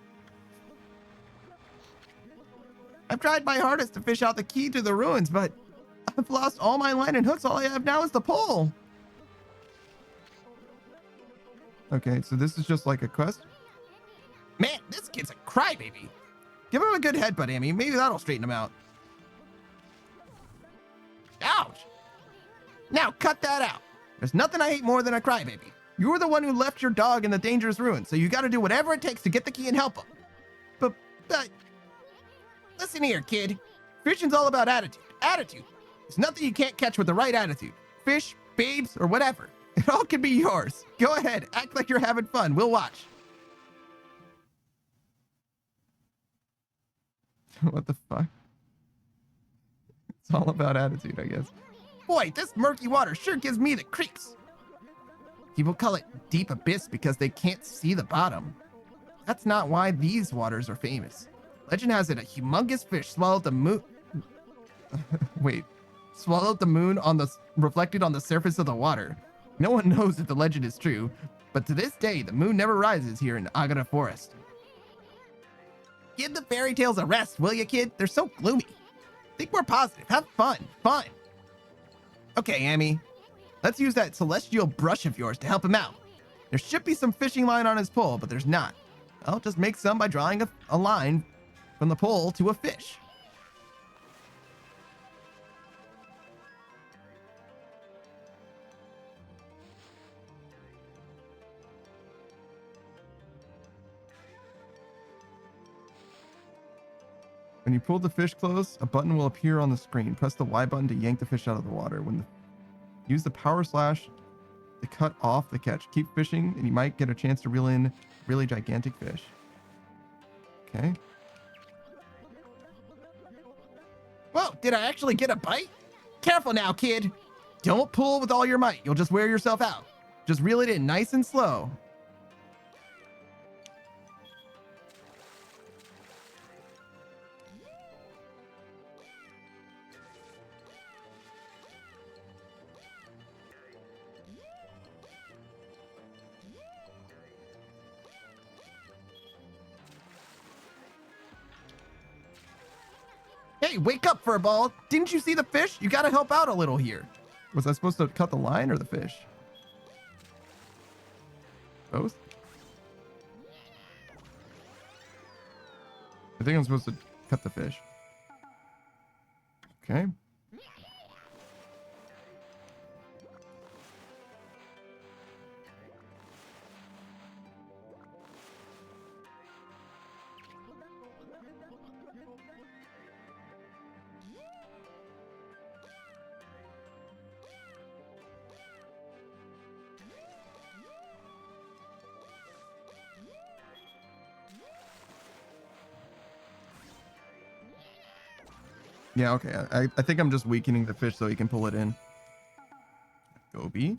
Speaker 8: I've tried my hardest to fish out the key to the ruins, but I've lost all my line and hooks. All I have now is the pole.
Speaker 2: Okay, so this is just like a quest?
Speaker 8: Man, this kid's a crybaby. Give him a good headbutt, Amy. Maybe that'll straighten him out. Ouch! Now cut that out. There's nothing I hate more than a crybaby. You were the one who left your dog in the dangerous ruins, so you gotta do whatever it takes to get the key and help him. But, listen here, kid. Fishing's all about attitude. Attitude. There's nothing you can't catch with the right attitude. Fish, babes, or whatever. It all can be yours. Go ahead, act like you're having fun. We'll watch.
Speaker 2: What the fuck? It's all about attitude, I guess.
Speaker 8: Boy, this murky water sure gives me the creeps. People call it deep abyss because they can't see the bottom. That's not why these waters are famous. Legend has it a humongous fish swallowed the moon. Wait, swallowed the moon reflected on the surface of the water. No one knows if the legend is true, but to this day, the moon never rises here in Agata Forest. Give the fairy tales a rest, will you, kid? They're so gloomy. Think more positive. Have fun. Fun. Okay, Amy. Let's use that celestial brush of yours to help him out. There should be some fishing line on his pole, but there's not. I'll just make some by drawing a line from the pole to a fish.
Speaker 2: When you pull the fish close, a button will appear on the screen. Press the Y button to yank the fish out of the water. Use the power slash to cut off the catch. Keep fishing, and you might get a chance to reel in really gigantic fish. Okay.
Speaker 8: Whoa, did I actually get a bite? Careful now, kid. Don't pull with all your might. You'll just wear yourself out. Just reel it in nice and slow. Hey, wake up, Furball. Didn't you see the fish? You gotta help out a little here.
Speaker 2: Was I supposed to cut the line or the fish? Both? I think I'm supposed to cut the fish. Okay. Yeah, okay. I think I'm just weakening the fish so he can pull it in. Goby.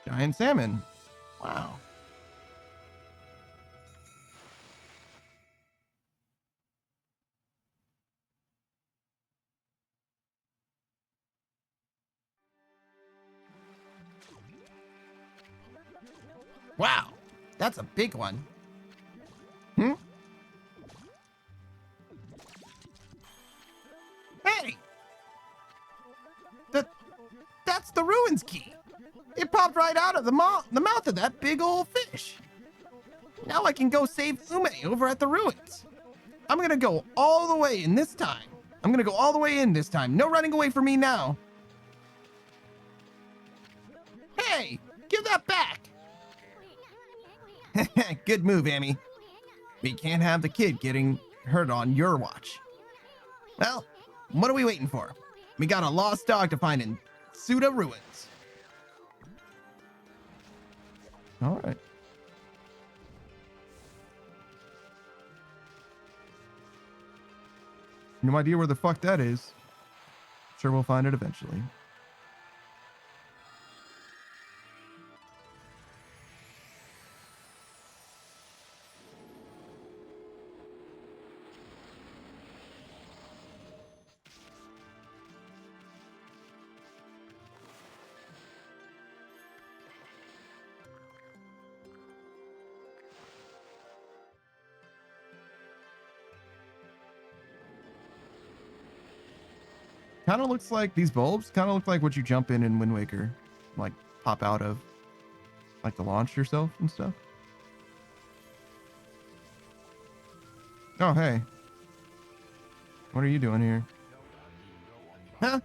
Speaker 8: Giant salmon. Wow. Wow, that's a big one. Hmm? Hey! That's the ruins key. It popped right out of the mouth of that big old fish. Now I can go save Ume over at the ruins. I'm gonna go all the way in this time. I'm gonna go all the way in this time. No running away from me now. Hey, give that back. Good move, Amy. We can't have the kid getting hurt on your watch. Well, what are we waiting for? We got a lost dog to find in Suda Ruins. All right. No idea where the fuck that is. Sure, we'll find it eventually. Kind of looks like these bulbs kind of look like what you jump in Wind Waker, like pop out of, like to launch yourself and stuff. Oh, hey. What are you doing here? Huh?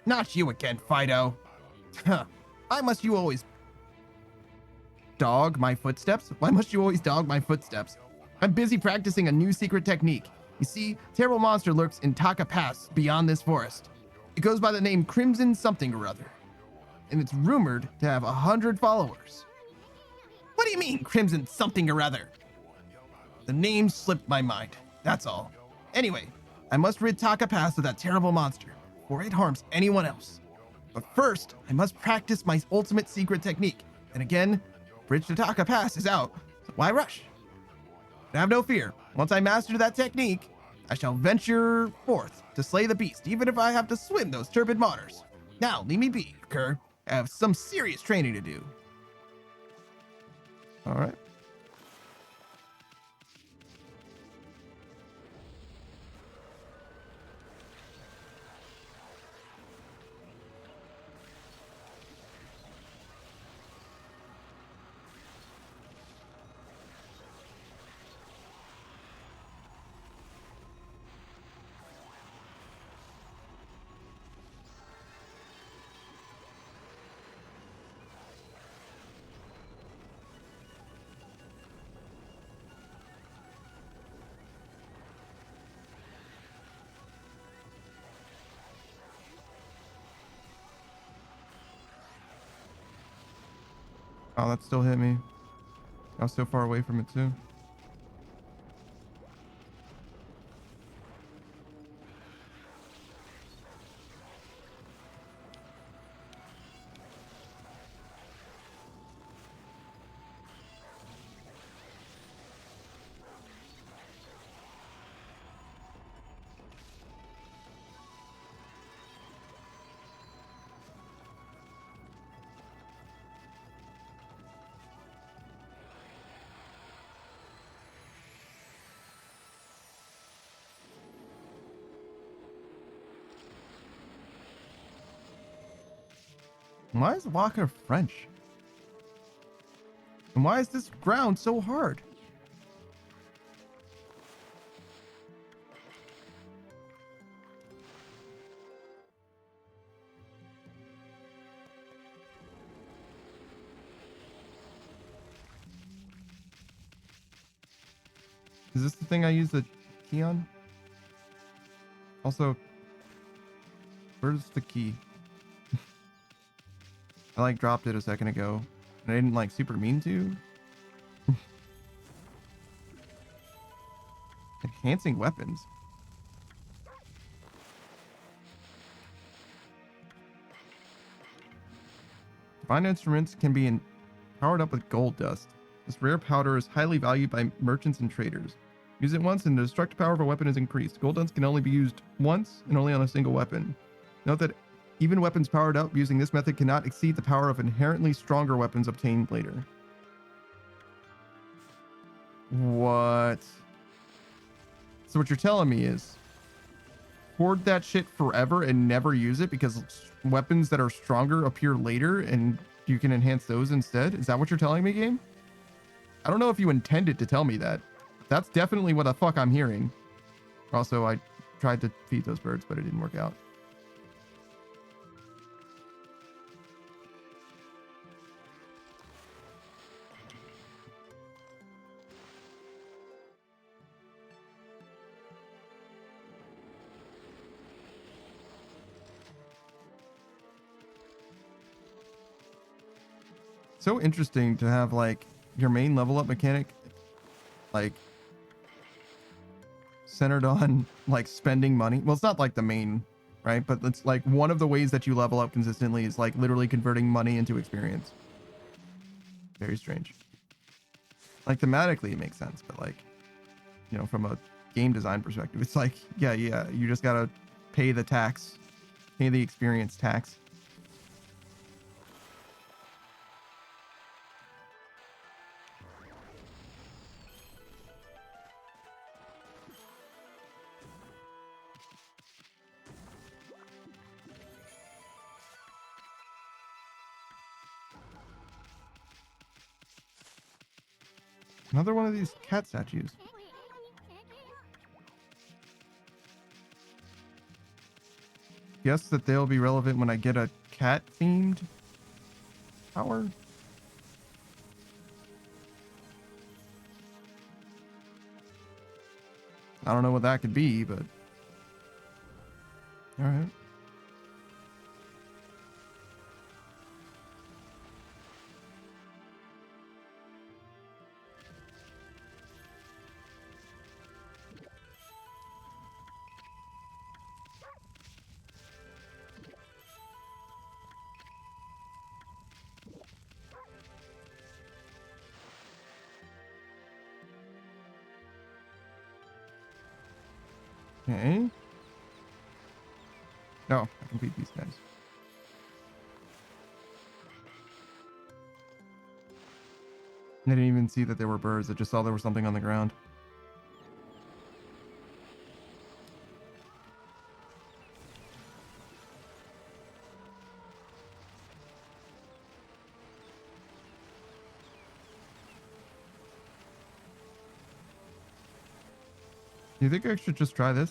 Speaker 8: Not you again, Fido. Huh. Why must you always dog my footsteps? Why must you always dog my footsteps? I'm busy practicing a new secret technique. You see, terrible monster lurks in Taka Pass beyond this forest. It goes by the name Crimson something or other, and it's rumored to have 100 followers. What do you mean, Crimson something or other? The name slipped my mind, that's all. Anyway, I must rid Taka Pass of that terrible monster, before it harms anyone else. But first, I must practice my ultimate secret technique. And again, Bridge to Taka Pass is out, so why rush? But have no fear, once I master that technique, I shall venture forth to slay the beast, even if I have to swim those turbid waters. Now, leave me be, Kerr. I have some serious training to do. All right. Oh, that still hit me. I was so far away from it too. Why is Walker French? And why is this ground so hard? Is this the thing I use the key on? Also, where's the key? I like dropped it a second ago, and I didn't like super mean to. Enhancing weapons.
Speaker 2: Refined instruments can be powered up with gold dust. This rare powder is highly valued by merchants and traders. Use it once and the destructive power of a weapon is increased. Gold dust can only be used once and only on a single weapon. Note that even weapons powered up using this method cannot exceed the power of inherently stronger weapons obtained later. What? So what you're telling me is hoard that shit forever and never use it because weapons that are stronger appear later and you can enhance those instead? Is that what you're telling me, game? I don't know if you intended to tell me that. That's definitely what the fuck I'm hearing. Also, I tried to feed those birds, but it didn't work out. So interesting to have like your main level up mechanic like centered on like spending money. Well, it's not like the main, right? But it's like one of the ways that you level up consistently is like literally converting money into experience. Very strange. Like thematically it makes sense, but like, you know, from a game design perspective, it's like, yeah, you just gotta pay the tax, pay the experience tax. Another one of these cat statues. Guess that they'll be relevant when I get a cat themed power. I don't know what that could be, but all right. Okay. No, I can beat these guys. I didn't even see that there were birds. I just saw there was something on the ground. Do you think I should just try this?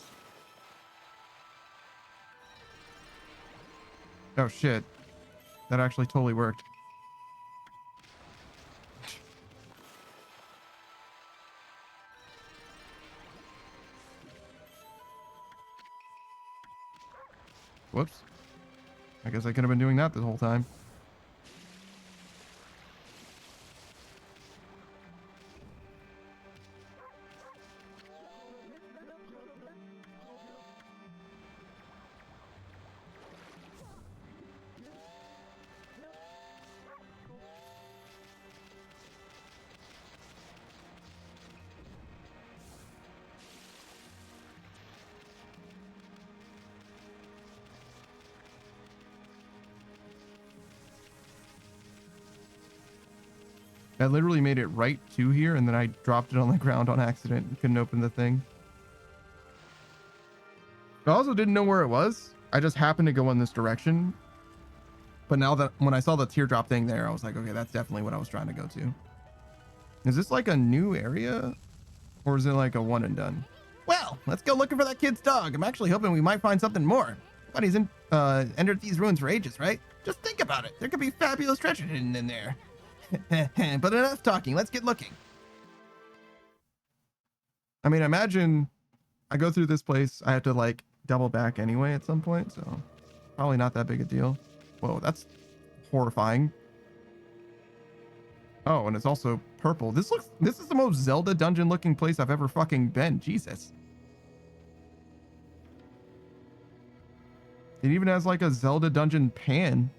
Speaker 2: Oh shit. That actually totally worked. Whoops. I guess I could have been doing that this whole time. I literally made it right to here, and then I dropped it on the ground on accident and couldn't open the thing. I also didn't know where it was. I just happened to go in this direction. But now that when I saw the teardrop thing there, I was like, okay, that's definitely what I was trying to go to. Is this like a new area? Or is it like a one and done? Well, let's go looking for that kid's dog. I'm actually hoping we might find something more. Nobody's entered these ruins for ages, right? Just think about it. There could be fabulous treasure hidden in there. But enough talking. Let's get looking. I mean, imagine I go through this place. I have to like double back anyway at some point. So probably not that big a deal. Whoa, that's horrifying. Oh, and it's also purple. This is the most Zelda dungeon looking place I've ever fucking been. Jesus. It even has like a Zelda dungeon pan.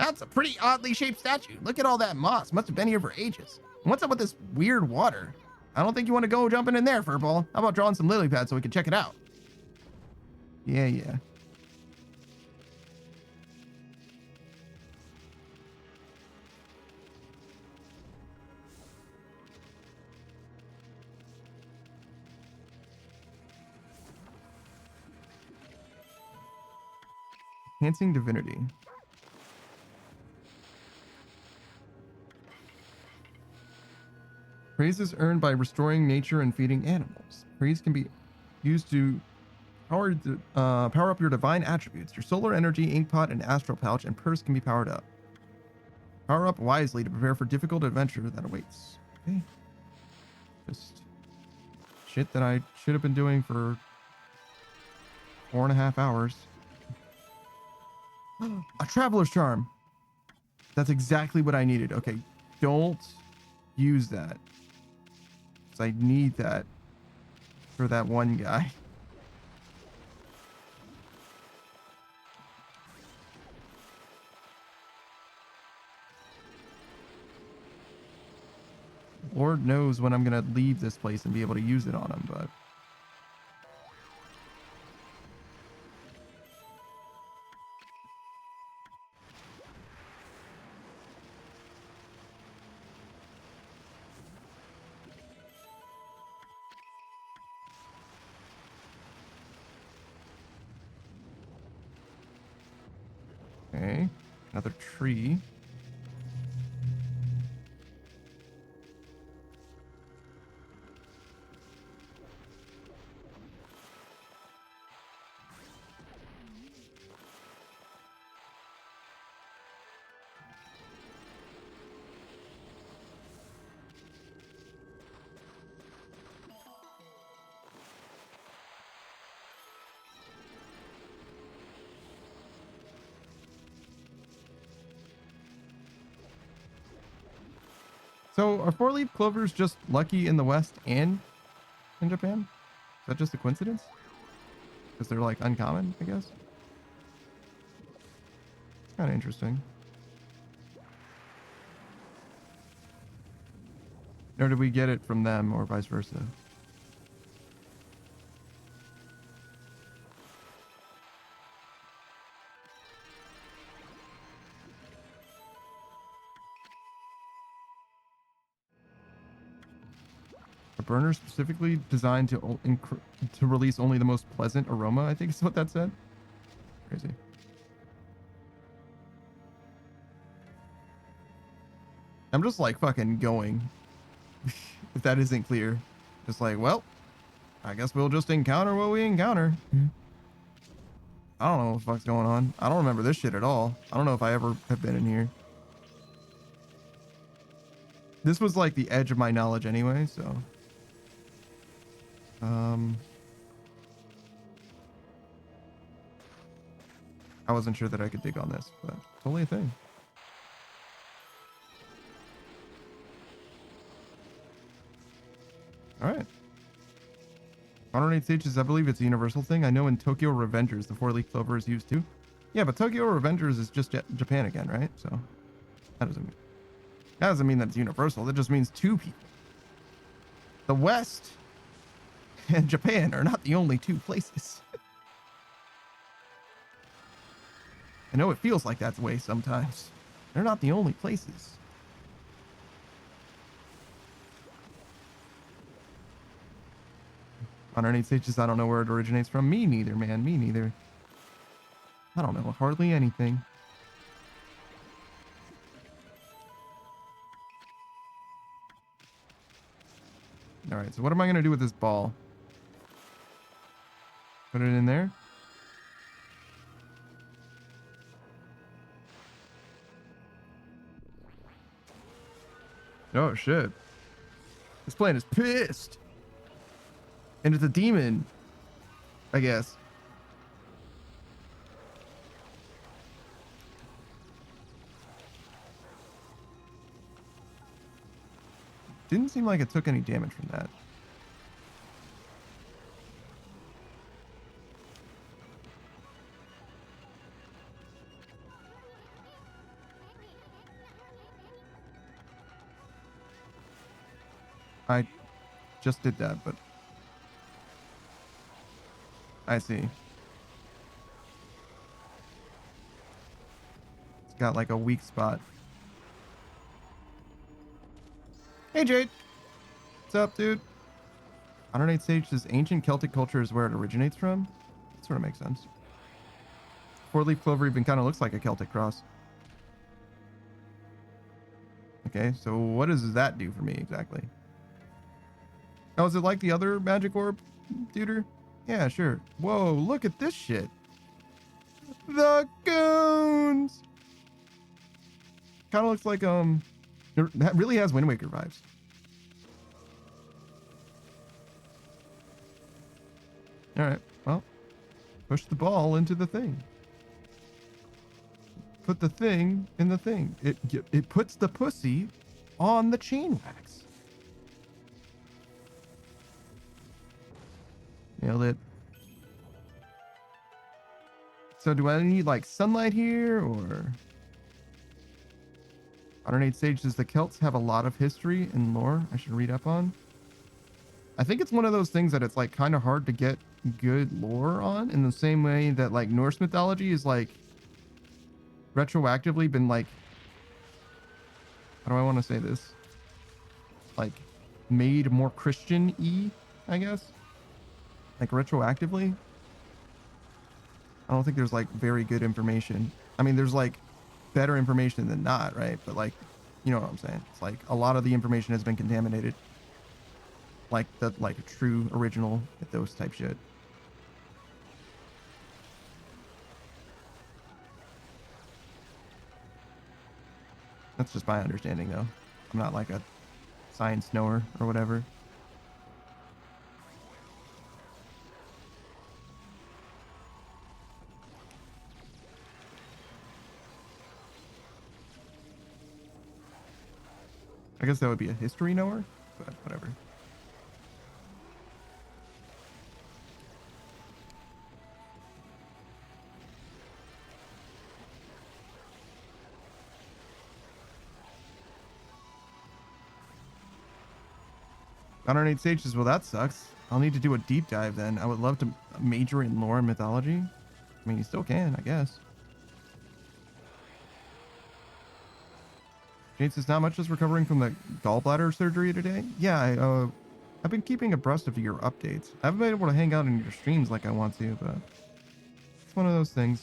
Speaker 8: That's a pretty oddly shaped statue. Look at all that moss. Must have been here for ages. What's up with this weird water? I don't think you want to go jumping in there, Furball. How about drawing some lily pads so we can check it out? Yeah, yeah. Enhancing divinity. Praise is earned by restoring nature and feeding animals. Praise can be used to power up your divine attributes. Your solar energy, ink pot, and astral pouch and purse can be powered up. Power up wisely to prepare for difficult adventure that awaits. Okay. Just shit that I should have been doing for 4.5 hours. A traveler's charm. That's exactly what I needed. Okay, don't use that. 'Cause I need that for that one guy. Lord knows when I'm gonna leave this place and be able to use it on him, but okay, another tree. So are four-leaf clovers just lucky in the West and in Japan? Is that just a coincidence? Because they're like uncommon, I guess. It's kind of interesting. Or did we get it from them or vice versa? A burner specifically designed to release only the most pleasant aroma, I think is what that said. Crazy. I'm just like fucking going. If that isn't clear. Just like, well, I guess we'll just encounter what we encounter. I don't know what the fuck's going on. I don't remember this shit at all. I don't know if I ever have been in here. This was like the edge of my knowledge anyway, so. I wasn't sure that I could dig on this, but totally a thing. All right. 108 stages, I believe it's a universal thing. I know in Tokyo Revengers, the four-leaf clover is used too. Yeah, but Tokyo Revengers is just Japan again, right? So that doesn't mean that it's universal. That just means two people. The West and Japan are not the only two places. I know it feels like that way sometimes. They're not the only places. Underneath stages, I don't know where it originates from. Me neither, man. Me neither. I don't know hardly anything. All right, so what am I going to do with this ball? Put it in there? Oh, shit. This plant is pissed. And it's a demon, I guess. Didn't seem like it took any damage from that.
Speaker 2: I just did that, but I see. It's got like a weak spot. Hey, Jade. What's up, dude? 108 Sage says ancient Celtic culture is where it originates from. That sort of makes sense. Four-leaf clover even kind of looks like a Celtic cross. Okay, so what does that do for me exactly? Oh, is it like the other magic orb, duder? Yeah, sure. Whoa, look at this shit. The goons! Kind of looks like, that really has Wind Waker vibes. All right, well, push the ball into the thing. Put the thing in the thing. It puts the pussy on the chain wax. Nailed it. So do I need like sunlight here or? 108 Sage says the Celts have a lot of history and lore I should read up on. I think it's one of those things that it's like kind of hard to get good lore on in the same way that like Norse mythology is like retroactively been like, how do I want to say this? Like made more Christian-y, I guess. Like retroactively. I don't think there's like very good information. I mean, there's like better information than not, right? But like, you know what I'm saying? It's like a lot of the information has been contaminated. Like the like true original those type shit. That's just my understanding though. I'm not like a science knower or whatever. I guess that would be a history knower, but whatever. I don't need sages. Well, that sucks. I'll need to do a deep dive then. I would love to major in lore and mythology. I mean, you still can, I guess. Jade says, not much, just recovering from the gallbladder surgery today. Yeah, I've been keeping abreast of your updates. I haven't been able to hang out in your streams like I want to, but it's one of those things.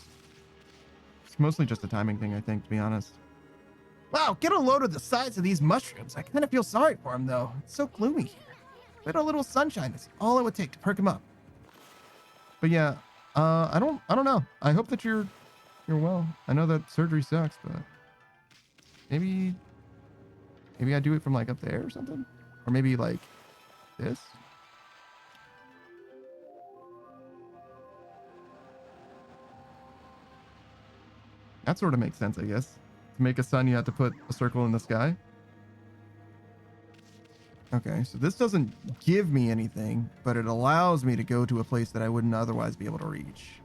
Speaker 2: It's mostly just a timing thing, I think, to be honest. Wow, get a load of the size of these mushrooms. I kind of feel sorry for him, though. It's so gloomy here. But a little sunshine is all it would take to perk him up. But yeah, I don't know. I hope that you're well. I know that surgery sucks, but maybe I do it from like up there or something, or maybe like this. That sort of makes sense, I guess. To make a sun, you have to put a circle in the sky. Okay, so this doesn't give me anything, but it allows me to go to a place that I wouldn't otherwise be able to reach.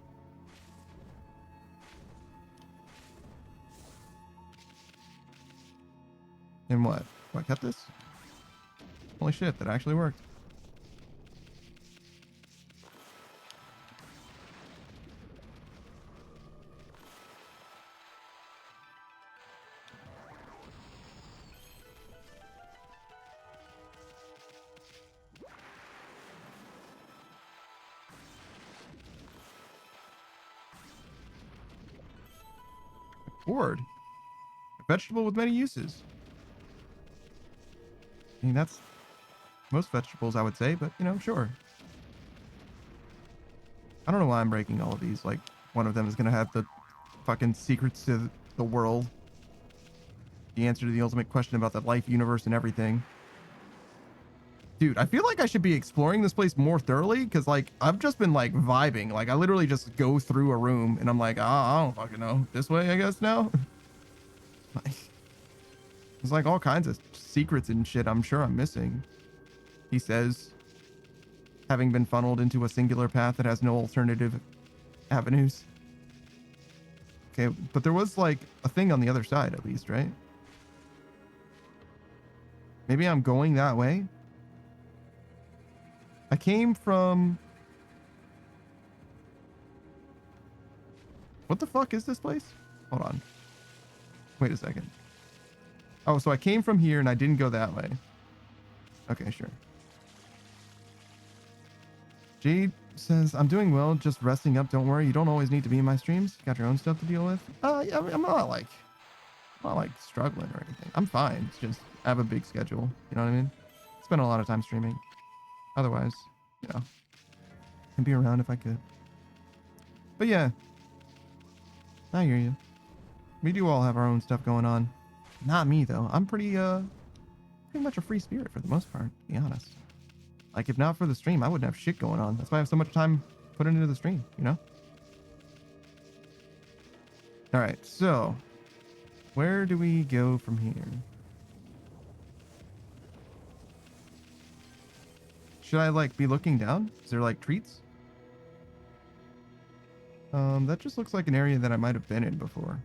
Speaker 2: And what? Do I cut this? Holy shit, that actually worked. Gourd. A vegetable with many uses. I mean, that's most vegetables, I would say, but, you know, sure. I don't know why I'm breaking all of these. Like, one of them is going to have the fucking secrets to the world. The answer to the ultimate question about the life, universe, and everything. Dude, I feel like I should be exploring this place more thoroughly, because, like, I've just been, like, vibing. Like, I literally just go through a room, and I'm like, I don't fucking know. This way, I guess, now? Like, there's, like, all kinds of secrets and shit I'm sure I'm missing. He says, having been funneled into a singular path that has no alternative avenues. Okay, but there was, like, a thing on the other side, at least, right? Maybe I'm going that way? I came from... What the fuck is this place? Hold on. Wait a second. Oh, so I came from here and I didn't go that way. Okay, sure. Jade says, I'm doing well, just resting up. Don't worry, you don't always need to be in my streams. You got your own stuff to deal with. Yeah, I'm not like struggling or anything. I'm fine. It's just I have a big schedule. You know what I mean? Spend a lot of time streaming. Otherwise, you know, I'd be around if I could. But yeah, I hear you. We do all have our own stuff going on. Not me though. I'm pretty much a free spirit for the most part, to be honest. Like, if not for the stream, I wouldn't have shit going on. That's why I have so much time put into the stream, you know? All right, so where do we go from here? Should I, like, be looking down? Is there, like, treats? That just looks like an area that I might have been in before.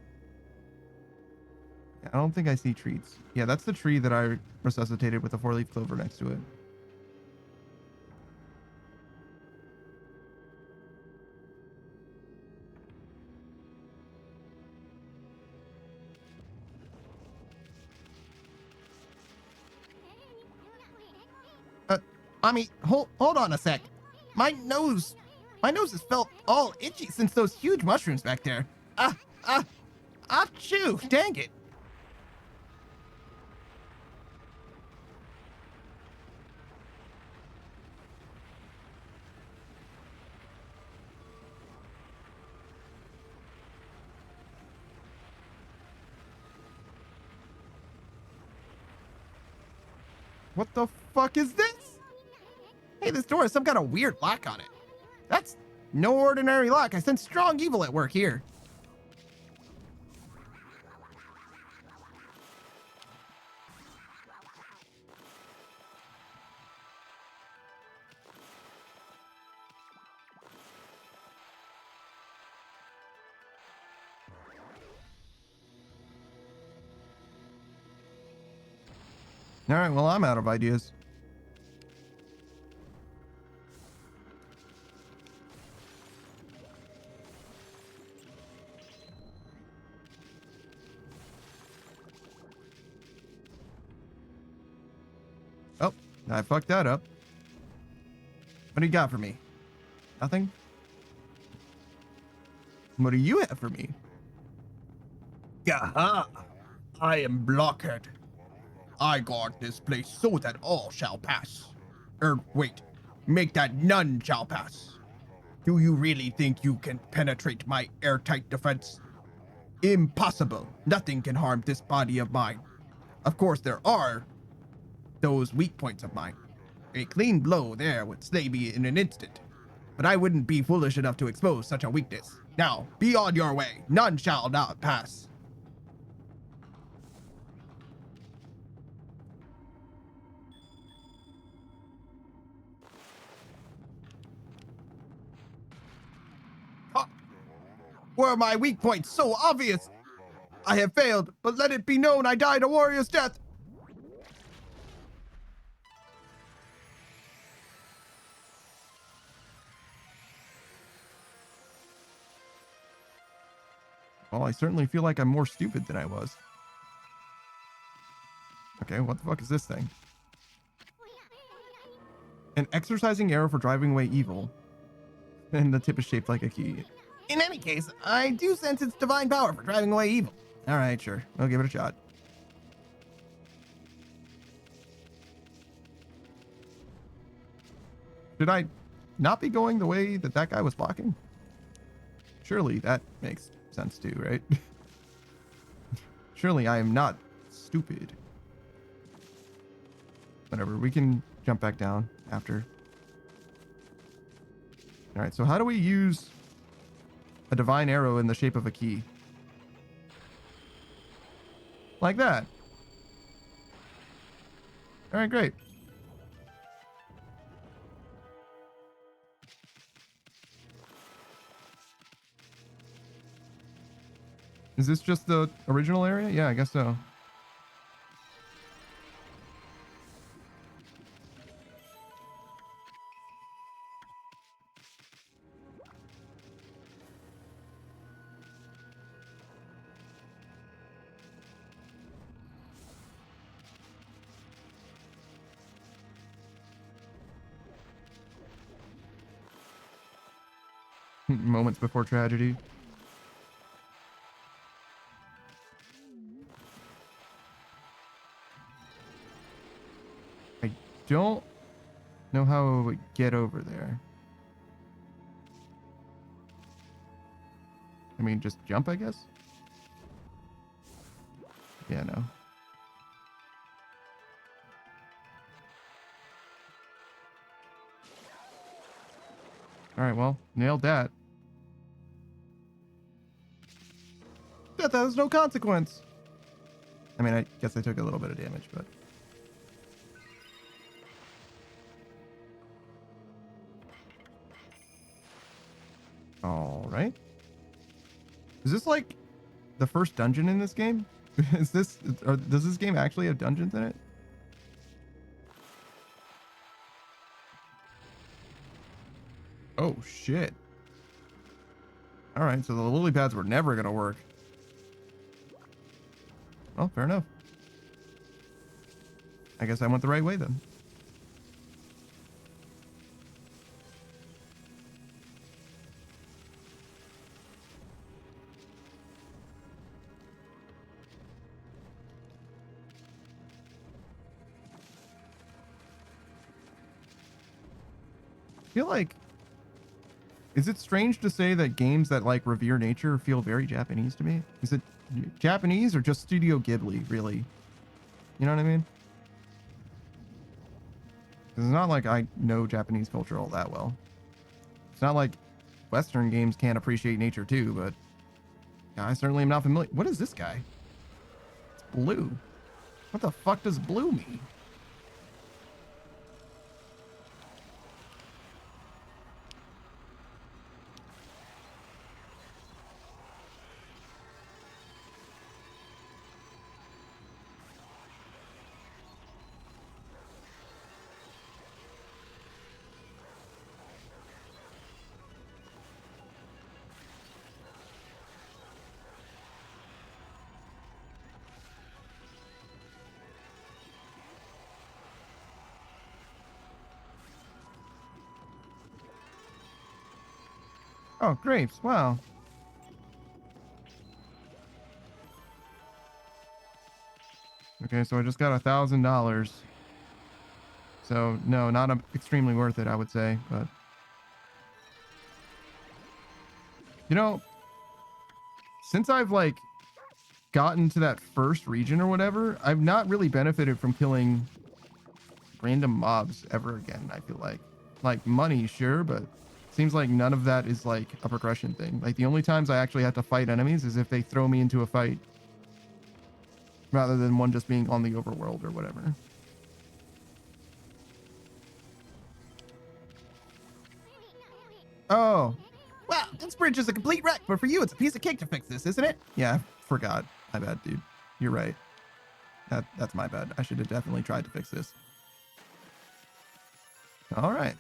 Speaker 2: I don't think I see treats. Yeah, that's the tree that I resuscitated with a 4-leaf clover next to it. Hold on a sec. My nose has felt all itchy since those huge mushrooms back there. Achoo, dang it. What the fuck is this? Hey, this door has some kind of weird lock on it. That's no ordinary lock. I sense strong evil at work here. All right, well, I'm out of ideas. Oh, I fucked that up. What do you got for me? Nothing? What do you have for me? Yaha! I am Blockhead. I guard this place so that all shall pass. Wait. Make that none shall pass. Do you really think you can penetrate my airtight defense? Impossible. Nothing can harm this body of mine. Of course, there are those weak points of mine. A clean blow there would slay me in an instant. But I wouldn't be foolish enough to expose such a weakness. Now, be on your way. None shall not pass. Were my weak points so obvious? I have failed, but let it be known I died a warrior's death. Well, I certainly feel like I'm more stupid than I was. Okay, what the fuck is this thing? An exercising arrow for driving away evil. And the tip is shaped like a key. In any case, I do sense its divine power for driving away evil. All right, sure. We'll give it a shot. Should I not be going the way that that guy was blocking? Surely that makes sense too, right? Surely I am not stupid. Whatever, we can jump back down after. All right, so how do we use a divine arrow in the shape of a key? Like that. All right, great. Is this just the original area? Yeah, I guess so. Moments before tragedy. I don't know how I would get over there. I mean, just jump, I guess? Yeah, no. Alright, well, nailed that. That has no consequence. I mean, I guess I took a little bit of damage, but... Alright. Is this like the first dungeon in this game? Is this, or does this game actually have dungeons in it? Oh shit. Alright, so the lily pads were never gonna work. Well, fair enough. I guess I went the right way then. I feel like, is it strange to say that games that like revere nature feel very Japanese to me? Is it Japanese or just Studio Ghibli, really? You know what I mean? 'Cause it's not like I know Japanese culture all that well. It's not like Western games can't appreciate nature too, but yeah, I certainly am not familiar. What is this guy? It's blue. What the fuck does blue mean? Oh, grapes. Wow. Okay, so I just got $1,000. So no, not extremely worth it, I would say. But you know, since I've like gotten to that first region or whatever, I've not really benefited from killing random mobs ever again. I feel like money, sure, but seems like none of that is like a progression thing. Like the only times I actually have to fight enemies is if they throw me into a fight, rather than one just being on the overworld or whatever. Oh, well, this bridge is a complete wreck, but for you, it's a piece of cake to fix this, isn't it? Yeah, I forgot. My bad, dude. You're right. That's my bad. I should have definitely tried to fix this. All right.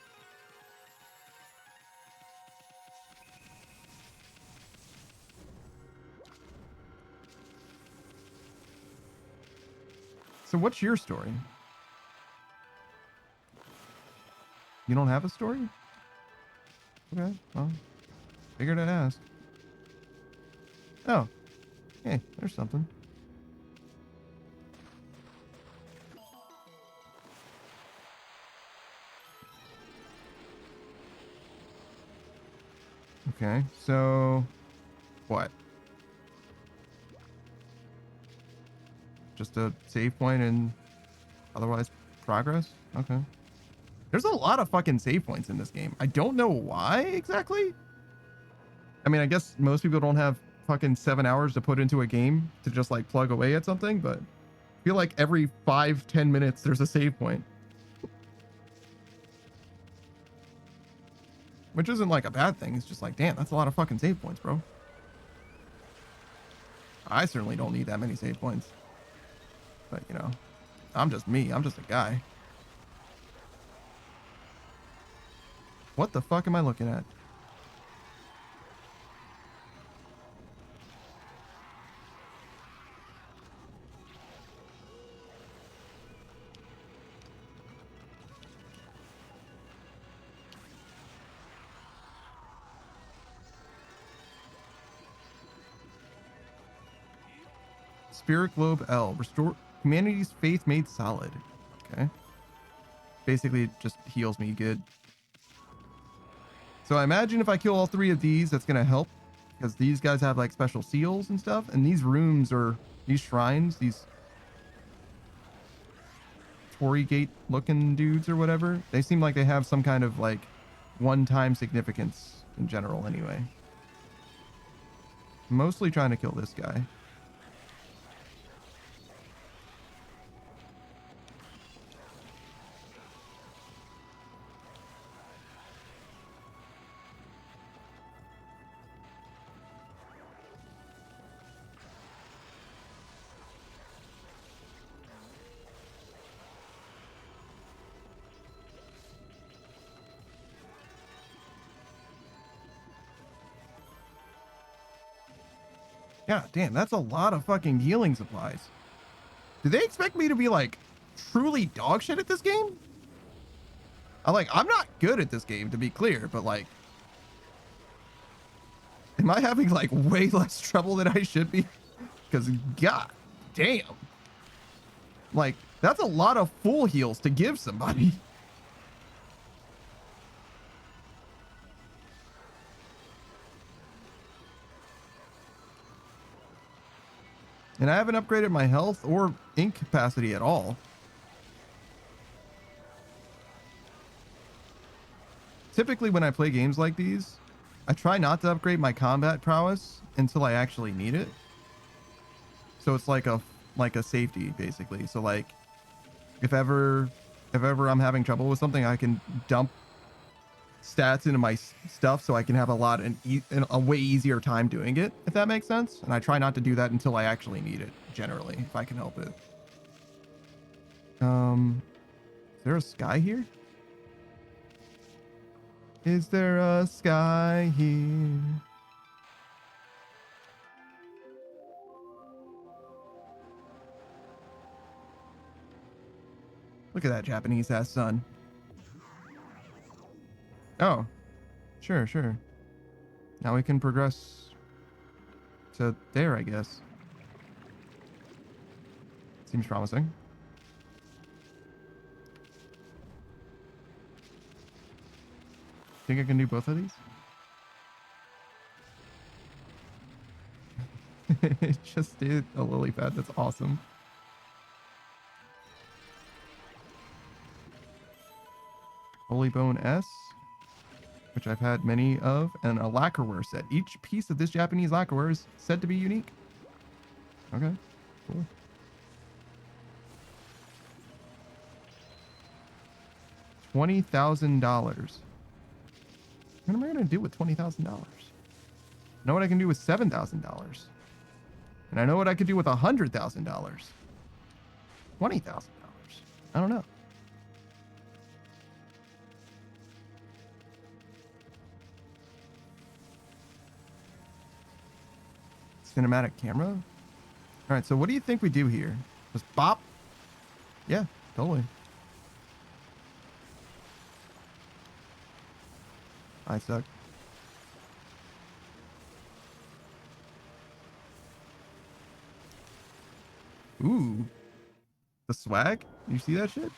Speaker 2: So what's your story? You don't have a story? Okay, well, figured I'd ask. Oh, hey, there's something. Okay, so what? Just a save point and otherwise progress? Okay. There's a lot of fucking save points in this game. I don't know why exactly. I mean, I guess most people don't have fucking 7 hours to put into a game to just like plug away at something, but I feel like every 5-10 minutes there's a save point. Which isn't like a bad thing. It's just like, damn, that's a lot of fucking save points, bro. I certainly don't need that many save points. But, you know, I'm just me. I'm just a guy. What the fuck am I looking at? Spirit Globe L. Restore humanity's faith made solid. Okay. Basically, it just heals me good. So I imagine if I kill all 3 of these, that's going to help. Because these guys have like special seals and stuff. And these rooms or these shrines, these Torii Gate looking dudes or whatever, they seem like they have some kind of like one-time significance in general anyway. Mostly trying to kill this guy. God damn, that's a lot of fucking healing supplies. Do they expect me to be like truly dog shit at this game? I'm not good at this game, to be clear, but like, am I having like way less trouble than I should be? Because god damn, like that's a lot of full heals to give somebody. And I haven't upgraded my health or ink capacity at all. Typically when I play games like these, I try not to upgrade my combat prowess until I actually need it. So it's like a safety basically. So like if ever I'm having trouble with something, I can dump stats into my stuff so I can have a way easier time doing it, if that makes sense. And I try not to do that until I actually need it, generally, if I can help it. Is there a sky here? Is there a sky here? Look at that Japanese ass sun. Oh, sure. Now we can progress to there, I guess. Seems promising. Think I can do both of these? It just did a lily pad. That's awesome. Holy Bone S, which I've had many of, and a lacquerware set. Each piece of this Japanese lacquerware is said to be unique. Okay, cool. $20,000. What am I gonna do with $20,000? I know what I can do with $7,000, and I know what I could do with $100,000. $20,000. I don't know. Cinematic camera. All right, so what do you think we do here? Just bop? Yeah, totally. I suck. Ooh. The swag? You see that shit?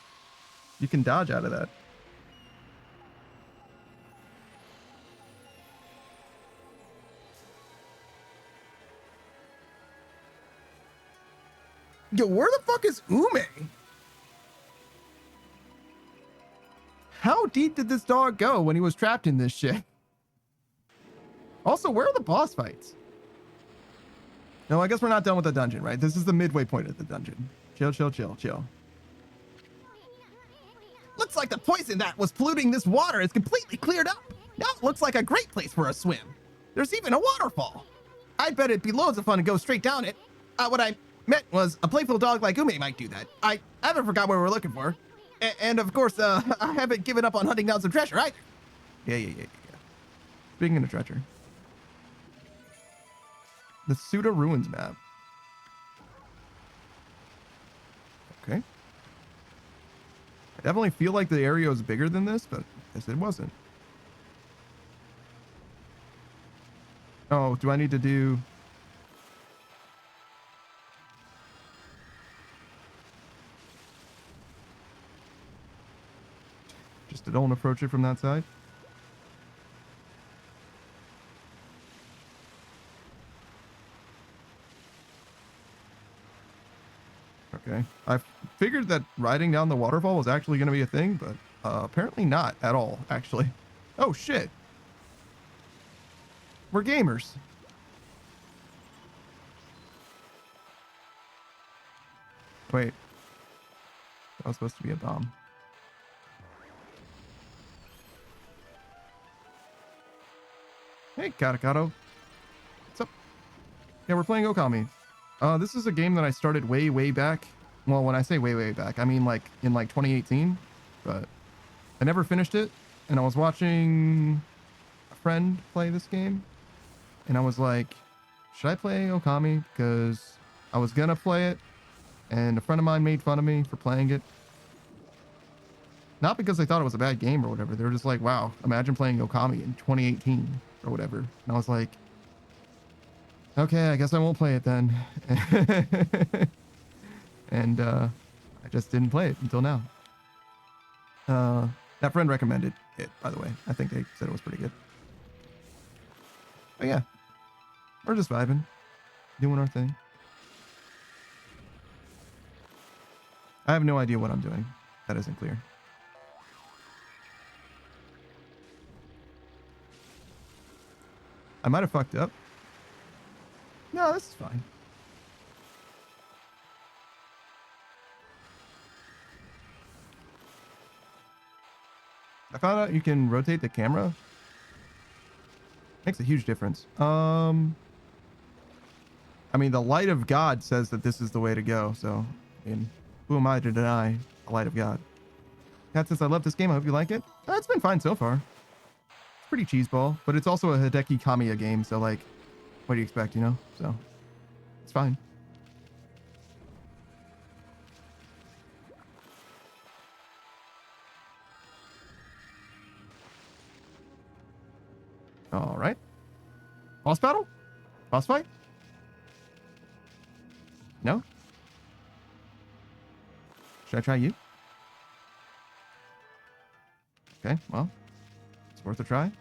Speaker 2: You can dodge out of that. Yo, where the fuck is Ume? How deep did this dog go when he was trapped in this shit? Also, where are the boss fights? No, I guess we're not done with the dungeon, right? This is the midway point of the dungeon. Chill. Looks like the poison that was polluting this water is completely cleared up. Now it looks like a great place for a swim. There's even a waterfall. I bet it'd be loads of fun to go straight down it. What I meant was a playful dog like Ume might do that. I haven't forgot what we're looking for. And of course, I haven't given up on hunting down some treasure either. Yeah. Speaking of treasure. The Suda Ruins map. Okay. I definitely feel like the area was bigger than this, but I guess it wasn't. Oh, do I need to do... Just don't approach it from that side. Okay. I figured that riding down the waterfall was actually going to be a thing, but apparently not at all, actually. Oh, shit. We're gamers. Wait. That was supposed to be a bomb. Hey, Katakado. What's up? Yeah, we're playing Okami. This is a game that I started way, way back. Well, when I say way, way back, I mean like in like 2018, but I never finished it. And I was watching a friend play this game, and I was like, should I play Okami? Because I was gonna play it, and a friend of mine made fun of me for playing it. Not because they thought it was a bad game or whatever. They were just like, wow, imagine playing Okami in 2018 or whatever. And I was like, okay, I guess I won't play it then. And I just didn't play it until now. That friend recommended it, by the way. I think they said it was pretty good. But yeah, we're just vibing, doing our thing. I have no idea what I'm doing. That isn't clear. I might have fucked up. No, this is fine. I found out you can rotate the camera. Makes a huge difference. I mean, the light of God says that this is the way to go. So, I mean, who am I to deny the light of God? Cat says, I love this game. I hope you like it. It's been fine so far. It's pretty cheeseball, but it's also a Hideki Kamiya game. So, like, what do you expect, you know? So, it's fine. All right. Boss battle? Boss fight? No? Should I try you? Okay, well, it's worth a try.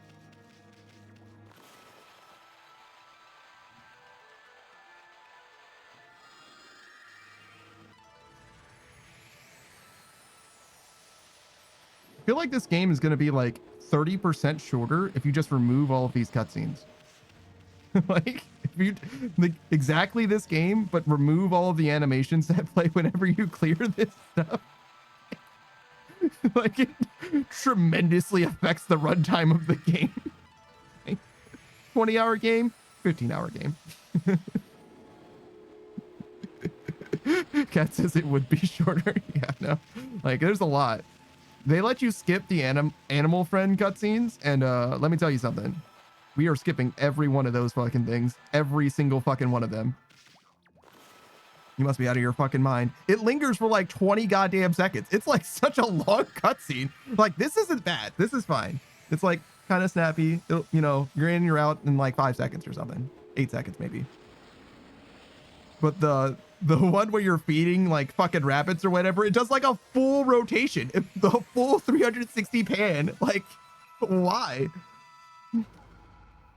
Speaker 2: I feel like this game is going to be like 30% shorter if you just remove all of these cutscenes. Like, if you like exactly this game, but remove all of the animations that play whenever you clear this stuff. Like, it tremendously affects the runtime of the game. 20-hour game, 15-hour game. Cat says it would be shorter. Yeah, no. Like, there's a lot. They let you skip the animal friend cutscenes, and let me tell you something. We are skipping every one of those fucking things. Every single fucking one of them. You must be out of your fucking mind. It lingers for like 20 goddamn seconds. It's like such a long cutscene. Like, this isn't bad. This is fine. It's like kind of snappy. It'll, you know, you're in, you're out in like 5 seconds or something. 8 seconds maybe. But the one where you're feeding like fucking rabbits or whatever, it does like a full rotation. The full 360 pan. Like, why?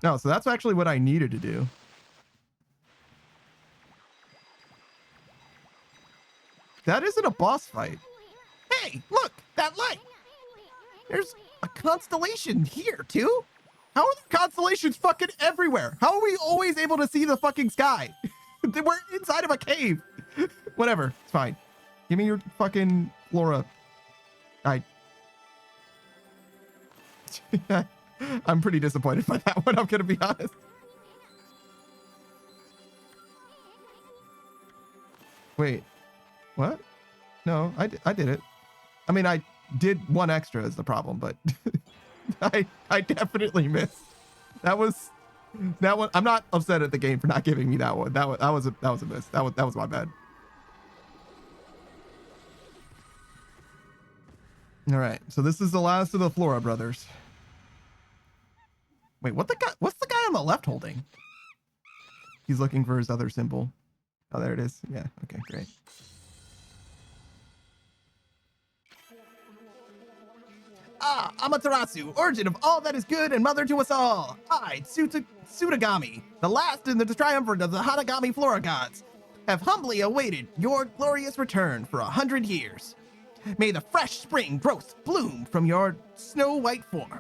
Speaker 2: No, so that's actually what I needed to do. That isn't a boss fight. Hey, look, that light. There's a constellation here too. How are there constellations fucking everywhere? How are we always able to see the fucking sky? We're inside of a cave. Whatever, it's fine. Give me your fucking flora. I'm pretty disappointed by that one, I'm gonna be honest. Wait, what? No, I did it. I mean, I did one extra is the problem, but I definitely missed. That one. I'm not upset at the game for not giving me that one. That was a miss. That was my bad. All right, so this is the last of the Flora brothers. Wait, what's the guy on the left holding? He's looking for his other symbol. Oh, there it is. Yeah, okay, great.
Speaker 8: Amaterasu, origin of all that is good and mother to us all. I, Tsutagami, the last in the triumvirate of the Hanagami Flora gods, have humbly awaited your glorious return for 100 years. May the fresh spring growth bloom from your snow-white form.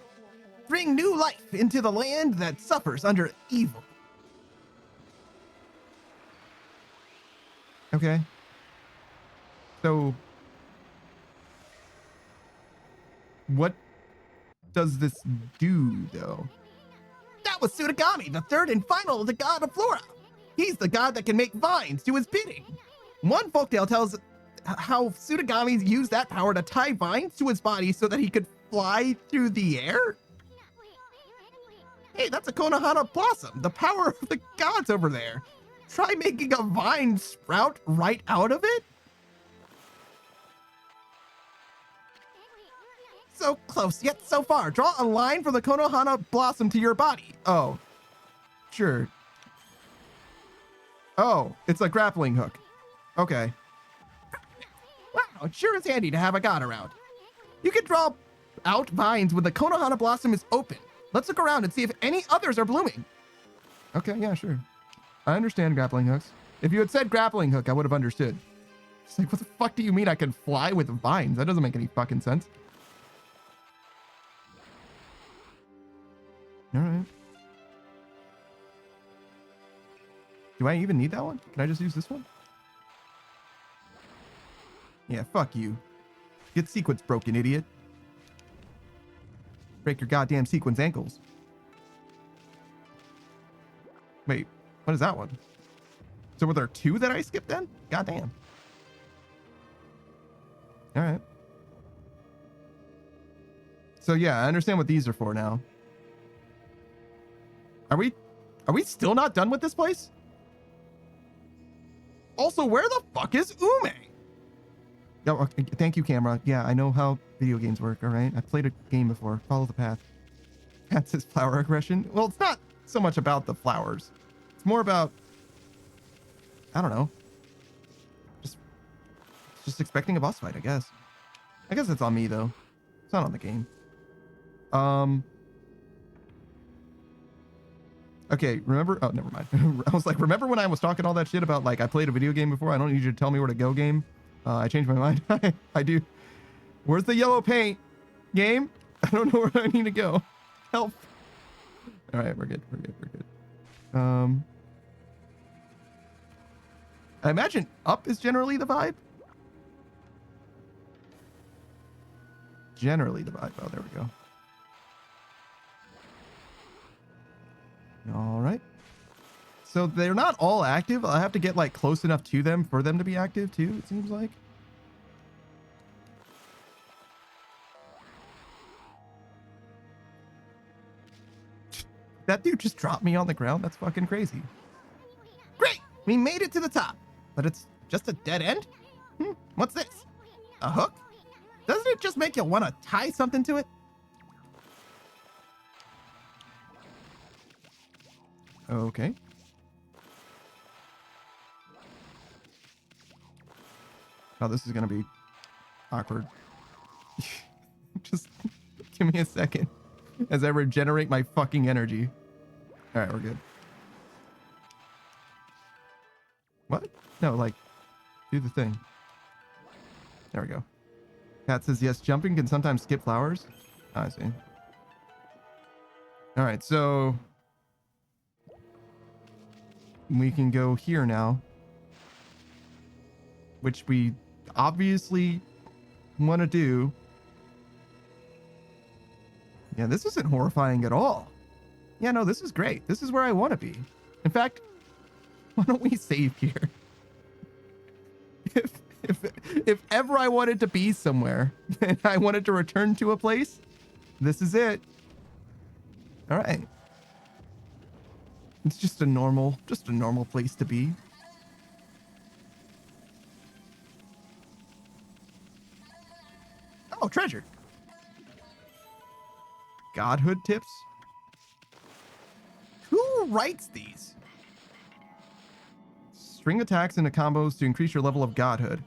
Speaker 8: Bring new life into the land that suffers under evil.
Speaker 2: Okay. So, what does this do, though?
Speaker 8: That was Tsutagami, the third and final of the god of Flora. He's the god that can make vines do his bidding. One folktale tells how Tsutagami used that power to tie vines to his body so that he could fly through the air. Hey, that's a Konohana blossom, the power of the gods over there. Try making a vine sprout right out of it? So close, yet so far. Draw a line from the Konohana blossom to your body.
Speaker 2: Oh, sure. Oh, it's a grappling hook. Okay.
Speaker 8: Wow, it sure is handy to have a god around. You can draw out vines when the Konohana blossom is open. Let's look around and see if any others are blooming.
Speaker 2: Okay, yeah, sure. I understand grappling hooks. If you had said grappling hook, I would have understood. It's like, what the fuck do you mean I can fly with vines? That doesn't make any fucking sense. All right. Do I even need that one? Can I just use this one? Yeah, fuck you. Get sequence broken, idiot. Break your goddamn sequence ankles. Wait, what is that one? So were there two that I skipped then? Goddamn. All right. So yeah, I understand what these are for now. Are we still not done with this place? Also, where the fuck is Ume? Oh, okay, thank you, camera. Yeah, I know how video games work, all right? I've played a game before. Follow the path. That's his flower aggression. Well, it's not so much about the flowers. It's more about, I don't know. Just expecting a boss fight, I guess. I guess it's on me, though. It's not on the game. Okay, remember? Oh, never mind. I was like, remember when I was talking all that shit about, like, I played a video game before? I don't need you to tell me where to go game. I changed my mind. I do. Where's the yellow paint? Game? I don't know where I need to go. Help. All right, we're good. We're good. We're good. I imagine up is generally the vibe. Generally the vibe. Oh, there we go. All right. So they're not all active. I'll have to get like close enough to them for them to be active too, it seems like. That dude just dropped me on the ground. That's fucking crazy. Great! We made it to the top. But it's just a dead end? What's this? A hook? Doesn't it just make you want to tie something to it? Okay. Oh, this is gonna be awkward. Just give me a second as I regenerate my fucking energy. All right, we're good. What? No, like, do the thing. There we go. Cat says, yes, jumping can sometimes skip flowers. Oh, I see. All right, so we can go here now, which we obviously want to do. Yeah, this isn't horrifying at all. Yeah, no, this is great. This is where I want to be. In fact, why don't we save here? If ever I wanted to be somewhere and I wanted to return to a place, this is it. All right. It's just a normal place to be. Oh, treasure. Godhood tips? Who writes these? String attacks into combos to increase your level of godhood.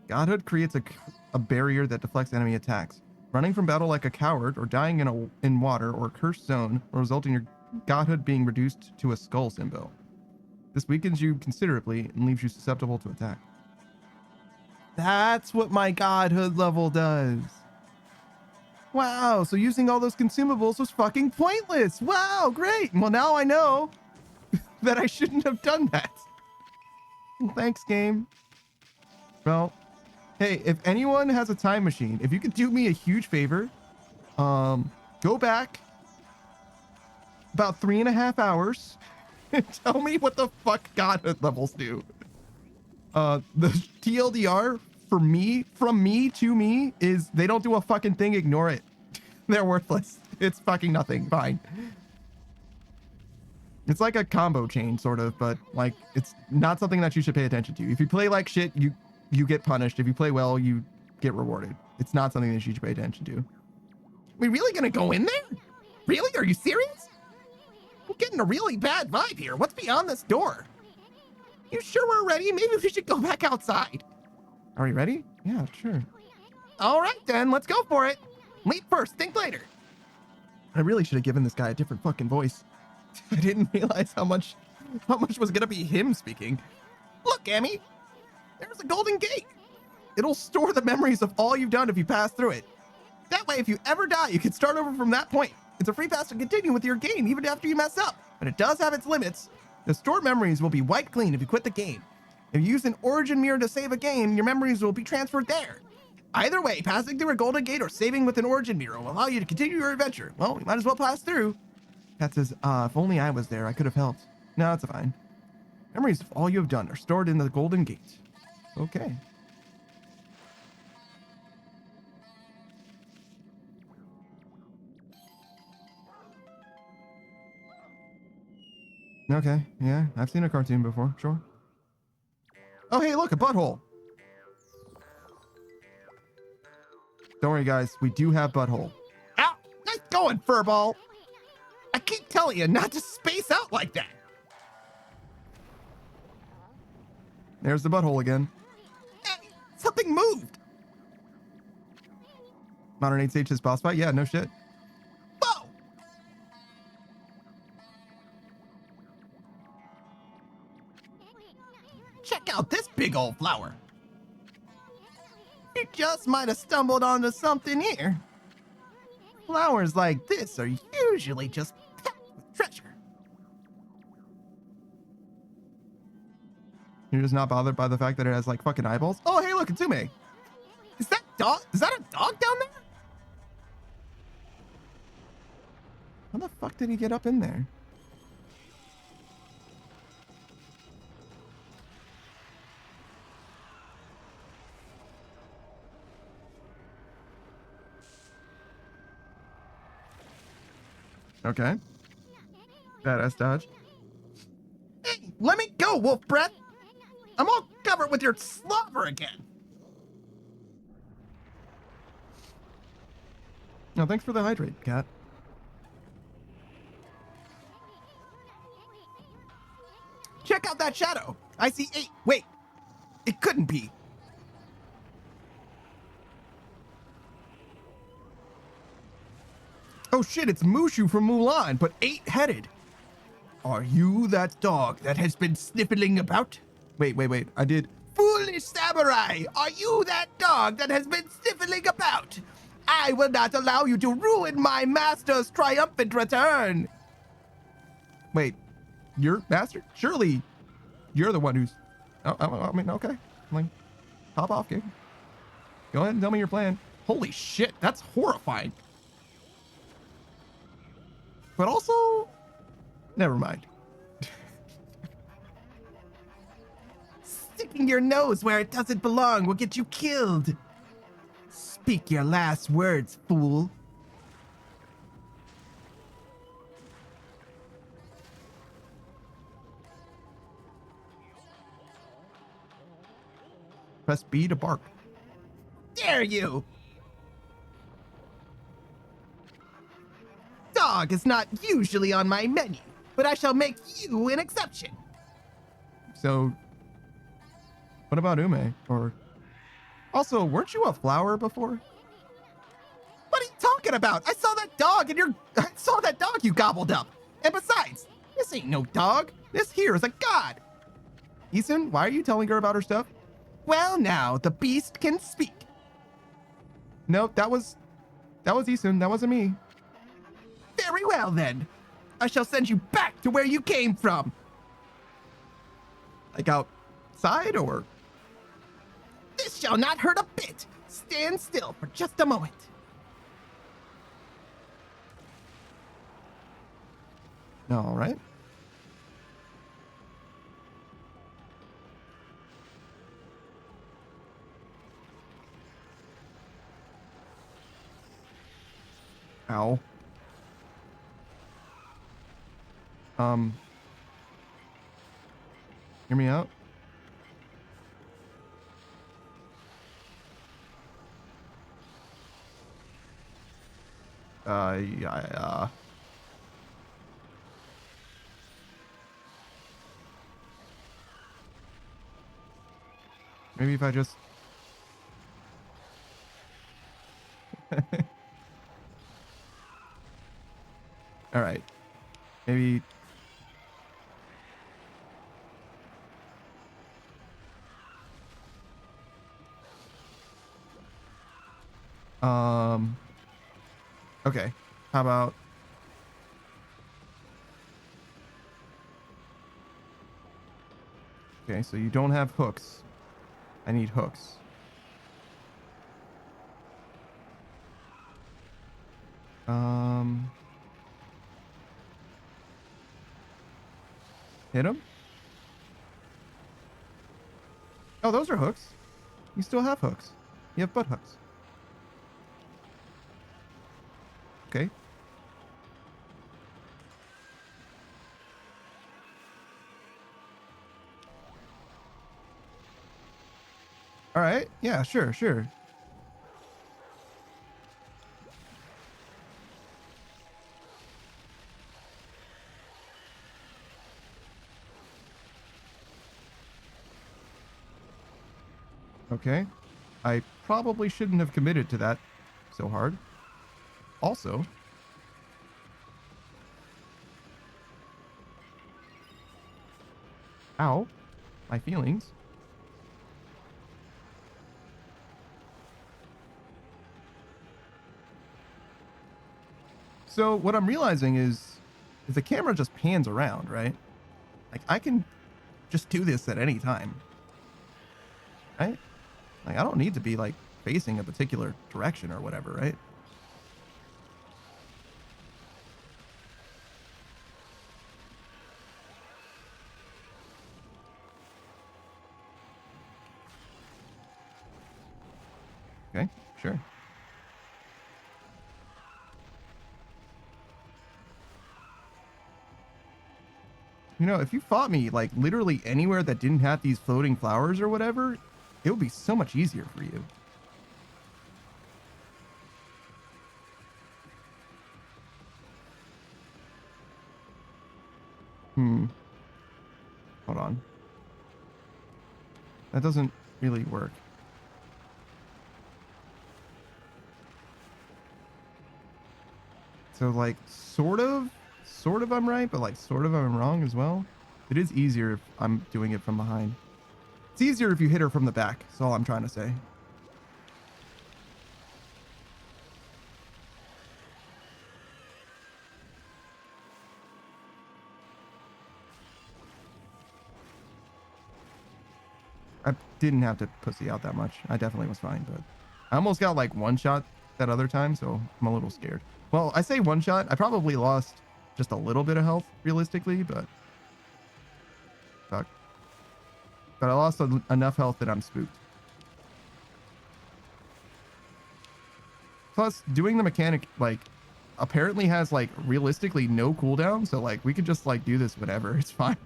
Speaker 2: Godhood creates a barrier that deflects enemy attacks. Running from battle like a coward, or dying in water or cursed zone will result in your godhood being reduced to a skull symbol. This weakens you considerably and leaves you susceptible to attack. That's what my godhood level does. Wow, so using all those consumables was fucking pointless. Wow, great. Well, now I know that I shouldn't have done that. Well, thanks, game. Well, hey, if anyone has a time machine, if you could do me a huge favor, go back about 3.5 hours and tell me what the fuck godhood levels do. The TLDR for me, from me to me, is they don't do a fucking thing. Ignore it. They're worthless. It's fucking nothing. Fine. It's like a combo chain, sort of, but like it's not something that you should pay attention to. If you play like shit, you get punished. If you play well, you get rewarded. It's not something that you should pay attention to. We really gonna go in there? Really? Are you serious? I'm getting a really bad vibe here. What's beyond this door? You sure we're ready? Maybe we should go back outside. Are we ready? Yeah, sure. All right, then. Let's go for it. Leap first, think later. I really should have given this guy a different fucking voice. I didn't realize how much was gonna be him speaking. Look, Amy. There's a golden gate. It'll store the memories of all you've done if you pass through it. That way, if you ever die, you can start over from that point. It's a free pass to continue with your game even after you mess up, but it does have its limits. The stored memories will be wiped clean if you quit the game. If you use an origin mirror to save a game, your memories will be transferred there. Either way, passing through a golden gate or saving with an origin mirror will allow you to continue your adventure. Well, you might as well pass through. Cat says, if only I was there, I could have helped. No, it's fine. Memories of all you have done are stored in the golden gate. Okay. Okay, yeah, I've seen a cartoon before, sure. Oh, hey, look, a butthole. Don't worry, guys, we do have butthole. Ow! Nice going, furball! I keep telling you not to space out like that! There's the butthole again. Hey, something moved! Modern 8 Stage's boss fight? Yeah, no shit. Whoa! Check out this big old flower. You just might have stumbled onto something here. Flowers like this are usually just packed with treasure. You're just not bothered by the fact that it has like fucking eyeballs? Oh, hey, look, it's Ume. Is that a dog down there? How the fuck did he get up in there? Okay. Badass dodge. Hey, let me go, wolf breath! I'm all covered with your slobber again. No, thanks for the hydrate, cat. Check out that shadow. I see 8. Wait, it couldn't be. Oh shit, it's Mushu from Mulan, but 8-headed. Are you that dog that has been sniffling about? Wait, I did. Foolish samurai, are you that dog that has been sniffling about? I will not allow you to ruin my master's triumphant return. Wait, your master? Surely you're the one who's... Oh, I mean, okay. Like, hop off, game. Go ahead and tell me your plan. Holy shit, that's horrifying. But also, never mind. Sticking your nose where it doesn't belong will get you killed. Speak your last words, fool. Press B to bark. Dare you! Dog is not usually on my menu, but I shall make you an exception. So, what about Ume? Or also, weren't you a flower before?
Speaker 8: talking about? I saw that dog you gobbled up. And besides, this ain't no dog. This here is a god. Eason, why are you telling her about her stuff? Well, now the beast can speak. Nope, that was Eason. That wasn't me. Very well then. I shall send you back to where you came from. Like outside or? This shall not hurt a bit. Stand still for just a moment. All right. Ow. Hear me out. Yeah. Maybe if I just... All right. Maybe... Okay. How about... Okay, so you don't have hooks. I need hooks. Hit him? Oh, those are hooks. You still have hooks. You have butt hooks. Okay. All right. Yeah, sure. Okay. I probably shouldn't have committed to that so hard. Also, ow, my feelings. So what I'm realizing is the camera just pans around, right? Like I can just do this at any time, right? Like I don't need to be like facing a particular direction or whatever, right? Okay, sure. You know, if you fought me like literally anywhere that didn't have these floating flowers or whatever, it would be so much easier for you. Hold on. That doesn't really work. So like sort of I'm right, but like sort of I'm wrong as well. It is easier if I'm doing it from behind. It's easier if you hit her from the back. That's all I'm trying to say. I didn't have to pussy out that much. I definitely was fine, but I almost got like one shot that other time, so I'm a little scared. Well, I say one shot. I probably lost just a little bit of health realistically, but fuck. But I lost enough health that I'm spooked. Plus, doing the mechanic like apparently has like realistically no cooldown, so like we could just like do this whenever. It's fine.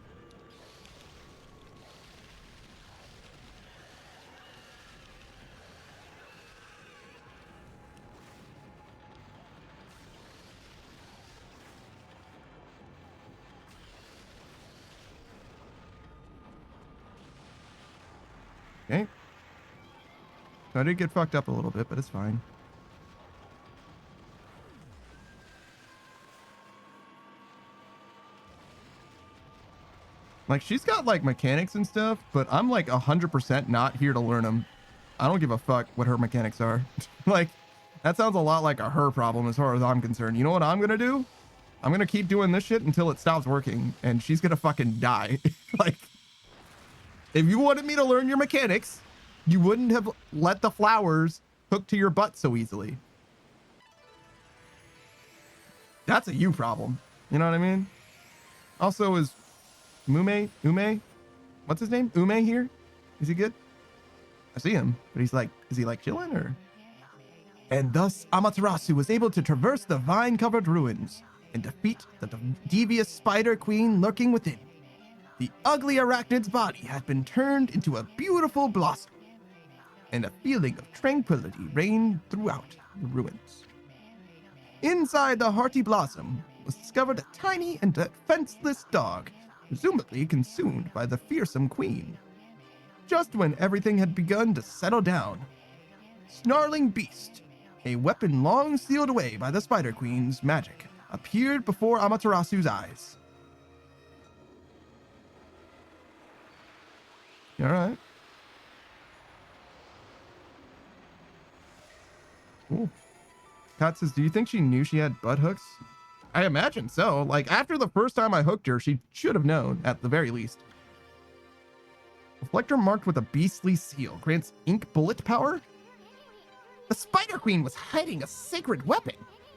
Speaker 8: Okay. So I did get fucked up a little bit, but it's fine.
Speaker 2: Like, she's got like mechanics and stuff, but I'm like 100% not here to learn them. I don't give a fuck what her mechanics are. Like, that sounds a lot like a her problem as far as I'm concerned. You know what I'm gonna do? I'm gonna keep doing this shit until it stops working, and she's gonna fucking die. Like, if you wanted me to learn your mechanics, you wouldn't have let the flowers hook to your butt so easily. That's a you problem. You know what I mean? Also, is Ume? What's his name? Ume here? Is he good? I see him, but he's like, is he like chilling or? And thus, Amaterasu was able to traverse the vine-covered ruins and defeat the devious spider queen lurking within. The ugly arachnid's body had been turned into a beautiful blossom, and a feeling of tranquility reigned throughout the ruins. Inside the hearty blossom was discovered a tiny and defenseless dog, presumably consumed by the fearsome queen. Just when everything had begun to settle down, snarling beast, a weapon long sealed away by the Spider Queen's magic, appeared before Amaterasu's eyes. You all right? Cool. Kat says, do you think she knew she had butt hooks? I imagine so. Like, after the first time I hooked her, she should have known, at the very least. Reflector marked with a beastly seal grants ink bullet power? The Spider Queen was hiding a sacred weapon.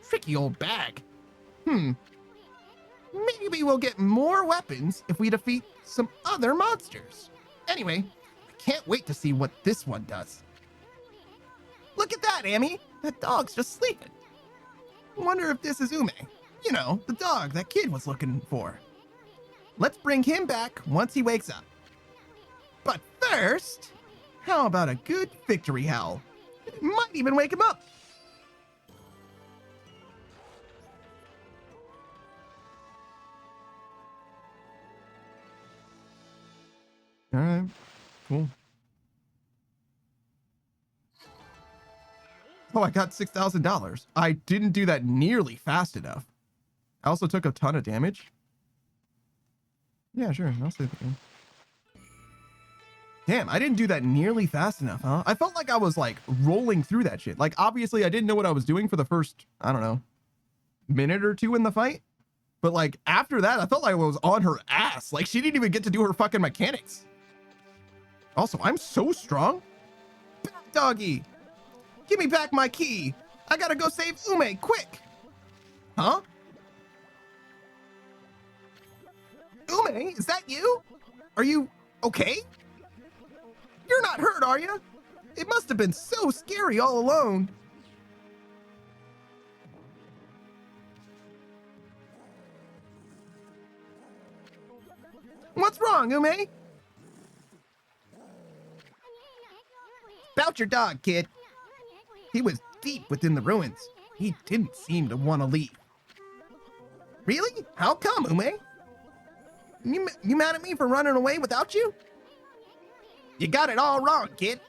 Speaker 2: Tricky old bag. Maybe we'll get more weapons if we defeat some other monsters. Anyway, I can't wait to see what this one does. Look at that, Amy. That dog's just sleeping. Wonder if this is Ume. You know, the dog that kid was looking for. Let's bring him back once he wakes up. But first, how about a good victory howl? It might even wake him up. All right, cool. Oh, I got $6,000. I didn't do that nearly fast enough. I also took a ton of damage. Yeah, sure. I'll save it. Damn, I didn't do that nearly fast enough, huh? I felt like I was like rolling through that shit. Like, obviously I didn't know what I was doing for the first, I don't know, minute or two in the fight. But like after that, I felt like I was on her ass. Like, she didn't even get to do her fucking mechanics. Also, I'm so strong. Back doggy. Give me back my key. I gotta go save Ume, quick. Huh? Ume, is that you? Are you okay? You're not hurt, are you? It must have been so scary all alone. What's wrong, Ume? About your dog, kid. He was deep within the ruins. He didn't seem to want to leave. Really? How come, Ume? You mad at me for running away without you? You got it all wrong, kid.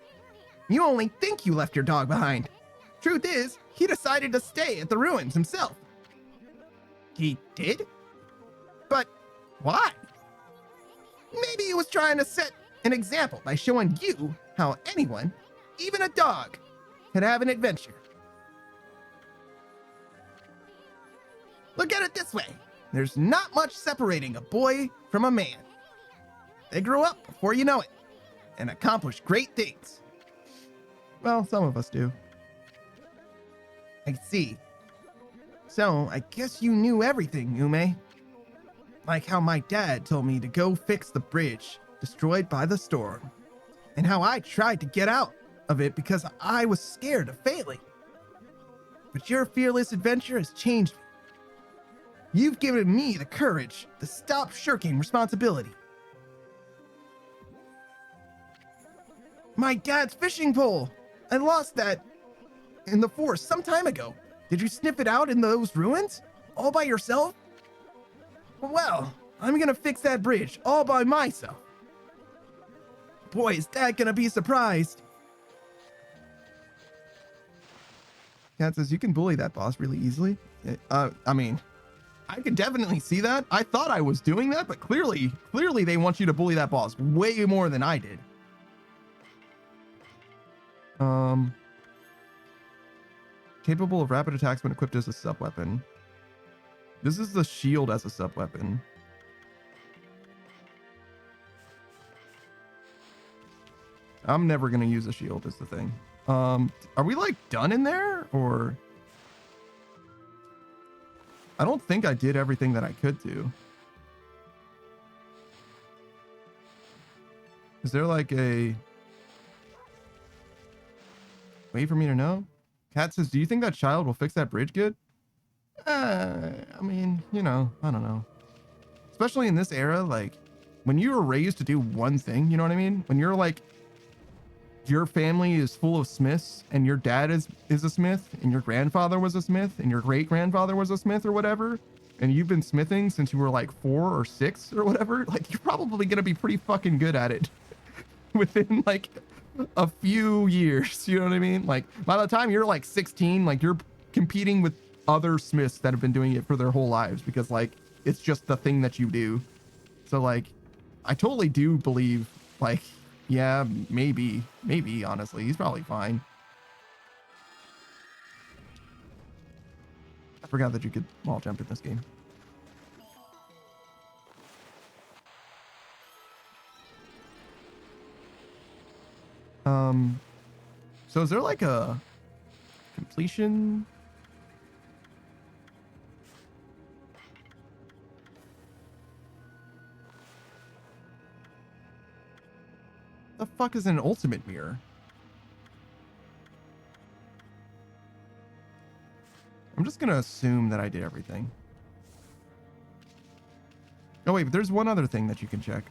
Speaker 2: You only think you left your dog behind. Truth is, he decided to stay at the ruins himself. He did? But why? Maybe he was trying to set an example by showing you how anyone, even a dog, could have an adventure. Look at it this way. There's not much separating a boy from a man. They grow up before you know it and accomplish great things. Well, some of us do. I see. So, I guess you knew everything, Ume. Like how my dad told me to go fix the bridge destroyed by the storm, and how I tried to get out of it because I was scared of failing. But your fearless adventure has changed me. You've given me the courage to stop shirking responsibility. My dad's fishing pole! I lost that in the forest some time ago. Did you sniff it out in those ruins? All by yourself? Well, I'm gonna fix that bridge all by myself. Boy, is Dad gonna be surprised. Cat says, you can bully that boss really easily. I mean, I could definitely see that. I thought I was doing that, but clearly they want you to bully that boss way more than I did. Capable of rapid attacks when equipped as a sub-weapon. This is the shield as a sub-weapon. I'm never gonna use a shield is the thing. Are we like done in there or? I don't think I did everything that I could do. Is there like a way for me to know? Kat says, do you think that child will fix that bridge good? I mean, you know, I don't know. Especially in this era, like when you were raised to do one thing, you know what I mean? When you're like, your family is full of smiths and your dad is a smith and your grandfather was a smith and your great grandfather was a smith or whatever, and you've been smithing since you were like 4 or 6 or whatever, like you're probably gonna be pretty fucking good at it within like a few years, you know what I mean? Like by the time you're like 16, like you're competing with other smiths that have been doing it for their whole lives because like it's just the thing that you do. So like I totally do believe like, yeah, maybe honestly he's probably fine. I forgot that you could wall jump in this game. So is there like a completion? The fuck is an ultimate mirror? I'm just gonna assume that I did everything. Oh wait, but there's one other thing that you can check.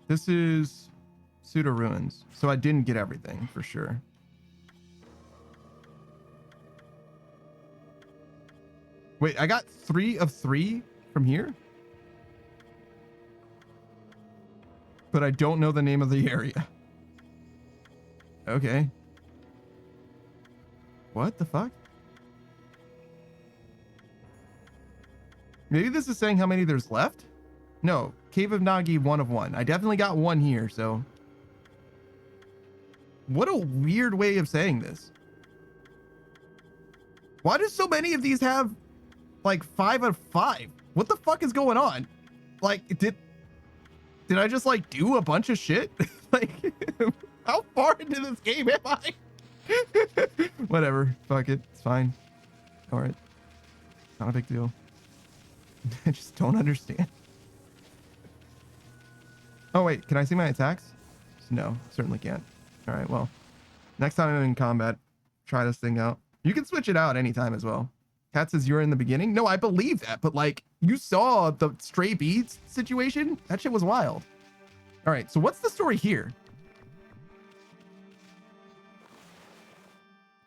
Speaker 2: This is Pseudo Ruins, so I didn't get everything for sure. Wait, I got 3 of 3 from here? But I don't know the name of the area. Okay. What the fuck? Maybe this is saying how many there's left? No, Cave of Nagi 1 of 1. I definitely got 1 here, so. What a weird way of saying this. Why do so many of these have like 5 of 5? What the fuck is going on? Like, did I just like do a bunch of shit? Like, how far into this game am I? Whatever, fuck it, it's fine. All right, not a big deal. I just don't understand. Oh wait, can I see my attacks? No, certainly can't. All right, well, next time I'm in combat, try this thing out. You can switch it out anytime as well. Kat says you're in the beginning. No, I believe that, but like you saw the stray beads situation. That shit was wild. All right, so what's the story here?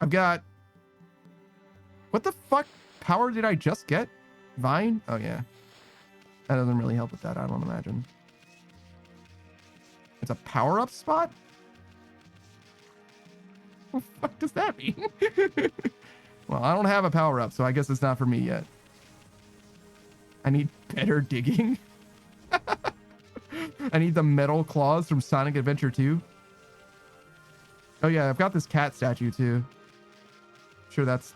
Speaker 2: I've got, what the fuck power did I just get? Vine? Oh yeah. That doesn't really help with that, I don't imagine. It's a power-up spot? What the fuck does that mean? Well, I don't have a power-up, so I guess it's not for me yet. I need better digging. I need the metal claws from Sonic Adventure 2. Oh yeah, I've got this cat statue too. Sure, that's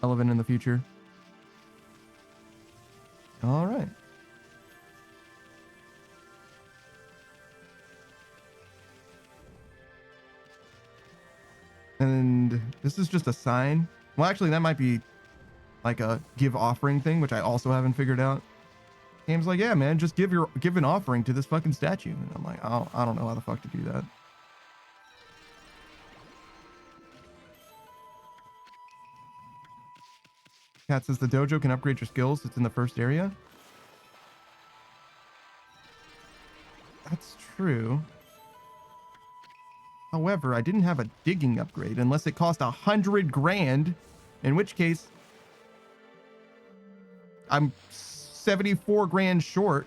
Speaker 2: relevant in the future. All right. And this is just a sign. Well, actually, that might be like a give offering thing, which I also haven't figured out. Game's like, yeah, man, just give an offering to this fucking statue. And I'm like, I don't know how the fuck to do that. Kat says the dojo can upgrade your skills. It's in the first area. That's true. However, I didn't have a digging upgrade unless it cost 100 grand, in which case I'm 74 grand short.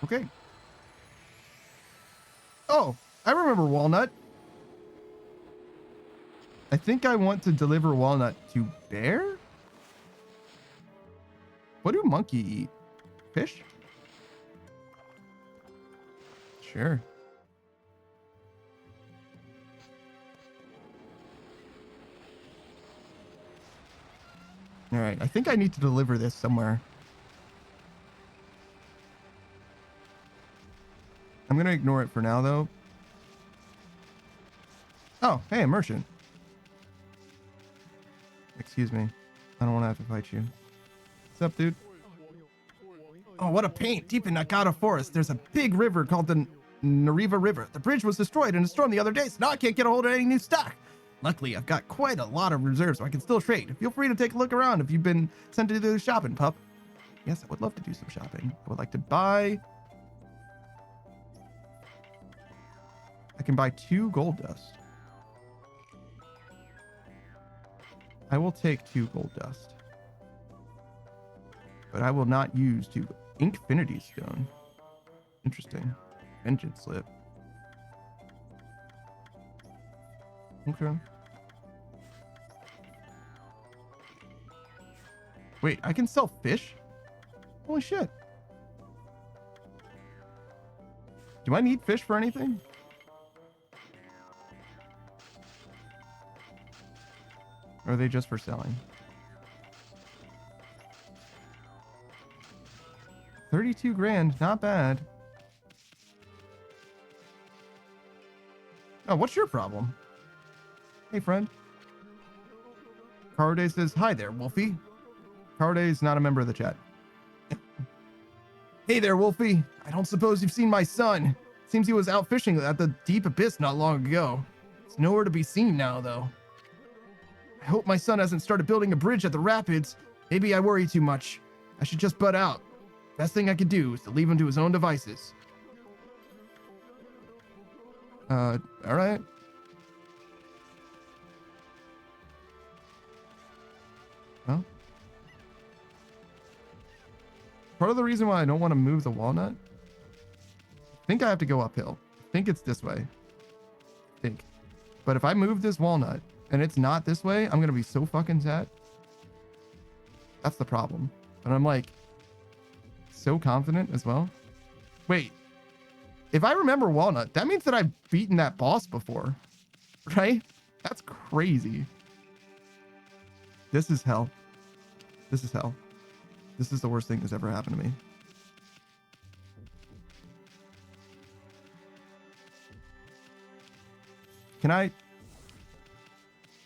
Speaker 2: Okay. Oh, I remember Walnut. I think I want to deliver Walnut to Bear? What do monkey eat? Fish? Sure. All right, I think I need to deliver this somewhere. I'm gonna ignore it for now, though. Oh, hey, a merchant. Excuse me. I don't want to have to fight you. What's up, dude? Oh, what a pain. Deep in Nakata Forest, there's a big river called the Nariva River. The bridge was destroyed in a storm the other day, so now I can't get a hold of any new stock. Luckily, I've got quite a lot of reserves, so I can still trade. Feel free to take a look around if you've been sent to do shopping, pup. Yes, I would love to do some shopping. I would like to buy... I can buy 2 gold dust. I will take 2 gold dust. But I will not use 2... Inkfinity Stone. Interesting. Vengeance Slip. Okay. Wait, I can sell fish? Holy shit. Do I need fish for anything? Or are they just for selling? 32 grand, not bad. Oh, what's your problem? Hey, friend. Carde says, hi there, Wolfie. Carde is not a member of the chat. Hey there, Wolfie. I don't suppose you've seen my son. Seems he was out fishing at the deep abyss not long ago. It's nowhere to be seen now, though. I hope my son hasn't started building a bridge at the rapids. Maybe I worry too much. I should just butt out. Best thing I could do is to leave him to his own devices. All right. Well. Part of the reason why I don't want to move the walnut, I think I have to go uphill. I think it's this way. I think. But if I move this walnut and it's not this way, I'm going to be so fucking sad. That's the problem. But I'm like so confident as well. Wait. If I remember walnut, that means that I've beaten that boss before. Right? That's crazy. This is hell. This is hell. This is the worst thing that's ever happened to me. Can I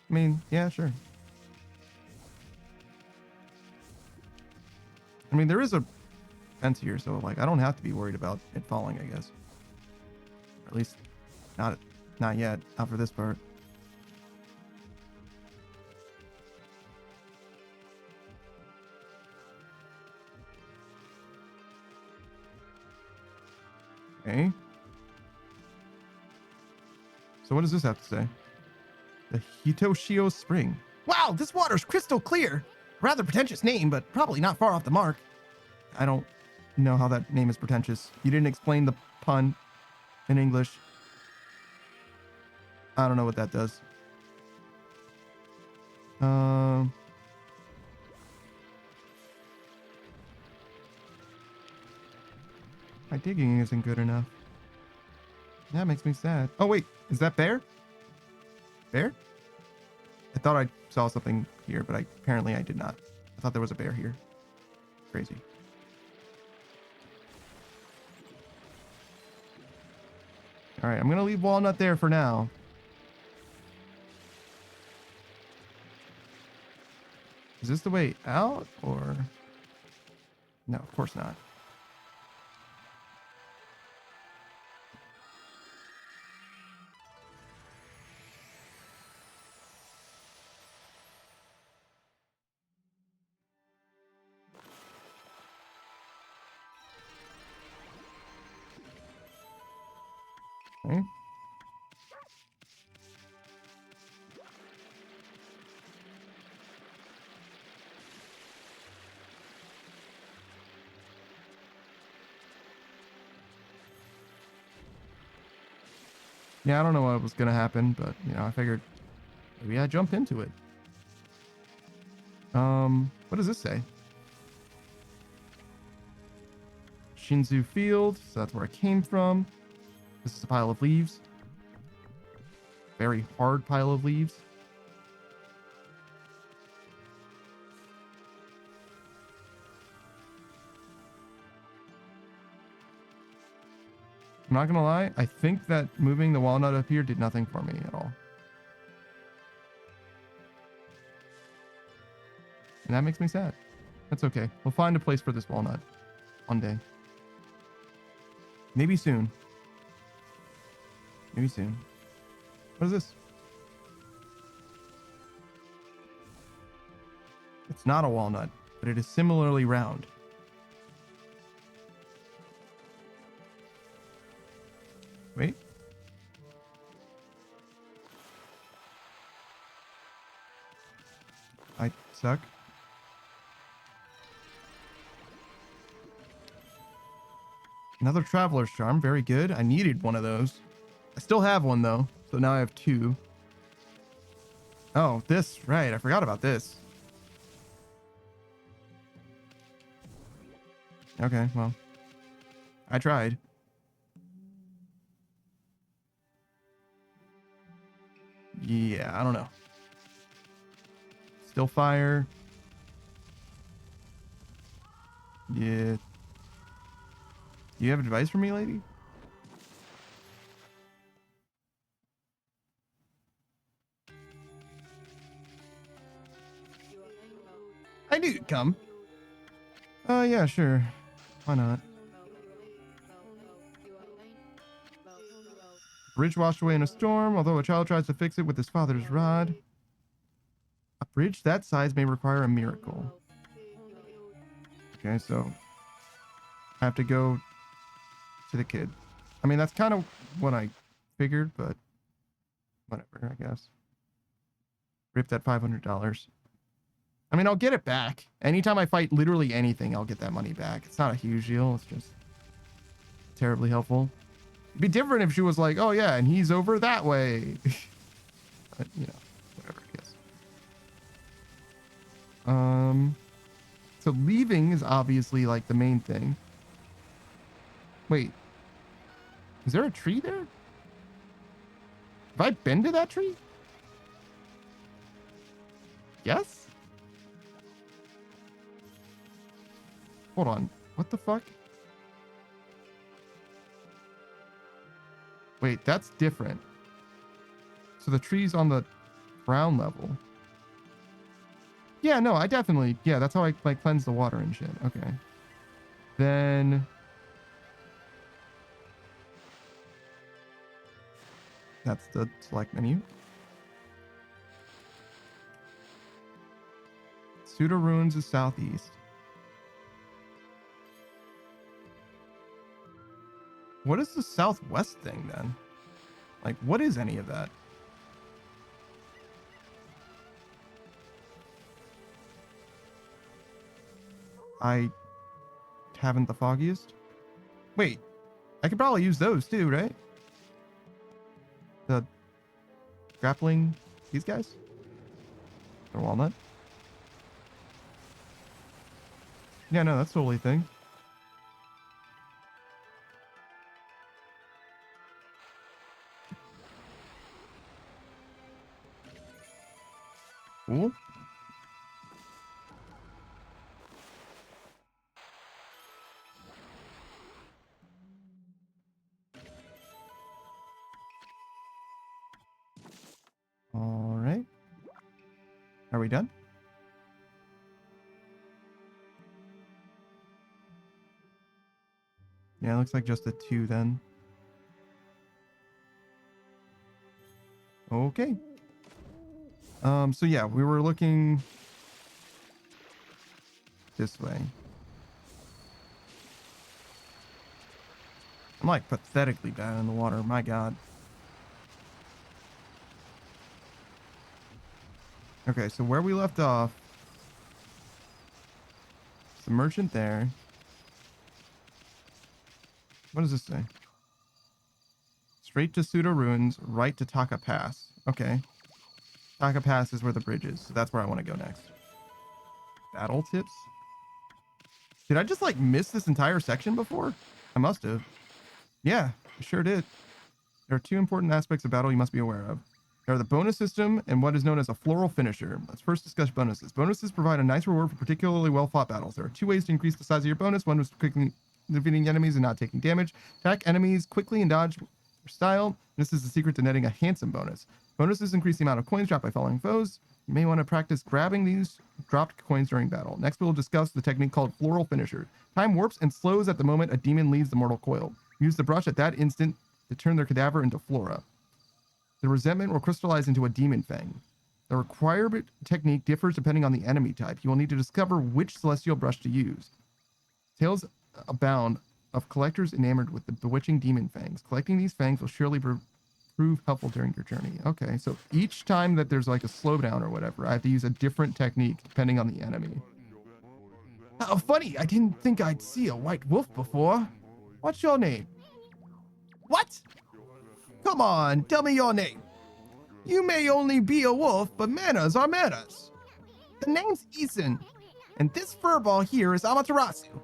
Speaker 2: mean, yeah, sure. I mean, there is a fence here, so like I don't have to be worried about it falling, I guess. Or at least not yet. Not for this part. Okay. So what does this have to say? The Hitoshio Spring. Wow, this water's crystal clear. Rather pretentious name, but probably not far off the mark. I don't know how that name is pretentious. You didn't explain the pun in English. I don't know what that does. My digging isn't good enough. That makes me sad. Oh, wait. Is that bear? Bear? I thought I saw something here, but apparently I did not. I thought there was a bear here. Crazy. All right, I'm going to leave Walnut there for now. Is this the way out or? No, of course not. Okay. Yeah, I don't know what was gonna happen, but you know, I figured maybe I jump into it. What does this say? Shinzu Field, so that's where I came from. This is a pile of leaves. Very hard pile of leaves. I'm not gonna lie, I think that moving the walnut up here did nothing for me at all. And that makes me sad. That's okay. We'll find a place for this walnut one day. Maybe soon. Maybe soon. What is this? It's not a walnut, but it is similarly round. Wait. I suck. Another traveler's charm. Very good. I needed one of those. I still have one though. So now I have two. Oh, this. Right. I forgot about this. Okay. Well, I tried. Yeah. I don't know. Still fire. Yeah. Do you have advice for me, lady? I knew you'd come. Yeah, sure. Why not? Bridge washed away in a storm, although a child tries to fix it with his father's rod. A bridge that size may require a miracle. Okay, so I have to go to the kid. I mean, that's kind of what I figured, but whatever, I guess. Rip that $500. I mean, I'll get it back. Anytime I fight literally anything, I'll get that money back. It's not a huge deal. It's just terribly helpful. It'd be different if she was like, oh yeah, and he's over that way. But, you know, whatever, I guess. So leaving is obviously like the main thing. Wait. Is there a tree there? Have I been to that tree? Yes? Hold on. What the fuck? Wait, that's different. So the tree's on the ground level. Yeah, no, I definitely... Yeah, that's how I like cleanse the water and shit. Okay. Then... That's the select menu. Suda Ruins is southeast. What is the southwest thing then? Like, what is any of that? I haven't the foggiest. Wait, I could probably use those too, right? The grappling, these guys? Or walnut? Yeah, no, that's totally a thing. Cool. All right. Are we done? Yeah, it looks like just the two then. Okay. So yeah, we were looking this way. I'm like pathetically bad in the water, my god. Okay, so where we left off, it's the merchant there. What does this say? Straight to Pseudo Ruins, right to Taka Pass. Okay. Taka Pass is where the bridge is, so that's where I want to go next. Battle tips? Did I just like miss this entire section before? I must have. Yeah, I sure did. There are two important aspects of battle you must be aware of. There are the bonus system and what is known as a floral finisher. Let's first discuss bonuses. Bonuses provide a nice reward for particularly well-fought battles. There are two ways to increase the size of your bonus. One is quickly defeating enemies and not taking damage. Attack enemies quickly and dodge your style. This is the secret to netting a handsome bonus. Bonuses increase the amount of coins dropped by following foes. You may want to practice grabbing these dropped coins during battle. Next, we'll discuss the technique called floral finisher. Time warps and slows at the moment a demon leaves the mortal coil. Use the brush at that instant to turn their cadaver into flora. The resentment will crystallize into a demon fang. The required technique differs depending on the enemy type. You will need to discover which celestial brush to use. Tales abound of collectors enamored with the bewitching demon fangs. Collecting these fangs will surely prove helpful during your journey. Okay, so each time that there's like a slowdown or whatever, I have to use a different technique depending on the enemy. How funny, I didn't think I'd see a white wolf before. What's your name? What? Come on, tell me your name. You may only be a wolf, but manners are manners. The name's Eason, and this furball here is Amaterasu.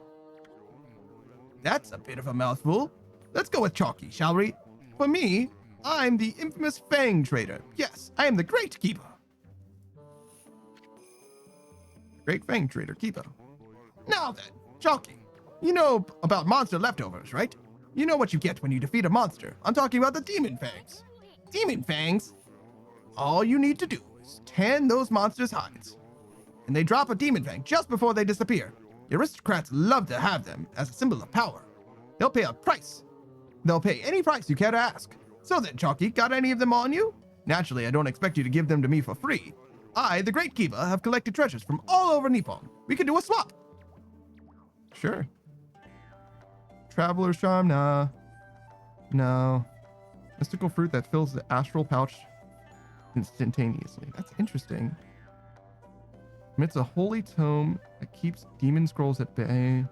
Speaker 2: That's a bit of a mouthful. Let's go with Chalky, shall we? For me, I'm the infamous Fang Trader. Yes, I am the Great Keeper. Great Fang Trader, Keeper. Now then, Chalky, you know about monster leftovers, right? You know what you get when you defeat a monster. I'm talking about the Demon Fangs. Demon Fangs? All you need to do is tan those monsters' hides. And they drop a Demon Fang just before they disappear. The aristocrats love to have them as a symbol of power. They'll pay a price. They'll pay any price you care to ask. So then, Chalky, got any of them on you? Naturally, I don't expect you to give them to me for free. I, the Great Keeper, have collected treasures from all over Nippon. We can do a swap. Sure. Traveler's Charm? Nah. No. Mystical fruit that fills the astral pouch instantaneously. That's interesting. Emits a holy tome that keeps demon scrolls at bay.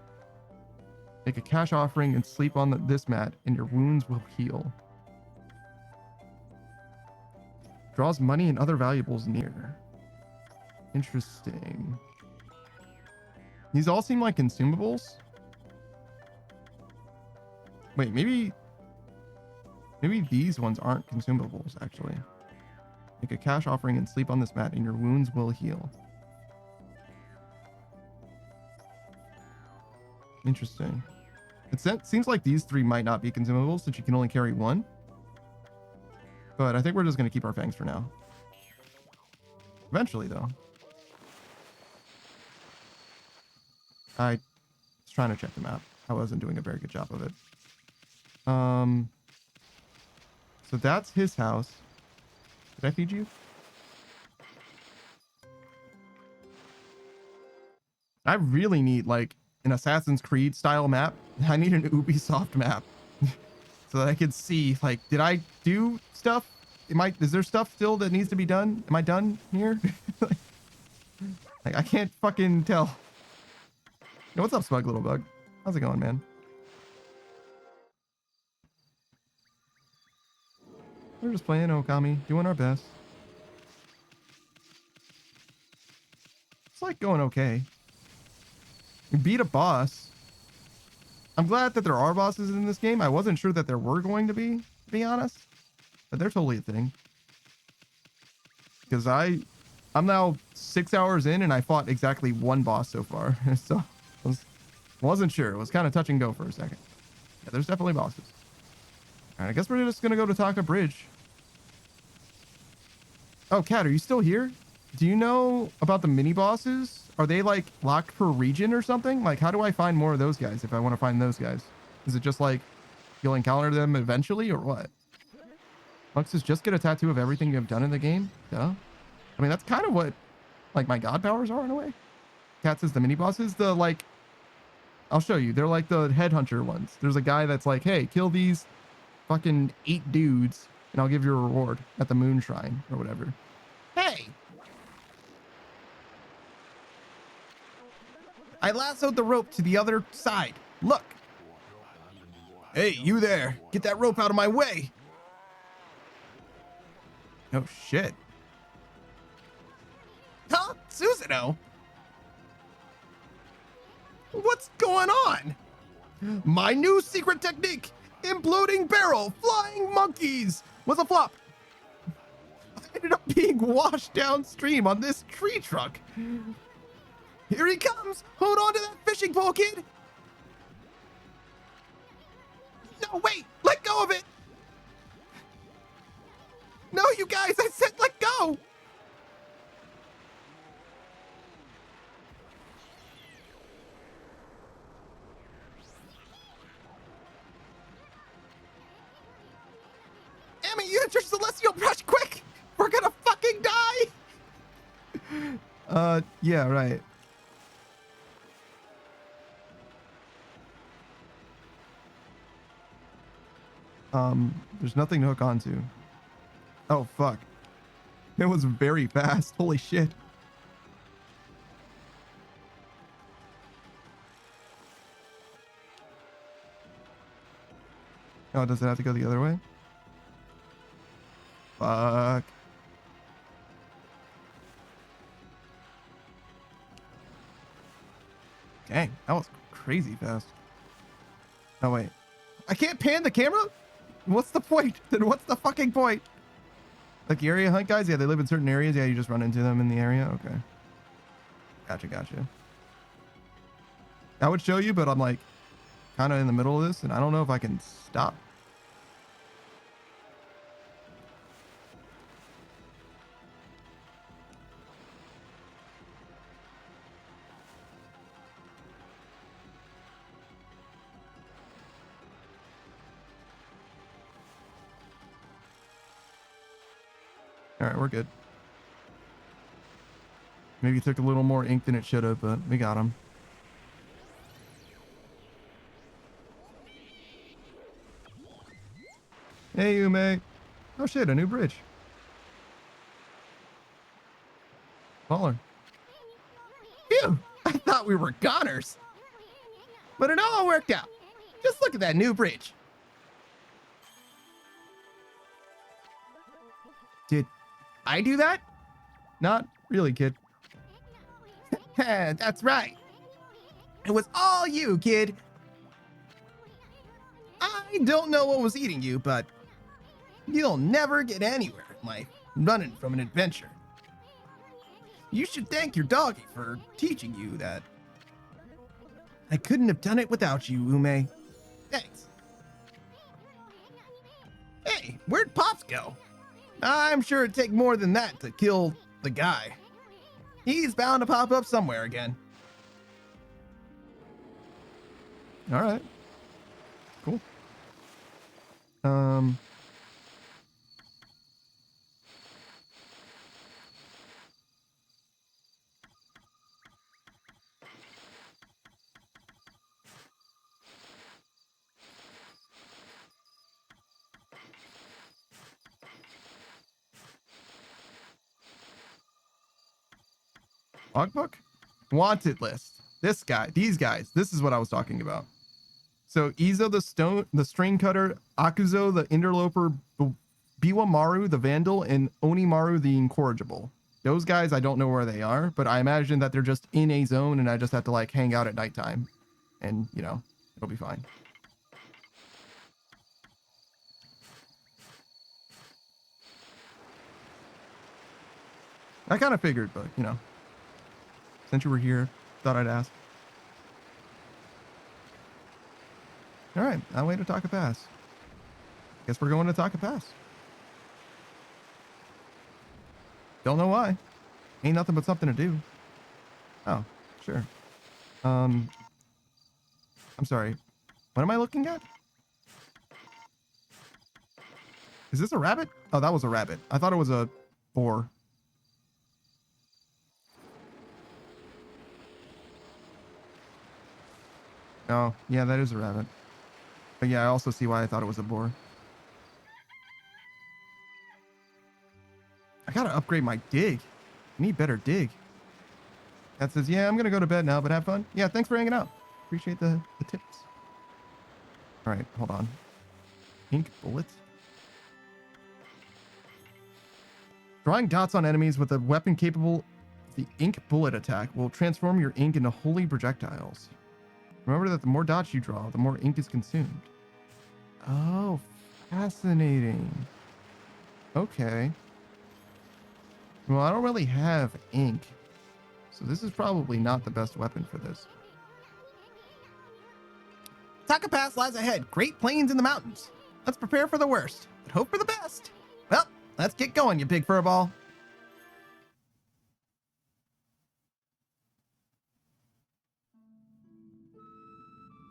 Speaker 2: Make a cash offering and sleep on this mat, and your wounds will heal. Draws money and other valuables near. Interesting. These all seem like consumables. Wait, maybe these ones aren't consumables, actually. Make a cash offering and sleep on this mat, and your wounds will heal. Interesting. It seems like these three might not be consumables since you can only carry one. But I think we're just going to keep our fangs for now. Eventually, though. I was trying to check the map. I wasn't doing a very good job of it. So that's his house. Did I feed you? I really need like an Assassin's Creed style map. I need an Ubisoft map so that I can see like, did I do stuff? Is there stuff still that needs to be done? Am I done here? Like I can't fucking tell. Yo, what's up, Smug Little Bug? How's it going, man? We're just playing Okami, doing our best. It's like going okay. We beat a boss. I'm glad that there are bosses in this game. I wasn't sure that there were going to be honest. But they're totally a thing. Because I'm now 6 hours in and I fought exactly one boss so far. So wasn't sure. It was kind of touch and go for a second. Yeah, there's definitely bosses. All right, I guess we're just gonna go to Taka Bridge. Oh, Kat, are you still here? Do you know about the mini bosses? Are they like locked per region or something? Like, how do I find more of those guys if I want to find those guys? Is it just like you'll encounter them eventually or what? Lux says, just get a tattoo of everything you have done in the game? Duh. I mean, that's kind of what like my god powers are in a way. Kat says the mini bosses, the like, I'll show you. They're like the headhunter ones. There's a guy that's like, hey, kill these fucking 8 dudes and I'll give you a reward at the moon shrine or whatever. Hey! I lassoed the rope to the other side. Look. Hey, you there. Get that rope out of my way.
Speaker 8: Oh shit. Huh? Susanoo? What's going on? My new secret technique, imploding barrel, flying monkeys, was a flop. I ended up being washed downstream on this tree trunk. Here he comes. Hold on to that fishing pole, kid. No, wait. Let go of it. No, you guys, I said let go. Emmy, use your celestial brush quick. We're gonna fucking die. Yeah, right. There's nothing to hook onto. Oh, fuck. It was very fast. Holy shit. Oh, does it have to go the other way? Fuck. Dang, that was crazy fast. Oh, wait. I can't pan the camera? What's the point? Then what's the fucking point? Like area hunt guys? Yeah, they live in certain areas. Yeah, you just run into them in the area. Okay. Gotcha. I would show you, but I'm like kind of in the middle of this, and I don't know if I can stop. All right, we're good. Maybe it took a little more ink than it should have, but we got him. Hey, Ume. Oh shit, a new bridge. Baller. Phew, I thought we were goners. But it all worked out. Just look at that new bridge. Did I do that? Not really, kid. That's right. It was all you, kid. I don't know what was eating you, but you'll never get anywhere in life running from an adventure. You should thank your doggy for teaching you that. I couldn't have done it without you, Ume. Thanks. Hey, where'd Pops go? I'm sure it'd take more than that to kill the guy. He's bound to pop up somewhere again. All right. Cool. Logbook? Wanted list. This guy, these guys, this is what I was talking about. So Izo the string cutter, Akuzo the interloper, Biwamaru the vandal, and Onimaru the incorrigible. Those guys, I don't know where they are, but I imagine that they're just in a zone and I just have to like hang out at nighttime. And, you know, it'll be fine. I kind of figured, but, you know, since you were here, thought I'd ask. All right, I'll wait to Taka Pass. Guess we're going to Taka Pass. Don't know why. Ain't nothing but something to do. Oh, sure. I'm sorry. What am I looking at? Is this a rabbit? Oh, that was a rabbit. I thought it was a boar. Oh, yeah, that is a rabbit. But yeah, I also see why I thought it was a boar. I gotta upgrade my dig. I need better dig. That says, yeah, I'm gonna go to bed now, but have fun. Yeah, thanks for hanging out. Appreciate the tips. All right, hold on. Ink bullets. Drawing dots on enemies with a weapon capable of the ink bullet attack will transform your ink into holy projectiles. Remember that the more dots you draw, the more ink is consumed. Oh, fascinating. Okay. Well, I don't really have ink, so this is probably not the best weapon for this. Taka Pass lies ahead. Great plains in the mountains. Let's prepare for the worst, but hope for the best. Well, let's get going, you big furball.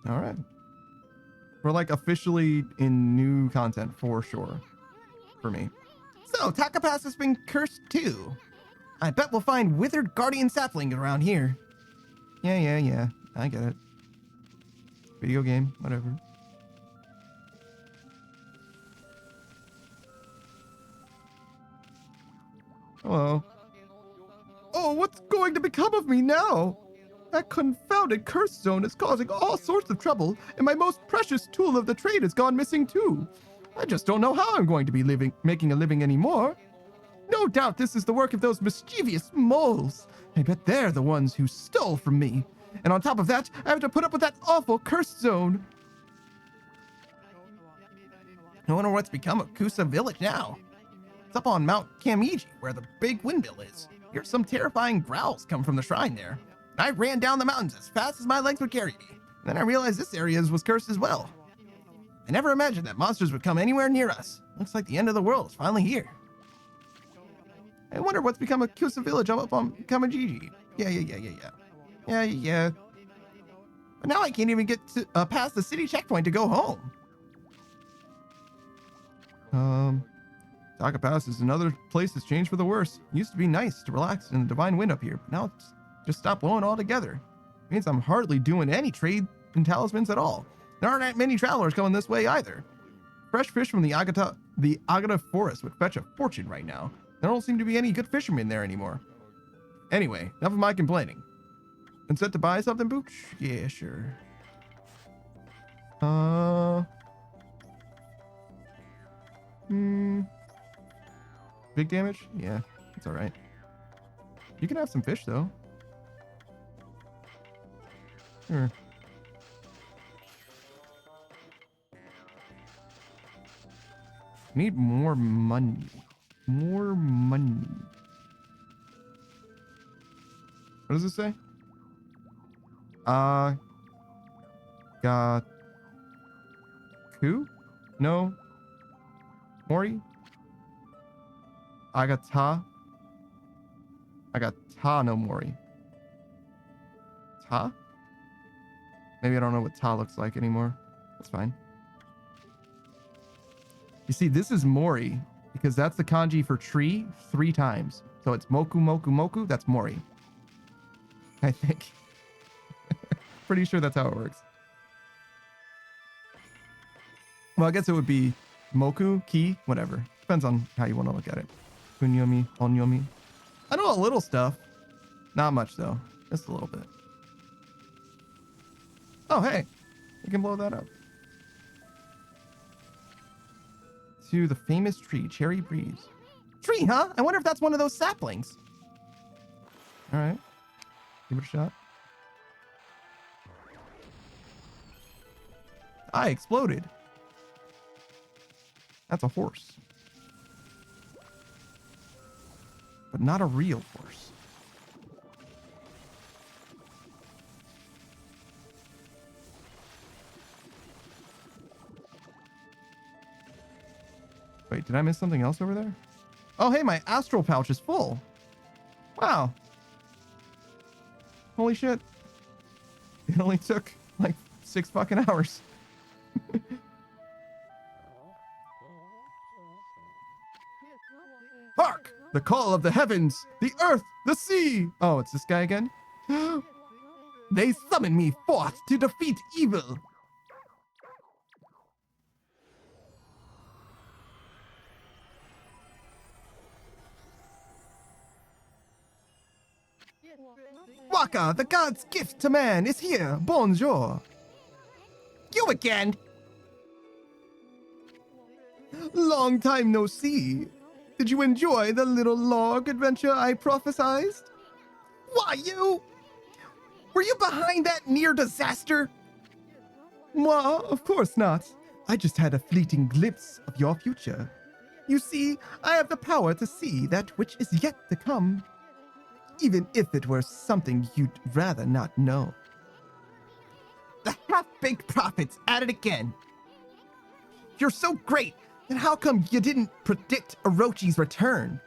Speaker 8: All right. We're like officially in new content for sure. For me. So, Taka Pass has been cursed too. I bet we'll find withered guardian sapling around here. Yeah. I get it. Video game, whatever. Hello. Oh, what's going to become of me now? That confounded curse zone is causing all sorts of trouble, and my most precious tool of the trade has gone missing too. I just don't know how I'm going to be making a living anymore. No doubt this is the work of those mischievous moles. I bet they're the ones who stole from me. And on top of that, I have to put up with that awful cursed zone. I wonder what's become of Kusa Village now. It's up on Mount Kamiji, where the big windmill is. Here's some terrifying growls come from the shrine there. I ran down the mountains as fast as my legs would carry me. Then I realized this area was cursed as well. I never imagined that monsters would come anywhere near us. Looks like the end of the world is finally here. I wonder what's become of Kusa Village up on Kamijiji. Yeah. But now I can't even get to, past the city checkpoint to go home. Taka Pass is another place that's changed for the worse. It used to be nice to relax in the divine wind up here, but now it's just stopped blowing altogether. It means I'm hardly doing any trade in talismans at all. There aren't that many travelers going this way either. Fresh fish from the Agata forest would fetch a fortune right now. There don't seem to be any good fishermen there anymore. Anyway, enough of my complaining. Been set to buy something, Booch? Yeah, sure. Big damage? Yeah, it's all right. You can have some fish though. Sure. Need more money. More money. What does it say? Got Ku? No. Mori? I got Ta no Mori. Ta? Maybe I don't know what Ta looks like anymore. That's fine. You see, this is Mori because that's the kanji for tree 3 times. So it's Moku, Moku, Moku. That's Mori. I think. Pretty sure that's how it works. Well, I guess it would be Moku, Ki, whatever. Depends on how you want to look at it. Kunyomi, Onyomi. I know a little stuff. Not much, though. Just a little bit. Oh, hey. You can blow that up. To the famous tree, Cherry Breeze. Tree, huh? I wonder if that's one of those saplings. All right. Give it a shot. I exploded. That's a horse. But not a real horse. Wait, did I miss something else over there? Oh, hey, my astral pouch is full. Wow. Holy shit. It only took like 6 fucking hours. Hark! The call of the heavens, the earth, the sea! Oh, it's this guy again? They summon me forth to defeat evil. Waka, the god's gift to man, is here. Bonjour. You again? Long time no see. Did you enjoy the little log adventure I prophesized? Why, you? Were you behind that near disaster? Moi, of course not. I just had a fleeting glimpse of your future. You see, I have the power to see that which is yet to come, even if it were something you'd rather not know. The half-baked prophets at it again. You're so great, then how come you didn't predict Orochi's return?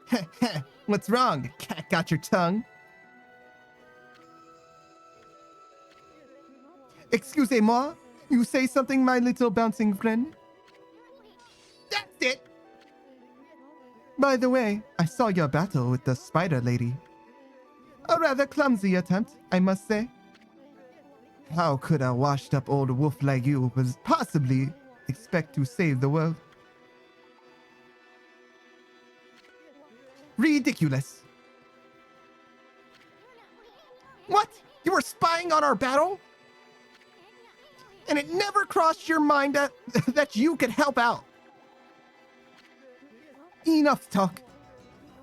Speaker 8: Heh, what's wrong? The cat got your tongue? Excusez-moi? You say something, my little bouncing friend? That's it! By the way, I saw your battle with the spider lady. A rather clumsy attempt, I must say. How could a washed-up old wolf like you possibly expect to save the world? Ridiculous. What? You were spying on our battle? And it never crossed your mind that you could help out. Enough talk.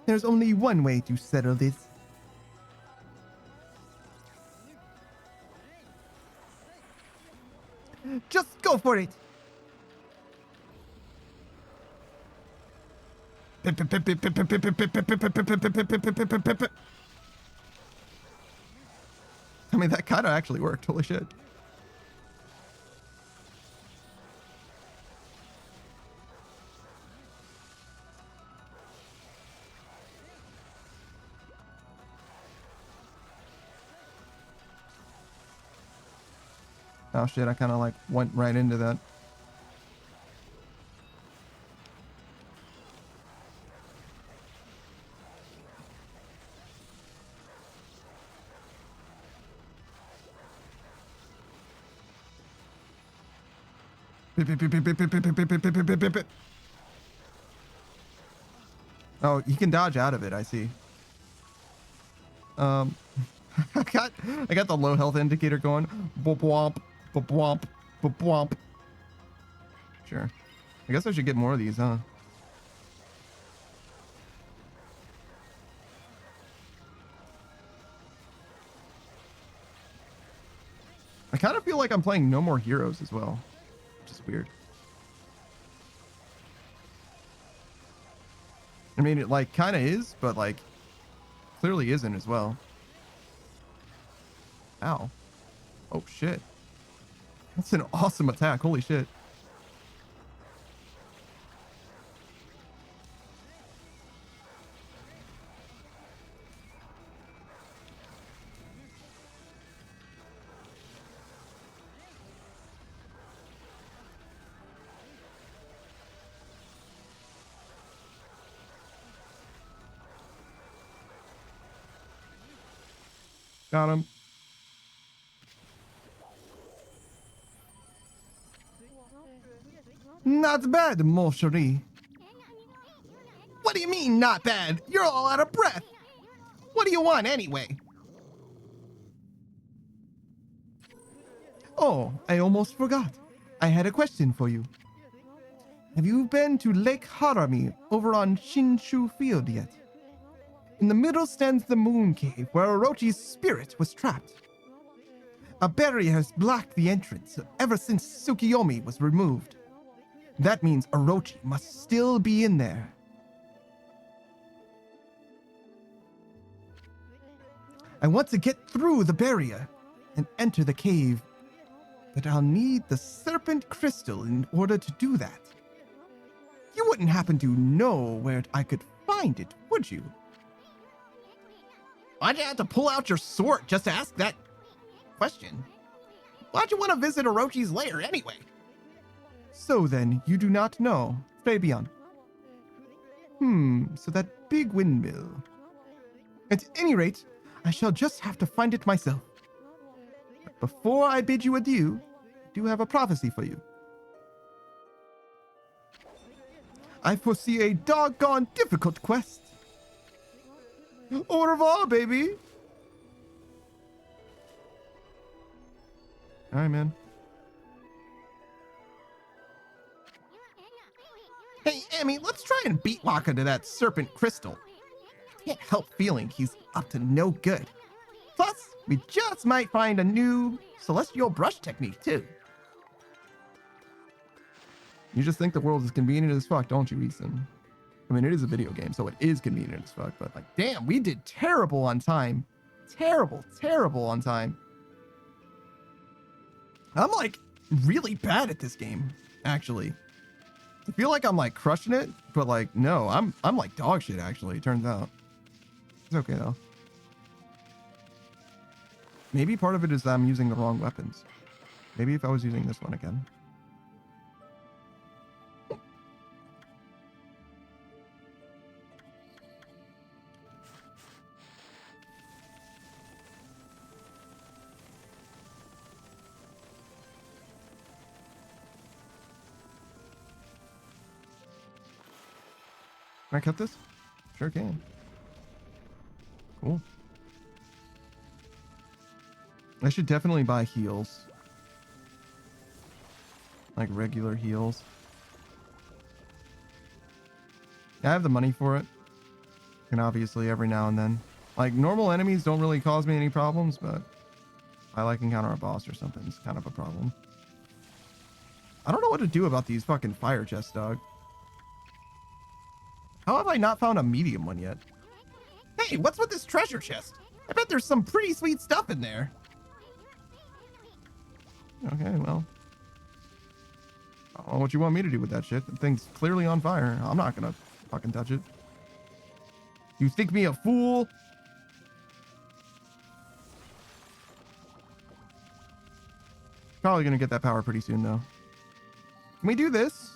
Speaker 8: There's only one way to settle this. Just go for it. I mean, that kind of actually worked. Holy shit. Oh shit, I kind of like went right into that. Oh, you can dodge out of it, I see. I got the low health indicator going. Bwomp, bwomp, bwomp. Sure. I guess I should get more of these, huh? I kind of feel like I'm playing No More Heroes as well, which is weird. I mean, it like kind of is, but like clearly isn't as well. Ow. Oh shit. That's an awesome attack. Holy shit. Got him. Not bad, mon chéri. What do you mean, not bad? You're all out of breath. What do you want, anyway? Oh, I almost forgot. I had a question for you. Have you been to Lake Harami over on Shinshu Field yet? In the middle stands the Moon Cave, where Orochi's spirit was trapped. A barrier has blocked the entrance ever since Tsukiyomi was removed. That means Orochi must still be in there. I want to get through the barrier and enter the cave, but I'll need the serpent crystal in order to do that. You wouldn't happen to know where I could find it, would you? Why'd you have to pull out your sword just to ask that question? Why'd you want to visit Orochi's lair anyway? So then, you do not know. Fabian. So that big windmill. At any rate, I shall just have to find it myself. But before I bid you adieu, I do have a prophecy for you. I foresee a doggone difficult quest. Au revoir, baby. All right, man. Hey, Amy, let's try and beat Waka to that serpent crystal. I can't help feeling he's up to no good. Plus, we just might find a new celestial brush technique, too. You just think the world is convenient as fuck, don't you, Ethan? I mean, it is a video game, so it is convenient as fuck, but like, damn, we did terrible on time. Terrible on time. I'm like really bad at this game, actually. I feel like I'm like crushing it, but like, no, I'm like dog shit, actually, it turns out. It's okay, though. Maybe part of it is that I'm using the wrong weapons. Maybe if I was using this one again. Can I cut this? Sure can. Cool. I should definitely buy heals. Like regular heals. I have the money for it. And obviously every now and then. Like normal enemies don't really cause me any problems, but I like encounter a boss or something. It's kind of a problem. I don't know what to do about these fucking fire chests, dog. How have I not found a medium one yet? Hey, what's with this treasure chest? I bet there's some pretty sweet stuff in there. Okay, well. I don't know what you want me to do with that shit. The thing's clearly on fire. I'm not gonna fucking touch it. You think me a fool? Probably gonna get that power pretty soon, though. Can we do this?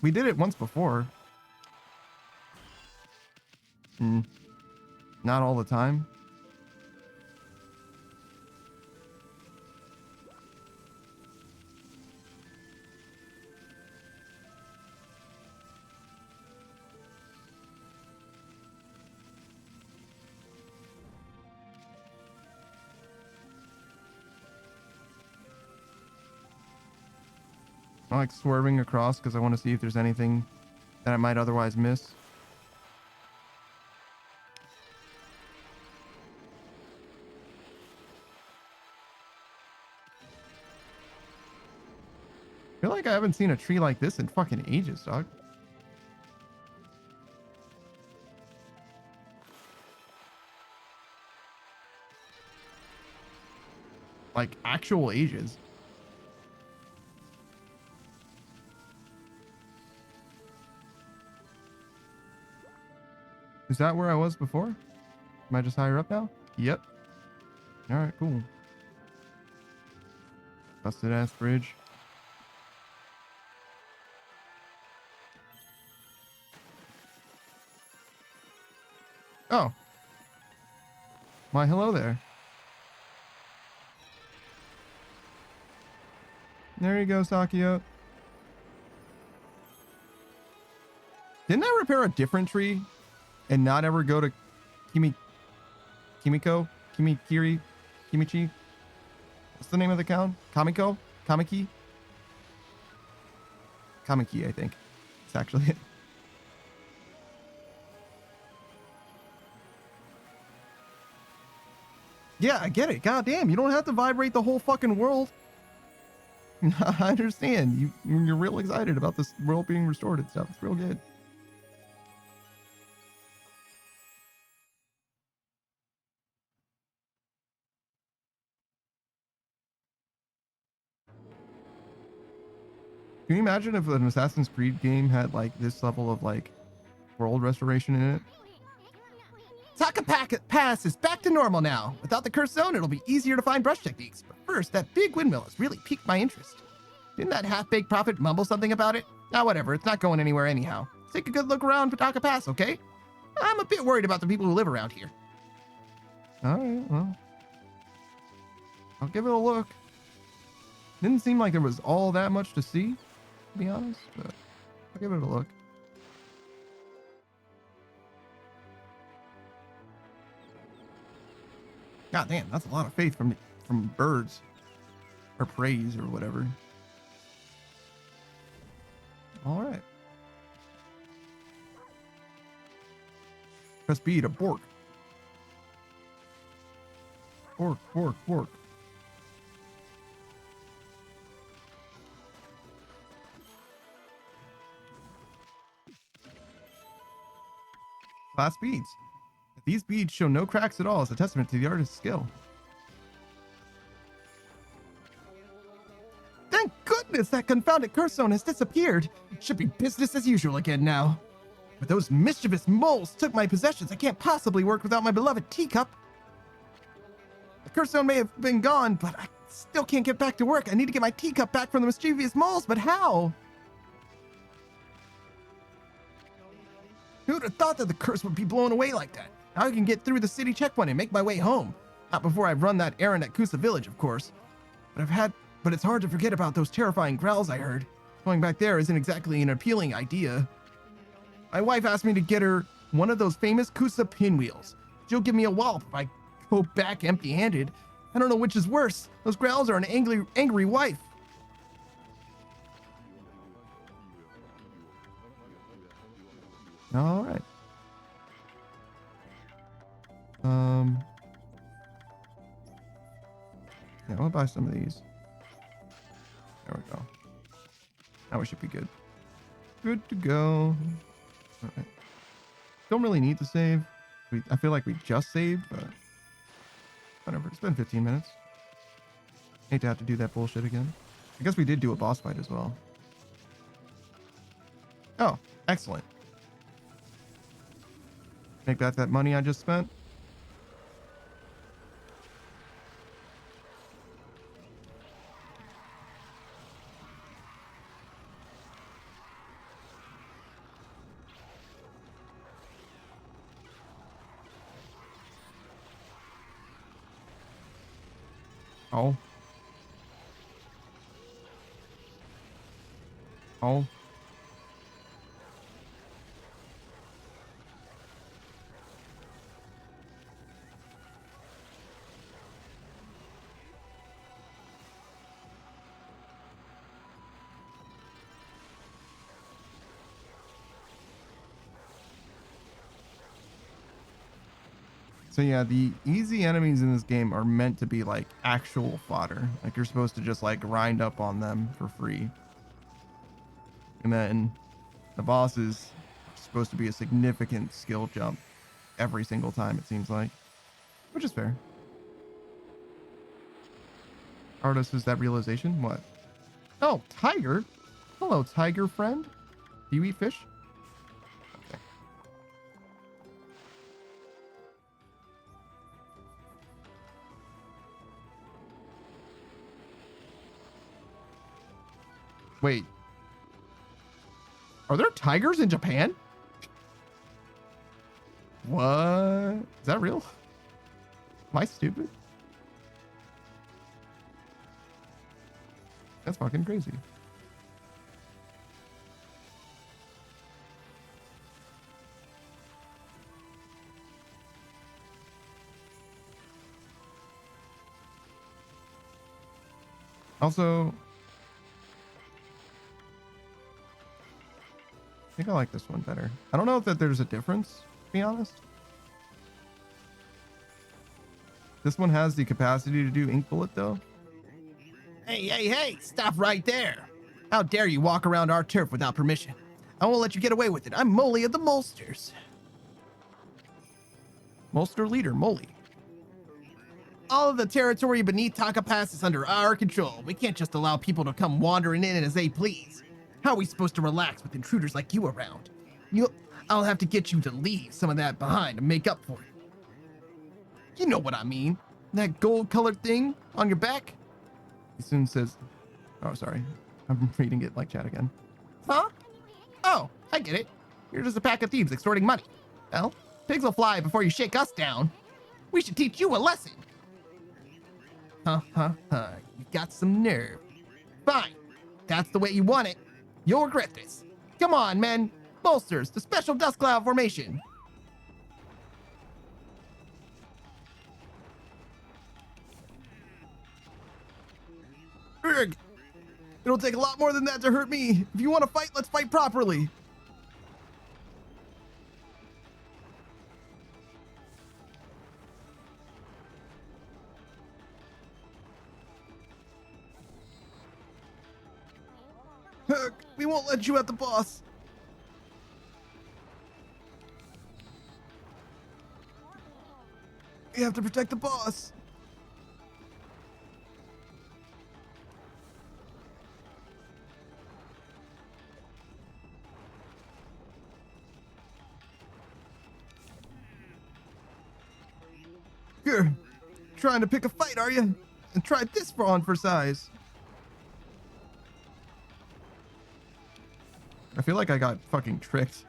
Speaker 8: We did it once before. Not all the time. I like swerving across because I want to see if there's anything that I might otherwise miss. I feel like I haven't seen a tree like this in fucking ages, dog. Like actual ages. Is that where I was before? Am I just higher up now? Yep. All right, cool. Busted ass bridge. Oh. Why, hello there. There you go, Sakio. Didn't I repair a different tree and not ever go to Kimiko? Kimikiri? Kimichi? What's the name of the town? Kamiko? Kamiki? Kamiki, I think. It's actually it. Yeah, I get it. God damn, you don't have to vibrate the whole fucking world. I understand. You're real excited about this world being restored and stuff. It's real good. Can you imagine if an Assassin's Creed game had like this level of like world restoration in it? Taka Pass is back to normal now. Without the cursed zone, it'll be easier to find brush techniques. But first, that big windmill has really piqued my interest. Didn't that half-baked prophet mumble something about it? Ah, whatever. It's not going anywhere anyhow. Take a good look around Taka Pass, okay? I'm a bit worried about the people who live around here. All right, well. I'll give it a look. Didn't seem like there was all that much to see, to be honest, but I'll give it a look. God damn, that's a lot of faith from birds. Or praise or whatever. All right.
Speaker 2: Press B to bork. Bork, bork, bork. Glass beads. If these beads show no cracks at all, it's a testament to the artist's skill. Thank goodness that confounded curse zone has disappeared. Should be business as usual again now. But those mischievous moles took my possessions. I can't possibly work without my beloved teacup. The curse zone may have been gone, but I still can't get back to work. I need to get my teacup back from the mischievous moles, but how? Who would have thought that the curse would be blown away like that? Now I can get through the city checkpoint and make my way home. Not before I've run that errand at Kusa Village, of course. But it's hard to forget about those terrifying growls I heard. Going back there isn't exactly an appealing idea. My wife asked me to get her one of those famous Kusa pinwheels. She'll give me a wallop if I go back empty-handed. I don't know which is worse. Those growls are an angry wife. All right. Yeah, I'll buy some of these. There we go. Now we should be good. Good to go. All right. Don't really need to save. I feel like we just saved, but whatever. It's been 15 minutes. Hate to have to do that bullshit again. I guess we did do a boss fight as well. Oh, excellent. Make back that money I just spent. Oh. Oh. So yeah, the easy enemies in this game are meant to be like actual fodder. Like you're supposed to just like grind up on them for free. And then the bosses are supposed to be a significant skill jump every single time, it seems like. Which is fair. Artist, is that realization? What? Oh, tiger? Hello, tiger friend. Do you eat fish? Okay. Wait. Are there tigers in Japan? What? Is that real? Am I stupid? That's fucking crazy. Also, I think I like this one better. I don't know if that there's a difference, to be honest. This one has the capacity to do ink bullet though. Hey, stop right there. How dare you walk around our turf without permission? I won't let you get away with it. I'm Molly of the Molsters. Molster leader, Molly. All of the territory beneath Taka Pass is under our control. We can't just allow people to come wandering in as they please. How are we supposed to relax with intruders like you around? I'll have to get you to leave some of that behind to make up for it. You know what I mean. That gold-colored thing on your back? He soon says, oh, sorry. I'm reading it like chat again. Huh? Oh, I get it. You're just a pack of thieves extorting money. Well, pigs will fly before you shake us down. We should teach you a lesson. You got some nerve. Fine. That's the way you want it. You'll regret this. Come on, men. Bolsters, the special dust cloud formation. Urgh. It'll take a lot more than that to hurt me. If you want to fight, let's fight properly.
Speaker 8: We won't let you at the boss. We have to protect the boss. You're trying to pick a fight, are you? And try this on for size. I feel like I got fucking tricked.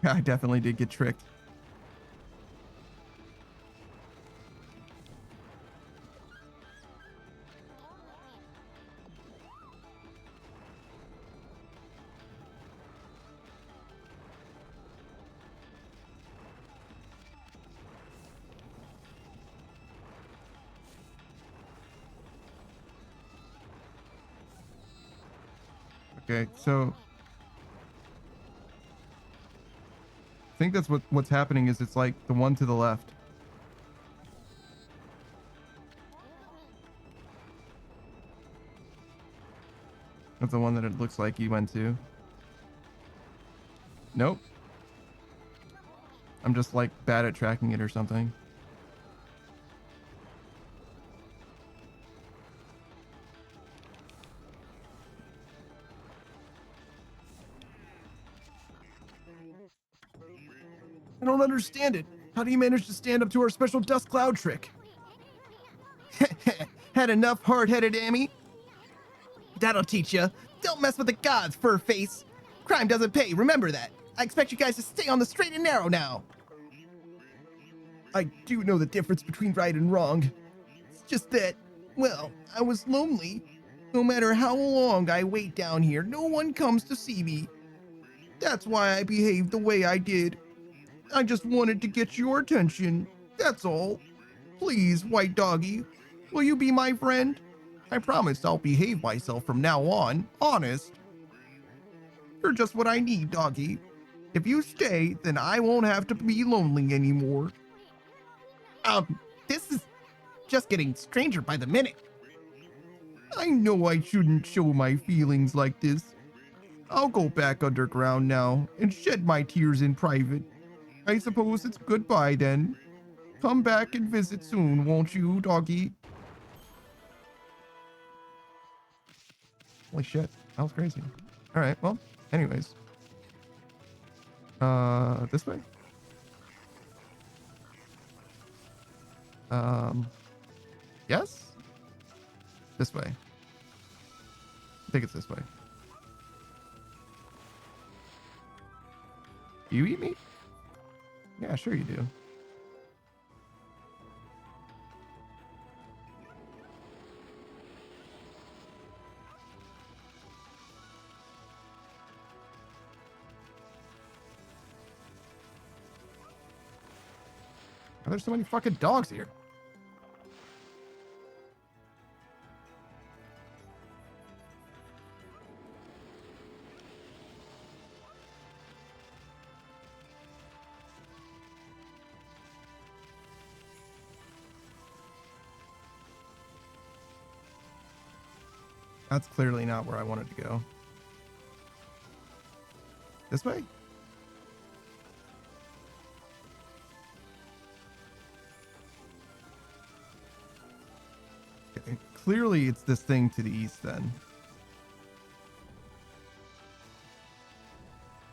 Speaker 8: I definitely did get tricked. Okay, so I think that's what's happening is it's like the one to the left. That's the one that it looks like you went to. Nope. I'm just like bad at tracking it or something. I don't understand it. How do you manage to stand up to our special dust cloud trick? Had enough, hard-headed Amy? That'll teach ya. Don't mess with the gods, fur face. Crime doesn't pay, remember that. I expect you guys to stay on the straight and narrow now. I do know the difference between right and wrong. It's just that, well, I was lonely. No matter how long I wait down here, no one comes to see me. That's why I behaved the way I did. I just wanted to get your attention. That's all. Please, white doggy, will you be my friend? I promise I'll behave myself from now on. Honest. You're just what I need, doggy. If you stay, then I won't have to be lonely anymore. This is just getting stranger by the minute. I know I shouldn't show my feelings like this. I'll go back underground now and shed my tears in private. I suppose it's goodbye then. Come back and visit soon, won't you, doggy? Holy shit, that was crazy. All right, well, anyways. This way? Yes? This way. I think it's this way. Do you eat meat? Yeah, sure you do. Why are there so many fucking dogs here? That's clearly not where I wanted to go. This way? Okay, clearly it's this thing to the east then.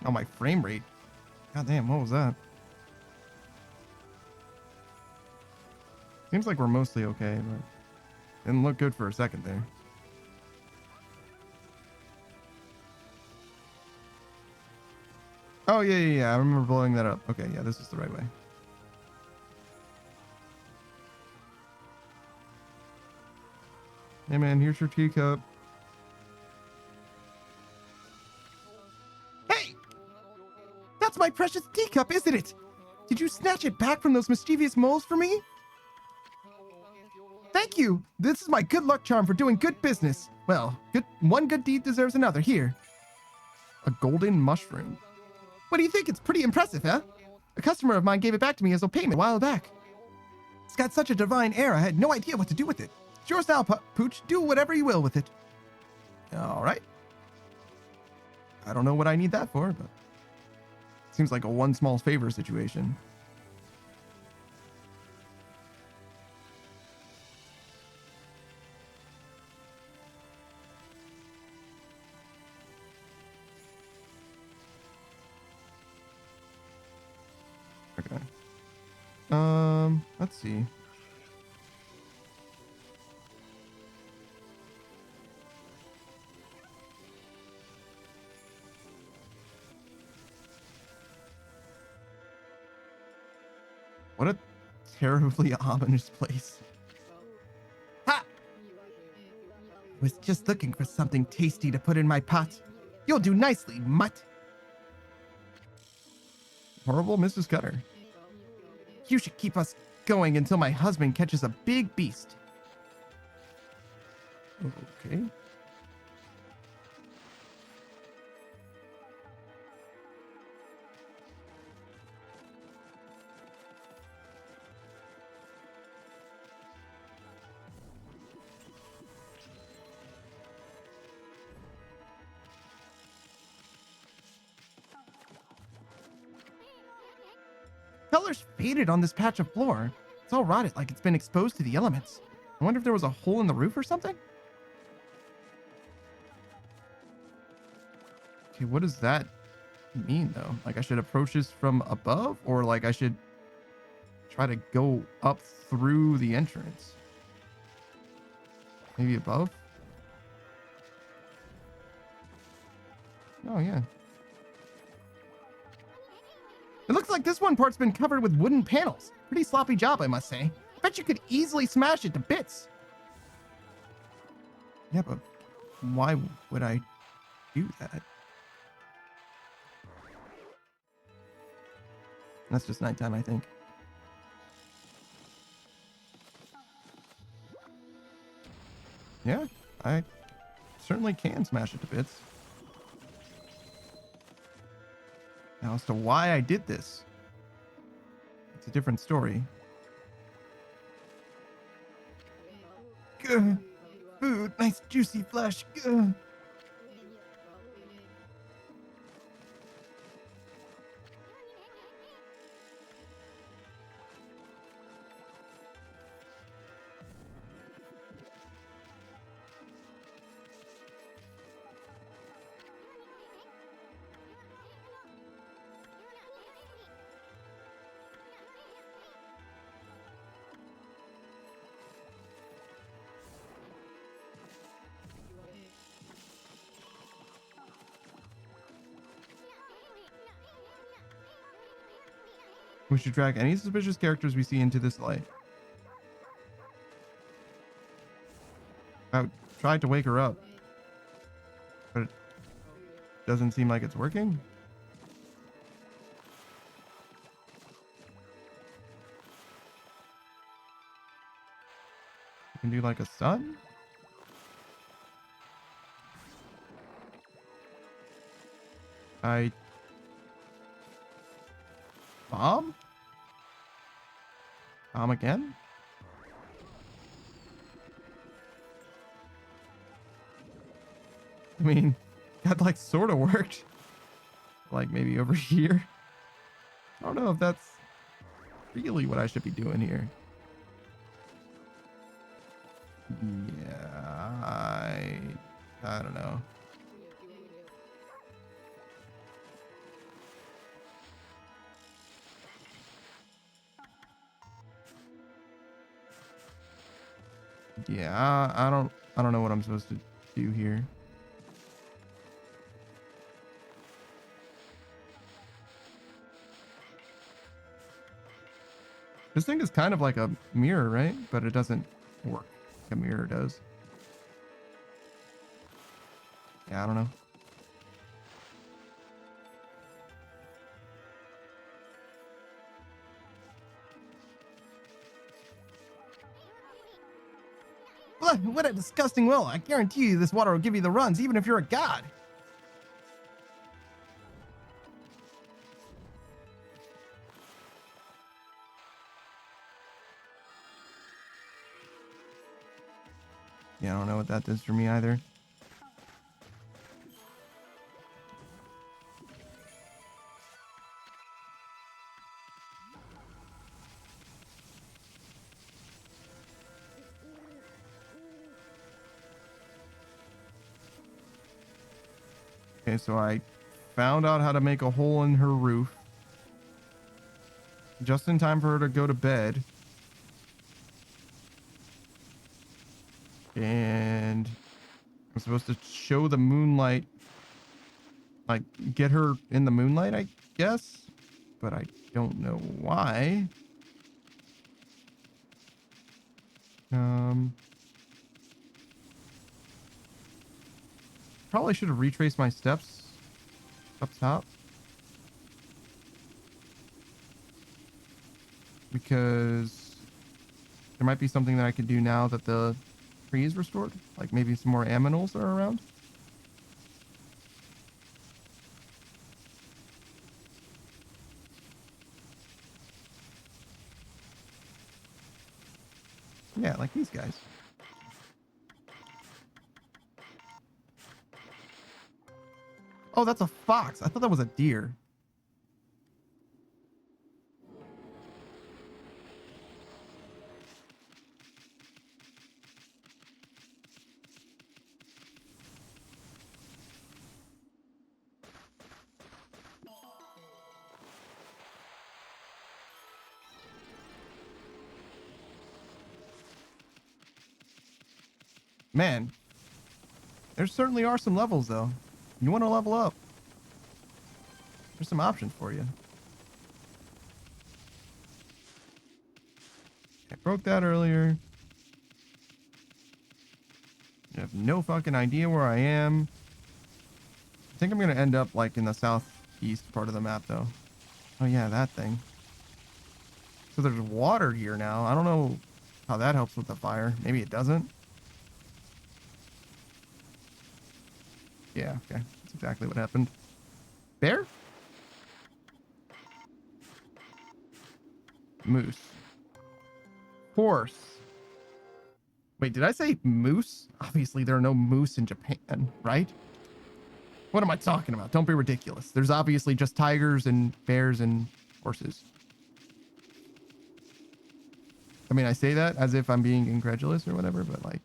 Speaker 8: Oh, my frame rate. God damn, what was that? Seems like we're mostly okay, but didn't look good for a second there. Oh, yeah. I remember blowing that up. Okay, yeah, this is the right way. Hey, man, here's your teacup. Hey! That's my precious teacup, isn't it? Did you snatch it back from those mischievous moles for me? Thank you. This is my good luck charm for doing good business. Well, one good deed deserves another. Here. A golden mushroom. What do you think? It's pretty impressive, huh? A customer of mine gave it back to me as a payment a while back. It's got such a divine air, I had no idea what to do with it. It's yours now, Pooch. Do whatever you will with it. All right. I don't know what I need that for, but seems like a one small favor situation. Okay. Let's see. What a terribly ominous place. Ha! Was just looking for something tasty to put in my pot. You'll do nicely, mutt. Horrible Mrs. Cutter. You should keep us going until my husband catches a big beast. Okay. Color's faded on this patch of floor. It's all rotted like it's been exposed to the elements. I wonder if there was a hole in the roof or something? Okay, what does that mean though? Like I should approach this from above, or like I should try to go up through the entrance? Maybe above? Oh yeah. It looks like this one part's been covered with wooden panels. Pretty sloppy job, I must say. Bet you could easily smash it to bits. Yeah, but why would I do that? That's just nighttime, I think. Yeah, I certainly can smash it to bits. Now, as to why I did this, it's a different story. Gah. Food, nice juicy flesh. Gah. We should drag any suspicious characters we see into this light. I tried to wake her up, but it doesn't seem like it's working. You can do like a sun. Bomb? Bomb again? I mean, that like sort of worked. Like maybe over here. I don't know if that's really what I should be doing here. Yeah, I don't know. Yeah, I don't know what I'm supposed to do here. This thing is kind of like a mirror, right? But it doesn't work like a mirror does. Yeah, I don't know. What a disgusting will. I guarantee you this water will give you the runs, even if you're a god.
Speaker 2: Yeah, I don't know what that does for me either. Okay, so I found out how to make a hole in her roof. Just in time for her to go to bed. And I'm supposed to show the moonlight, like get her in the moonlight, I guess, but I don't know why. Probably should have retraced my steps up top, because there might be something that I could do now that the tree is restored, like maybe some more aminals are around. Yeah, like these guys. Oh, that's a fox. I thought that was a deer. Man, there certainly are some levels, though. You want to level up? There's some options for you. I broke that earlier. I have no fucking idea where I am. I think I'm going to end up, like, in the southeast part of the map, though. Oh, yeah, that thing. So there's water here now. I don't know how that helps with the fire. Maybe it doesn't. Yeah, okay. That's exactly what happened. Bear? Moose. Horse. Wait, did I say moose? Obviously, there are no moose in Japan, right? What am I talking about? Don't be ridiculous. There's obviously just tigers and bears and horses. I mean, I say that as if I'm being incredulous or whatever, but like,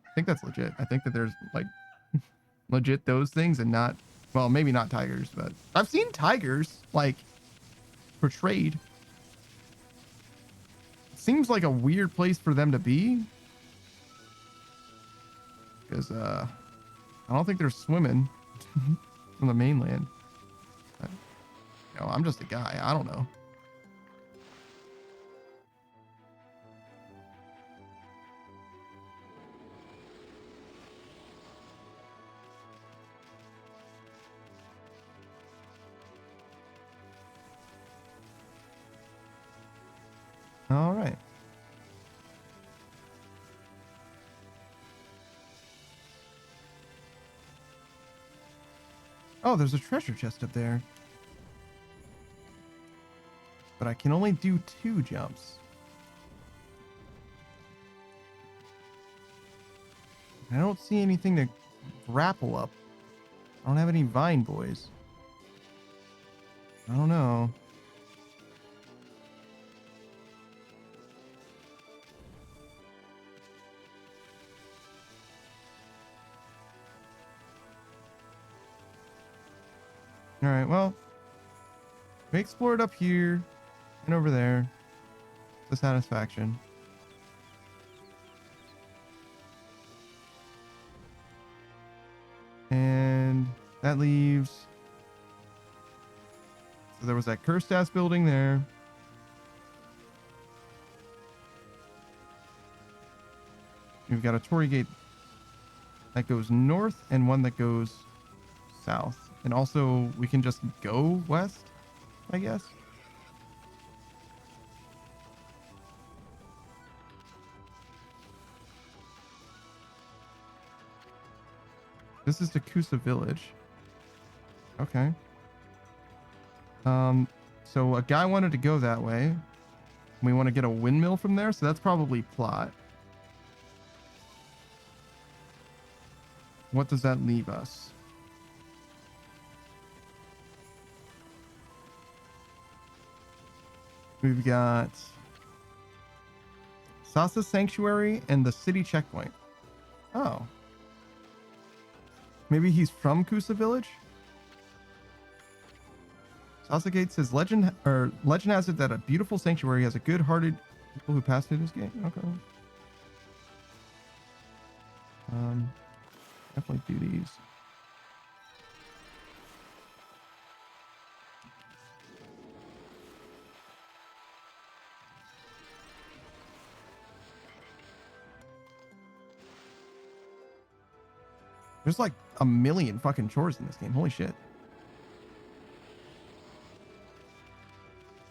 Speaker 2: I think that's legit. I think that there's like legit those things and not, well, maybe not tigers, but I've seen tigers like portrayed. Seems like a weird place for them to be, because I don't think they're swimming from the mainland. But, you know, I'm just a guy. I don't know. All right. Oh, there's a treasure chest up there. But I can only do 2 jumps. I don't see anything to grapple up. I don't have any vine boys. I don't know. All right, well, we explored up here and over there to satisfaction. And that leaves, so there was that cursed ass building there. We've got a Torii gate that goes north and one that goes south. And also, we can just go west, I guess. This is Takusa Village. Okay. So a guy wanted to go that way. We want to get a windmill from there, so that's probably plot. What does that leave us? We've got Sasa Sanctuary and the city checkpoint. Oh. Maybe he's from Kusa Village? Sasa Gate says legend has it that a beautiful sanctuary has a good-hearted people who pass through this gate. Okay. Definitely do these. There's like a million fucking chores in this game. Holy shit.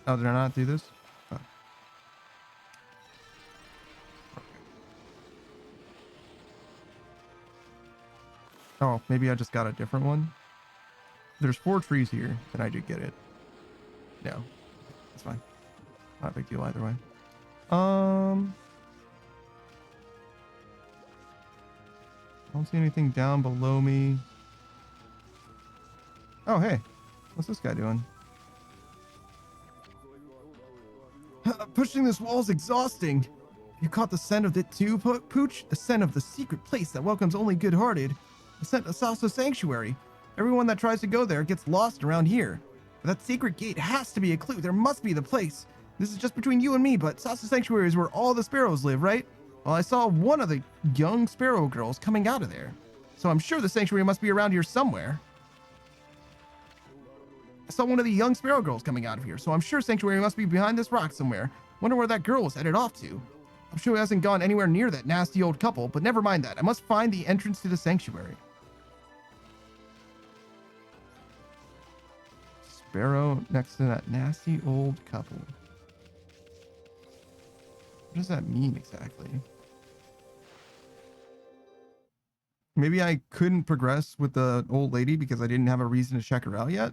Speaker 2: Oh, did I not do this? Oh. Oh, maybe I just got a different one. There's 4 trees here, and I did get it. No, it's fine. Not a big deal either way. I don't see anything down below me. Oh, hey. What's this guy doing? Pushing this wall is exhausting. You caught the scent of it too, Pooch? The scent of the secret place that welcomes only good-hearted. The scent of Salsa Sanctuary. Everyone that tries to go there gets lost around here. But that secret gate has to be a clue. There must be the place. This is just between you and me, but Salsa Sanctuary is where all the sparrows live, right? Well, I saw one of the young sparrow girls coming out of there. So I'm sure the sanctuary must be around here somewhere. I saw one of the young sparrow girls coming out of here, so I'm sure sanctuary must be behind this rock somewhere. Wonder where that girl was headed off to. I'm sure he hasn't gone anywhere near that nasty old couple, but never mind that. I must find the entrance to the sanctuary. Sparrow next to that nasty old couple. What does that mean exactly? Maybe I couldn't progress with the old lady because I didn't have a reason to check her out yet.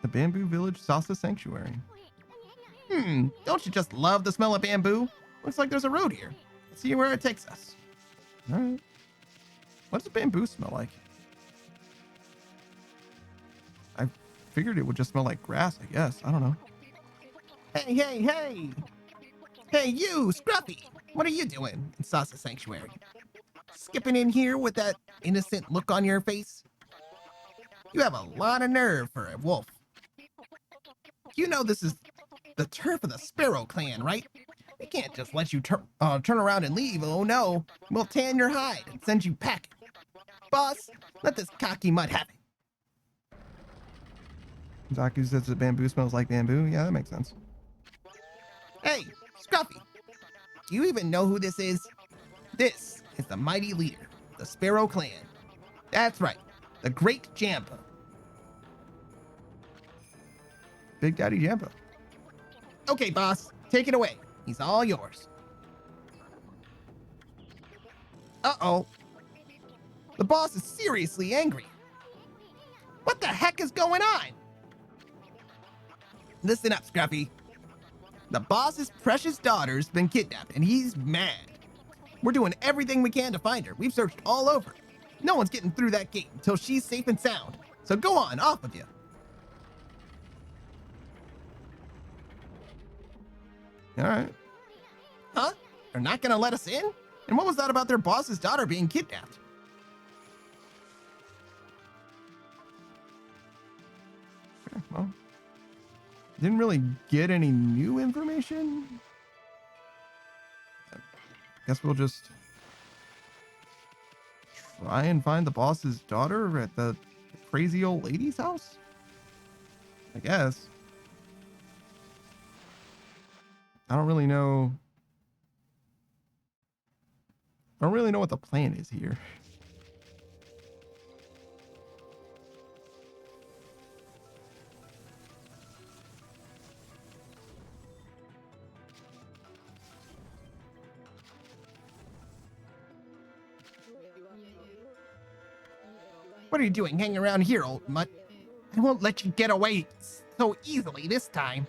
Speaker 2: The Bamboo Village Salsa Sanctuary. Don't you just love the smell of bamboo? Looks like there's a road here. Let's see where it takes us. All right. What does bamboo smell like? I figured it would just smell like grass, I guess. I don't know. Hey, hey, hey! Hey, you, Scruffy! What are you doing in Salsa Sanctuary? Skipping in here with that innocent look on your face? You have a lot of nerve for a wolf. You know this is the turf of the Sparrow clan, right? We can't just let you turn around and leave. Oh no, we'll tan your hide and send you packing. Boss, let this cocky mutt have it. Zaku says the bamboo smells like bamboo. Yeah, that makes sense. Hey, Scruffy, do you even know who this is? This is the mighty leader, the Sparrow clan. That's right, the Great Jampa. Big Daddy Jampa. Okay, boss, take it away. He's all yours. Uh-oh. The boss is seriously angry. What the heck is going on? Listen up, Scruffy. The boss's precious daughter's been kidnapped, and he's mad. We're doing everything we can to find her. We've searched all over. No one's getting through that gate until she's safe and sound. So go on, off with you. All right. Huh? They're not gonna let us in? And what was that about their boss's daughter being kidnapped? Okay, well, didn't really get any new information. Guess we'll just try and find the boss's daughter at the crazy old lady's house, I guess. I don't really know. I don't really know what the plan is here. What are you doing hanging around here, old mutt? I won't let you get away so easily this time.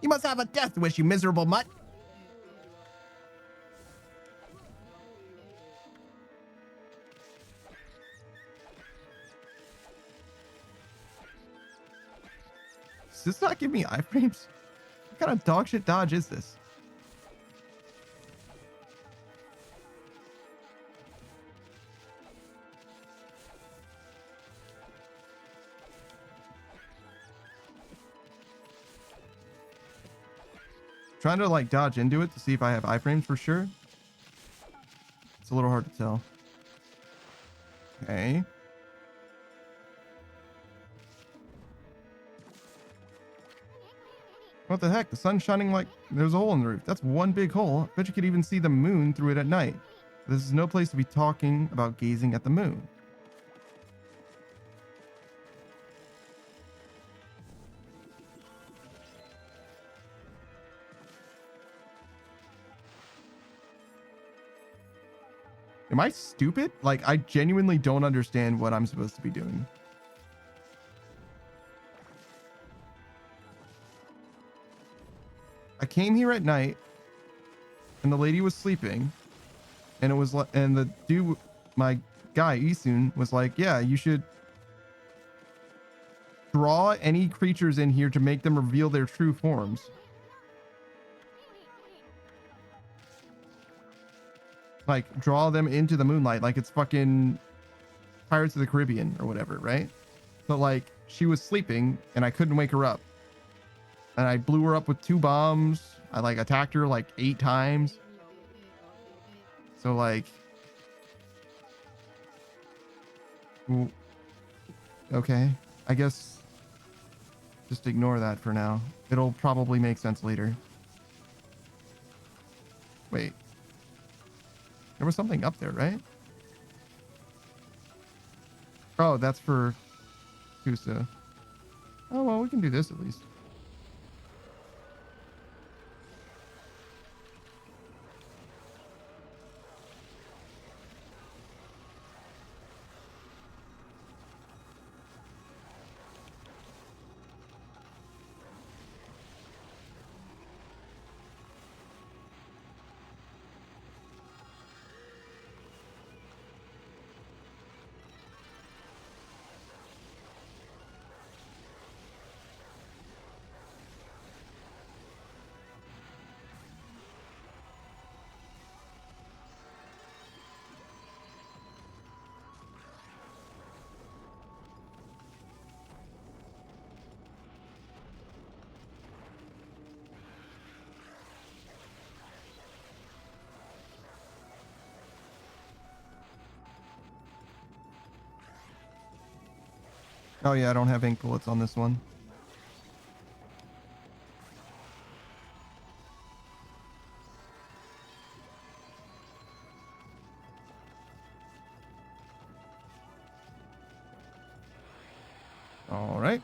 Speaker 8: You must have a death wish, you miserable mutt. Does this not give me iframes? What kind of dog shit dodge is this? Trying to like dodge into it to see if I have iframes for sure. It's a little hard to tell. Okay. What the heck? The sun's shining like there's a hole in the roof. That's one big hole. I bet you could even see the moon through it at night. This is no place to be talking about gazing at the moon. Am I stupid? Like, I genuinely don't understand what I'm supposed to be doing. I came here at night and the lady was sleeping and it was like, and the dude, my guy, Isun, was like, yeah, you should draw any creatures in here to make them reveal their true forms. Like, draw them into the moonlight like it's fucking Pirates of the Caribbean or whatever, right? But like, she was sleeping and I couldn't wake her up. And I blew her up with 2 bombs. I like attacked her like 8 times. So like, ooh, okay, I guess just ignore that for now. It'll probably make sense later. Wait. There was something up there, right? Oh, that's for Kusa. Oh, well, we can do this at least. Oh yeah, I don't have ink bullets on this one. All right.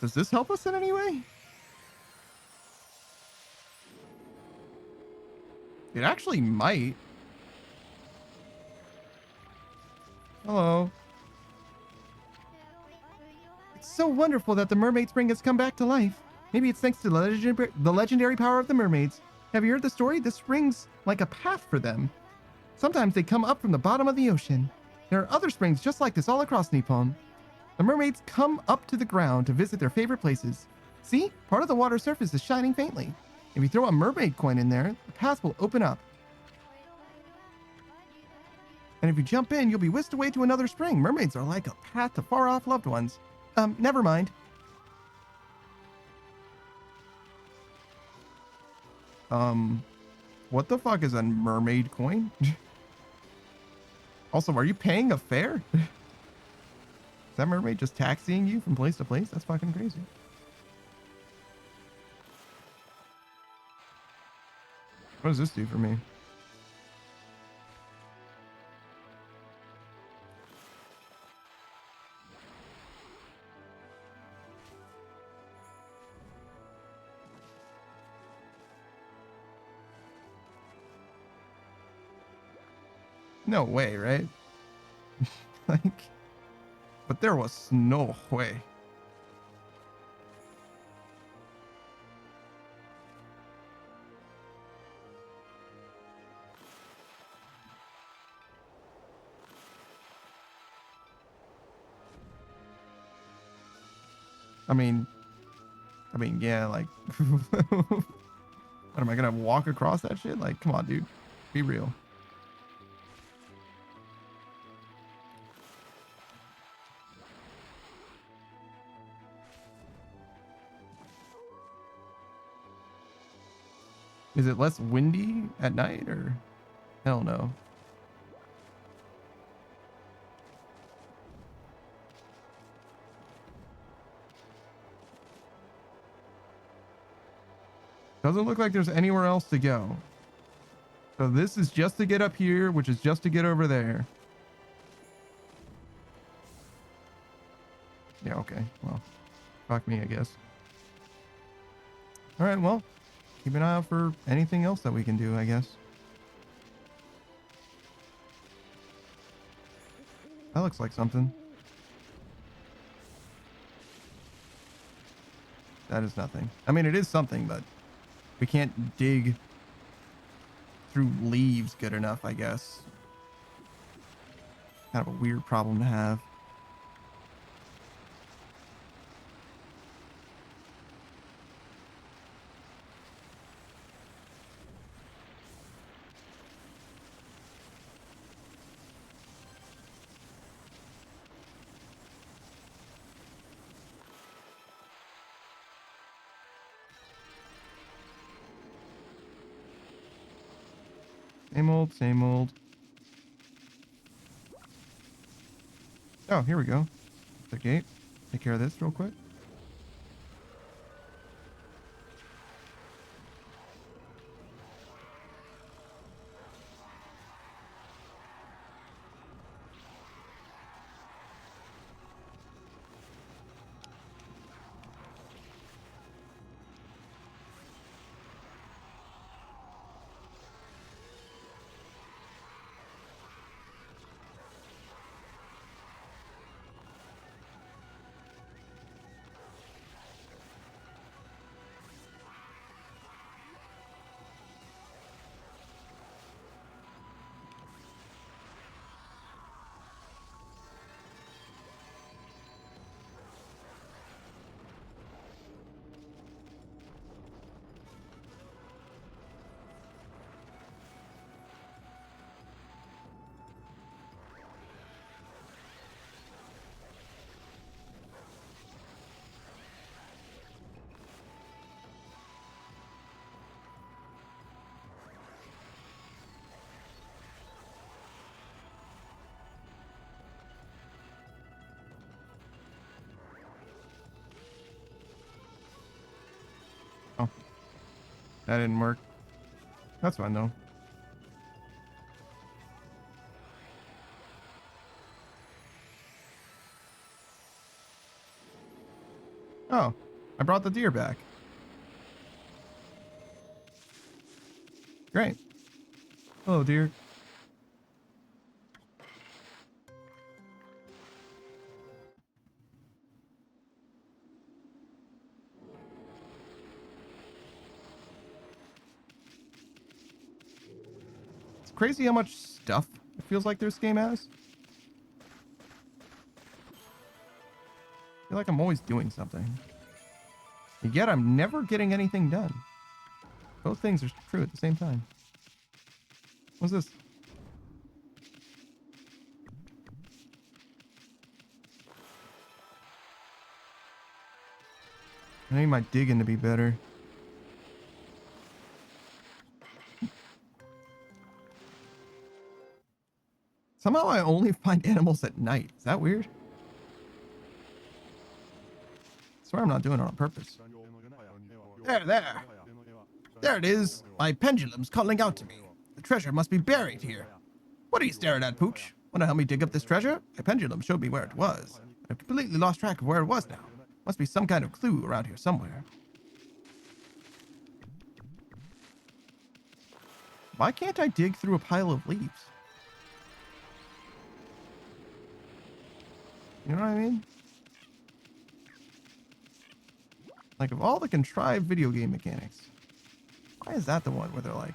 Speaker 8: Does this help us in any way? It actually might. Hello. It's so wonderful that the mermaid spring has come back to life. Maybe it's thanks to the legendary power of the mermaids. Have you heard the story? The spring's like a path for them. Sometimes they come up from the bottom of the ocean. There are other springs just like this all across Nippon. The mermaids come up to the ground to visit their favorite places. See? Part of the water surface is shining faintly. If you throw a mermaid coin in there, the path will open up. And if you jump in, you'll be whisked away to another spring. Mermaids are like a path to far-off loved ones. Never mind. What the fuck is a mermaid coin? Also, are you paying a fare? Is that mermaid just taxiing you from place to place? That's fucking crazy. What does this do for me? No way, right? Like, but there was no way.
Speaker 2: I mean, yeah, like, what am I gonna walk across that shit? Like, come on, dude, be real. Is it less windy at night or? Hell no. Doesn't look like there's anywhere else to go. So this is just to get up here, which is just to get over there. Yeah, okay. Well, fuck me, I guess. All right, well, keep an eye out for anything else that we can do, I guess. That looks like something. That is nothing. I mean, it is something, but we can't dig through leaves good enough, I guess. Kind of a weird problem to have. Same old, same old. Oh, here we go. The gate. Take care of this real quick. Oh, that didn't work. That's fine though. Oh, I brought the deer back. Great. Hello, deer. It's crazy how much stuff it feels like this game has. I feel like I'm always doing something. And yet I'm never getting anything done. Both things are true at the same time. What's this? I need my digging to be better. Somehow I only find animals at night. Is that weird? I swear I'm not doing it on purpose. There. There it is. My pendulum's calling out to me. The treasure must be buried here. What are you staring at, Pooch? Want to help me dig up this treasure? My pendulum showed me where it was. I've completely lost track of where it was now. Must be some kind of clue around here somewhere. Why can't I dig through a pile of leaves? You know what I mean? Like, of all the contrived video game mechanics, why is that the one where they're like,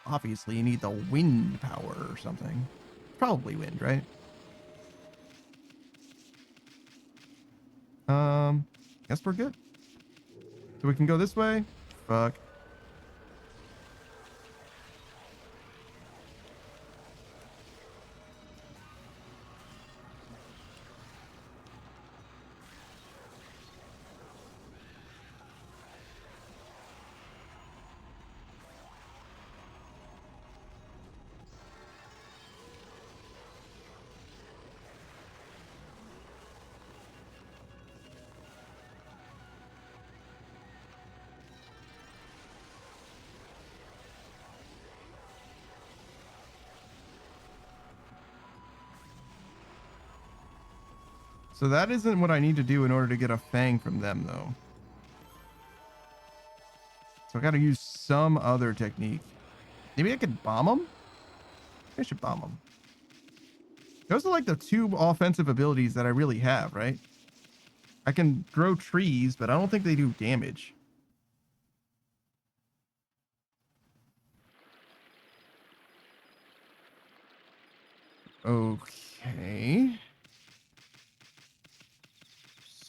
Speaker 2: obviously you need the wind power or something? Probably wind, right? Guess we're good. So we can go this way. Fuck. So that isn't what I need to do in order to get a fang from them, though. So I got to use some other technique. Maybe I could bomb them? I should bomb them. Those are like the two offensive abilities that I really have, right? I can grow trees, but I don't think they do damage. Okay.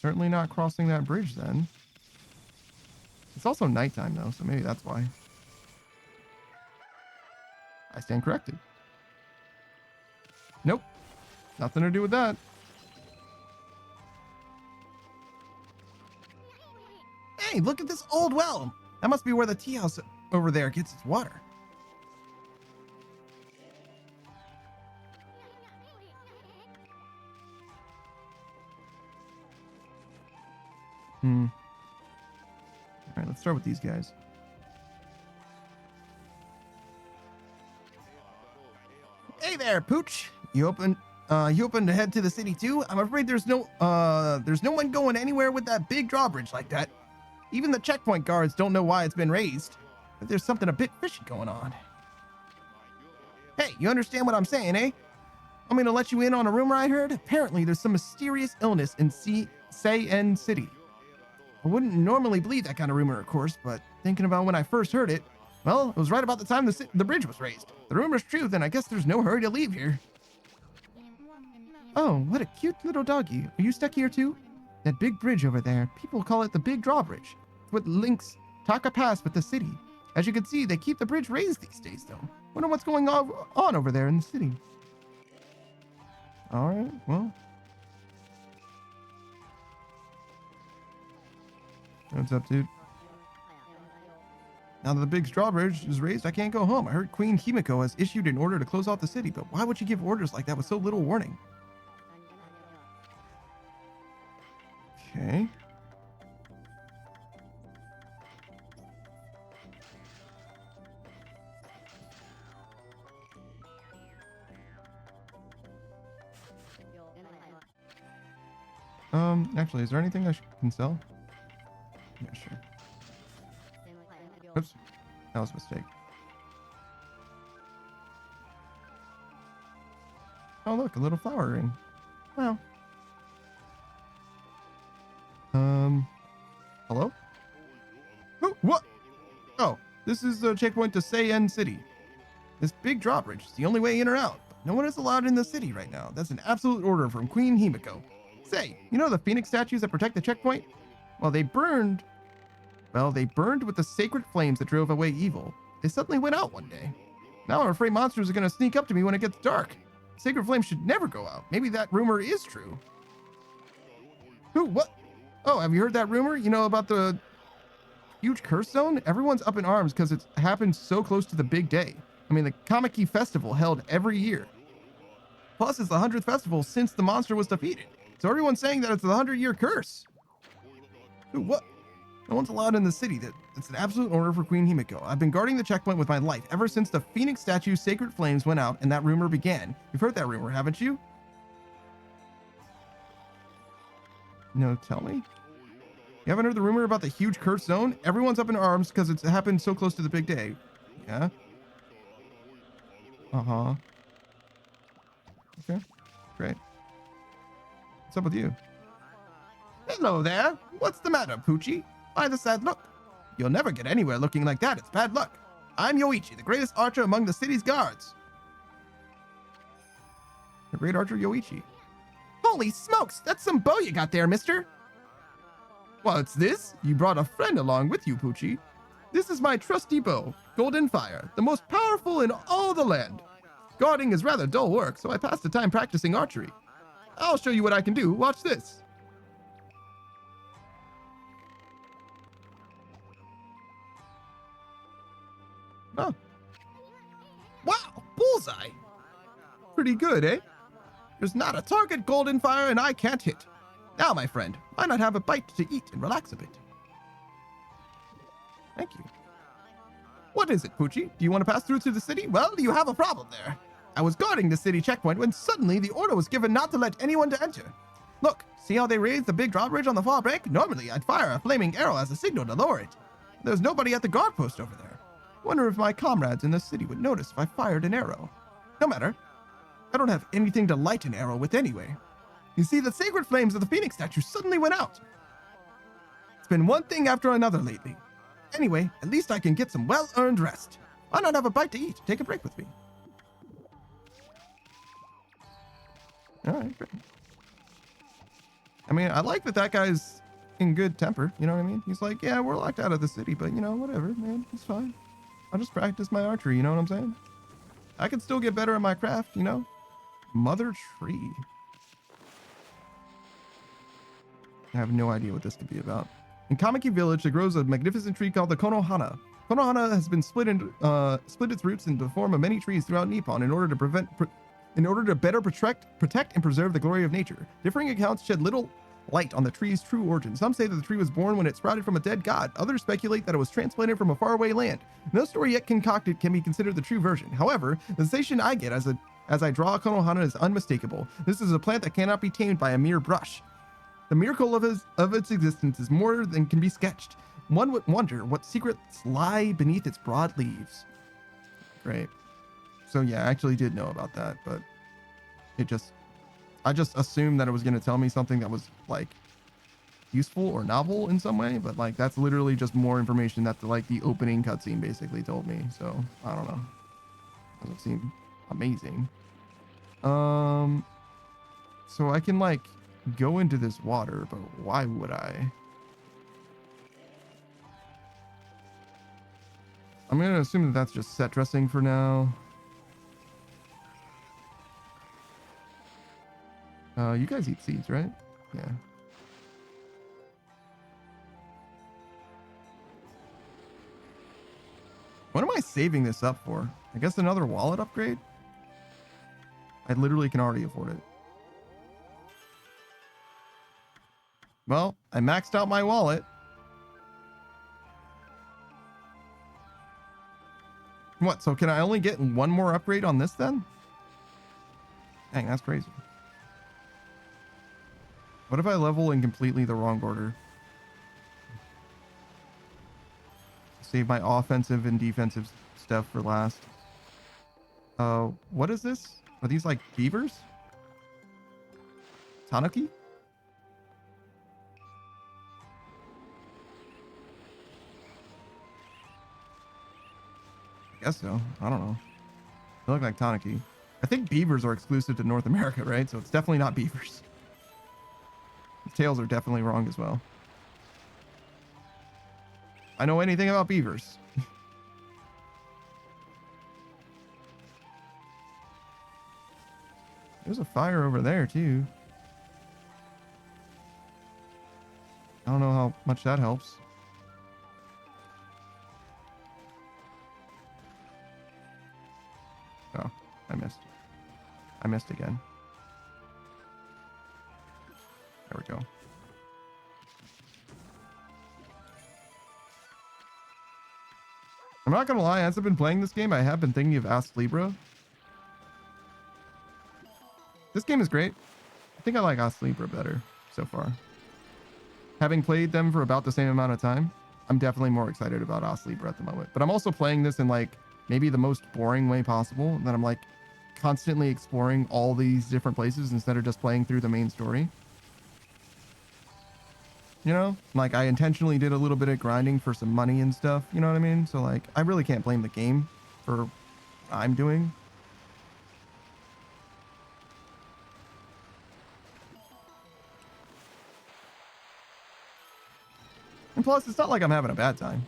Speaker 2: Certainly not crossing that bridge then. It's also nighttime though, so maybe that's why. I stand corrected. Nope. Nothing to do with that. Hey, look at this old well. That must be where the tea house over there gets its water. All right, let's start with these guys. Hey there, Pooch. You open to head to the city too? I'm afraid there's no one going anywhere with that big drawbridge like that. Even the checkpoint guards don't know why it's been raised. But there's something a bit fishy going on. Hey, you understand what I'm saying, eh? I'm gonna let you in on a rumor I heard. Apparently, there's some mysterious illness in Say-En City. I wouldn't normally believe that kind of rumor, of course, but thinking about when I first heard it, well, it was right about the time the bridge was raised. The rumor's true, then I guess there's no hurry to leave here. Oh, what a cute little doggy. Are you stuck here too? That big bridge over there, people call it the Big Drawbridge. It's what links Taka Pass with the city. As you can see, they keep the bridge raised these days, though. Wonder what's going on over there in the city. All right, well. What's up, dude? Now that the big drawbridge is raised, I can't go home. I heard Queen Himiko has issued an order to close off the city, but why would she give orders like that with so little warning? Okay. Actually, is there anything I can sell? Yeah, sure. Oops. That was a mistake. Oh, look, a little flower ring. Wow. Hello? Oh, what? Oh, this is the checkpoint to Say-En City. This big drawbridge is the only way in or out. But no one is allowed in the city right now. That's an absolute order from Queen Himiko. Say, you know the phoenix statues that protect the checkpoint? Well, they burned with the sacred flames that drove away evil. They suddenly went out one day. Now I'm afraid monsters are going to sneak up to me when it gets dark. Sacred flames should never go out. Maybe that rumor is true. Who? What? Oh, have you heard that rumor? You know about the huge curse zone? Everyone's up in arms because it's happened so close to the big day. I mean, the Kamiki festival held every year. Plus, it's the 100th festival since the monster was defeated. So everyone's saying that it's the 100-year curse. Who? What? No one's allowed in the city. It's an absolute order for Queen Himiko. I've been guarding the checkpoint with my life ever since the Phoenix statue's sacred flames went out and that rumor began. You've heard that rumor, haven't you? No, tell me. You haven't heard the rumor about the huge curse zone? Everyone's up in arms because it's happened so close to the big day. Yeah? Uh-huh. Okay, great. What's up with you? Hello there. What's the matter, Poochie? Why the sad look? You'll never get anywhere looking like that. It's bad luck. I'm Yoichi, the greatest archer among the city's guards. The great archer Yoichi. Holy smokes! That's some bow you got there, mister.
Speaker 8: What's this? You brought a friend along with you, Poochie. This is my trusty bow, Golden Fire, the most powerful in all the land. Guarding is rather dull work, so I passed the time practicing archery. I'll show you what I can do. Watch this. Oh. Wow, bullseye. Pretty good, eh? There's not a target Golden Fire and I can't hit. Now, my friend, why not have a bite to eat and relax a bit? Thank you. What is it, Poochie? Do you want to pass through to the city? Well, you have a problem there. I was guarding the city checkpoint when suddenly the order was given not to let anyone to enter. Look, see how they raised the big drawbridge on the far break? Normally, I'd fire a flaming arrow as a signal to lower it. There's nobody at the guard post over there. Wonder if my comrades in the city would notice if I fired an arrow. No matter. I don't have anything to light an arrow with anyway. You see, the sacred flames of the phoenix statue suddenly went out. It's been one thing after another lately. Anyway, at least I can get some well-earned rest. Why not have a bite to eat? Take a break with me. All right, great. I mean, I like that guy's in good temper. You know what I mean? He's like, yeah, we're locked out of the city, but, you know, whatever, man. It's fine. I'll just practice my archery, you know what I'm saying? I can still get better at my craft, you know? Mother tree. I have no idea what this could be about. In Kamiki Village, there grows a magnificent tree called the Konohana. Konohana has been split its roots into the form of many trees throughout Nippon in order to better protect and preserve the glory of nature. Differing accounts shed little light on the tree's true origin. Some say that the tree was born when it sprouted from a dead god. Others speculate that it was transplanted from a faraway land. No story yet concocted can be considered the true version. However, the sensation I get as I draw Konohana is unmistakable. This is a plant that cannot be tamed by a mere brush. The miracle of its existence is more than can be sketched. One would wonder what secrets lie beneath its broad leaves. Great. So yeah, I actually did know about that, but I just assumed that it was going to tell me something that was like useful or novel in some way, but like that's literally just more information that the opening cutscene basically told me. So I don't know. Doesn't seem amazing. So I can like go into this water, but why would I? I'm going to assume that that's just set dressing for now. You guys eat seeds, right? Yeah. What am I saving this up for? I guess another wallet upgrade? I literally can already afford it. Well, I maxed out my wallet. What, so can I only get one more upgrade on this then? Dang, that's crazy. What if I level in completely the wrong order? Save my offensive and defensive stuff for last. What is this? Are these like beavers? Tanuki? I guess so. I don't know. They look like Tanuki. I think beavers are exclusive to North America, right? So it's definitely not beavers. The tails are definitely wrong as well. I know anything about beavers. There's a fire over there too. I don't know how much that helps. Oh, I missed. I missed again. There we go. I'm not gonna lie, as I've been playing this game, I have been thinking of Ask Libra. This game is great. I think I like Ask Libra better so far. Having played them for about the same amount of time, I'm definitely more excited about Ask Libra at the moment. But I'm also playing this in like maybe the most boring way possible. That I'm like constantly exploring all these different places instead of just playing through the main story. You know, like I intentionally did a little bit of grinding for some money and stuff. You know what I mean? So like, I really can't blame the game for what I'm doing.
Speaker 2: And plus, it's not like I'm having a bad time,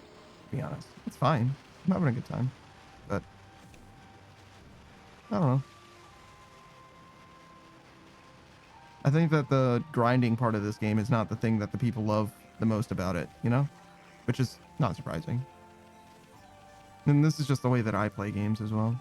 Speaker 2: to be honest. It's fine. I'm having a good time. But, I don't know. I think that the grinding part of this game is not the thing that the people love the most about it, you know? Which is not surprising. And this is just the way that I play games as well.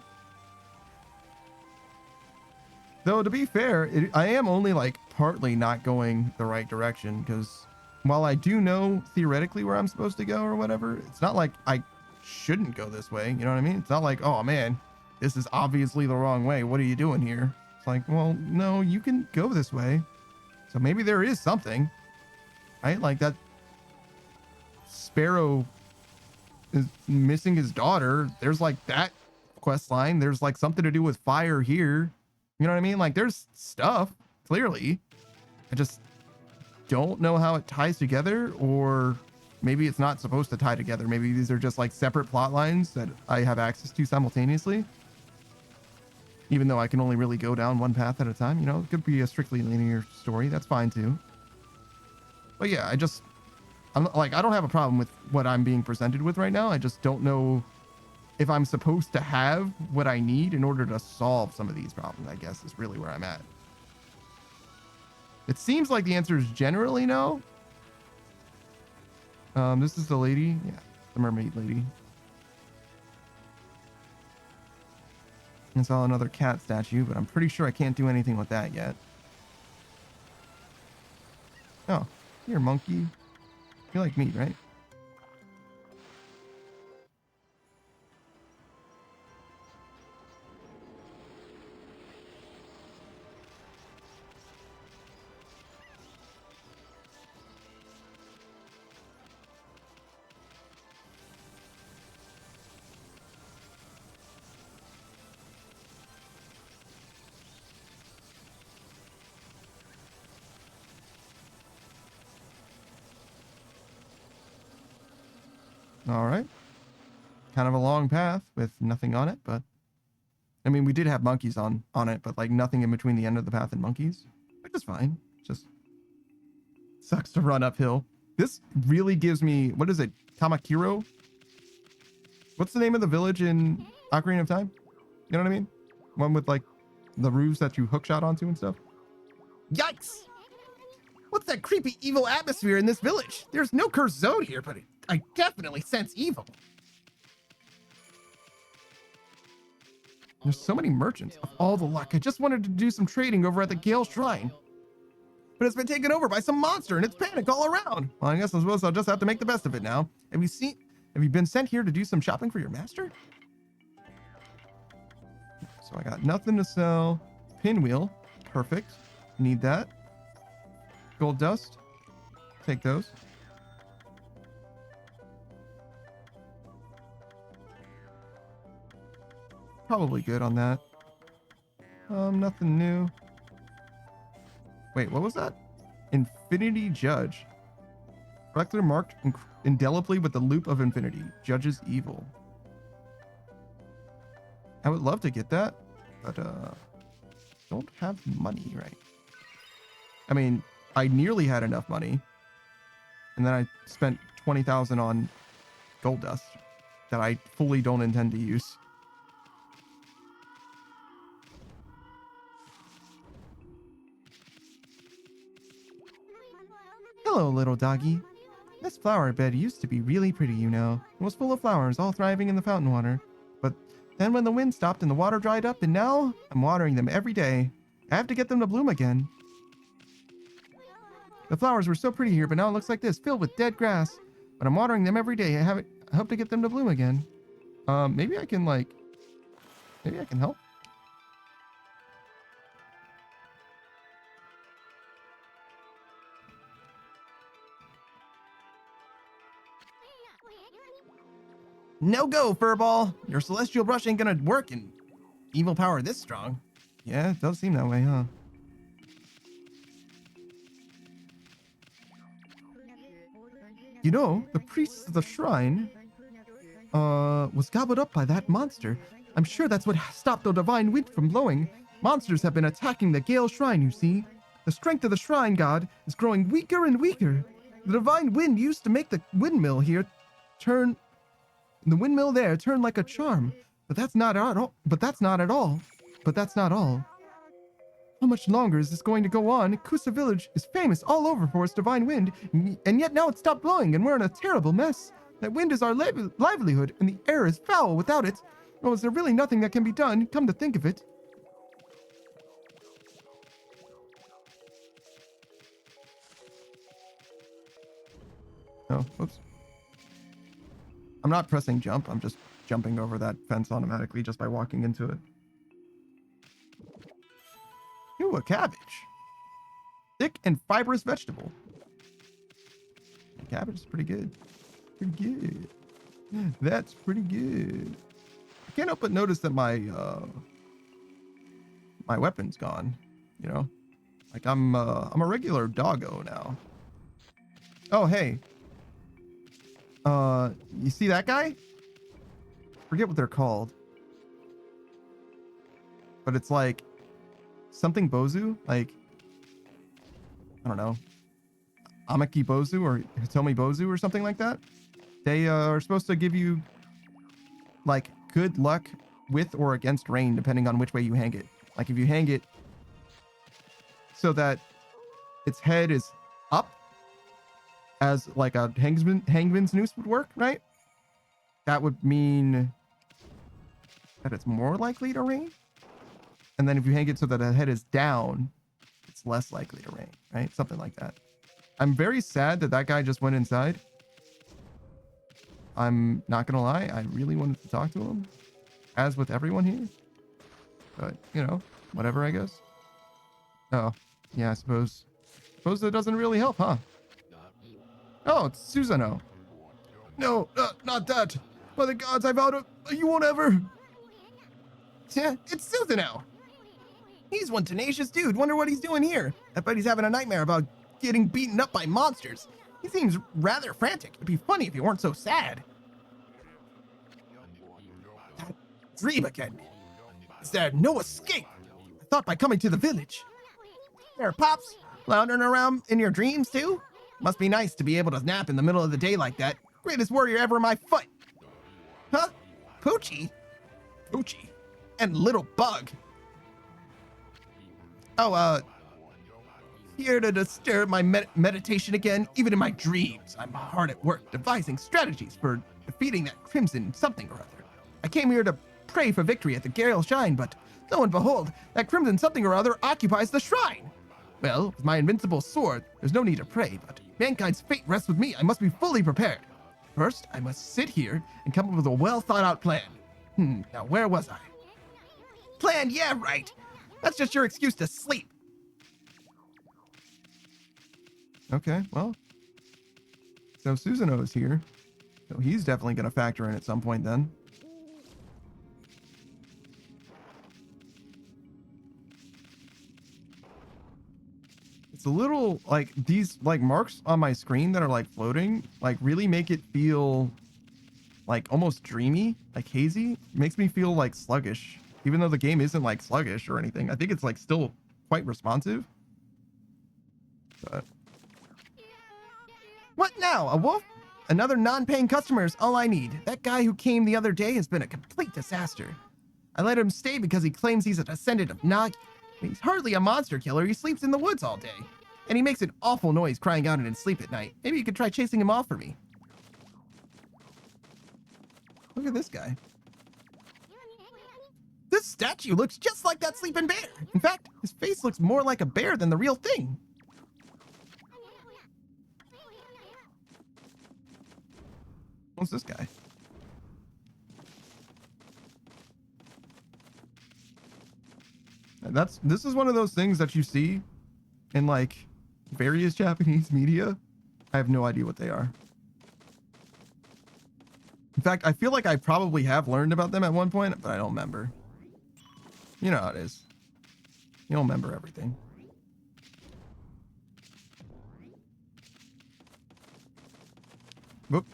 Speaker 2: Though, to be fair, I am only like partly not going the right direction, because while I do know theoretically where I'm supposed to go or whatever, it's not like I shouldn't go this way. You know what I mean? It's not like, oh man, this is obviously the wrong way. What are you doing here? It's like, well, no, you can go this way. So maybe there is something, right? Like that Sparrow is missing his daughter. There's like that quest line. There's like something to do with fire here. You know what I mean? Like there's stuff, clearly. I just don't know how it ties together, or maybe it's not supposed to tie together. Maybe these are just like separate plot lines that I have access to simultaneously. Even though I can only really go down one path at a time, you know, it could be a strictly linear story. That's fine too. But yeah, I'm like, I don't have a problem with what I'm being presented with right now. I just don't know if I'm supposed to have what I need in order to solve some of these problems, I guess, is really where I'm at. It seems like the answer is generally no. This is the lady. Yeah, the mermaid lady. I saw another cat statue, but I'm pretty sure I can't do anything with that yet. Oh, you're a monkey. You like meat, right? All right. Kind of a long path with nothing on it, but I mean, we did have monkeys on it, but like nothing in between the end of the path and monkeys, which is fine. Just sucks to run uphill. This really gives me, what is it? Tamakiro? What's the name of the village in Ocarina of Time? You know what I mean? One with like the roofs that you hookshot onto and stuff. Yikes! What's that creepy evil atmosphere in this village? There's no cursed zone here, but I definitely sense evil. There's so many merchants. Of all the luck, I just wanted to do some trading over at the Gale Shrine. But it's been taken over by some monster and it's panic all around. Well, I guess I'll just have to make the best of it now. Have you been sent here to do some shopping for your master? So I got nothing to sell. Pinwheel. Perfect. Need that. Gold dust. Take those. Probably good on that. Nothing new. Wait, what was that? Infinity Judge. Reflector marked indelibly with the loop of infinity. Judges evil. I would love to get that, but don't have money, right? I mean, I nearly had enough money, and then I spent 20,000 on gold dust that I fully don't intend to use. Hello, little doggy. This flower bed used to be really pretty, you know. It was full of flowers, all thriving in the fountain water. But then when the wind stopped and the water dried up, and now I'm watering them every day. I have to get them to bloom again. The flowers were so pretty here, but now it looks like this, filled with dead grass. But I'm watering them every day. I hope to get them to bloom again. Maybe I can help. No go, Furball! Your celestial brush ain't gonna work in evil power this strong. Yeah, it does seem that way, huh? You know, the priests of the shrine, was gobbled up by that monster. I'm sure that's what stopped the divine wind from blowing. Monsters have been attacking the Gale Shrine, you see. The strength of the shrine god is growing weaker and weaker.
Speaker 8: The divine wind used to make the windmill here turn. The windmill there turn like a charm. But that's not at all. But that's not at all. But that's not all. How much longer is this going to go on? Kusa village is famous all over for its divine wind, and yet now it's stopped blowing and we're in a terrible mess. That wind is our livelihood, and the air is foul without it. Oh, is there really nothing that can be done? Come to think of it. Oh, oops. I'm not pressing jump. I'm just jumping over that fence automatically just by walking into it. Ooh, a cabbage. Thick and fibrous vegetable. Cabbage is pretty good. Pretty good. That's pretty good. I can't help but notice that my my weapon's gone. You know, like I'm a regular doggo now. Oh hey. You see that guy? Forget what they're called. But it's like something Bozu, like I don't know, Amaki Bozu or Hitomi Bozu or something like that. They are supposed to give you like good luck with or against rain depending on which way you hang it. Like if you hang it so that its head is up as like a hangman's noose would work, right? That would mean that it's more likely to rain. And then if you hang it so that the head is down, it's less likely to rain, right? Something like that. I'm very sad that that guy just went inside. I'm not gonna lie, I really wanted to talk to him, as with everyone here. But, you know, whatever, I guess. Oh, yeah, I suppose that doesn't really help, huh? Oh, it's Susanoo. No, not that. By the gods, I vow to... You won't ever... Yeah, it's Susanoo. He's one tenacious dude. Wonder what he's doing here. I bet he's having a nightmare about getting beaten up by monsters. He seems rather frantic. It'd be funny if he weren't so sad. That dream again. Is there no escape? I thought by coming to the village. There, Pops. Floundering around in your dreams, too? Must be nice to be able to nap in the middle of the day like that. Greatest warrior ever my foot. Huh? Poochie? Poochie. And little bug. Oh, here to disturb my meditation again, even in my dreams. I'm hard at work devising strategies for defeating that crimson something or other. I came here to pray for victory at the Gale Shrine, but lo and behold, that crimson something or other occupies the shrine. Well, with my invincible sword, there's no need to pray, but mankind's fate rests with me. I must be fully prepared. First, I must sit here and come up with a well-thought-out plan. Now where was I? Plan? Yeah, right. That's just your excuse to sleep. Okay, well. So Susanoo is here. So he's definitely going to factor in at some point then. It's a little, like, these, like, marks on my screen that are, like, floating, like, really make it feel, like, almost dreamy, like, hazy. It makes me feel, like, sluggish. Even though the game isn't, like, sluggish or anything. I think it's, like, still quite responsive. But... What now? A wolf? Another non-paying customer is all I need. That guy who came the other day has been a complete disaster. I let him stay because he claims he's a descendant of Nagi. He's hardly a monster killer. He sleeps in the woods all day. And he makes an awful noise crying out in his sleep at night. Maybe you could try chasing him off for me. Look at this guy. This statue looks just like that sleeping bear. In fact, his face looks more like a bear than the real thing. What's this guy? This is one of those things that you see in like various Japanese media. I have no idea what they are. In fact, I feel like I probably have learned about them at one point, but I don't remember. You know how it is. You don't remember everything. Whoop.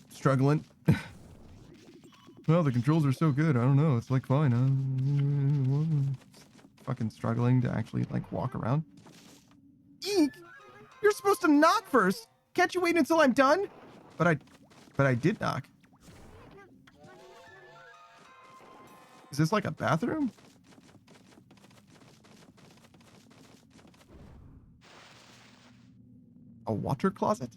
Speaker 8: Struggling. Well, the controls are so good. I don't know. It's like fine. Fucking struggling to actually like walk around. Eek! You're supposed to knock first. Can't you wait until I'm done? But I did knock. Is this like a bathroom? A water closet?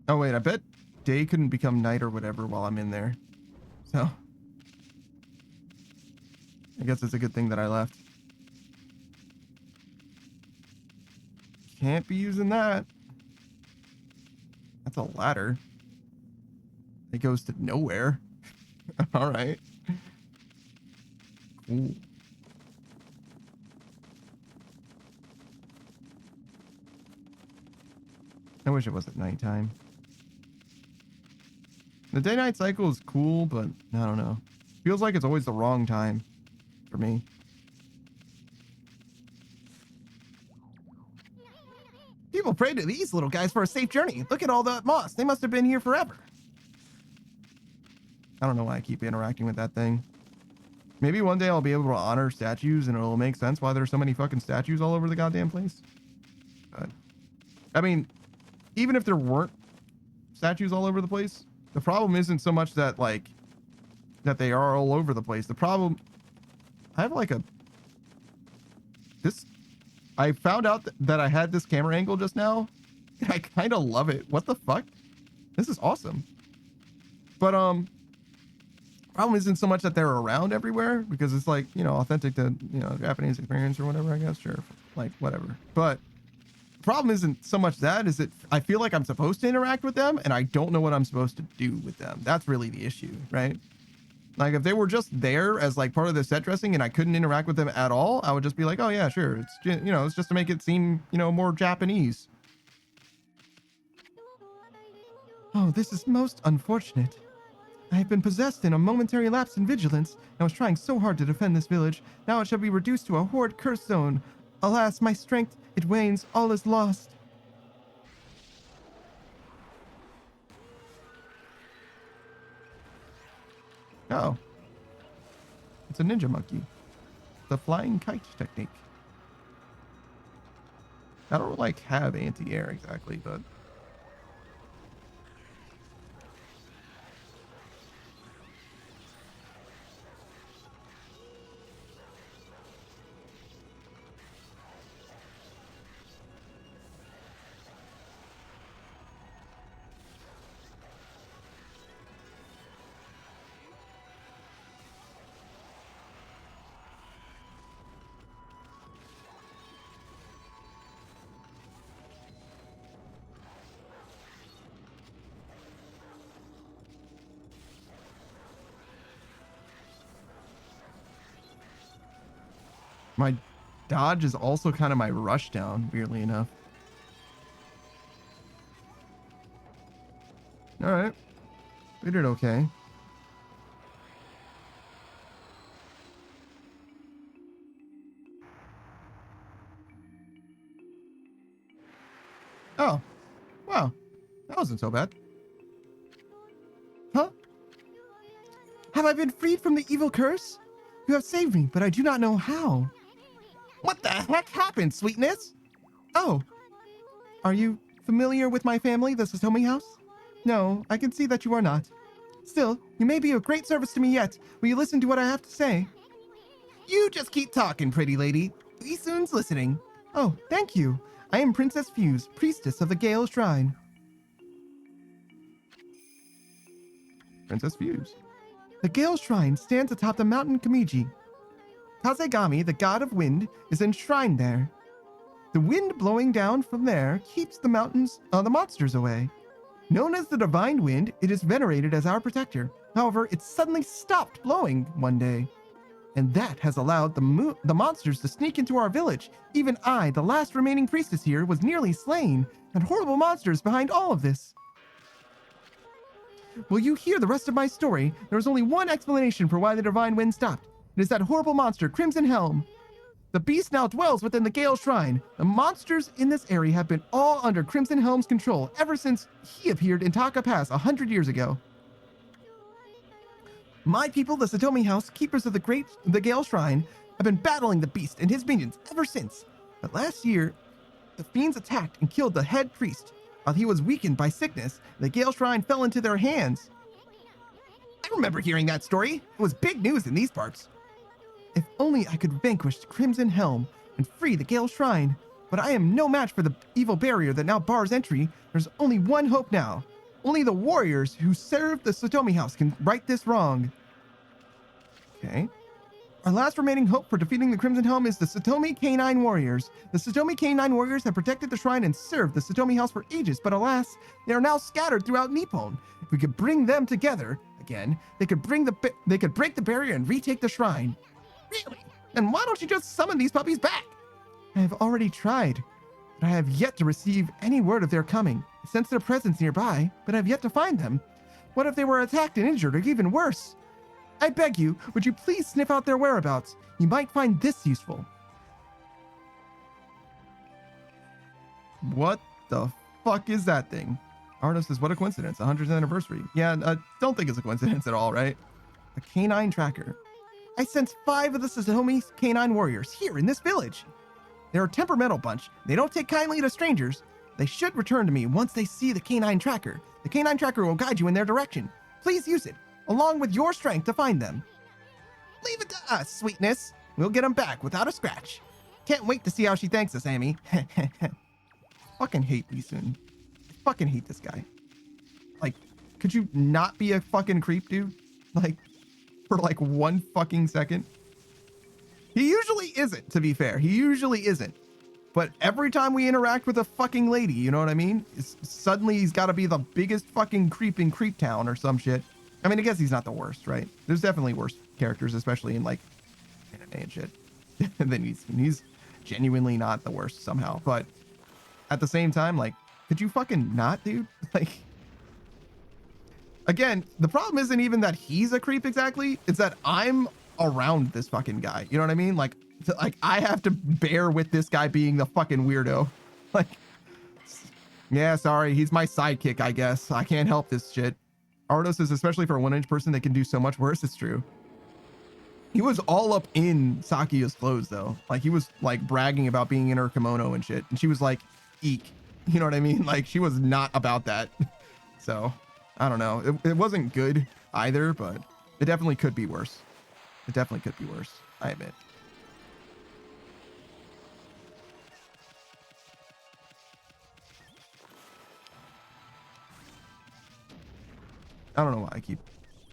Speaker 8: Oh wait, I bet day couldn't become night or whatever while I'm in there. So I guess it's a good thing that I left. Can't be using that. That's a ladder. It goes to nowhere. All right. Cool. I wish it wasn't nighttime. The day-night cycle is cool, but I don't know. Feels like it's always the wrong time for me. People pray to these little guys for a safe journey. Look at all that moss. They must have been here forever. I don't know why I keep interacting with that thing. Maybe one day I'll be able to honor statues and it'll make sense why there's so many fucking statues all over the goddamn place. But, I mean, even if there weren't statues all over the place, the problem isn't so much that, like, that they are all over the place. The problem, I have like I found out that I had this camera angle just now. I kind of love it. What the fuck? This is awesome. But, problem isn't so much that they're around everywhere, because it's like, you know, authentic to, you know, Japanese experience or whatever, I guess. Sure. Like, whatever. But the problem isn't so much that, is that I feel like I'm supposed to interact with them and I don't know what I'm supposed to do with them. That's really the issue, right? Like, if they were just there as like part of the set dressing and I couldn't interact with them at all, I would just be like, oh yeah, sure. It's, you know, it's just to make it seem, you know, more Japanese. Oh, this is most unfortunate. I have been possessed in a momentary lapse in vigilance. I was trying so hard to defend this village. Now it shall be reduced to a horrid curse zone. Alas, my strength, it wanes. All is lost. Oh. It's a ninja monkey. The flying kite technique. I don't like have anti-air exactly, but my dodge is also kind of my rush down, weirdly enough. All right. We did okay. Oh. Wow. That wasn't so bad. Huh? Have I been freed from the evil curse? You have saved me, but I do not know how. What the heck happened, sweetness? Oh. Are you familiar with my family, the Satomi house? No, I can see that you are not. Still, you may be of great service to me yet. Will you listen to what I have to say? You just keep talking, pretty lady. Isun's listening. Oh, thank you. I am Princess Fuse, priestess of the Gale Shrine. Princess Fuse. The Gale Shrine stands atop the mountain Kamiji. Kazegami, the god of wind, is enshrined there. The wind blowing down from there keeps the monsters away. Known as the divine wind, it is venerated as our protector. However, it suddenly stopped blowing one day. And that has allowed the monsters to sneak into our village. Even I, the last remaining priestess here, was nearly slain. And horrible monsters behind all of this. Will you hear the rest of my story? There is only one explanation for why the divine wind stopped. It is that horrible monster, Crimson Helm. The beast now dwells within the Gale Shrine. The monsters in this area have been all under Crimson Helm's control ever since he appeared in Taka Pass 100 years ago. My people, the Satomi House, keepers of the Gale Shrine, have been battling the beast and his minions ever since. But last year, the fiends attacked and killed the head priest. While he was weakened by sickness, the Gale Shrine fell into their hands. I remember hearing that story. It was big news in these parts. If only I could vanquish Crimson Helm and free the Gale Shrine. But I am no match for the evil barrier that now bars entry. There's only one hope now. Only the warriors who serve the Satomi House can right this wrong. Okay. Our last remaining hope for defeating the Crimson Helm is the Satomi K9 Warriors. The Satomi K9 Warriors have protected the shrine and served the Satomi House for ages, but alas, they are now scattered throughout Nippon. If we could bring them together again, they could break the barrier and retake the shrine. Really? And why don't you just summon these puppies back? I have already tried, but I have yet to receive any word of their coming. I sense their presence nearby, but I have yet to find them. What if they were attacked and injured, or even worse? I beg you, would you please sniff out their whereabouts? You might find this useful. What the fuck is that thing? Arno says, what a coincidence, 100th anniversary. Yeah, don't think it's a coincidence at all, right? A canine tracker. I sense 5 of the Satomi Canine Warriors here in this village. They're a temperamental bunch. They don't take kindly to strangers. They should return to me once they see the canine tracker. The canine tracker will guide you in their direction. Please use it, along with your strength to find them. Leave it to us, sweetness. We'll get them back without a scratch. Can't wait to see how she thanks us, Amy. Fucking hate Lee Sun. Fucking hate this guy. Like, could you not be a fucking creep, dude? Like, for like 1 fucking second? He usually isn't, to be fair. He usually isn't. But every time we interact with a fucking lady, you know what I mean? Suddenly he's got to be the biggest fucking creep in Creep Town or some shit. I mean, I guess he's not the worst, right? There's definitely worse characters, especially in like anime and shit. And then he's genuinely not the worst somehow. But at the same time, like, could you fucking not, dude? Like, again, the problem isn't even that he's a creep exactly. It's that I'm around this fucking guy. You know what I mean? Like I have to bear with this guy being the fucking weirdo. Like, yeah, sorry, he's my sidekick, I guess. I can't help this shit. Ardo says, especially for a 1-inch person, they can do so much worse. It's true. He was all up in Sakuya's clothes, though. Like, he was like bragging about being in her kimono and shit. And she was like, eek. You know what I mean? Like, she was not about that. So, I don't know. It wasn't good either, but it definitely could be worse. It definitely could be worse, I admit. I don't know why I keep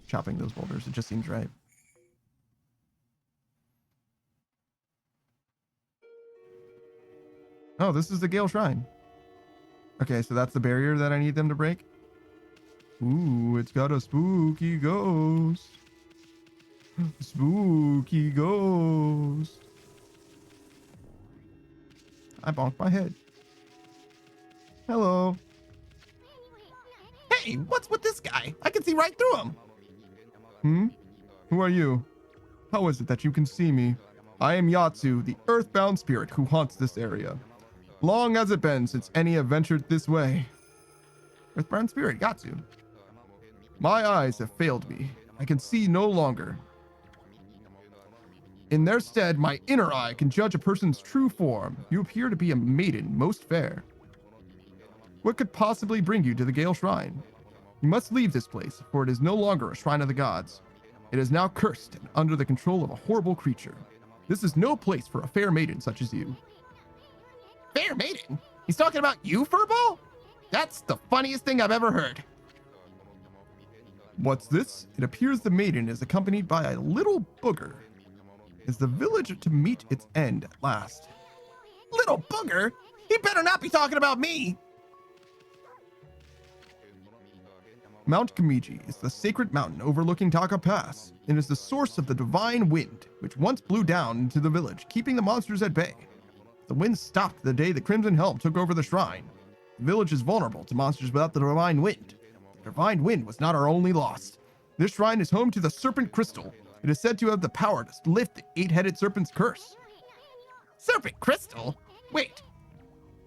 Speaker 8: chopping those boulders. It just seems right. Oh, this is the Gale Shrine. Okay, so that's the barrier that I need them to break. Ooh, it's got a spooky ghost. Spooky ghost. I bonked my head. Hello. Hey, what's with this guy? I can see right through him. Who are you? How is it that you can see me? I am Yatsu, the earthbound spirit who haunts this area. Long has it been since any have ventured this way. Earthbound spirit, Yatsu. My eyes have failed me. I can see no longer. In their stead, my inner eye can judge a person's true form. You appear to be a maiden, most fair. What could possibly bring you to the Gale Shrine? You must leave this place, for it is no longer a shrine of the gods. It is now cursed and under the control of a horrible creature. This is no place for a fair maiden such as you. Fair maiden? He's talking about you, Furball? That's the funniest thing I've ever heard. What's this? It appears the maiden is accompanied by a little booger. Is the village to meet its end at last? Little booger? He better not be talking about me! Mount Kamiji is the sacred mountain overlooking Taka Pass and is the source of the divine wind, which once blew down into the village, keeping the monsters at bay. The wind stopped the day the Crimson Helm took over the shrine. The village is vulnerable to monsters without the divine wind. The divine wind was not our only loss. This shrine is home to the Serpent Crystal. It is said to have the power to lift the 8-headed serpent's curse. Serpent Crystal? Wait,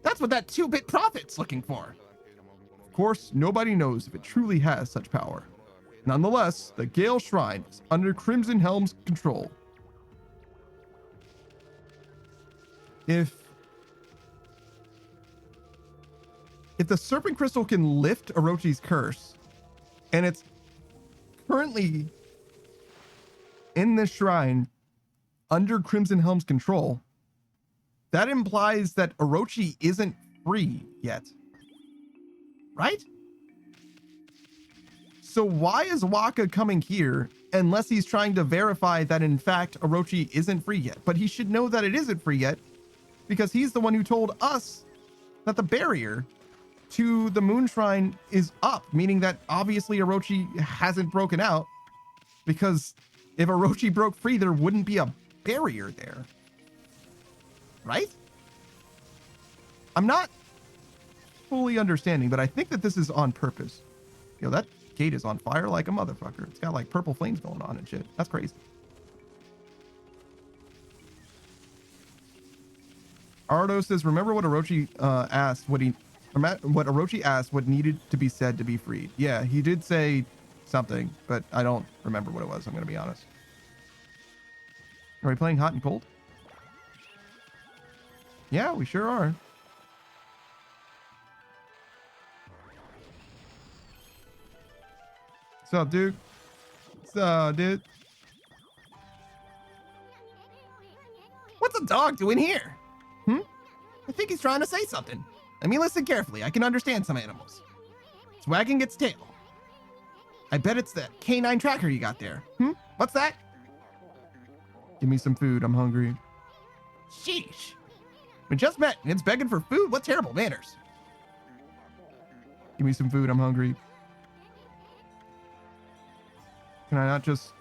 Speaker 8: that's what that 2-bit prophet's looking for. Of course, nobody knows if it truly has such power.
Speaker 2: Nonetheless, the Gale Shrine is under Crimson Helm's control. If the Serpent Crystal can lift Orochi's curse, and it's currently in this shrine under Crimson Helm's control, that implies that Orochi isn't free yet. Right? So why is Waka coming here unless he's trying to verify that in fact Orochi isn't free yet? But he should know that it isn't free yet because he's the one who told us that the barrier to the Moon Shrine is up, meaning that obviously Orochi hasn't broken out, because if Orochi broke free, there wouldn't be a barrier there. Right? I'm not fully understanding, but I think that this is on purpose. Yo, that gate is on fire like a motherfucker. It's got like purple flames going on and shit. That's crazy. Ardo says, remember what Orochi asked what Orochi asked what needed to be said to be freed. Yeah, he did say something, but I don't remember what it was. I'm going to be honest. Are we playing hot and cold? Yeah, we sure are. What's up, dude? What's up, dude? What's a dog doing here? I think he's trying to say something. Let me listen carefully. I can understand some animals. It's wagging its tail. I bet it's that canine tracker you got there. What's that? Give me some food. I'm hungry. Sheesh. We just met and it's begging for food? What terrible manners. Give me some food. I'm hungry. Can I not just...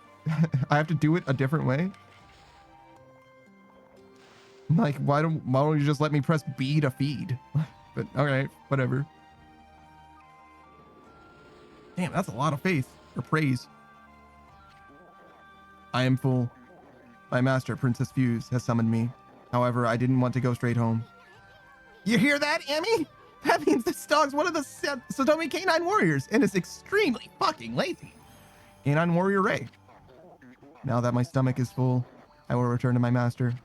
Speaker 2: I have to do it a different way? Like, why don't you just let me press B to feed? But, alright, whatever. Damn, that's a lot of faith or praise. I am full. My master, Princess Fuse, has summoned me. However, I didn't want to go straight home. You hear that, Amy? That means this dog's one of the Satomi Canine Warriors and is extremely fucking lazy. Canine Warrior Ray. Now that my stomach is full, I will return to my master.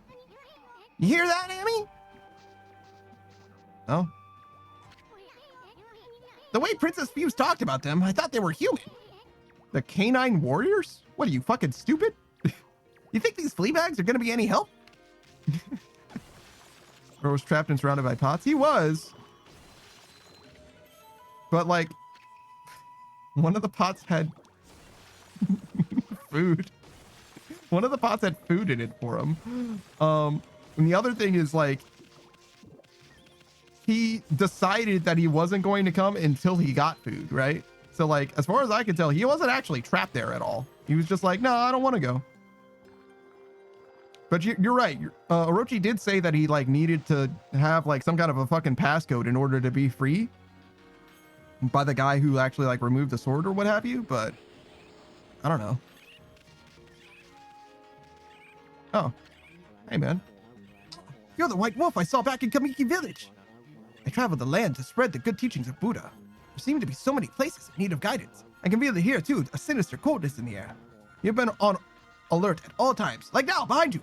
Speaker 2: You hear that, Amy? Oh. The way Princess Fuse talked about them, I thought they were human. The Canine Warriors? What are you, fucking stupid? You think these flea bags are gonna be any help? Or was trapped and surrounded by pots? He was. But like, one of the pots had food. One of the pots had food in it for him. And the other thing is like, he decided that he wasn't going to come until he got food, right? So like, as far as I could tell, he wasn't actually trapped there at all. He was just like, no, I don't want to go. But you're right. Orochi did say that he like needed to have like some kind of a fucking passcode in order to be free by the guy who actually like removed the sword or what have you. But I don't know. Oh, hey man. You're the white wolf I saw back in Kamiki village. I traveled the land to spread the good teachings of Buddha. There seem to be so many places in need of guidance. I can feel here too, a sinister coldness in the air. You've been on alert at all times. Like now, behind you.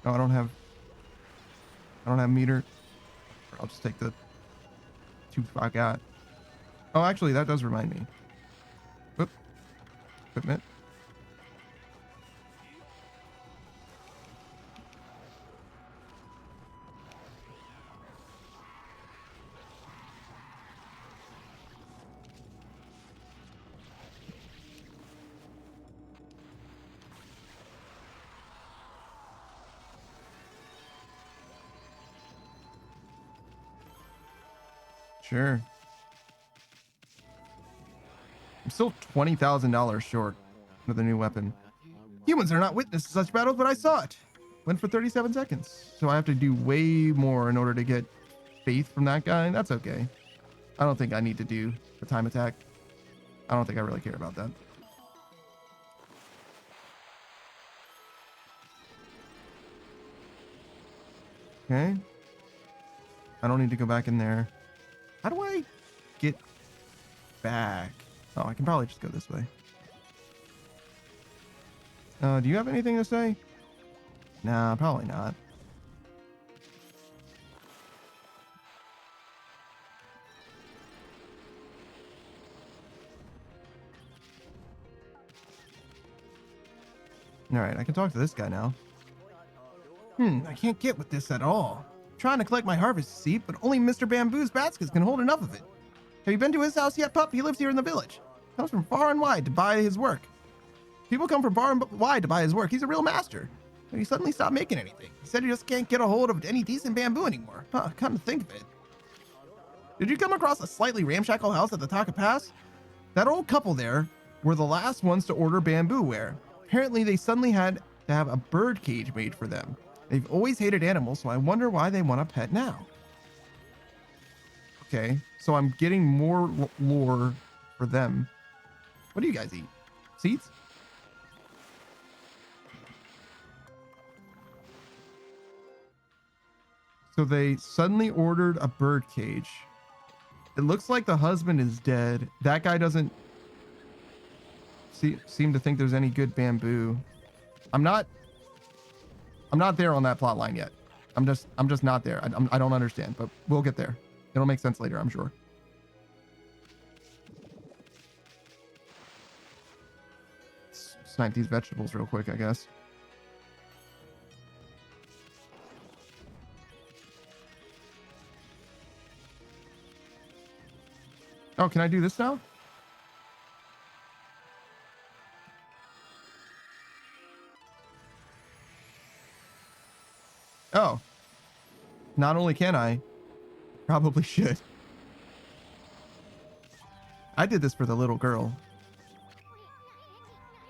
Speaker 2: No, I don't have meter. I'll just take the 2 I got. Oh, actually, that does remind me. Whoop. Equipment. Sure. I'm still $20,000 short with a new weapon. Humans are not witness to such battles, but I saw it. Went for 37 seconds. So I have to do way more in order to get faith from that guy. That's okay. I don't think I need to do the time attack. I don't think I really care about that. Okay. I don't need to go back in there. How do I get back? Oh, I can probably just go this way. Do you have anything to say? Nah, probably not. Alright, I can talk to this guy now. I can't get with this at all. Trying to collect my harvest seed, but only Mr. Bamboo's baskets can hold enough of it. Have you been to his house yet, pup? He lives here in the village. Comes from far and wide to buy his work. People come from far and wide to buy his work. He's a real master. But he suddenly stopped making anything. He said he just can't get a hold of any decent bamboo anymore. Huh, come to think of it. Did you come across a slightly ramshackle house at the Taka Pass? That old couple there were the last ones to order bamboo ware. Apparently they suddenly had to have a bird cage made for them. They've always hated animals, so I wonder why they want a pet now. Okay, so I'm getting more lore for them. What do you guys eat? Seeds? So they suddenly ordered a bird cage. It looks like the husband is dead. That guy doesn't seem to think there's any good bamboo. I'm not there on that plot line yet. I'm just not there. I don't understand, but we'll get there. It'll make sense later, I'm sure. Snipe these vegetables real quick, I guess. Oh, can I do this now? Oh. Not only can I, probably should. I did this for the little girl.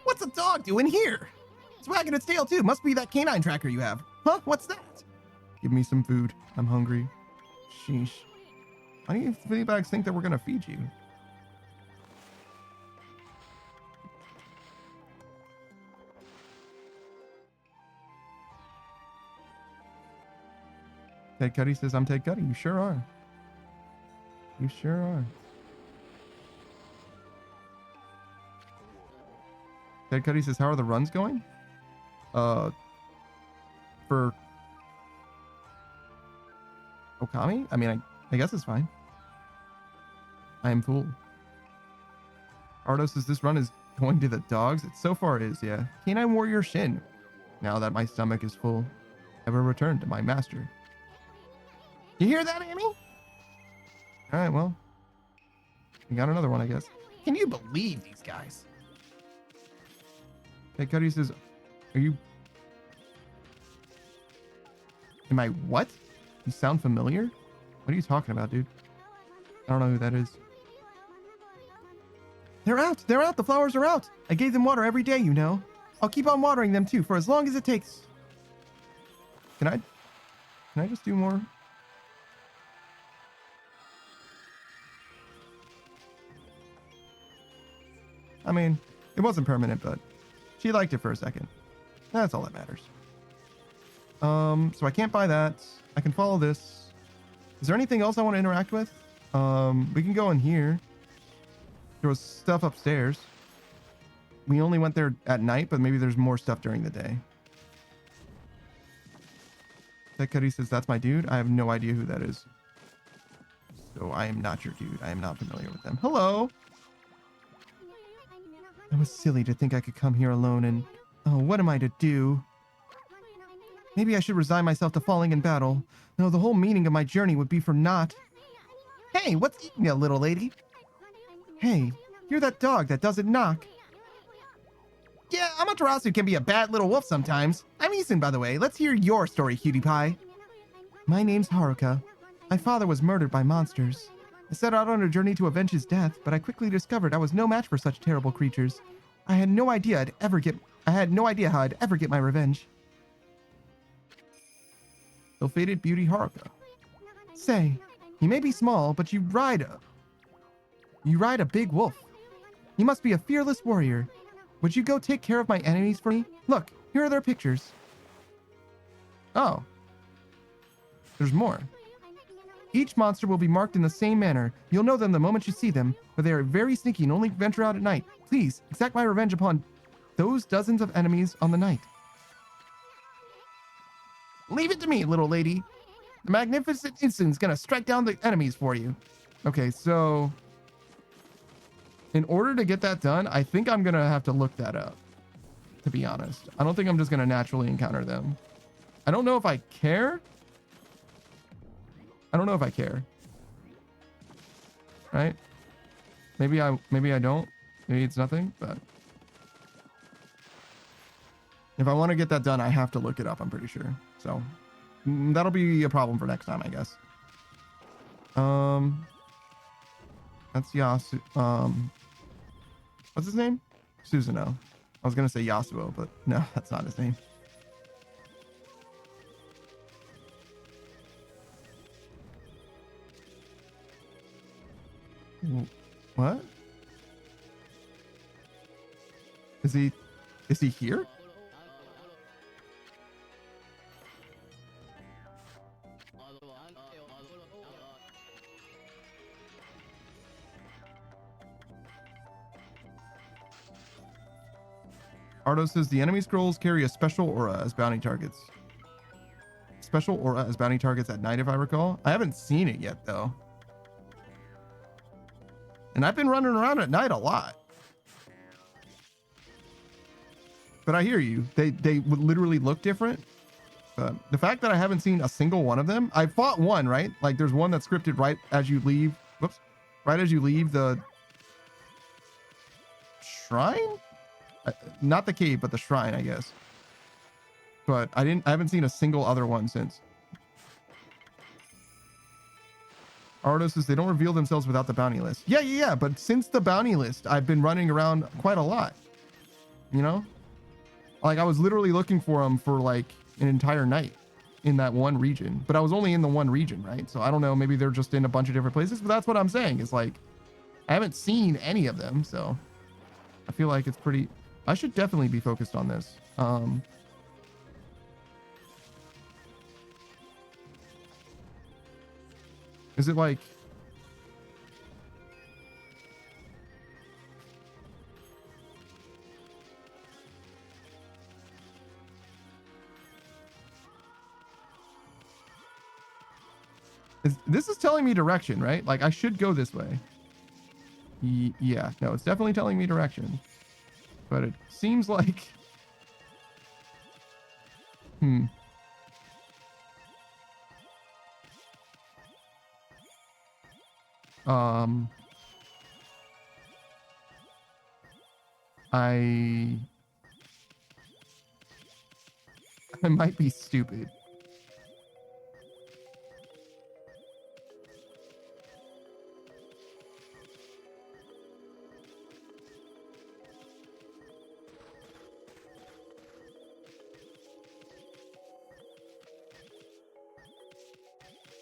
Speaker 2: What's a dog doing here? It's wagging its tail too. Must be that canine tracker you have. Huh? What's that? Give me some food. I'm hungry. Sheesh. Why do you flea bags think that we're gonna feed you? Ted Cuddy says, I'm Ted Cuddy. You sure are. You sure are. Ted Cuddy says, how are the runs going? For Okami? I mean, I guess it's fine. I am fool. Ardo says, this run is going to the dogs. So far it is, yeah. Canine Warrior Shin. Now that my stomach is full, I will return to my master. You hear that, Amy? All right, well, we got another one, I guess. Can you believe these guys? Hey, Cuddy says, are you... Am I what? You sound familiar? What are you talking about, dude? I don't know who that is. They're out! They're out! The flowers are out! I gave them water every day, you know. I'll keep on watering them, too, for as long as it takes. Can I just do more? I mean, it wasn't permanent, but she liked it for a second. That's all that matters. So I can't buy that. I can follow this. Is there anything else I want to interact with? We can go in here. There was stuff upstairs. We only went there at night, but maybe there's more stuff during the day. That Cuddy says, that's my dude. I have no idea who that is. So I am not your dude. I am not familiar with them. Hello. I was silly to think I could come here alone and... Oh, what am I to do? Maybe I should resign myself to falling in battle. No, the whole meaning of my journey would be for naught. Hey, what's eating you, little lady? Hey, you're that dog that doesn't knock. Yeah, Amaterasu can be a bad little wolf sometimes. I'm Isun, by the way. Let's hear your story, cutie pie. My name's Haruka. My father was murdered by monsters. I set out on a journey to avenge his death, but I quickly discovered I was no match for such terrible creatures. I had no idea how I'd ever get my revenge. Ill-fated beauty Haruka.
Speaker 8: Say, you may be small, but you ride a big wolf. You must be a fearless warrior. Would you go take care of my enemies for me? Look, here are their pictures. Oh. There's more. Each monster will be marked in the same manner. You'll know them the moment you see them, but they are very sneaky and only venture out at night. Please, exact my revenge upon those dozens of enemies on the night. Leave it to me, little lady. The magnificent instant's gonna strike down the enemies for you. Okay, so in order to get that done, I think I'm gonna have to look that up, to be honest. I don't think I'm just gonna naturally encounter them. I don't know if I care. I don't know if I care. Right? Maybe I don't. Maybe it's nothing, but if I want to get that done, I have to look it up, I'm pretty sure. So that'll be a problem for next time, I guess. That's Yasu. What's his name? Susanoo. I was gonna say Yasuo, but no, that's not his name. What? Is he here? Ardo says the enemy scrolls carry a special aura as bounty targets. Special aura as bounty targets at night, if I recall. I haven't seen it yet, though. And I've been running around at night a lot. But I hear you. They would literally look different. But the fact that I haven't seen a single one of them, I fought one, right? Like there's one that's scripted right as you leave. Whoops. Right as you leave the shrine? Not the cave, but the shrine, I guess. But I haven't seen a single other one since. Ardo says they don't reveal themselves without the bounty list. Yeah. But since the bounty list, I've been running around quite a lot. You know? Like I was literally looking for them for like an entire night in that one region. But I was only in the one region, right? So I don't know, maybe they're just in a bunch of different places. But that's what I'm saying is like, I haven't seen any of them. So I feel like it's pretty... I should definitely be focused on this. Is it like... This is telling me direction, right? Like I should go this way. Yeah, no, it's definitely telling me direction. But it seems like... I might be stupid.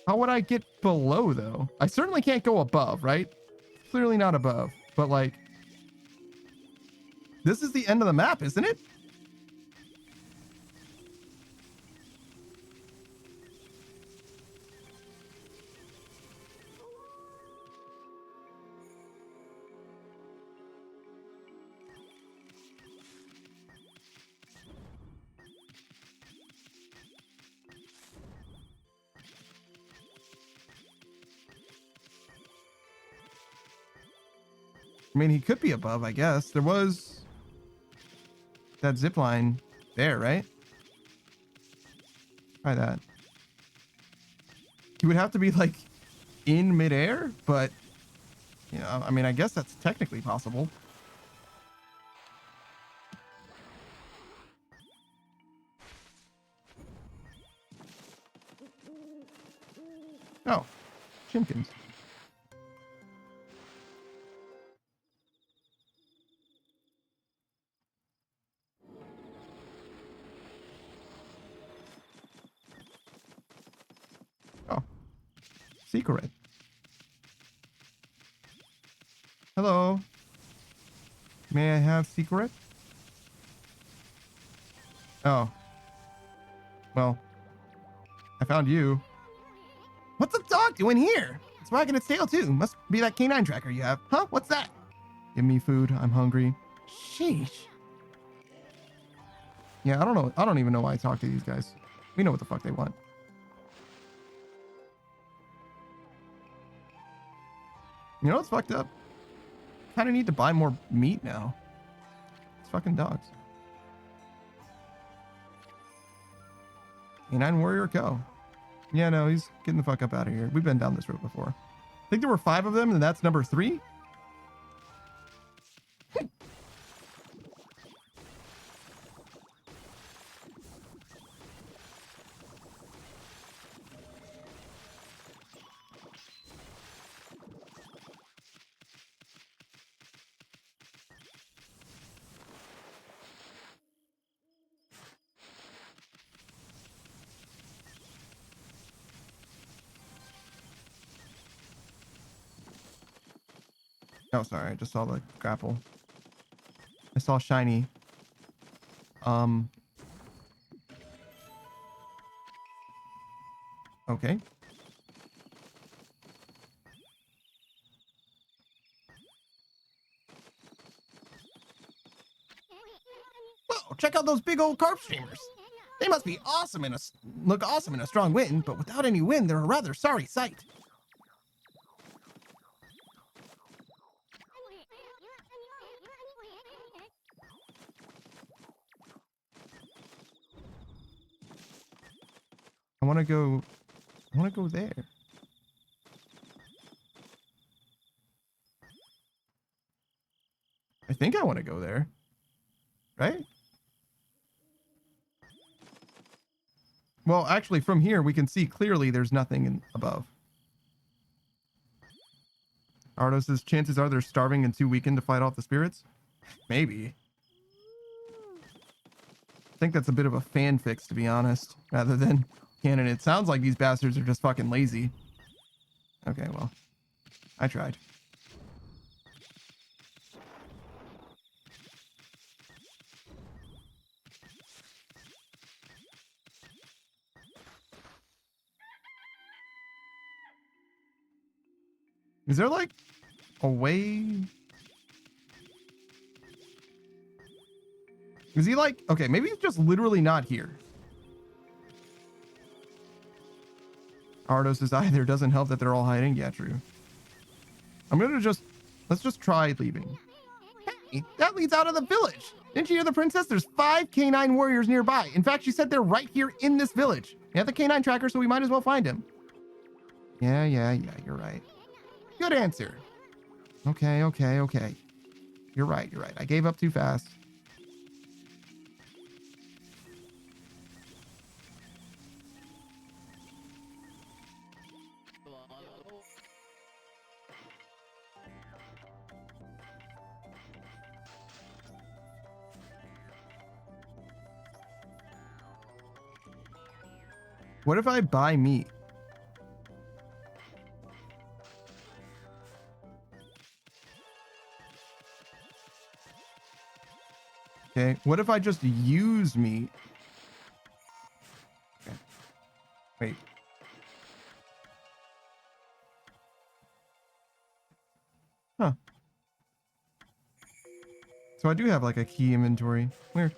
Speaker 8: How would I get below, though? I certainly can't go above, right? Clearly not above. But, like... This is the end of the map, isn't it? I mean, he could be above, I guess. There was that zip line there, right? Try that. He would have to be like in midair, but you know, I mean, I guess that's technically possible. Oh, Chimkins.
Speaker 2: Secret. Hello. May I have secret? Oh. Well, I found you. What's the dog doing here? It's wagging its tail too. Must be that canine tracker you have. Huh? What's that? Give me food. I'm hungry. Sheesh. Yeah, I don't know. I don't even know why I talk to these guys. We know what the fuck they want. You know what's fucked up? Kind of need to buy more meat now. It's fucking dogs. Canine warrior go. Yeah, no, he's getting the fuck up out of here. We've been down this road before. I think there were 5 of them, and that's number 3. Oh, sorry. I just saw the grapple. I saw shiny. Okay. Whoa, check out those big old carp streamers. They must be awesome look awesome in a strong wind, but without any wind, they're a rather sorry sight. I want to go there. I think I want to go there. Right? Well, actually, from here, we can see clearly there's nothing above. Ardo says, chances are they're starving and too weakened to fight off the spirits? Maybe. I think that's a bit of a fan fix, to be honest, rather than canon. It sounds like these bastards are just fucking lazy. Okay, well, I tried. Is there like a way? Is he like, okay, maybe he's just literally not here. Ardo says either doesn't help that they're all hiding. Yeah, true. I'm gonna let's just try leaving. Hey, that leads out of the village. Didn't you hear the princess? There's 5 canine warriors nearby. In fact, she said they're right here in this village. We have the canine tracker, so we might as well find him. Yeah, you're right. Good answer. Okay. You're right. I gave up too fast. What if I buy meat? Okay, what if I just use meat? Okay. Wait. Huh. So I do have like a key inventory. Weird.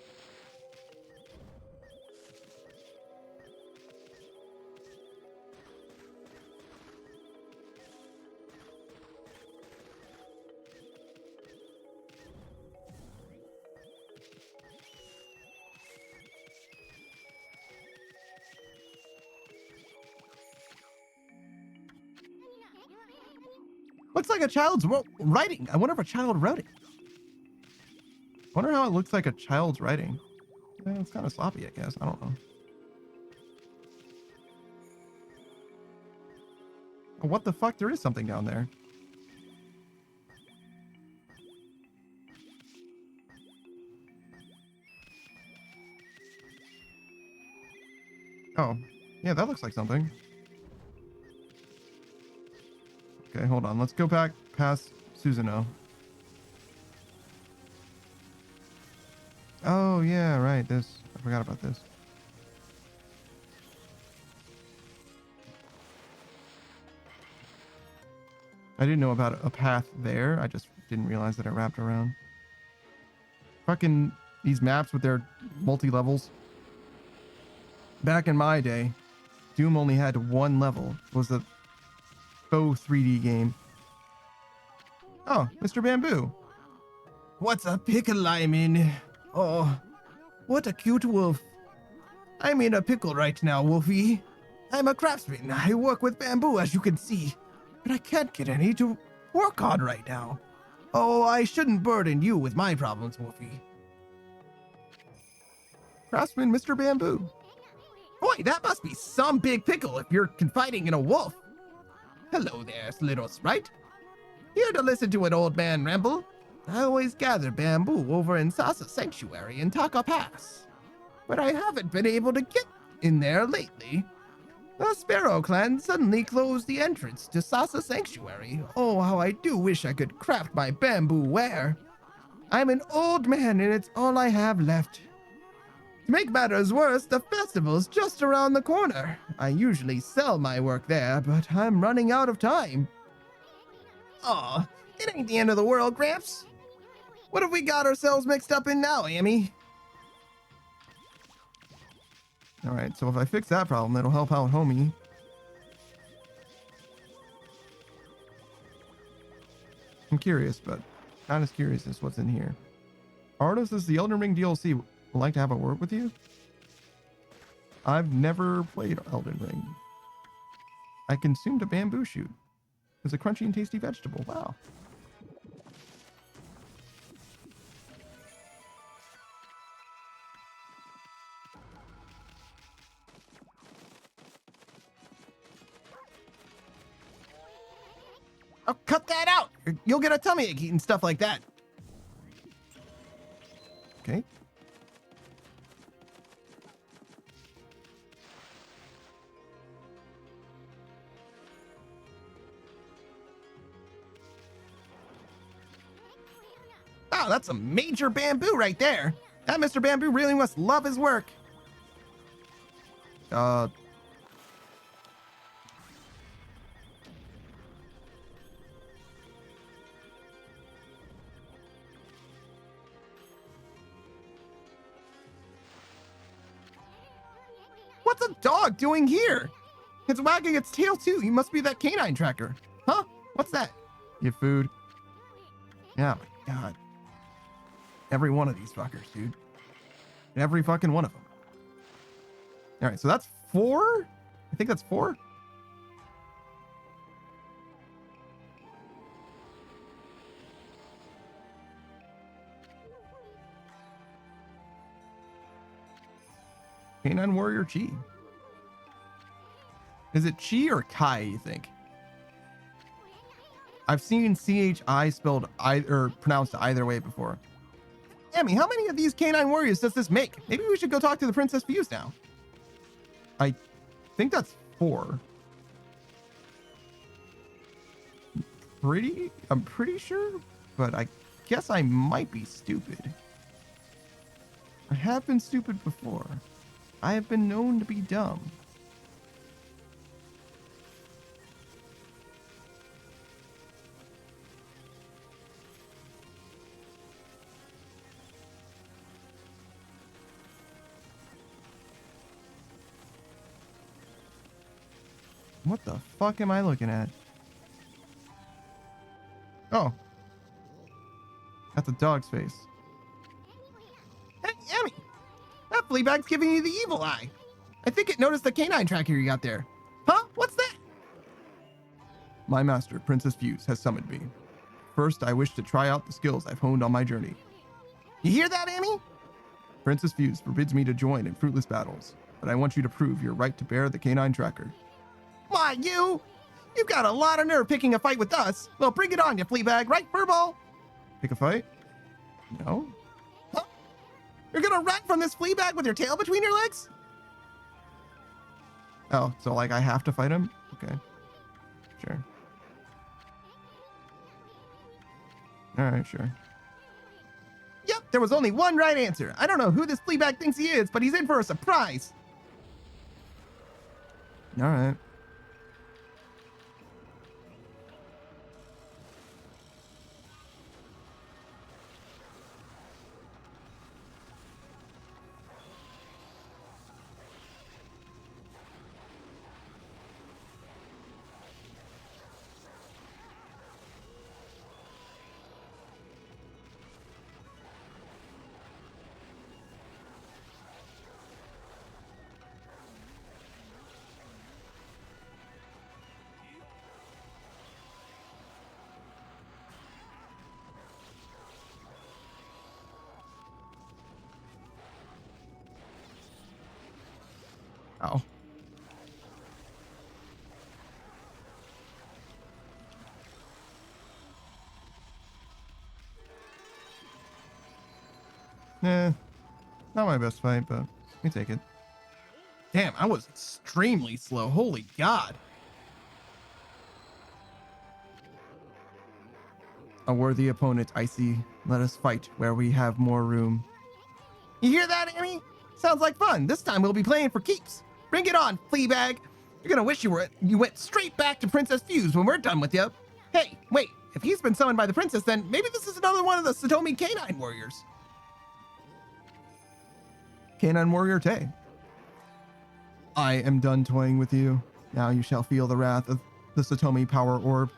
Speaker 2: Looks like a child's writing. I wonder if a child wrote it. I wonder how it looks like a child's writing. It's kind of sloppy, I guess. I don't know. Oh, what the fuck? There is something down there. Oh, yeah, that looks like something. Okay, hold on. Let's go back past Susanoo. Oh, yeah, right. This. I forgot about this. I didn't know about a path there. I just didn't realize that it wrapped around. Fucking these maps with their multi-levels. Back in my day, Doom only had one level. It was a faux 3D game. Oh, Mr. Bamboo.
Speaker 8: What's a pickle I'm in? Oh, what a cute wolf. I'm in a pickle right now, Wolfie. I'm a craftsman. I work with bamboo, as you can see. But I can't get any to work on right now. Oh, I shouldn't burden you with my problems, Wolfie.
Speaker 2: Craftsman Mr. Bamboo.
Speaker 8: Boy, that must be some big pickle if you're confiding in a wolf. Hello there, little sprite. Here to listen to an old man ramble. I always gather bamboo over in Sasa Sanctuary in Taka Pass. But I haven't been able to get in there lately. The Sparrow clan suddenly closed the entrance to Sasa Sanctuary. Oh, how I do wish I could craft my bamboo ware. I'm an old man and it's all I have left. To make matters worse, the festival's just around the corner. I usually sell my work there, but I'm running out of time. Aw, it ain't the end of the world, Gramps. What have we got ourselves mixed up in now, Amy?
Speaker 2: All right, so if I fix that problem, that'll help out homie. I'm curious, but not as curious as what's in here. Artis is the Elden Ring DLC. Would like to have a word with you? I've never played Elden Ring. I consumed a bamboo shoot. It's a crunchy and tasty vegetable. Wow.
Speaker 8: Oh, cut that out! You'll get a tummy ache eating stuff like that.
Speaker 2: Okay.
Speaker 8: Wow, that's a major bamboo right there. That Mr. Bamboo really must love his work. What's a dog doing here? It's wagging its tail too. You must be that canine tracker. Huh? What's that?
Speaker 2: Get food.
Speaker 8: Oh my god. Every one of these fuckers, dude. Every fucking one of them.
Speaker 2: All right, so that's 4? I think that's 4. Canine Warrior Chi. Is it Chi or Kai, you think? I've seen CHI spelled either pronounced either way before.
Speaker 8: Emmy, how many of these canine warriors does this make? Maybe we should go talk to the Princess Fuse now.
Speaker 2: I think that's 4. I'm pretty sure, but I guess I might be stupid. I have been stupid before. I have been known to be dumb. What the fuck am I looking at? Oh. That's a dog's face.
Speaker 8: Hey, Emmy! That flea bag's giving you the evil eye. I think it noticed the canine tracker you got there. Huh? What's that?
Speaker 2: My master, Princess Fuse, has summoned me. First, I wish to try out the skills I've honed on my journey.
Speaker 8: You hear that, Emmy?
Speaker 2: Princess Fuse forbids me to join in fruitless battles, but I want you to prove your right to bear the canine tracker.
Speaker 8: Why, you? You've got a lot of nerve picking a fight with us. Well, bring it on, you flea bag, right, Furball?
Speaker 2: Pick a fight? No?
Speaker 8: Huh? You're gonna run from this flea bag with your tail between your legs?
Speaker 2: Oh, so like I have to fight him? Okay. Sure. All right, sure.
Speaker 8: Yep, there was only one right answer. I don't know who this fleabag thinks he is, but he's in for a surprise.
Speaker 2: All right. Oh. Not my best fight, but we take it.
Speaker 8: Damn, I was extremely slow. Holy God.
Speaker 2: A worthy opponent, I see. Let us fight where we have more room.
Speaker 8: You hear that, Amy? Sounds like fun. This time we'll be playing for keeps. Bring it on, fleabag. You're gonna wish you went straight back to Princess Fuse when we're done with you. Hey, wait. If he's been summoned by the princess, then maybe this is another one of the Satomi Canine Warriors.
Speaker 2: Canine Warrior Tay. I am done toying with you. Now you shall feel the wrath of the Satomi Power Orb.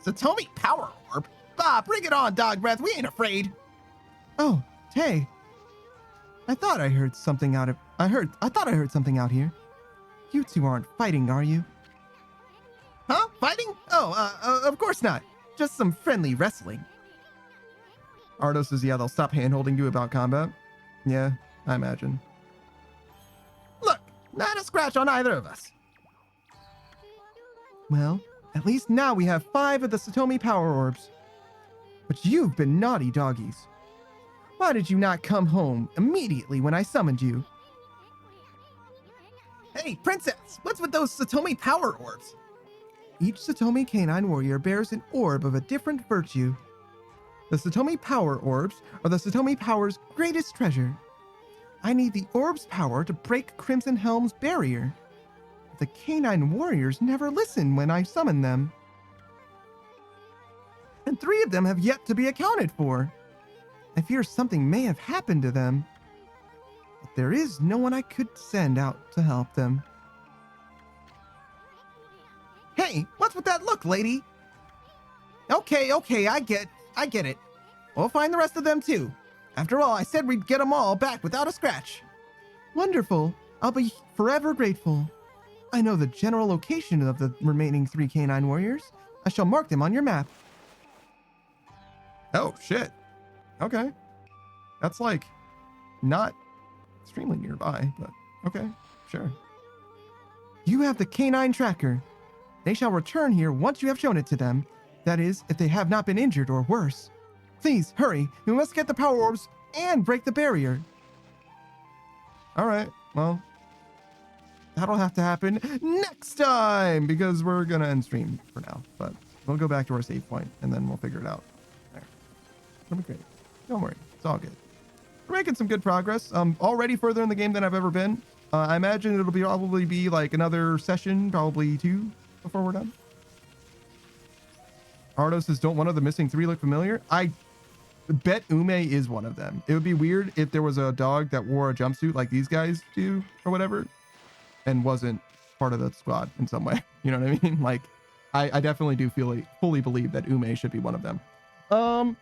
Speaker 8: Satomi Power Orb? Bah, bring it on, dog breath. We ain't afraid.
Speaker 2: Oh, Tay. I thought I heard something out here. You two aren't fighting, are you?
Speaker 8: Huh? Fighting? Oh, of course not. Just some friendly wrestling.
Speaker 2: Ardo says, yeah, they'll stop hand-holding you about combat. Yeah, I imagine.
Speaker 8: Look, not a scratch on either of us.
Speaker 2: Well, at least now we have 5 of the Satomi Power Orbs. But you've been naughty doggies. Why did you not come home immediately when I summoned you?
Speaker 8: Hey, princess, what's with those Satomi Power Orbs?
Speaker 2: Each Satomi Canine Warrior bears an orb of a different virtue. The Satomi Power Orbs are the Satomi Power's greatest treasure. I need the orb's power to break Crimson Helm's barrier. The Canine Warriors never listen when I summon them. And 3 of them have yet to be accounted for. I fear something may have happened to them. But there is no one I could send out to help them.
Speaker 8: Hey, what's with that look, lady? Okay, I get it. We'll find the rest of them too. After all, I said we'd get them all back without a scratch.
Speaker 2: Wonderful. I'll be forever grateful. I know the general location of the remaining 3 Canine Warriors. I shall mark them on your map. Oh, shit. Okay. That's like not extremely nearby, but okay, sure. You have the canine tracker. They shall return here once you have shown it to them. That is, if they have not been injured or worse. Please, hurry. We must get the power orbs and break the barrier. All right, well, that'll have to happen next time because we're going to end stream for now. But we'll go back to our save point and then we'll figure it out. There. It'll be great. Don't worry. It's all good. We're making some good progress. Already further in the game than I've ever been. I imagine it'll probably be like another session, probably 2 before we're done. Ardo says, don't one of the missing 3 look familiar? I bet Ume is one of them. It would be weird if there was a dog that wore a jumpsuit like these guys do or whatever and wasn't part of the squad in some way. You know what I mean? Like, I definitely do fully believe that Ume should be one of them. All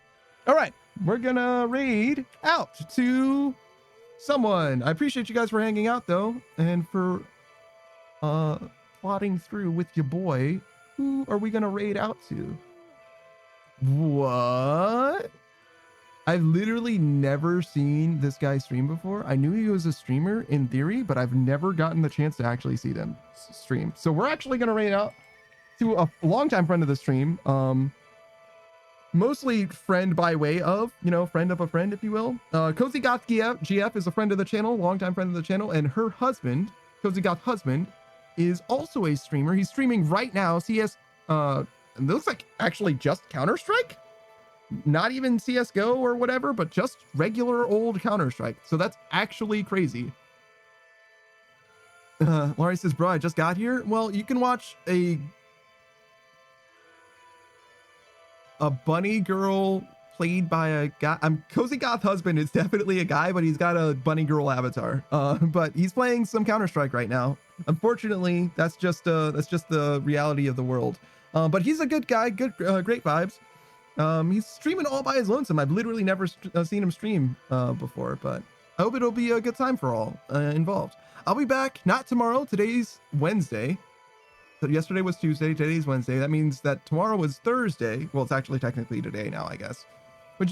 Speaker 2: right. We're gonna raid out to someone. I appreciate you guys for hanging out though and for plotting through with your boy. Who are we gonna raid out to? What? I've literally never seen this guy stream before. I knew he was a streamer in theory, but I've never gotten the chance to actually see them stream. So we're actually gonna raid out to a longtime friend of the stream. Mostly friend by way of, friend of a friend, if you will. Cozy Goth GF is a friend of the channel, longtime friend of the channel, and her husband, Cozy Goth husband, is also a streamer. He's streaming right now. So he has, it looks like actually just Counter-Strike. not even CSGO or whatever, but just regular old Counter-Strike. So that's actually crazy. Laurie says, bro, I just got here. Well, you can watch a bunny girl played by a guy. Cozy Goth Husband is definitely a guy, but he's got a bunny girl avatar. But he's playing some Counter-Strike right now. Unfortunately, that's just the reality of the world. But he's a good guy, great vibes. He's streaming all by his lonesome. I've literally never seen him stream before, but I hope it'll be a good time for all involved. I'll be back, not tomorrow. Today's Wednesday. So yesterday was Tuesday. Today's Wednesday. That means that tomorrow is Thursday. Well, it's actually technically today now, I guess.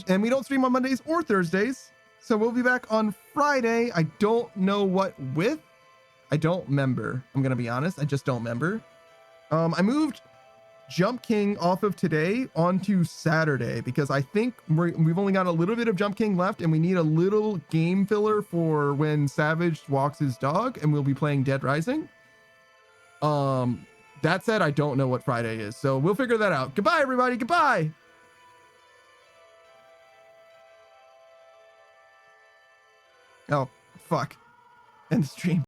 Speaker 2: And we don't stream on Mondays or Thursdays. So we'll be back on Friday. I don't know what with. I don't remember. I'm going to be honest. I just don't remember. I moved Jump King off of today onto Saturday because I think we've only got a little bit of Jump King left and we need a little game filler for when Savage walks his dog and we'll be playing Dead Rising. That said, I don't know what Friday is, so we'll figure that out. Goodbye, everybody. Goodbye. Oh, fuck. End the stream.